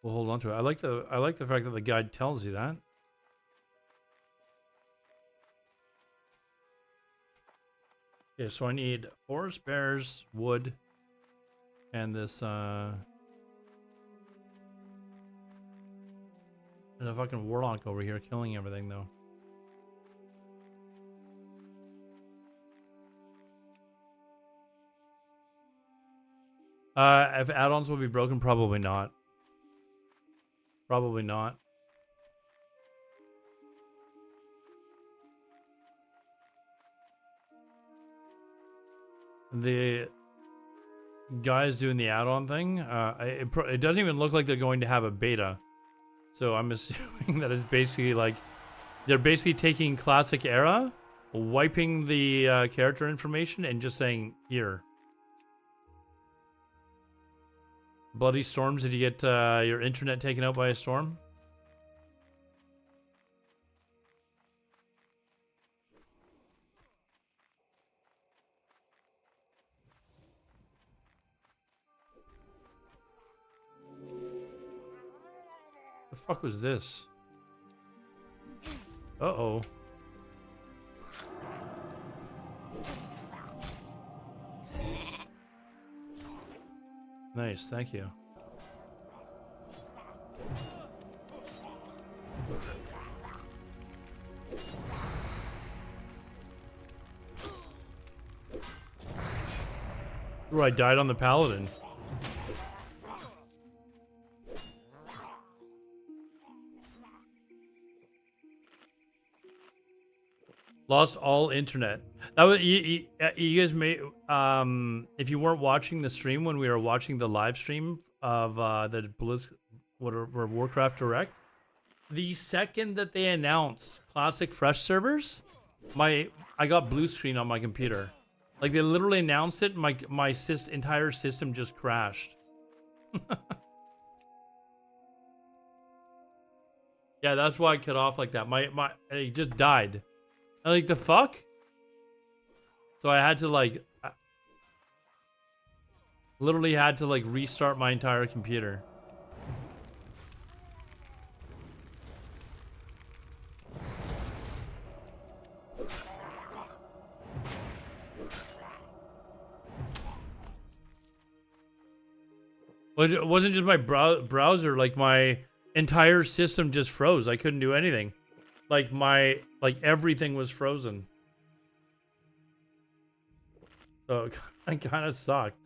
We'll hold on to it. I like the fact that the guide tells you that. Okay, so I need forest bears, wood, and this and a fucking warlock over here killing everything though. If add-ons will be broken, probably not. Probably not. The guys doing the add-on thing, it doesn't even look like they're going to have a beta. So I'm assuming that it's basically like they're basically taking Classic Era, wiping the character information, and just saying here. Bloody storms, did you get your internet taken out by a storm? fuck was this? Uh-oh. Nice, thank you. Ooh, I died on the paladin. Lost all internet. That was you guys may if you weren't watching the stream when we were watching the live stream of the Warcraft Direct, the second that they announced Classic Fresh servers, I got blue screen on my computer. Like they literally announced it, my entire system just crashed. Yeah, that's why I cut off like that. It just died. I'm like, the fuck? So I had to like literally had to like restart my entire computer. But it wasn't just my browser, like my entire system just froze. I couldn't do anything. Like everything was frozen. So it kind of sucked.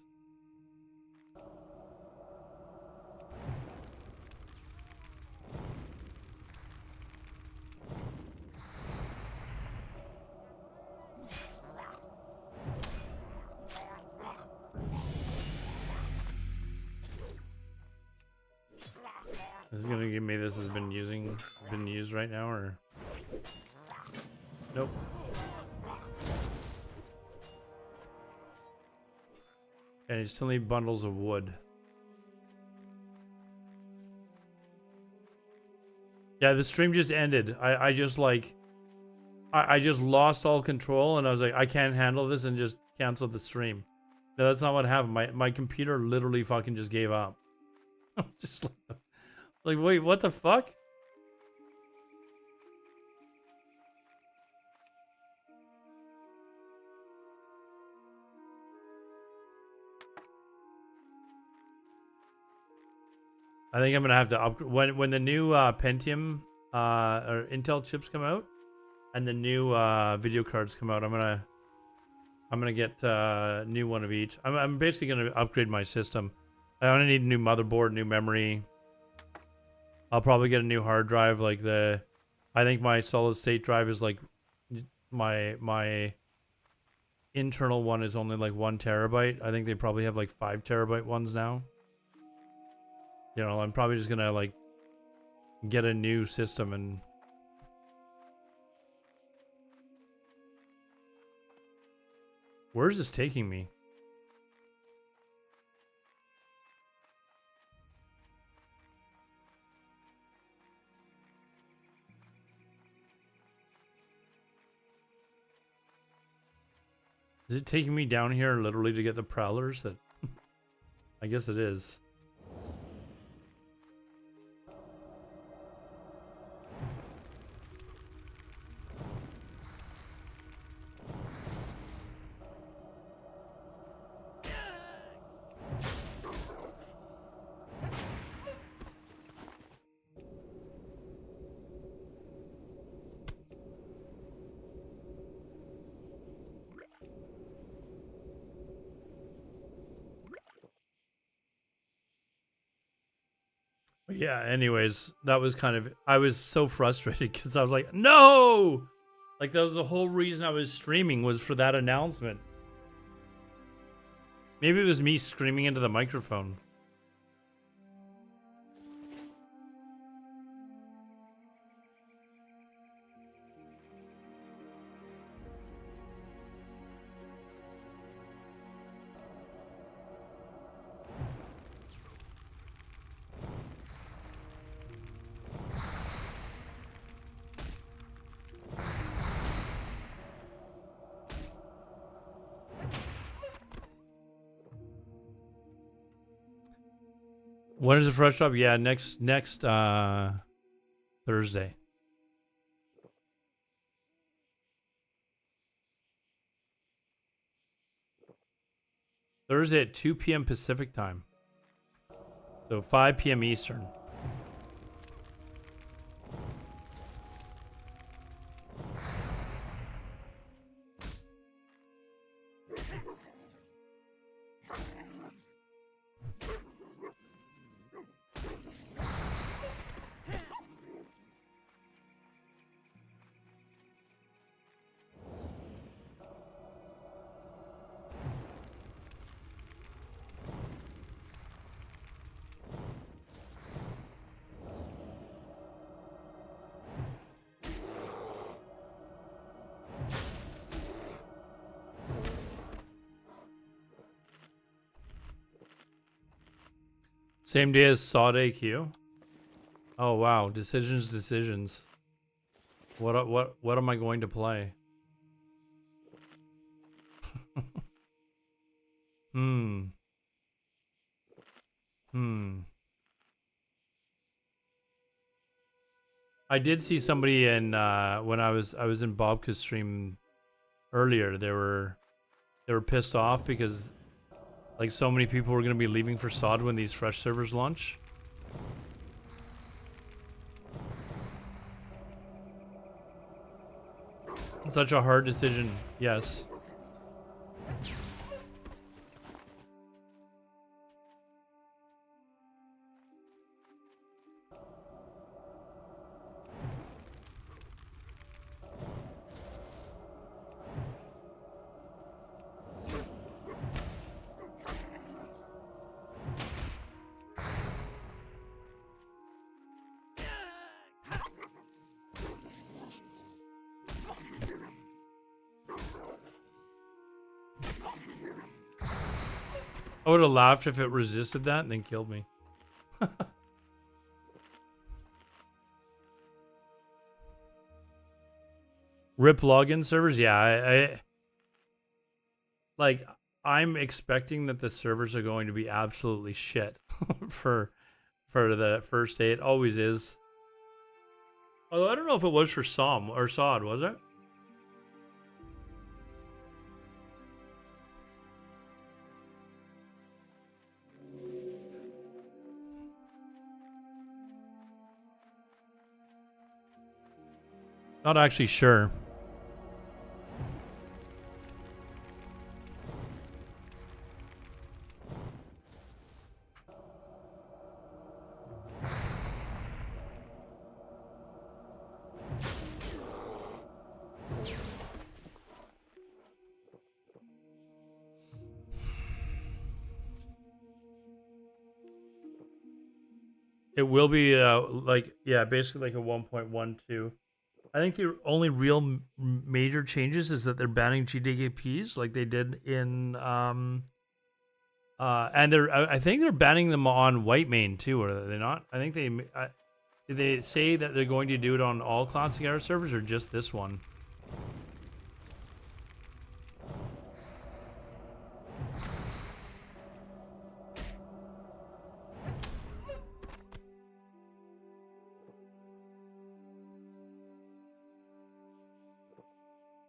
This is gonna give me this has been used right now, or nope. And you still need bundles of wood. Yeah, the stream just ended. I just like I just lost all control, and I was like, I can't handle this, and just canceled the stream. No, that's not what happened. My computer literally fucking just gave up. I'm just like, wait, what the fuck? I think I'm gonna have to upgrade when the new Pentium or Intel chips come out, and the new video cards come out. I'm gonna get a new one of each. I'm basically gonna upgrade my system. I only need a new motherboard, new memory. I'll probably get a new hard drive. Like I think my solid state drive is like my internal one is only like 1 terabyte. I think they probably have like 5 terabyte ones now. You know, I'm probably just gonna like get a new system. And where is this taking me? Is it taking me down here literally to get the prowlers? That I guess it is. Yeah, anyways, that was kind of, I was so frustrated because I was like, no! Like, that was the whole reason I was streaming, was for that announcement. Maybe it was me screaming into the microphone. When is the fresh drop? Yeah, next Thursday. Thursday at 2 p.m. Pacific time. So 5 p.m. Eastern. Same day as Sod AQ. Oh wow, decisions. What am I going to play? I did see somebody in when I was in Bobka's stream earlier. They were pissed off because like so many people were going to be leaving for Sod when these fresh servers launch. Such a hard decision. Yes. I would have laughed if it resisted that and then killed me. Rip login servers? Yeah, I'm expecting that the servers are going to be absolutely shit for the first day. It always is. Although I don't know if it was for Som or Sod, was it? Not actually sure. It will be basically like a 1.12. I think the only real major changes is that they're banning GDKPs like they did in and I think they're banning them on Whitemane too, are they not? I think did they say that they're going to do it on all Classic Era servers or just this one?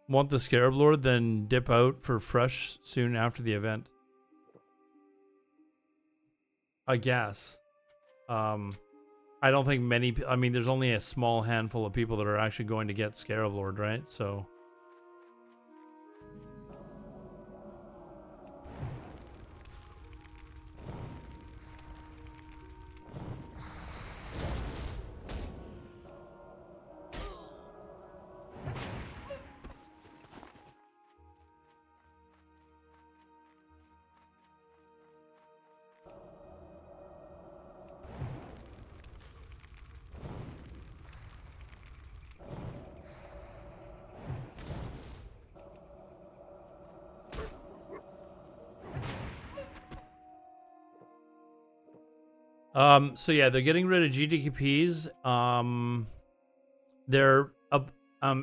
Want the Scarab Lord, then dip out for fresh soon after the event. I guess. I don't think many. I mean, there's only a small handful of people that are actually going to get Scarab Lord, right? So. So yeah, they're getting rid of GDKPs. They're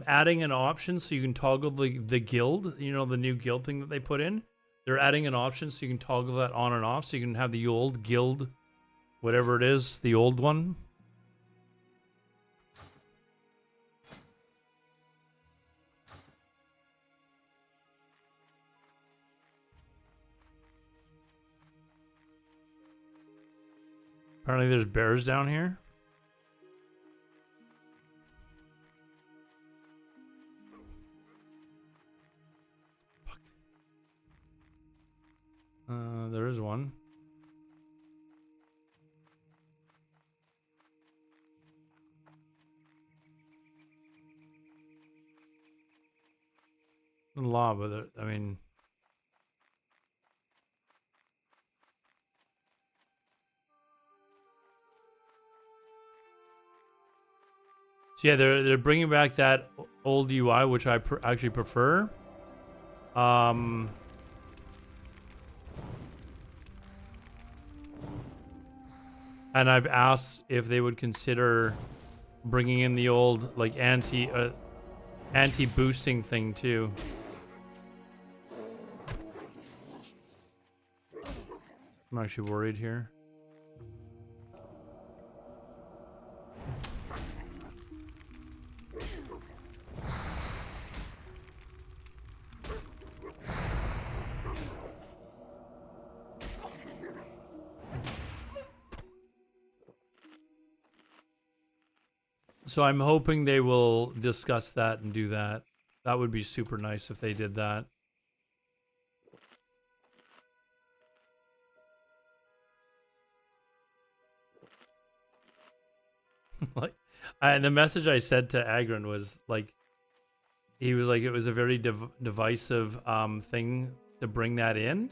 adding an option so you can toggle the guild, you know, the new guild thing that they put in. They're adding an option so you can toggle that on and off so you can have the old guild, whatever it is, the old one. Apparently there's bears down here. Fuck. There is one. A lot, but I mean, so yeah, they're bringing back that old UI, which I actually prefer. And I've asked if they would consider bringing in the old like anti-boosting thing too. I'm actually worried here. So I'm hoping they will discuss that and do that. That would be super nice if they did that. Like, and the message I said to Agron was like, he was like, it was a very divisive thing to bring that in.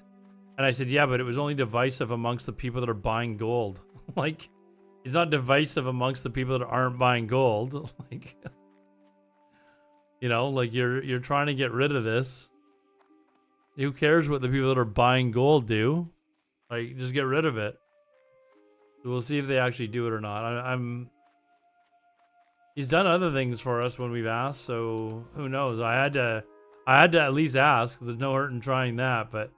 And I said, yeah, but it was only divisive amongst the people that are buying gold. Like, it's not divisive amongst the people that aren't buying gold. Like, you know, like you're trying to get rid of this. Who cares what the people that are buying gold do? Like, just get rid of it. We'll see if they actually do it or not. He's done other things for us when we've asked, so who knows? I had to at least ask. There's no hurt in trying that, but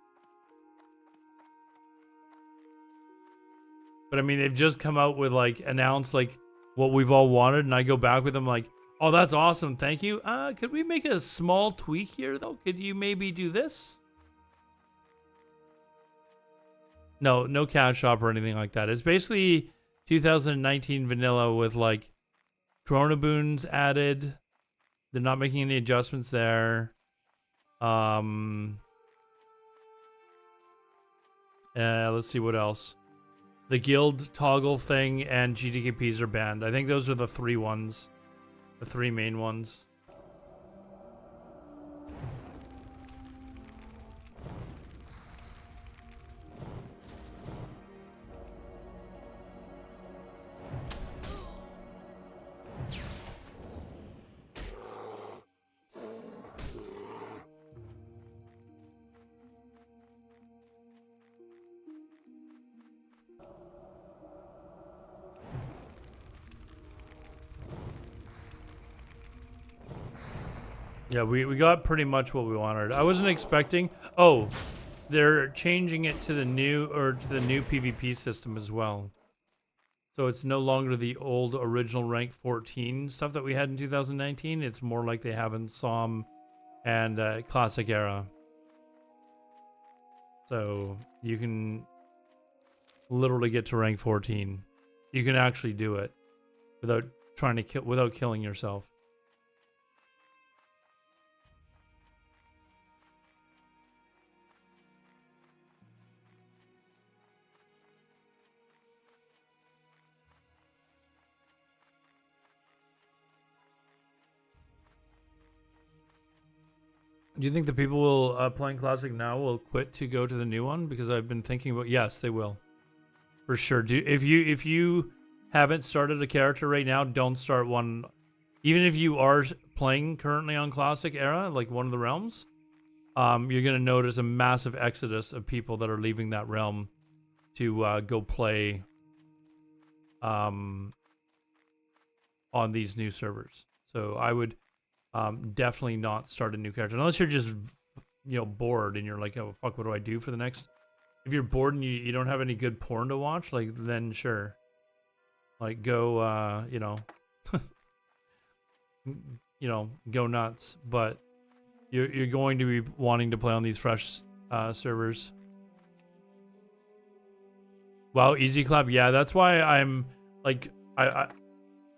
I mean, they've just come out with like announced like what we've all wanted, and I go back with them like, oh, that's awesome, thank you. Could we make a small tweak here though? Could you maybe do this? No cash shop or anything like that. It's basically 2019 vanilla with like Corona boons added. They're not making any adjustments there. Let's see what else. The guild toggle thing and GTKPs are banned. I think those are the three ones. The three main ones. Yeah, we got pretty much what we wanted. I wasn't expecting. Oh, they're changing it to the new PvP system as well. So it's no longer the old original rank 14 stuff that we had in 2019. It's more like they have in SOM and Classic Era. So you can literally get to rank 14. You can actually do it without trying to without killing yourself. Do you think the people will playing Classic now will quit to go to the new one? Because I've been thinking about, yes, they will, for sure. If you haven't started a character right now, don't start one. Even if you are playing currently on Classic Era, like one of the realms, you're gonna notice a massive exodus of people that are leaving that realm to go play on these new servers. So I would. Definitely not start a new character unless you're just, bored and you're like, oh fuck, what do I do for the next? If you're bored and you don't have any good porn to watch, like then sure, like go, go nuts. But you're going to be wanting to play on these fresh servers. Wow, Easy Clap. Yeah, that's why I'm like, I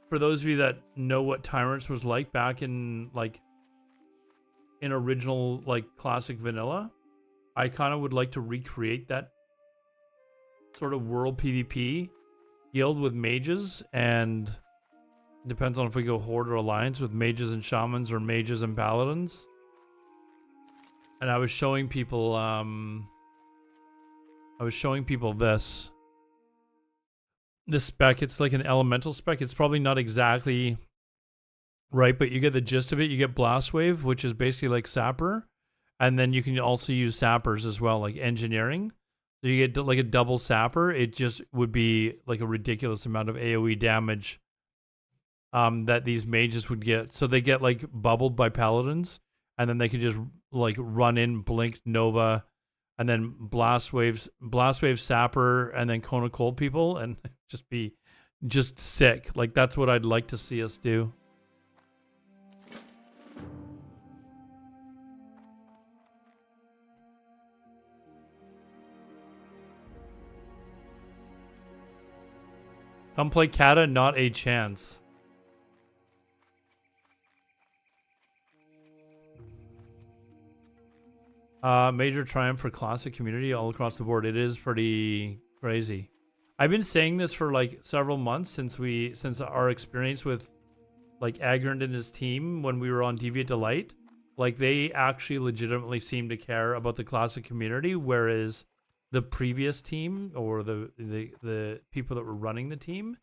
for those of you that know what Tyrants was like back in like in original like classic vanilla, I kind of would like to recreate that sort of world PvP guild with mages, and depends on if we go horde or alliance with mages and shamans or mages and paladins. And I was showing people this spec. It's like an elemental spec. It's probably not exactly right, but you get the gist of it. You get Blast Wave, which is basically like Sapper, and then you can also use Sappers as well, like engineering. So you get like a double Sapper. It just would be like a ridiculous amount of AoE damage that these mages would get. So they get like bubbled by paladins, and then they can just like run in, blink, Nova, and then blast wave Sapper, and then Cone of Cold people, and just be just sick. Like that's what I'd like to see us do. Come play Kata, not a chance. Major triumph for classic community all across the board. It is pretty crazy. I've been saying this for like several months since our experience with like Agrand and his team when we were on Deviant Delight. Like they actually legitimately seem to care about the classic community, whereas the previous team or the people that were running the team,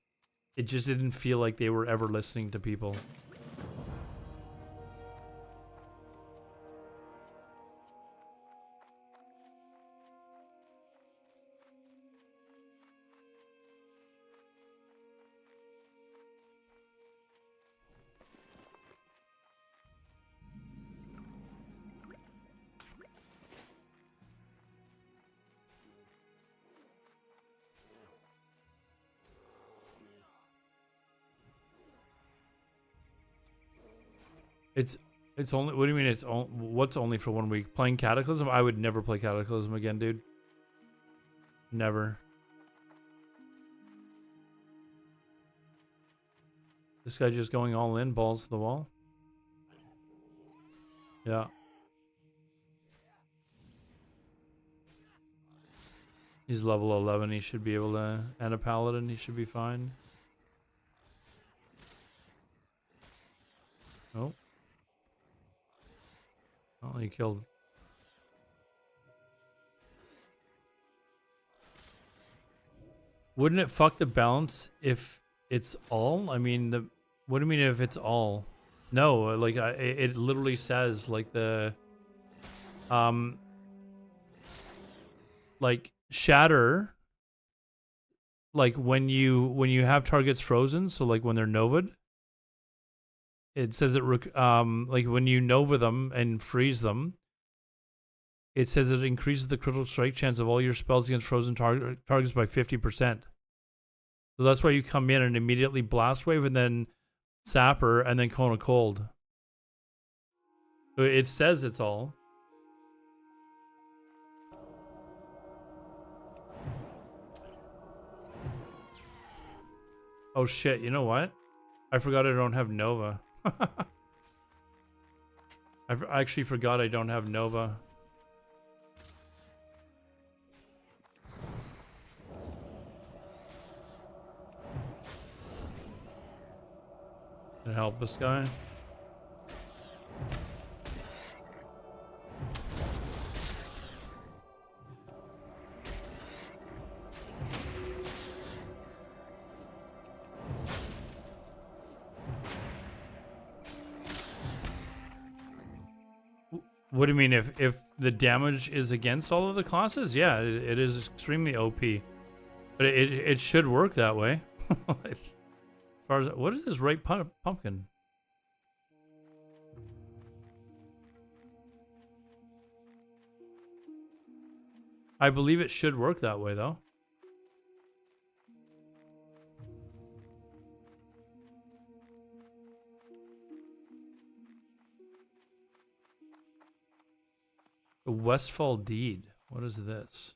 it just didn't feel like they were ever listening to people. It's only. What do you mean? What's only for 1 week? Playing Cataclysm? I would never play Cataclysm again, dude. Never. This guy just going all in, balls to the wall. Yeah. He's level 11. He should be able to, and a paladin. He should be fine. Oh. Oh, he killed. Wouldn't it fuck the balance if it's all? I mean, what do you mean if it's all? No, like it literally says like like shatter. Like when you have targets frozen, so like when they're novad. It says it, like when you Nova them and freeze them, it says it increases the critical strike chance of all your spells against frozen targets by 50%. So that's why you come in and immediately Blast Wave and then Sapper and then Cone of Cold. So it says it's all. Oh shit, you know what? I forgot I don't have Nova. I actually forgot I don't have Nova. To help this guy. What do you mean if the damage is against all of the classes? Yeah, it is extremely OP. But it should work that way. As far as what is this right pumpkin? I believe it should work that way though. The Westfall Deed. What is this?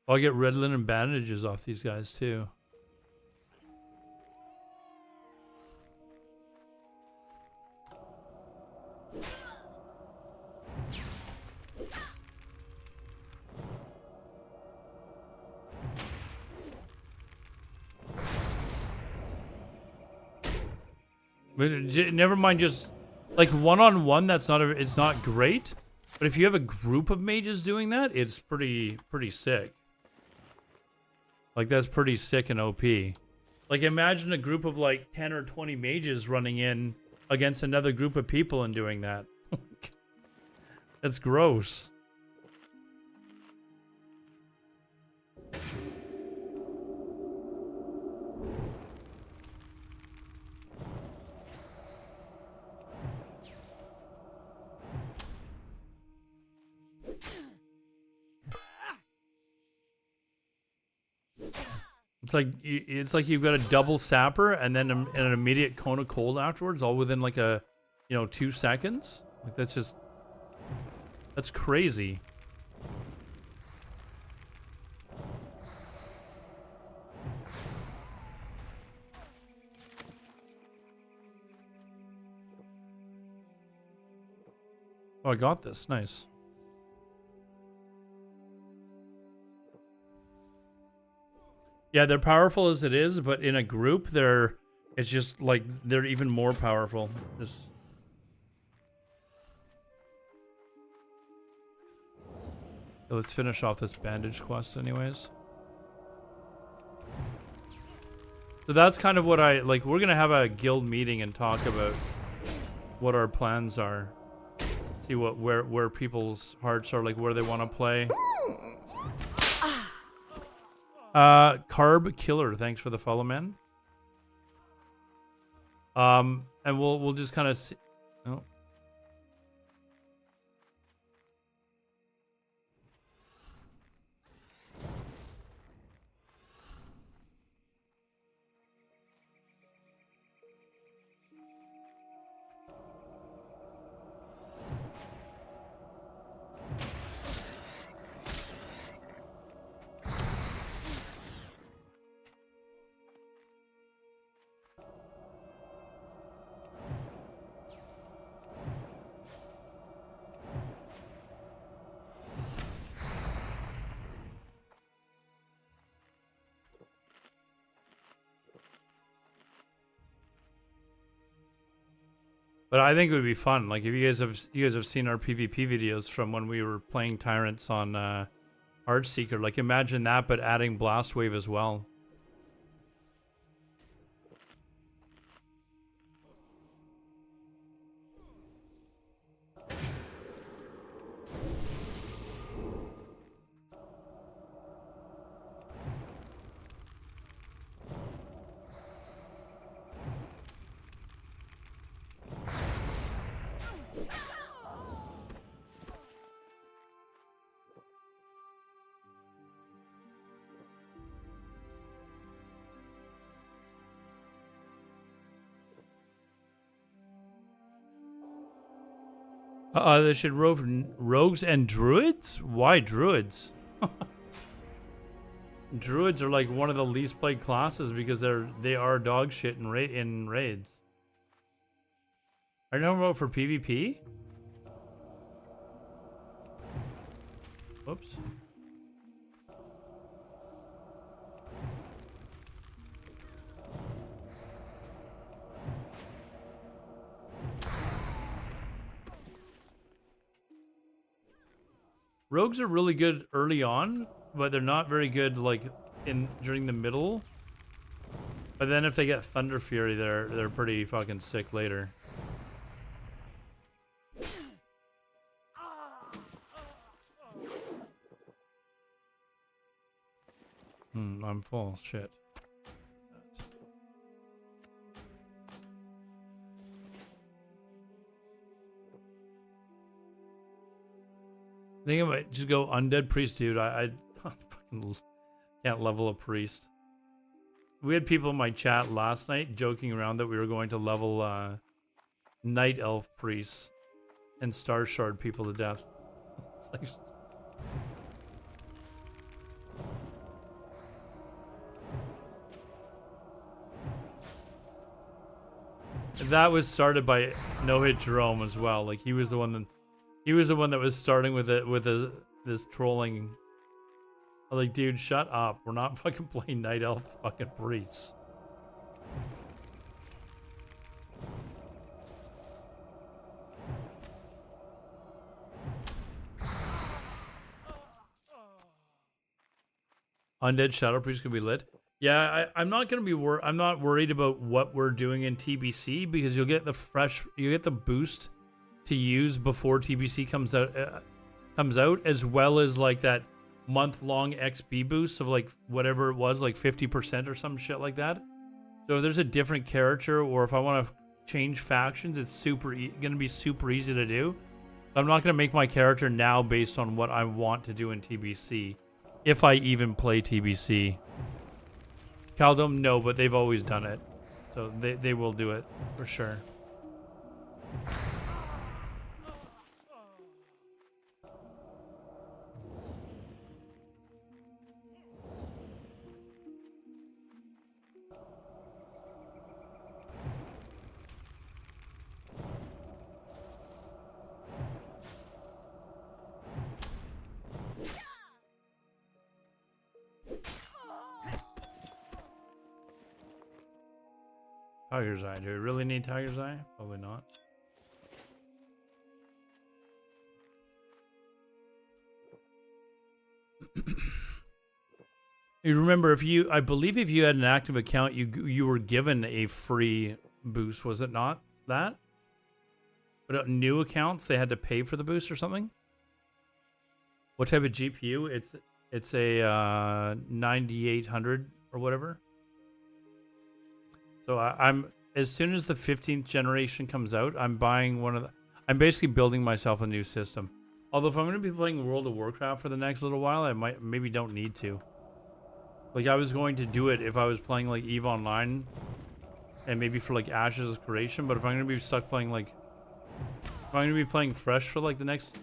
I'll get red linen bandages off these guys too. But never mind, just like one-on-one, that's not it's not great. But if you have a group of mages doing that, it's pretty sick. Like that's pretty sick and OP. Like imagine a group of like 10 or 20 mages running in against another group of people and doing that. That's gross. It's like you've got a double sapper and then an immediate cone of cold afterwards, all within like a, 2 seconds. Like that's crazy. Oh, I got this. Nice. Yeah, they're powerful as it is, but in a group, it's just like they're even more powerful. Let's finish off this bandage quest anyways. So that's kind of what we're going to have a guild meeting and talk about what our plans are. See where people's hearts are, like where they want to play. Carb Killer, thanks for the follow, man. And we'll just kind of see. Oh. But I think it would be fun. Like if you guys have seen our PvP videos from when we were playing Tyrants on Heartseeker, like imagine that, but adding Blast Wave as well. They should rogues and druids? Why druids? Druids are like one of the least played classes because they are dog shit in raids. Are you talking about for PvP? Whoops. Rogues are really good early on, but they're not very good like during the middle. But then if they get Thunder Fury, they're pretty fucking sick later. I'm full. Shit. I think I might just go Undead Priest, dude. I fucking can't level a priest. We had people in my chat last night joking around that we were going to level Night Elf priests and Star Shard people to death. It's like... that was started by No Hit Jerome as well. Like he was the one that was starting with it with this trolling. I was like, dude, shut up. We're not fucking playing Night Elf fucking priests. Undead Shadow Priest could be lit. Yeah, I'm not gonna be I'm not worried about what we're doing in TBC because you'll get the boost to use before TBC comes out, as well as like that month-long XP boost of like whatever it was, like 50% or some shit like that. So if there's a different character, or if I want to change factions, it's gonna be super easy to do. I'm not gonna make my character now based on what I want to do in TBC, if I even play TBC. Caldome, no, but they've always done it. So they will do it, for sure. Tiger's Eye. Do we really need Tiger's Eye? Probably not. You remember, I believe if you had an active account, you were given a free boost, was it not that? But new accounts, they had to pay for the boost or something? What type of GPU? It's a 9800 or whatever. So I'm as soon as the 15th generation comes out, I'm buying I'm basically building myself a new system. Although if I'm going to be playing World of Warcraft for the next little while, I maybe don't need to. Like I was going to do it if I was playing like EVE Online and maybe for like Ashes of Creation, but if I'm going to be stuck playing if I'm going to be playing fresh for like the next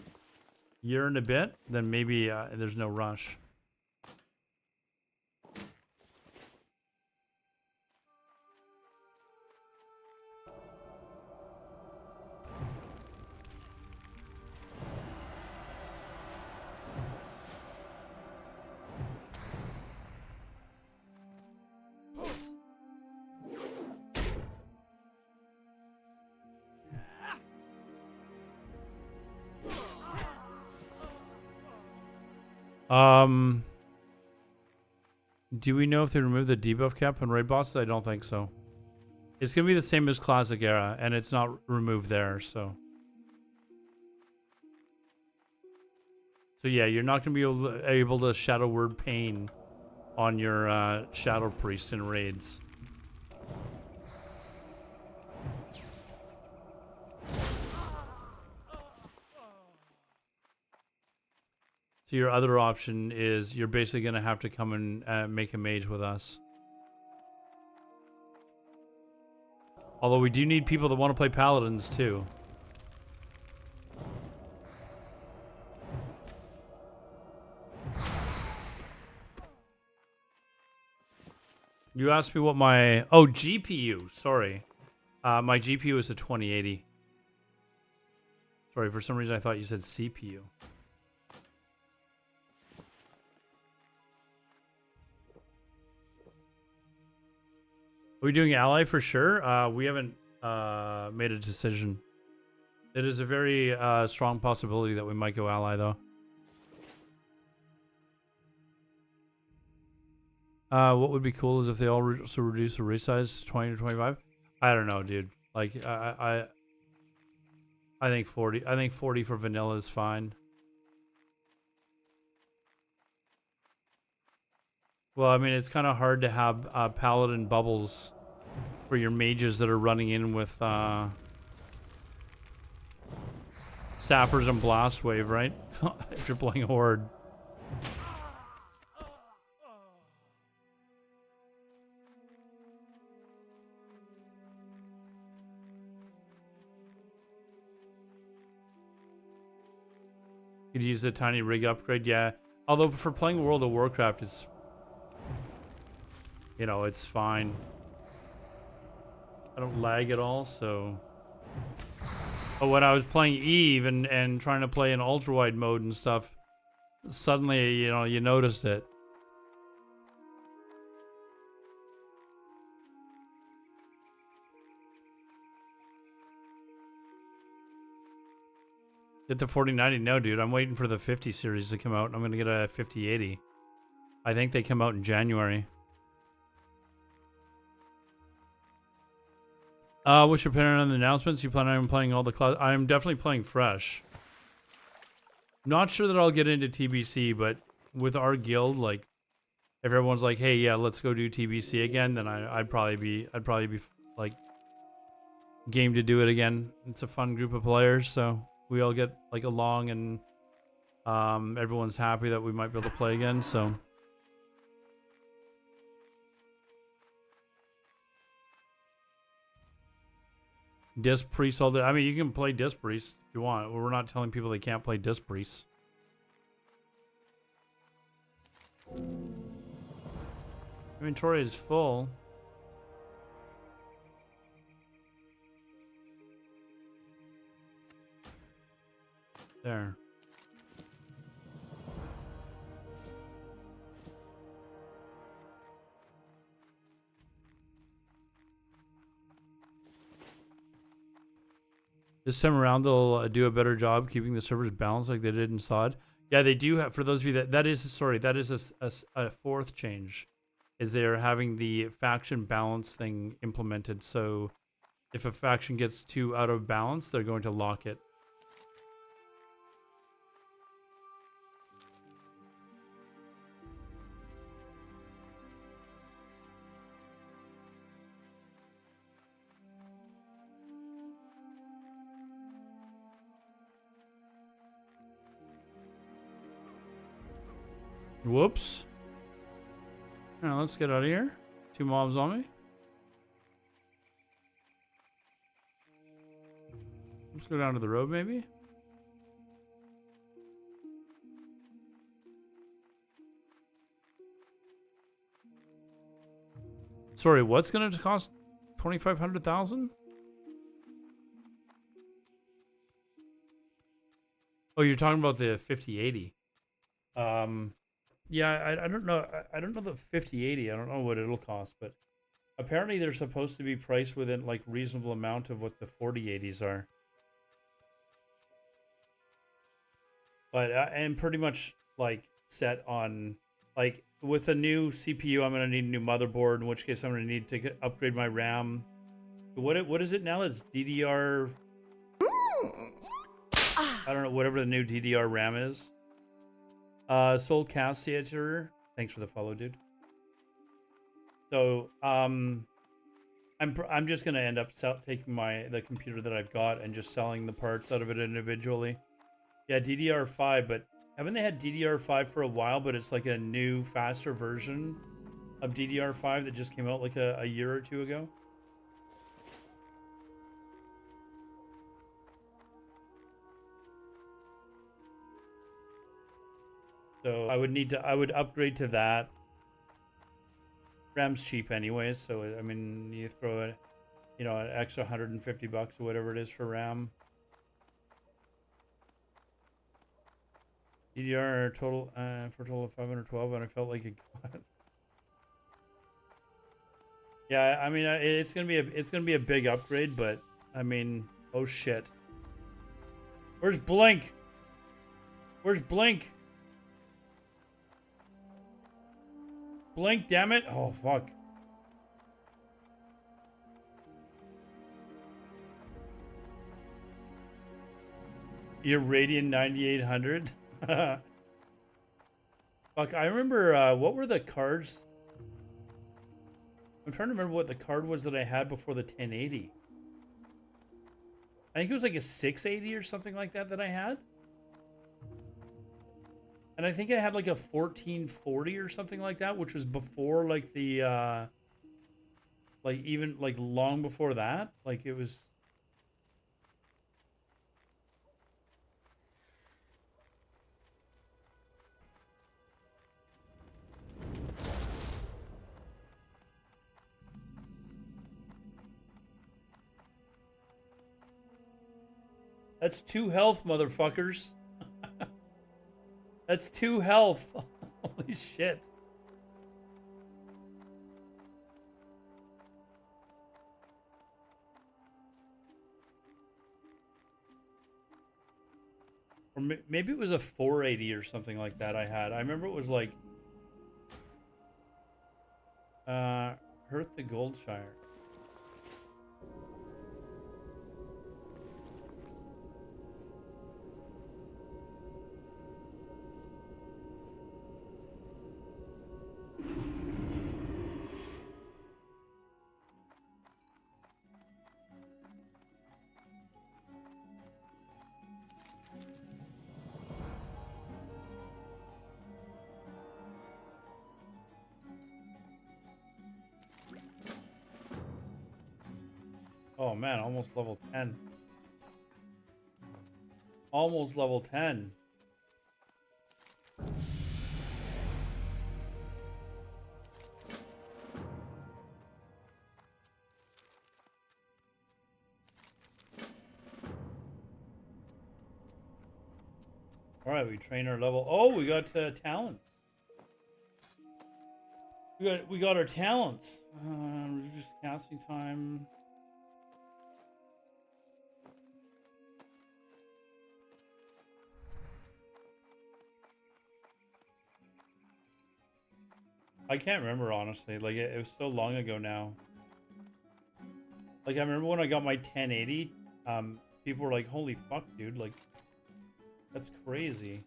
year and a bit, then maybe there's no rush. Do we know if they remove the debuff cap on raid bosses? I don't think so. It's gonna be the same as Classic Era, and it's not removed there, so. So yeah, you're not gonna be able to Shadow Word Pain on your Shadow Priest in raids. So your other option is you're basically going to have to come and make a mage with us. Although we do need people that want to play paladins too. You asked me what my... Oh, GPU. Sorry. My GPU is a 2080. Sorry, for some reason I thought you said CPU. Are we doing ally for sure? We haven't made a decision. It is a very strong possibility that we might go ally, though. What would be cool is if they all also reduce the resize to 20 to 25. I don't know, dude. Like I think 40. I think 40 for vanilla is fine. Well, I mean, it's kind of hard to have paladin bubbles for your mages that are running in with sappers and blast wave, right? If you're playing horde. Could use a tiny rig upgrade, yeah. Although for playing World of Warcraft, it's, you know, it's fine. I don't lag at all, so. But when I was playing Eve and trying to play in ultra wide mode and stuff, suddenly, you know, you noticed it. Get the 4090? No, dude. I'm waiting for the 50 series to come out. I'm going to get a 5080. I think they come out in January. What's your opinion on the announcements? You plan on playing all the cloud? I'm definitely playing fresh. Not sure that I'll get into TBC, but with our guild, like, if everyone's like, "Hey, yeah, let's go do TBC again," then I'd probably be like game to do it again. It's a fun group of players, so we all get like along, and everyone's happy that we might be able to play again. So. Disc Priest all day. I mean, you can play Disc Priest if you want. We're not telling people they can't play Disc Priest. Inventory is full. There. This time around, they'll do a better job keeping the servers balanced like they did in SOD. Yeah, they do have, for those of you that is a fourth change, is they're having the faction balance thing implemented. So if a faction gets too out of balance, they're going to lock it. Whoops. Alright, let's get out of here. 2 mobs on me. Let's go down to the road, maybe. Sorry, what's going to cost 2,500,000? Oh, you're talking about the 5080. Yeah, I don't know. I don't know the 5080. I don't know what it'll cost, but apparently they're supposed to be priced within like reasonable amount of what the 4080s are. But I'm pretty much like set on like with a new CPU, I'm gonna need a new motherboard. In which case, I'm gonna need to upgrade my RAM. What is it now? It's DDR. I don't know. Whatever the new DDR RAM is. Soul Cassiator, thanks for the follow, dude. So, I'm just gonna end up taking the computer that I've got and just selling the parts out of it individually. Yeah, DDR5, but haven't they had DDR5 for a while? But it's like a new, faster version of DDR5 that just came out like a year or two ago. So I would upgrade to that. RAM's cheap anyways, so I mean, you throw it, you know, an extra $150 or whatever it is for RAM. DDR total for a total of 512, and I felt like it. Yeah, I mean, it's gonna be a big upgrade, but I mean, oh shit. Where's Blink? Where's Blink? Blink, damn it. Oh, fuck. Your Radeon 9800? Fuck, I remember, what were the cards? I'm trying to remember what the card was that I had before the 1080. I think it was like a 680 or something like that I had. And I think I had like a 1440 or something like that, which was before like the, like even like long before that. Like it was. That's 2 health, motherfuckers. That's 2 health. Holy shit. Or maybe it was a 480 or something like that I had. I remember it was like Hearth the Goldshire. Oh man, almost level 10. Almost level 10. All right, we train our level. Oh, we got talents. We got our talents. Reduce casting time. I can't remember honestly. Like it was so long ago now. Like I remember when I got my 1080. People were like, "Holy fuck, dude! Like, that's crazy."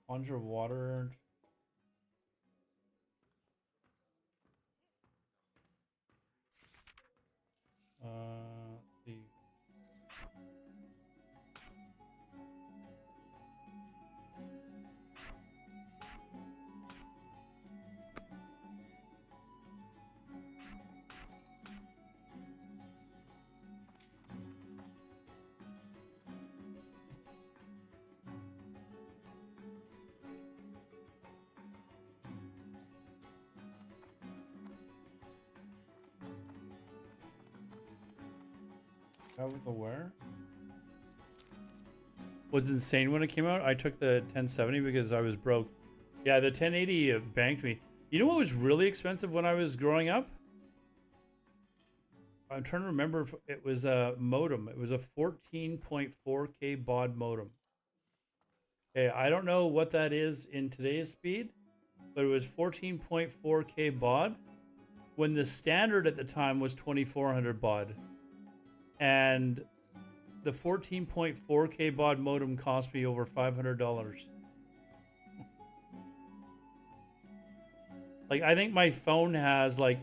Conjure water. Let's see. With the where? Was insane when it came out. I took the 1070 because I was broke. Yeah, the 1080 banked me. You know what was really expensive when I was growing up? I'm trying to remember if it was a modem. It was a 14.4K baud modem. Okay, I don't know what that is in today's speed, but it was 14.4K baud when the standard at the time was 2400 baud. And the 14.4K baud modem cost me over $500. Like, I think my phone has like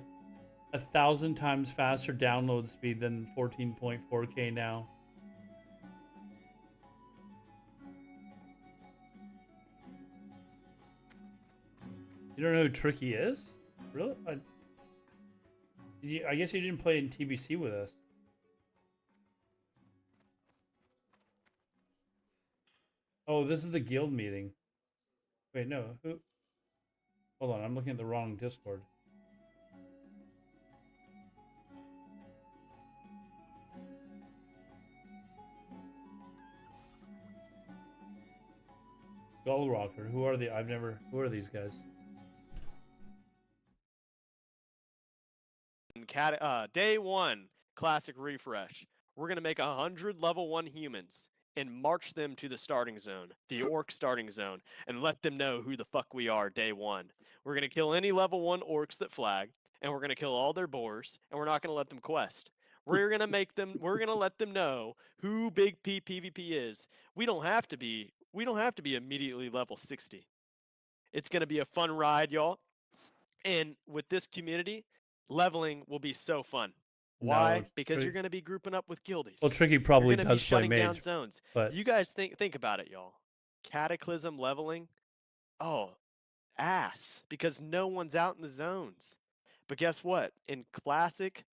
1,000 times faster download speed than 14.4K now. You don't know who Tricky is? Really? I guess you didn't play in TBC with us. Oh, this is the guild meeting. Wait, no. Who? Hold on, I'm looking at the wrong Discord. Skull Rocker. Who are the? Who are these guys? Day 1, classic refresh. We're gonna make 100 level 1 humans and march them to the starting zone, the orc starting zone, and let them know who the fuck we are day 1. We're gonna kill any level 1 orcs that flag, and we're gonna kill all their boars, and we're not gonna let them quest. We're gonna let them know who Big P PvP is. We don't have to be immediately level 60. It's gonna be a fun ride, y'all. And with this community, leveling will be so fun. Why? No, because you're going to be grouping up with guildies. Well, Tricky probably you're gonna does be play shutting down mage, zones. but You guys think about it, y'all. Cataclysm leveling Oh, ass, because no one's out in the zones. But guess what? In classic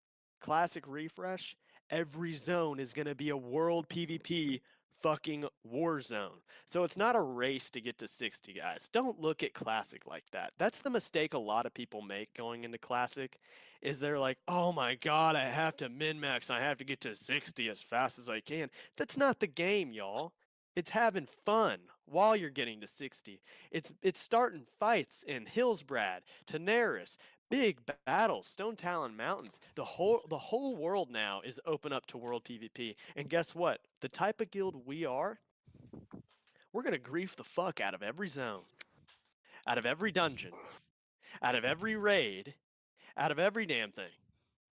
refresh, every zone is going to be a world PvP fucking war zone. So it's not a race to get to 60, guys. Don't look at classic like that. That's the mistake a lot of people make going into classic is they're like, "Oh my god, I have to min-max. I have to get to 60 as fast as I can." That's not the game, y'all. It's having fun while you're getting to 60. It's starting fights in Hillsbrad, Tanaris, big battles, Stone Talon Mountains. The whole world now is open up to world PvP. And guess what? The type of guild we are, we're gonna grief the fuck out of every zone, out of every dungeon, out of every raid, out of every damn thing.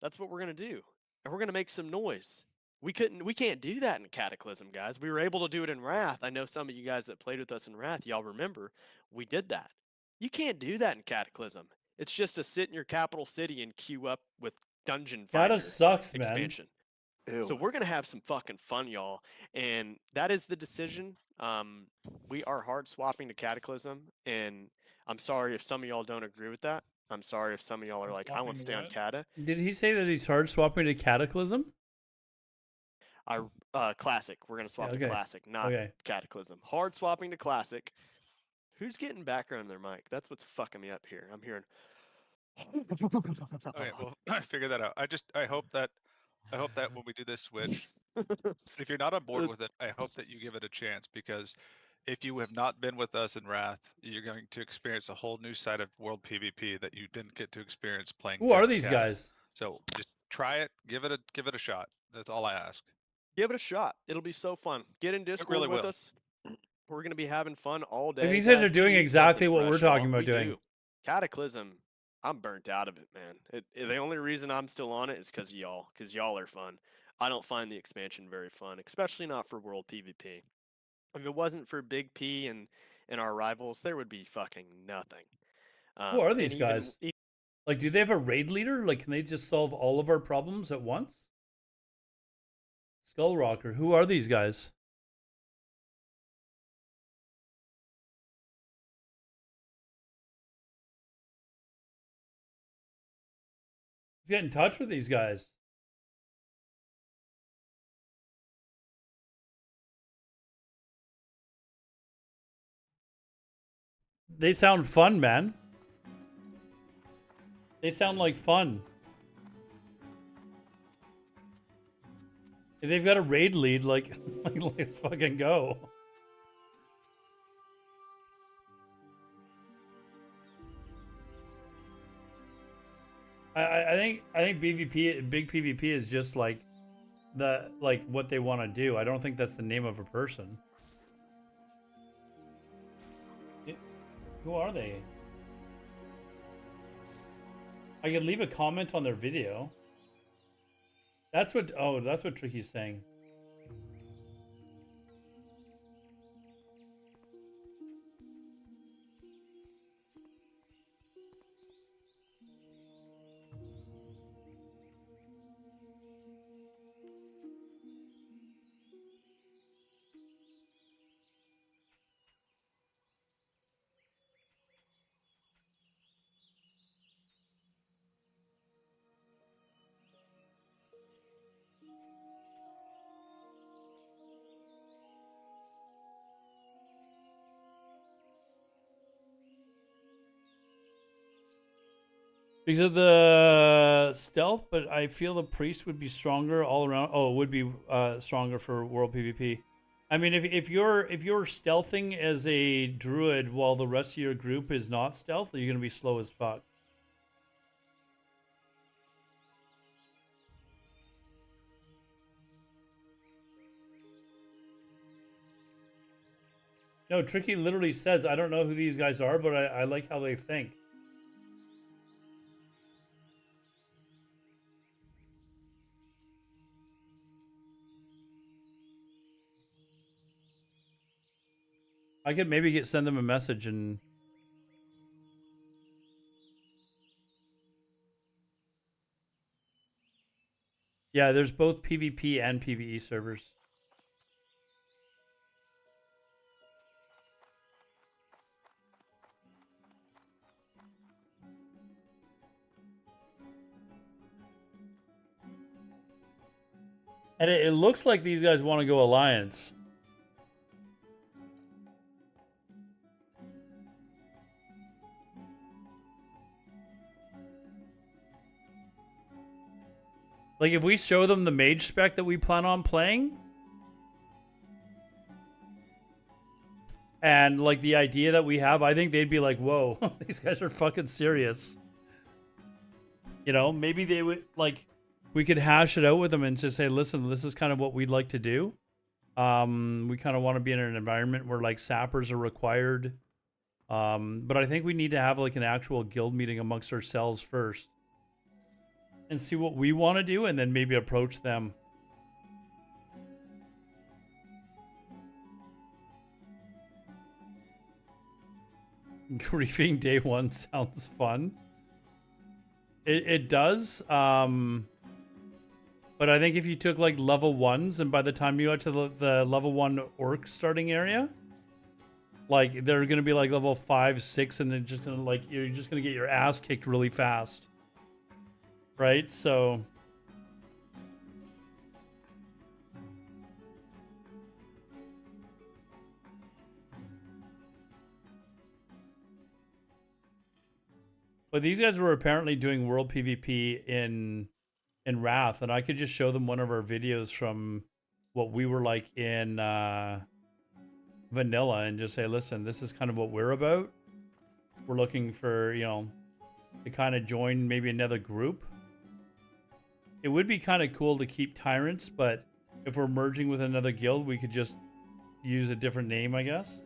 That's what we're gonna do. And we're gonna make some noise. We can't do that in Cataclysm, guys. We were able to do it in Wrath. I know some of you guys that played with us in Wrath, y'all remember we did that. You can't do that in Cataclysm. It's just to sit in your capital city and queue up with Dungeon Finder Kinda sucks, man. expansion. So we're gonna have some fucking fun, y'all, and that is the decision. We are hard swapping to Cataclysm, and I'm sorry if some of y'all don't agree with that. I'm sorry if some of y'all are like, I want to Swapping stay on what? Cata. Did he say that he's hard swapping to Cataclysm? Classic. We're gonna swap to okay. Classic, not Okay. Cataclysm. Hard swapping to Classic. Who's getting background in their mic? That's what's fucking me up here. I'm hearing. Okay, well, I figured that out. I hope that when we do this switch, if you're not on board with it, I hope that you give it a chance, because if you have not been with us in Wrath, you're going to experience a whole new side of world PvP that you didn't get to experience playing. Who are just these Cata. guys? So just try it, give it a shot. That's all I ask. Give it a shot. It'll be so fun. Get in Discord really with will. us. We're gonna be having fun all day. Like, these guys are We doing need exactly something what we're fresh, talking y'all. about We doing. do. Cataclysm, I'm burnt out of it, man. The only reason I'm still on it is because y'all are fun. I don't find the expansion very fun, especially not for world PvP. If it wasn't for Big P and our rivals, there would be fucking nothing. Who are And these even- guys? Like, do they have a raid leader? Like, can they just solve all of our problems at once? Skull Rocker, who are these guys? Let's get in touch with these guys. They sound fun, man. They sound like fun. If they've got a raid lead, like let's fucking go. I think BVP, big PvP is just like what they want to do. I don't think that's the name of a person. Who are they? I could leave a comment on their video. That's what Tricky's saying. Because of the stealth, but I feel the priest would be stronger all around. Oh, it would be stronger for world PvP. I mean, if you're stealthing as a druid while the rest of your group is not stealth, you're gonna be slow as fuck. No, Tricky literally says, I don't know who these guys are, but I like how they think. I could maybe send them a message and... Yeah, there's both PvP and PvE servers. And it looks like these guys want to go Alliance. Like, if we show them the mage spec that we plan on playing, and, like, the idea that we have, I think they'd be like, whoa, these guys are fucking serious. You know, maybe they would, like, we could hash it out with them and just say, listen, this is kind of what we'd like to do. We kind of want to be in an environment where, like, sappers are required. But I think we need to have, like, an actual guild meeting amongst ourselves first. And see what we want to do, and then maybe approach them. Griefing day one sounds fun. It does. But I think if you took like level 1s, and by the time you got to the level 1 orc starting area, like they're gonna be like level 5, 6, and they're just gonna like you're just gonna get your ass kicked really fast. Right, so but these guys were apparently doing world PvP in Wrath, and I could just show them one of our videos from what we were like in vanilla and just say, listen, this is kind of what we're about. We're looking for, you know, to kind of join maybe another group. It would be kind of cool to keep Tyrants, but if we're merging with another guild, we could just use a different name, I guess.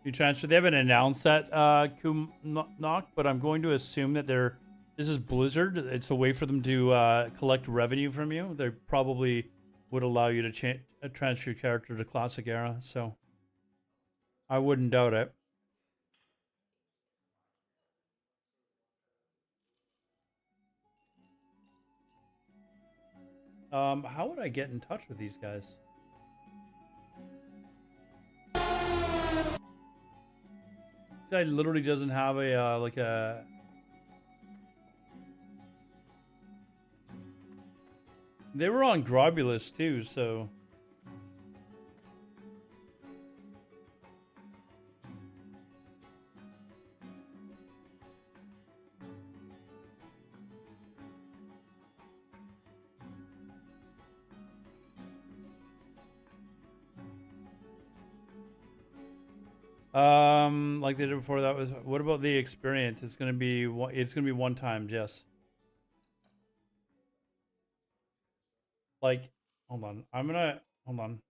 New transfer. They haven't announced that, Kumnock, but I'm going to assume that this is Blizzard. It's a way for them to collect revenue from you. They probably would allow you to transfer your character to Classic Era, so I wouldn't doubt it. How would I get in touch with these guys? This guy literally doesn't have a, like a... They were on Grobulus too, so... Like they did before. That was. What about the experience? It's gonna be one time. Yes. Like, hold on. Hold on.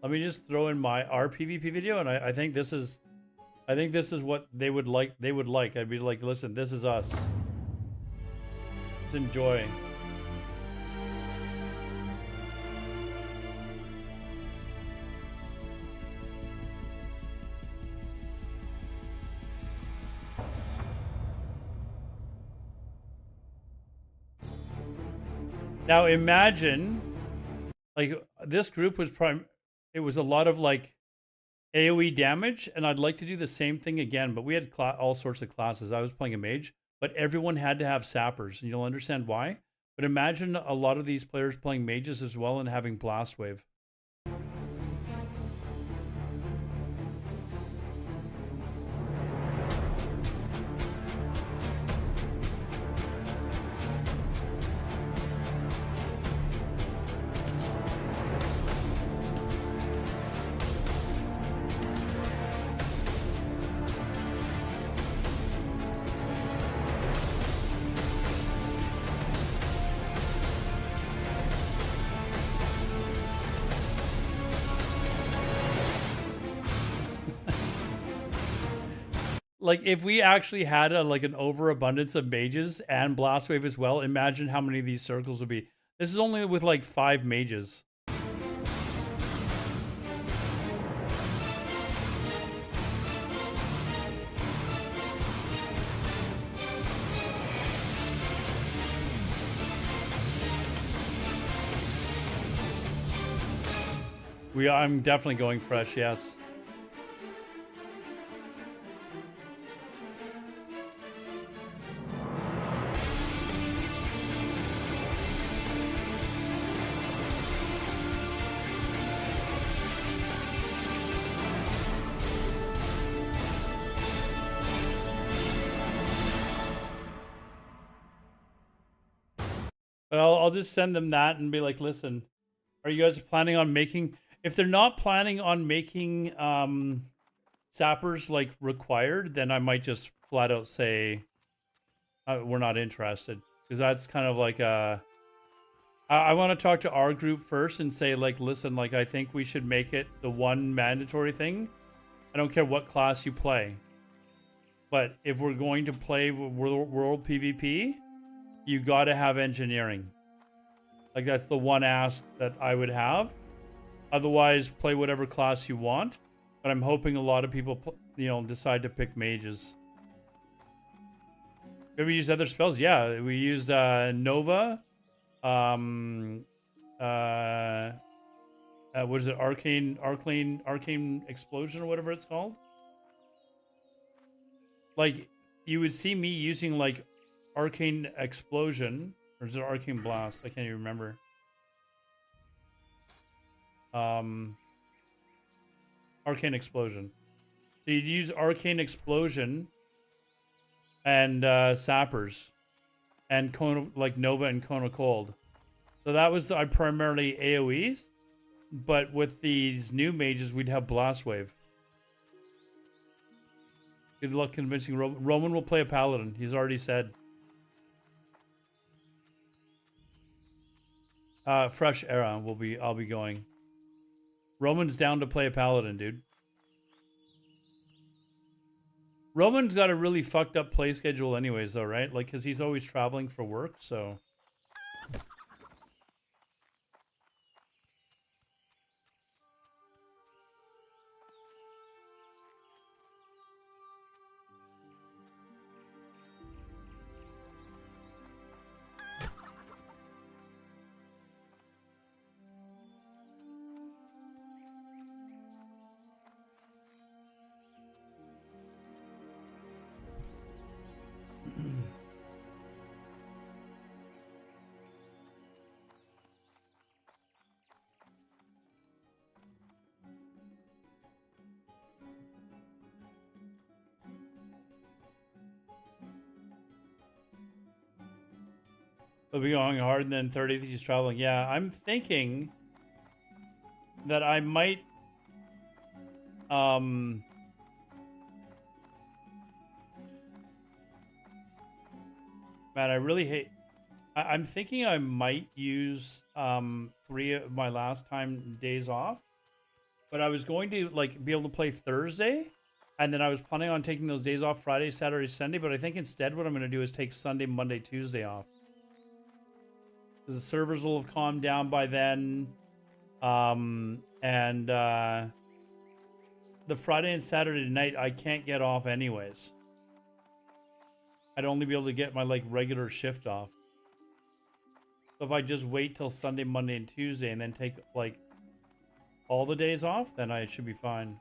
Let me just throw in our PvP video, and I think this is what they would like. I'd be like, listen, this is us. Just enjoy. Now imagine, like, this group was it was a lot of like AoE damage, and I'd like to do the same thing again, but we had all sorts of classes. I was playing a mage, but everyone had to have sappers, and you'll understand why. But imagine a lot of these players playing mages as well and having blast wave. Like, if we actually had like an overabundance of mages and blast wave as well, imagine how many of these circles would be. This is only with like 5 mages. I'm definitely going fresh, yes. But I'll just send them that and be like, listen, are you guys planning on making, if they're not planning on making sappers like required, then I might just flat out say we're not interested. Because that's kind of like I want to talk to our group first and say like, listen, like I think we should make it the one mandatory thing. I don't care what class you play. But if we're going to play world PvP, you got to have engineering. Like that's the one ask that I would have. Otherwise, play whatever class you want. But I'm hoping a lot of people, decide to pick mages. Have we used other spells? Yeah, we used Nova. What is it? Arcane Explosion or whatever it's called. Like you would see me using like Arcane Explosion, or is it Arcane Blast? I can't even remember. Arcane Explosion. So you'd use Arcane Explosion and Sappers and like Nova and Cone Cold. So that was primarily AoEs, but with these new mages, we'd have Blast Wave. Good luck convincing Roman. Roman will play a paladin. He's already said. Fresh era I'll be going. Roman's down to play a paladin, dude. Roman's got a really fucked up play schedule anyways though, right? Like, cause he's always traveling for work, so. He'll be going hard and then 30th he's traveling. Yeah, I'm thinking that I might man, I really hate I'm thinking I might use 3 of my last time days off. But I was going to like be able to play Thursday, and then I was planning on taking those days off Friday, Saturday, Sunday, but I think instead what I'm going to do is take Sunday, Monday, Tuesday off. The servers will have calmed down by then, and the Friday and Saturday night I can't get off anyways. I'd only be able to get my like regular shift off. So if I just wait till Sunday, Monday, and Tuesday, and then take like all the days off, then I should be fine.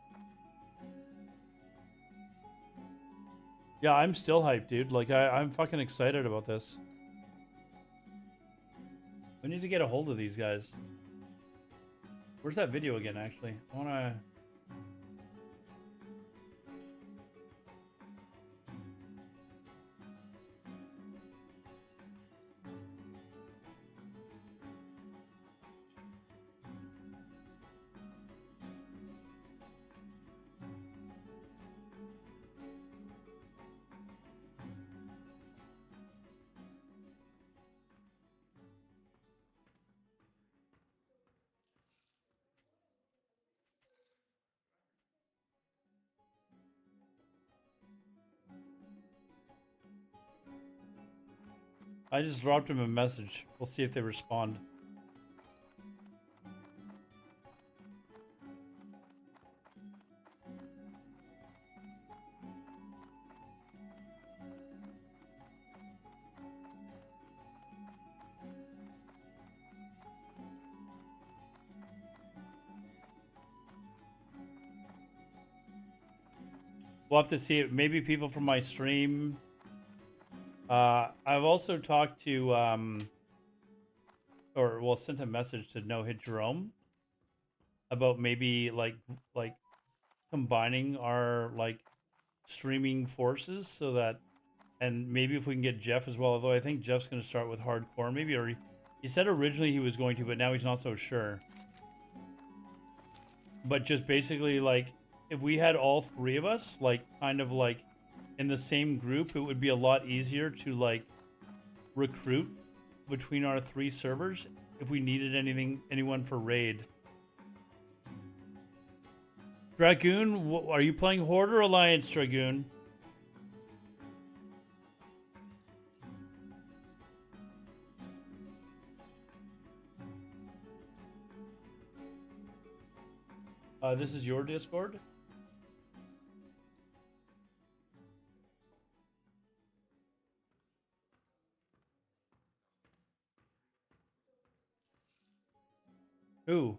Yeah, I'm still hyped, dude. Like I'm fucking excited about this. We need to get a hold of these guys. Where's that video again, actually? I wanna... I just dropped him a message. We'll see if they respond. We'll have to see it. Maybe people from my stream. I've also talked to, sent a message to No Hit Jerome about maybe like combining our like streaming forces so that, and maybe if we can get Jeff as well. Although I think Jeff's going to start with hardcore, maybe, or he said originally he was going to, but now he's not so sure. But just basically like if we had all three of us like kind of like in the same group, it would be a lot easier to like recruit between our three servers if we needed anyone for raid. Dragoon, are you playing Horde or Alliance, Dragoon? This is your Discord? Who?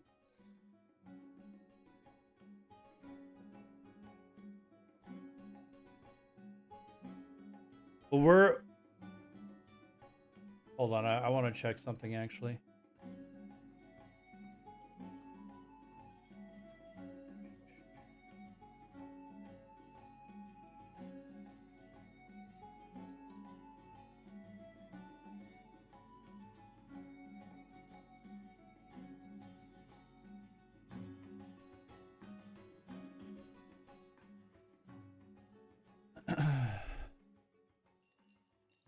Well, we're... Hold on, I want to check something actually.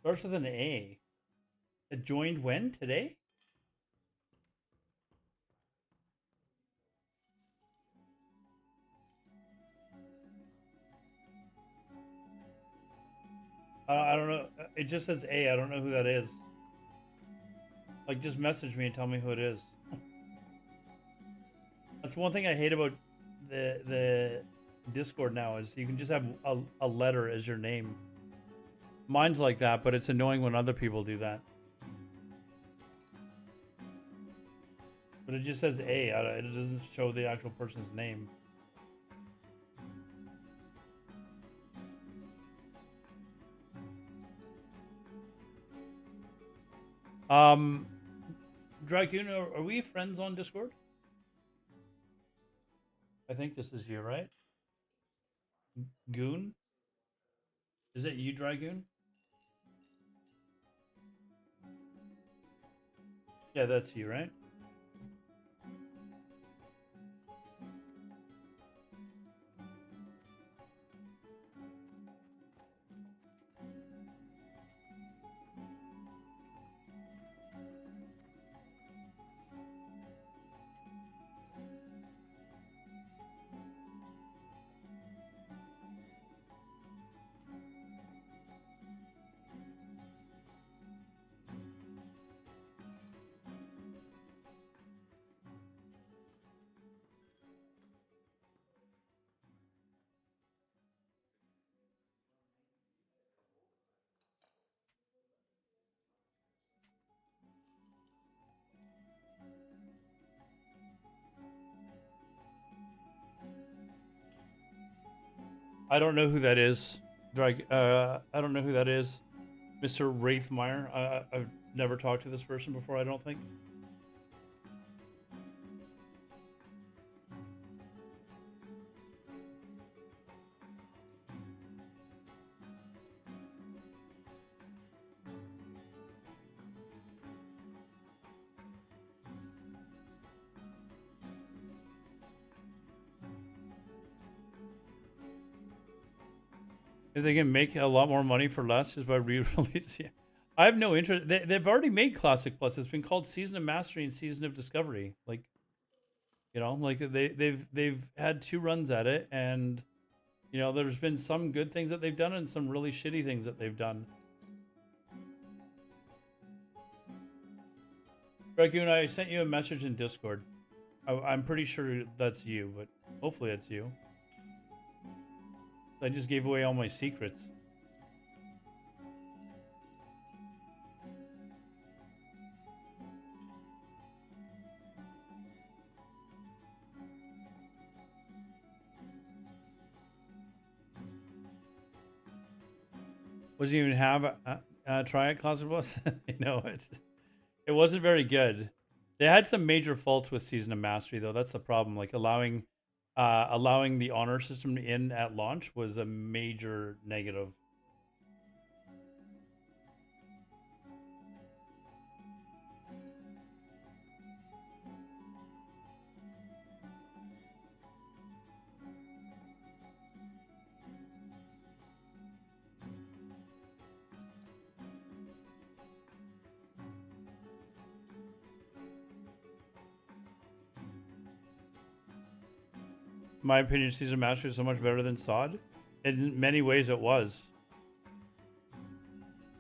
Starts with an A. It joined when? Today? I don't know. It just says A. I don't know who that is. Like, just message me and tell me who it is. That's one thing I hate about the Discord now is you can just have a letter as your name. Mine's like that, but it's annoying when other people do that. But it just says A. It doesn't show the actual person's name. Dragoon, are we friends on Discord? I think this is you, right? Goon? Is it you, Dragoon? Yeah, that's you, right? I don't know who that is. I don't know who that is. Mr. Wraithmeyer. I've never talked to this person before, I don't think. If they can make a lot more money for less just by re-release, yeah. I have no interest. They've already made Classic Plus. It's been called Season of Mastery and Season of Discovery. Like, you know, like they've had 2 runs at it, and you know, there's been some good things that they've done and some really shitty things that they've done. Dragoon, I sent you a message in Discord. I'm pretty sure that's you, but hopefully it's you. I just gave away all my secrets. Wasn't even have try it Classic Plus. No, it wasn't very good. They had some major faults with Season of Mastery though. That's the problem. Like allowing the honor system in at launch was a major negative. In my opinion, Season of Mastery is so much better than SOD. In many ways, it was.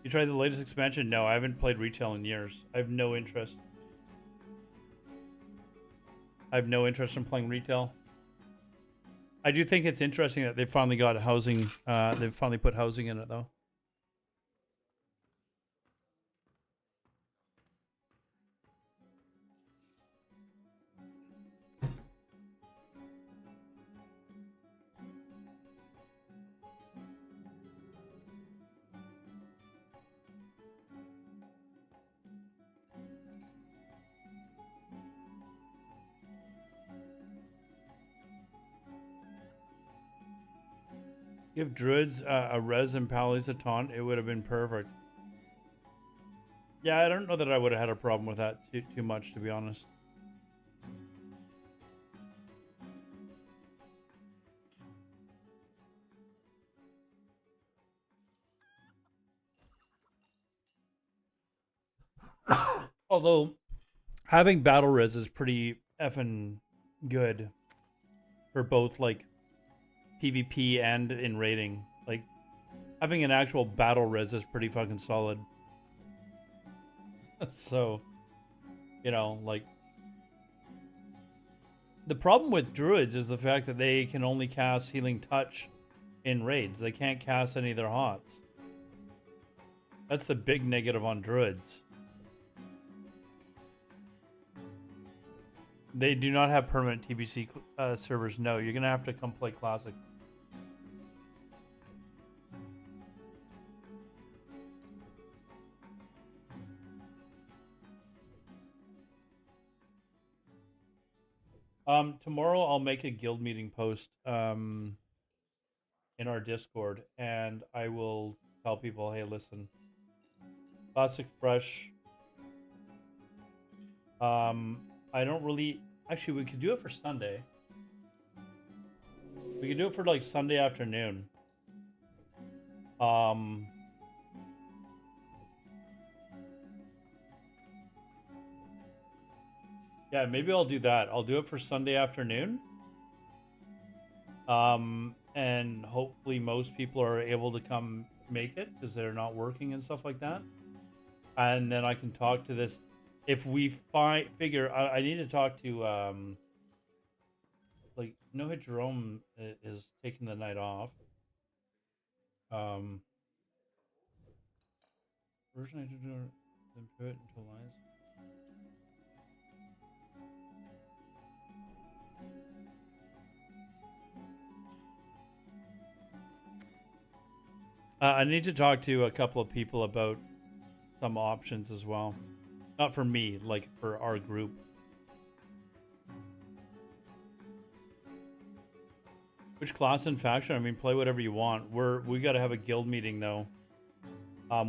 You tried the latest expansion? No, I haven't played retail in years. I have no interest. I have no interest in playing retail. I do think it's interesting that they finally got housing. They've finally put housing in it, though. Give druids a res and pallies a taunt, it would have been perfect. Yeah, I don't know that I would have had a problem with that too much, to be honest. Although having battle res is pretty effing good for both like PvP and in raiding. Like having an actual battle res is pretty fucking solid. So, you know, like the problem with druids is the fact that they can only cast Healing Touch in raids. They can't cast any of their hots. That's the big negative on druids. They do not have permanent TBC servers. No, you're gonna have to come play Classic. Tomorrow I'll make a guild meeting post in our Discord, and I will tell people, hey, listen, Classic Fresh. I don't really... Actually, we could do it for Sunday. We could do it for, like, Sunday afternoon. Yeah, maybe I'll do that. I'll do it for Sunday afternoon. And hopefully most people are able to come make it because they're not working and stuff like that. And then I can talk to this. If we figure, I need to talk to, like, No Hit Jerome is taking the night off. Version I do then put it into lines. I need to talk to a couple of people about some options as well. Not for me, like for our group. Which class and faction? I mean, play whatever you want. We got to have a guild meeting though,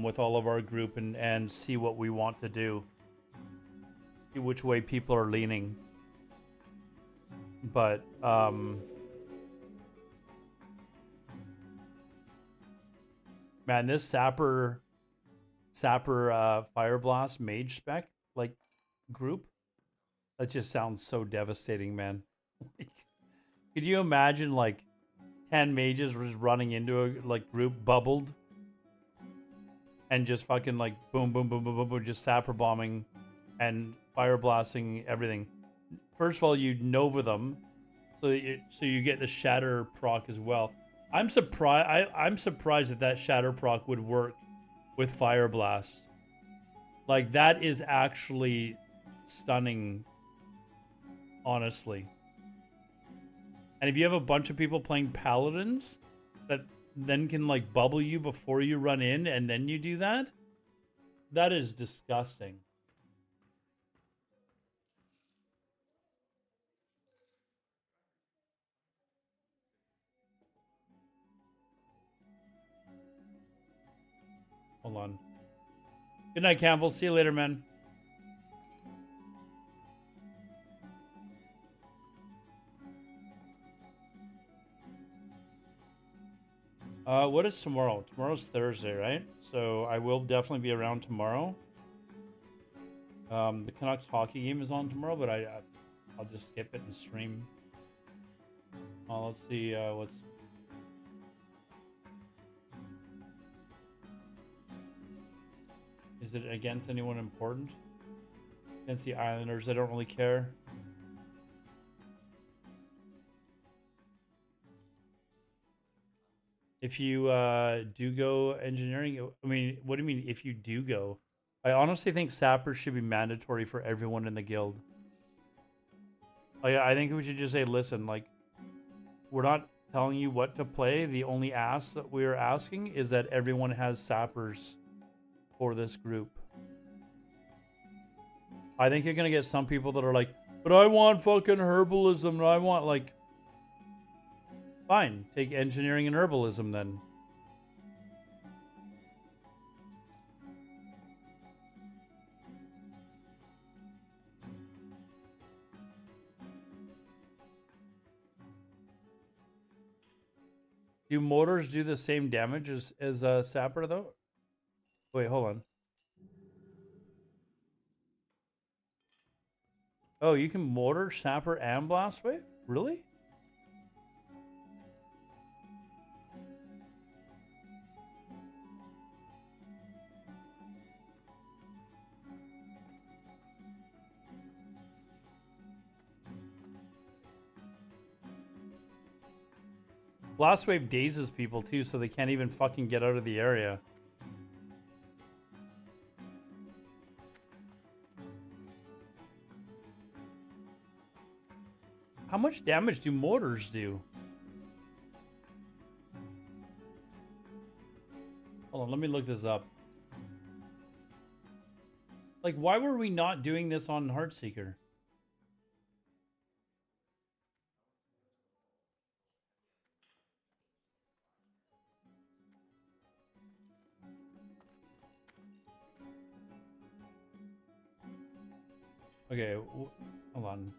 with all of our group and see what we want to do. See which way people are leaning. But man, this Sapper Fire Blast mage spec like group, that just sounds so devastating, man. Could you imagine like 10 mages just running into a like group bubbled and just fucking like boom boom boom boom boom, boom just Sapper bombing and fire blasting everything? First of all, you Nova them, so you get the Shatter proc as well. I'm surprised. I'm surprised that Shatter proc would work with Fire Blast. Like that is actually stunning, honestly. And if you have a bunch of people playing Paladins that then can like bubble you before you run in and then you do that? That is disgusting. Hold on. Good night, Campbell. See you later, man. What is tomorrow? Tomorrow's Thursday, right? So I will definitely be around tomorrow. The Canucks hockey game is on tomorrow, but I'll just skip it and stream. Let's see what's. Is it against anyone important? Against the Islanders, I don't really care. If you do go engineering, I mean, what do you mean if you do go? I honestly think sappers should be mandatory for everyone in the guild. Like, I think we should just say, listen, like, we're not telling you what to play. The only ask that we're asking is that everyone has sappers for this group. I think you're going to get some people that are like, but I want fucking herbalism. And I want, like, fine, take engineering and herbalism then. Do mortars do the same damage as sapper though? Wait, hold on. Oh, you can mortar, sapper, and blast wave? Really? Blast wave dazes people too, so they can't even fucking get out of the area. How much damage do mortars do? Hold on, let me look this up. Like, why were we not doing this on Heartseeker? Okay, hold on.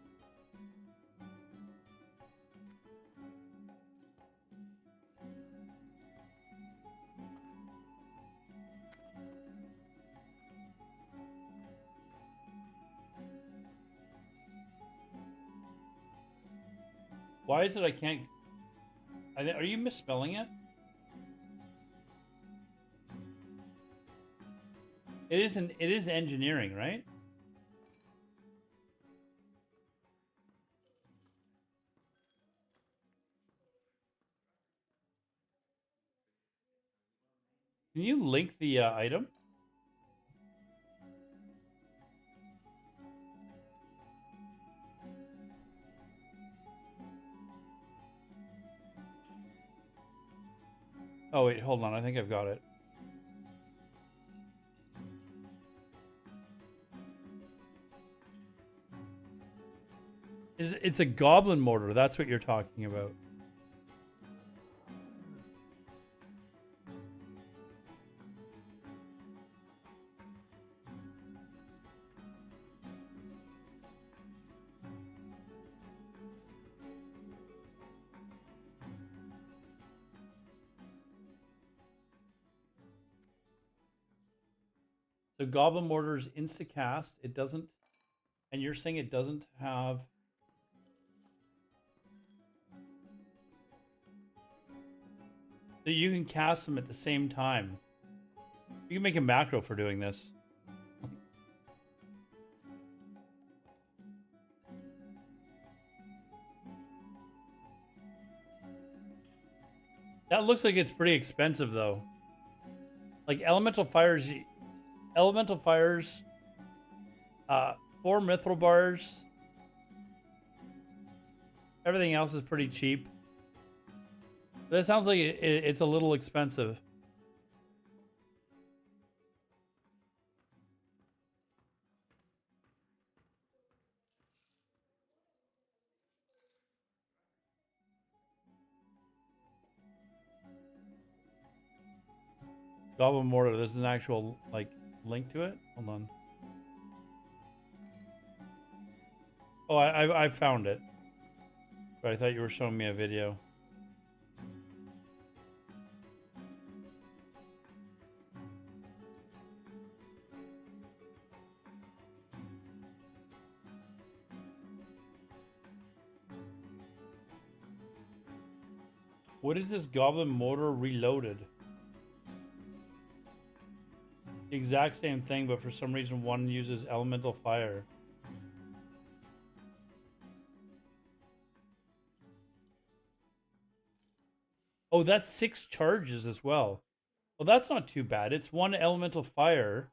Why is it I can't... Are you misspelling it? It is engineering, right? Can you link the item? Oh wait, hold on. I think I've got it. It's a goblin mortar. That's what you're talking about. So Goblin Mortar is insta-cast. It doesn't... And you're saying it doesn't have... So you can cast them at the same time. You can make a macro for doing this. That looks like it's pretty expensive, though. Like, Elemental Fires... 4 Mithril Bars. Everything else is pretty cheap. That sounds like it's a little expensive. Goblin Mortar, there's an actual, like, link to it? Hold on. Oh, I found it. But I thought you were showing me a video. What is this Goblin Mortar Reloaded? Exact same thing, but for some reason one uses elemental fire. Oh, that's 6 charges as well. Well, that's not too bad. It's 1 elemental fire.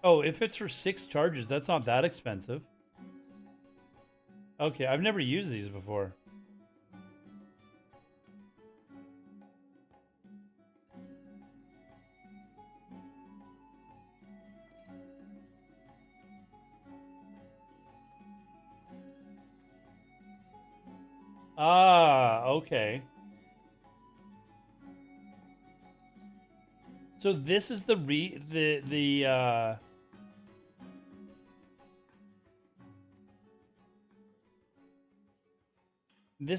Oh, if it's for 6 charges, that's not that expensive. Okay, I've never used these before. Ah, okay. So this is this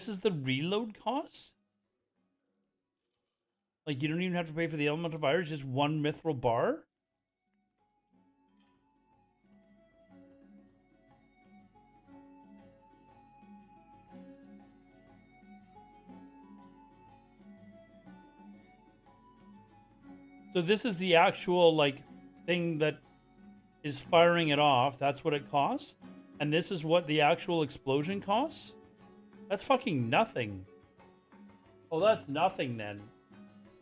is the reload cost? Like, you don't even have to pay for the elemental fire, just 1 mithril bar? So this is the actual, like, thing that is firing it off. That's what it costs. And this is what the actual explosion costs? That's fucking nothing. Oh, that's nothing then.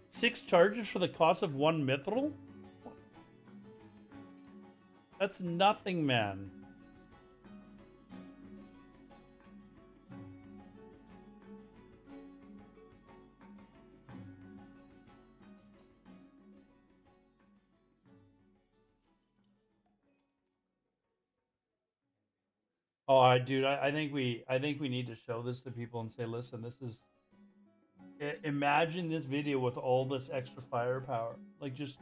6 charges for the cost of 1 mithril? That's nothing, man. Oh, dude, I think we need to show this to people and say, listen, this is. Imagine this video with all this extra firepower. Like, just.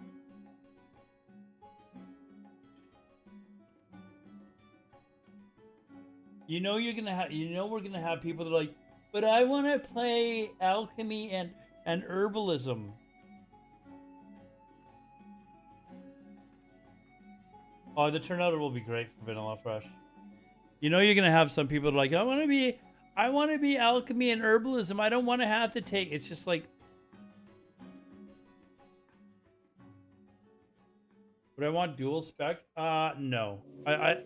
You know you're gonna have. You know we're gonna have people that are like, but I want to play alchemy and herbalism. Oh, the turnout will be great for Vanilla Fresh. You know you're gonna have some people that are like, I want to be alchemy and herbalism. I don't want to have to take. It's just like, would I want dual spec? No. I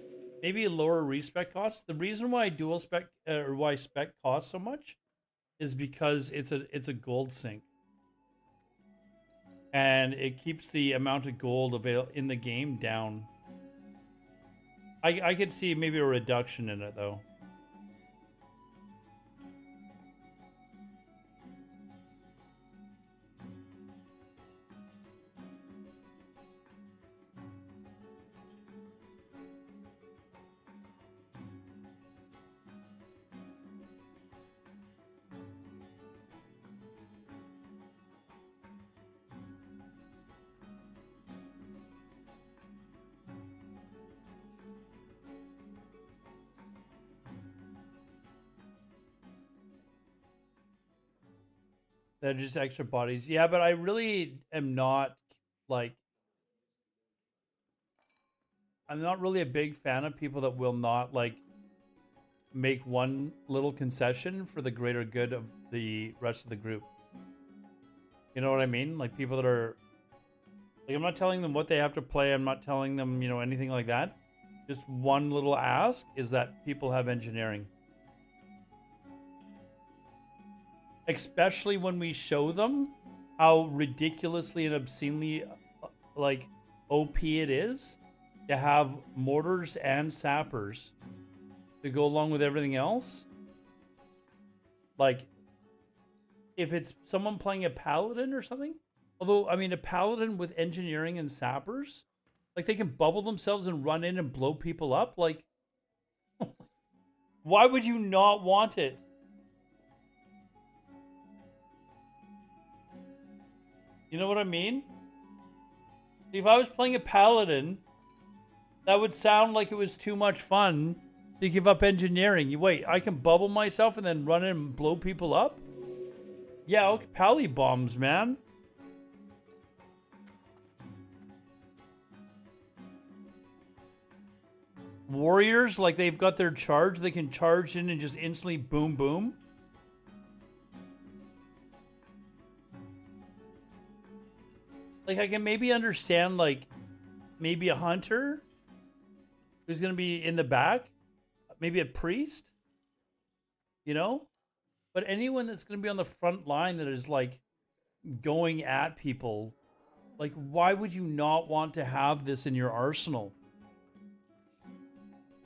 maybe lower respec costs. The reason why dual spec or why spec costs so much is because it's a gold sink, and it keeps the amount of gold available in the game down. I could see maybe a reduction in it, though. They're just extra bodies. Yeah, but I really am not, like... I'm not really a big fan of people that will not, like, make one little concession for the greater good of the rest of the group. You know what I mean? Like, people that are... Like, I'm not telling them what they have to play. I'm not telling them, you know, anything like that. Just one little ask is that people have engineering. Especially when we show them how ridiculously and obscenely, like, OP it is to have mortars and sappers to go along with everything else. Like, if it's someone playing a paladin or something, although, I mean, a paladin with engineering and sappers, like, they can bubble themselves and run in and blow people up. Like, why would you not want it? You know what I mean? If I was playing a paladin, that would sound like it was too much fun to give up engineering. You wait, I can bubble myself and then run in and blow people up? Yeah, okay, pally bombs, man. Warriors, like they've got their charge, they can charge in and just instantly boom boom. Like, I can maybe understand, like, maybe a hunter who's going to be in the back. Maybe a priest. You know? But anyone that's going to be on the front line that is, like, going at people, like, why would you not want to have this in your arsenal?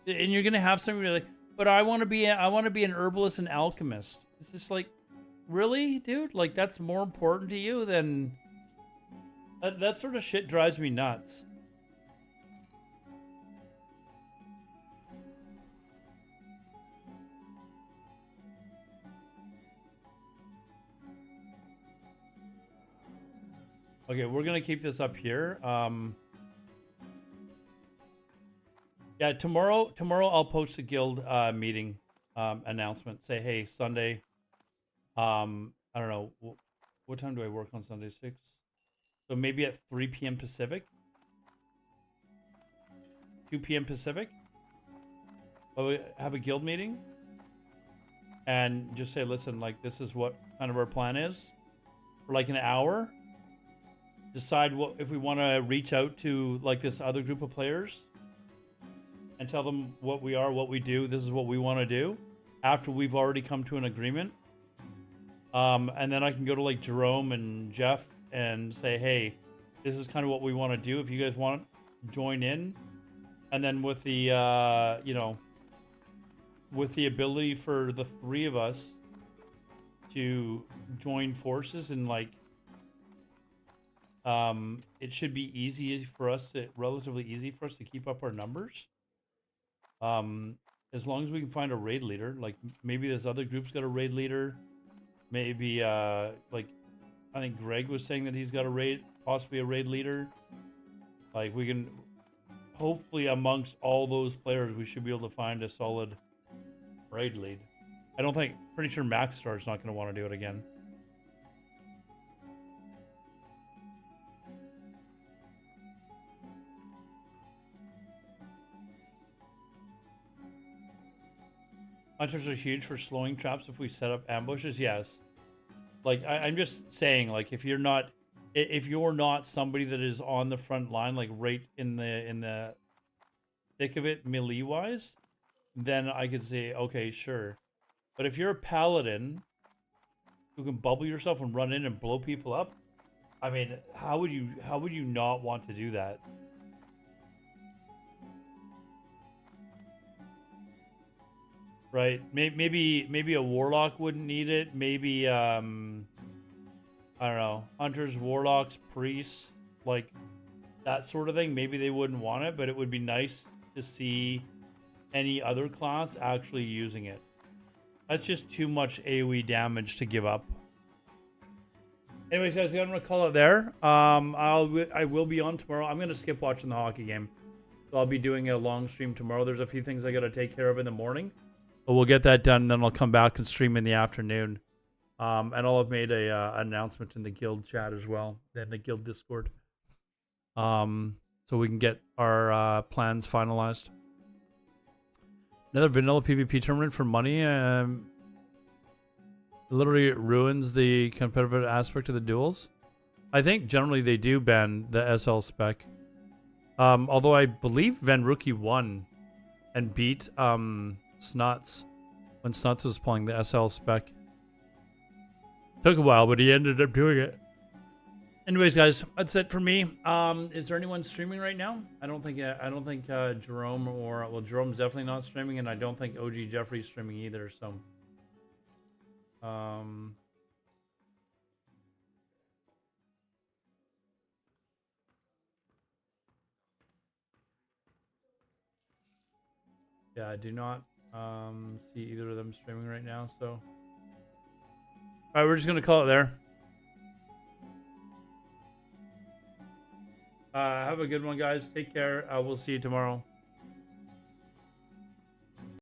And you're going to have somebody like, but I want to be an herbalist and alchemist. It's just like, really, dude? Like, that's more important to you than... That sort of shit drives me nuts. Okay, we're gonna keep this up here. Yeah, tomorrow I'll post a guild meeting announcement. Say, hey, Sunday. I don't know, what time do I work on Sunday? 6. So maybe at 3 p.m. Pacific, 2 p.m. Pacific, we'll have a guild meeting and just say, listen, like, this is what kind of our plan is for like an hour. Decide what, if we want to reach out to like this other group of players and tell them what we are, what we do. This is what we want to do after we've already come to an agreement. And then I can go to like Jerome and Jeff and say, hey, this is kind of what we want to do. If you guys want to join in, and then with the, you know, with the ability for the 3 of us to join forces and like, it should be relatively easy for us to keep up our numbers. As long as we can find a raid leader, like maybe this other group's got a raid leader. Maybe, like, I think Greg was saying that he's got possibly a raid leader. Like, we can, hopefully amongst all those players, we should be able to find a solid raid lead. Pretty sure Maxstar's not going to want to do it again. Hunters are huge for slowing traps if we set up ambushes. Yes. Like, I'm just saying, like, if you're not somebody that is on the front line, like right in the thick of it, melee wise, then I could say, okay, sure. But if you're a paladin who can bubble yourself and run in and blow people up, I mean, how would you not want to do that? Right? Maybe a warlock wouldn't need it. Maybe I don't know, hunters, warlocks, priests, like that sort of thing. Maybe they wouldn't want it, but it would be nice to see any other class actually using it. That's just too much AoE damage to give up. Anyways, guys, I'm gonna call it there. I will be on tomorrow. I'm gonna skip watching the hockey game, so I'll be doing a long stream tomorrow. There's a few things I gotta take care of in the morning, but we'll get that done. And then I'll come back and stream in the afternoon. And I'll have made a announcement in the guild chat as well, in the guild Discord, so we can get our plans finalized. Another vanilla PvP tournament for money. Literally ruins the competitive aspect of the duels. I think generally they do ban the SL spec. Although I believe Van Rookie won and beat Snuts when Snuts was playing the SL spec. Took a while, but he ended up doing it. Anyways, guys, that's it for me. Is there anyone streaming right now? I don't think Jerome Jerome's definitely not streaming, and I don't think OG Jeffrey's streaming either. So, Yeah, I do not see either of them streaming right now, so. All right, we're just gonna call it there. Have a good one, guys. Take care. We'll see you tomorrow.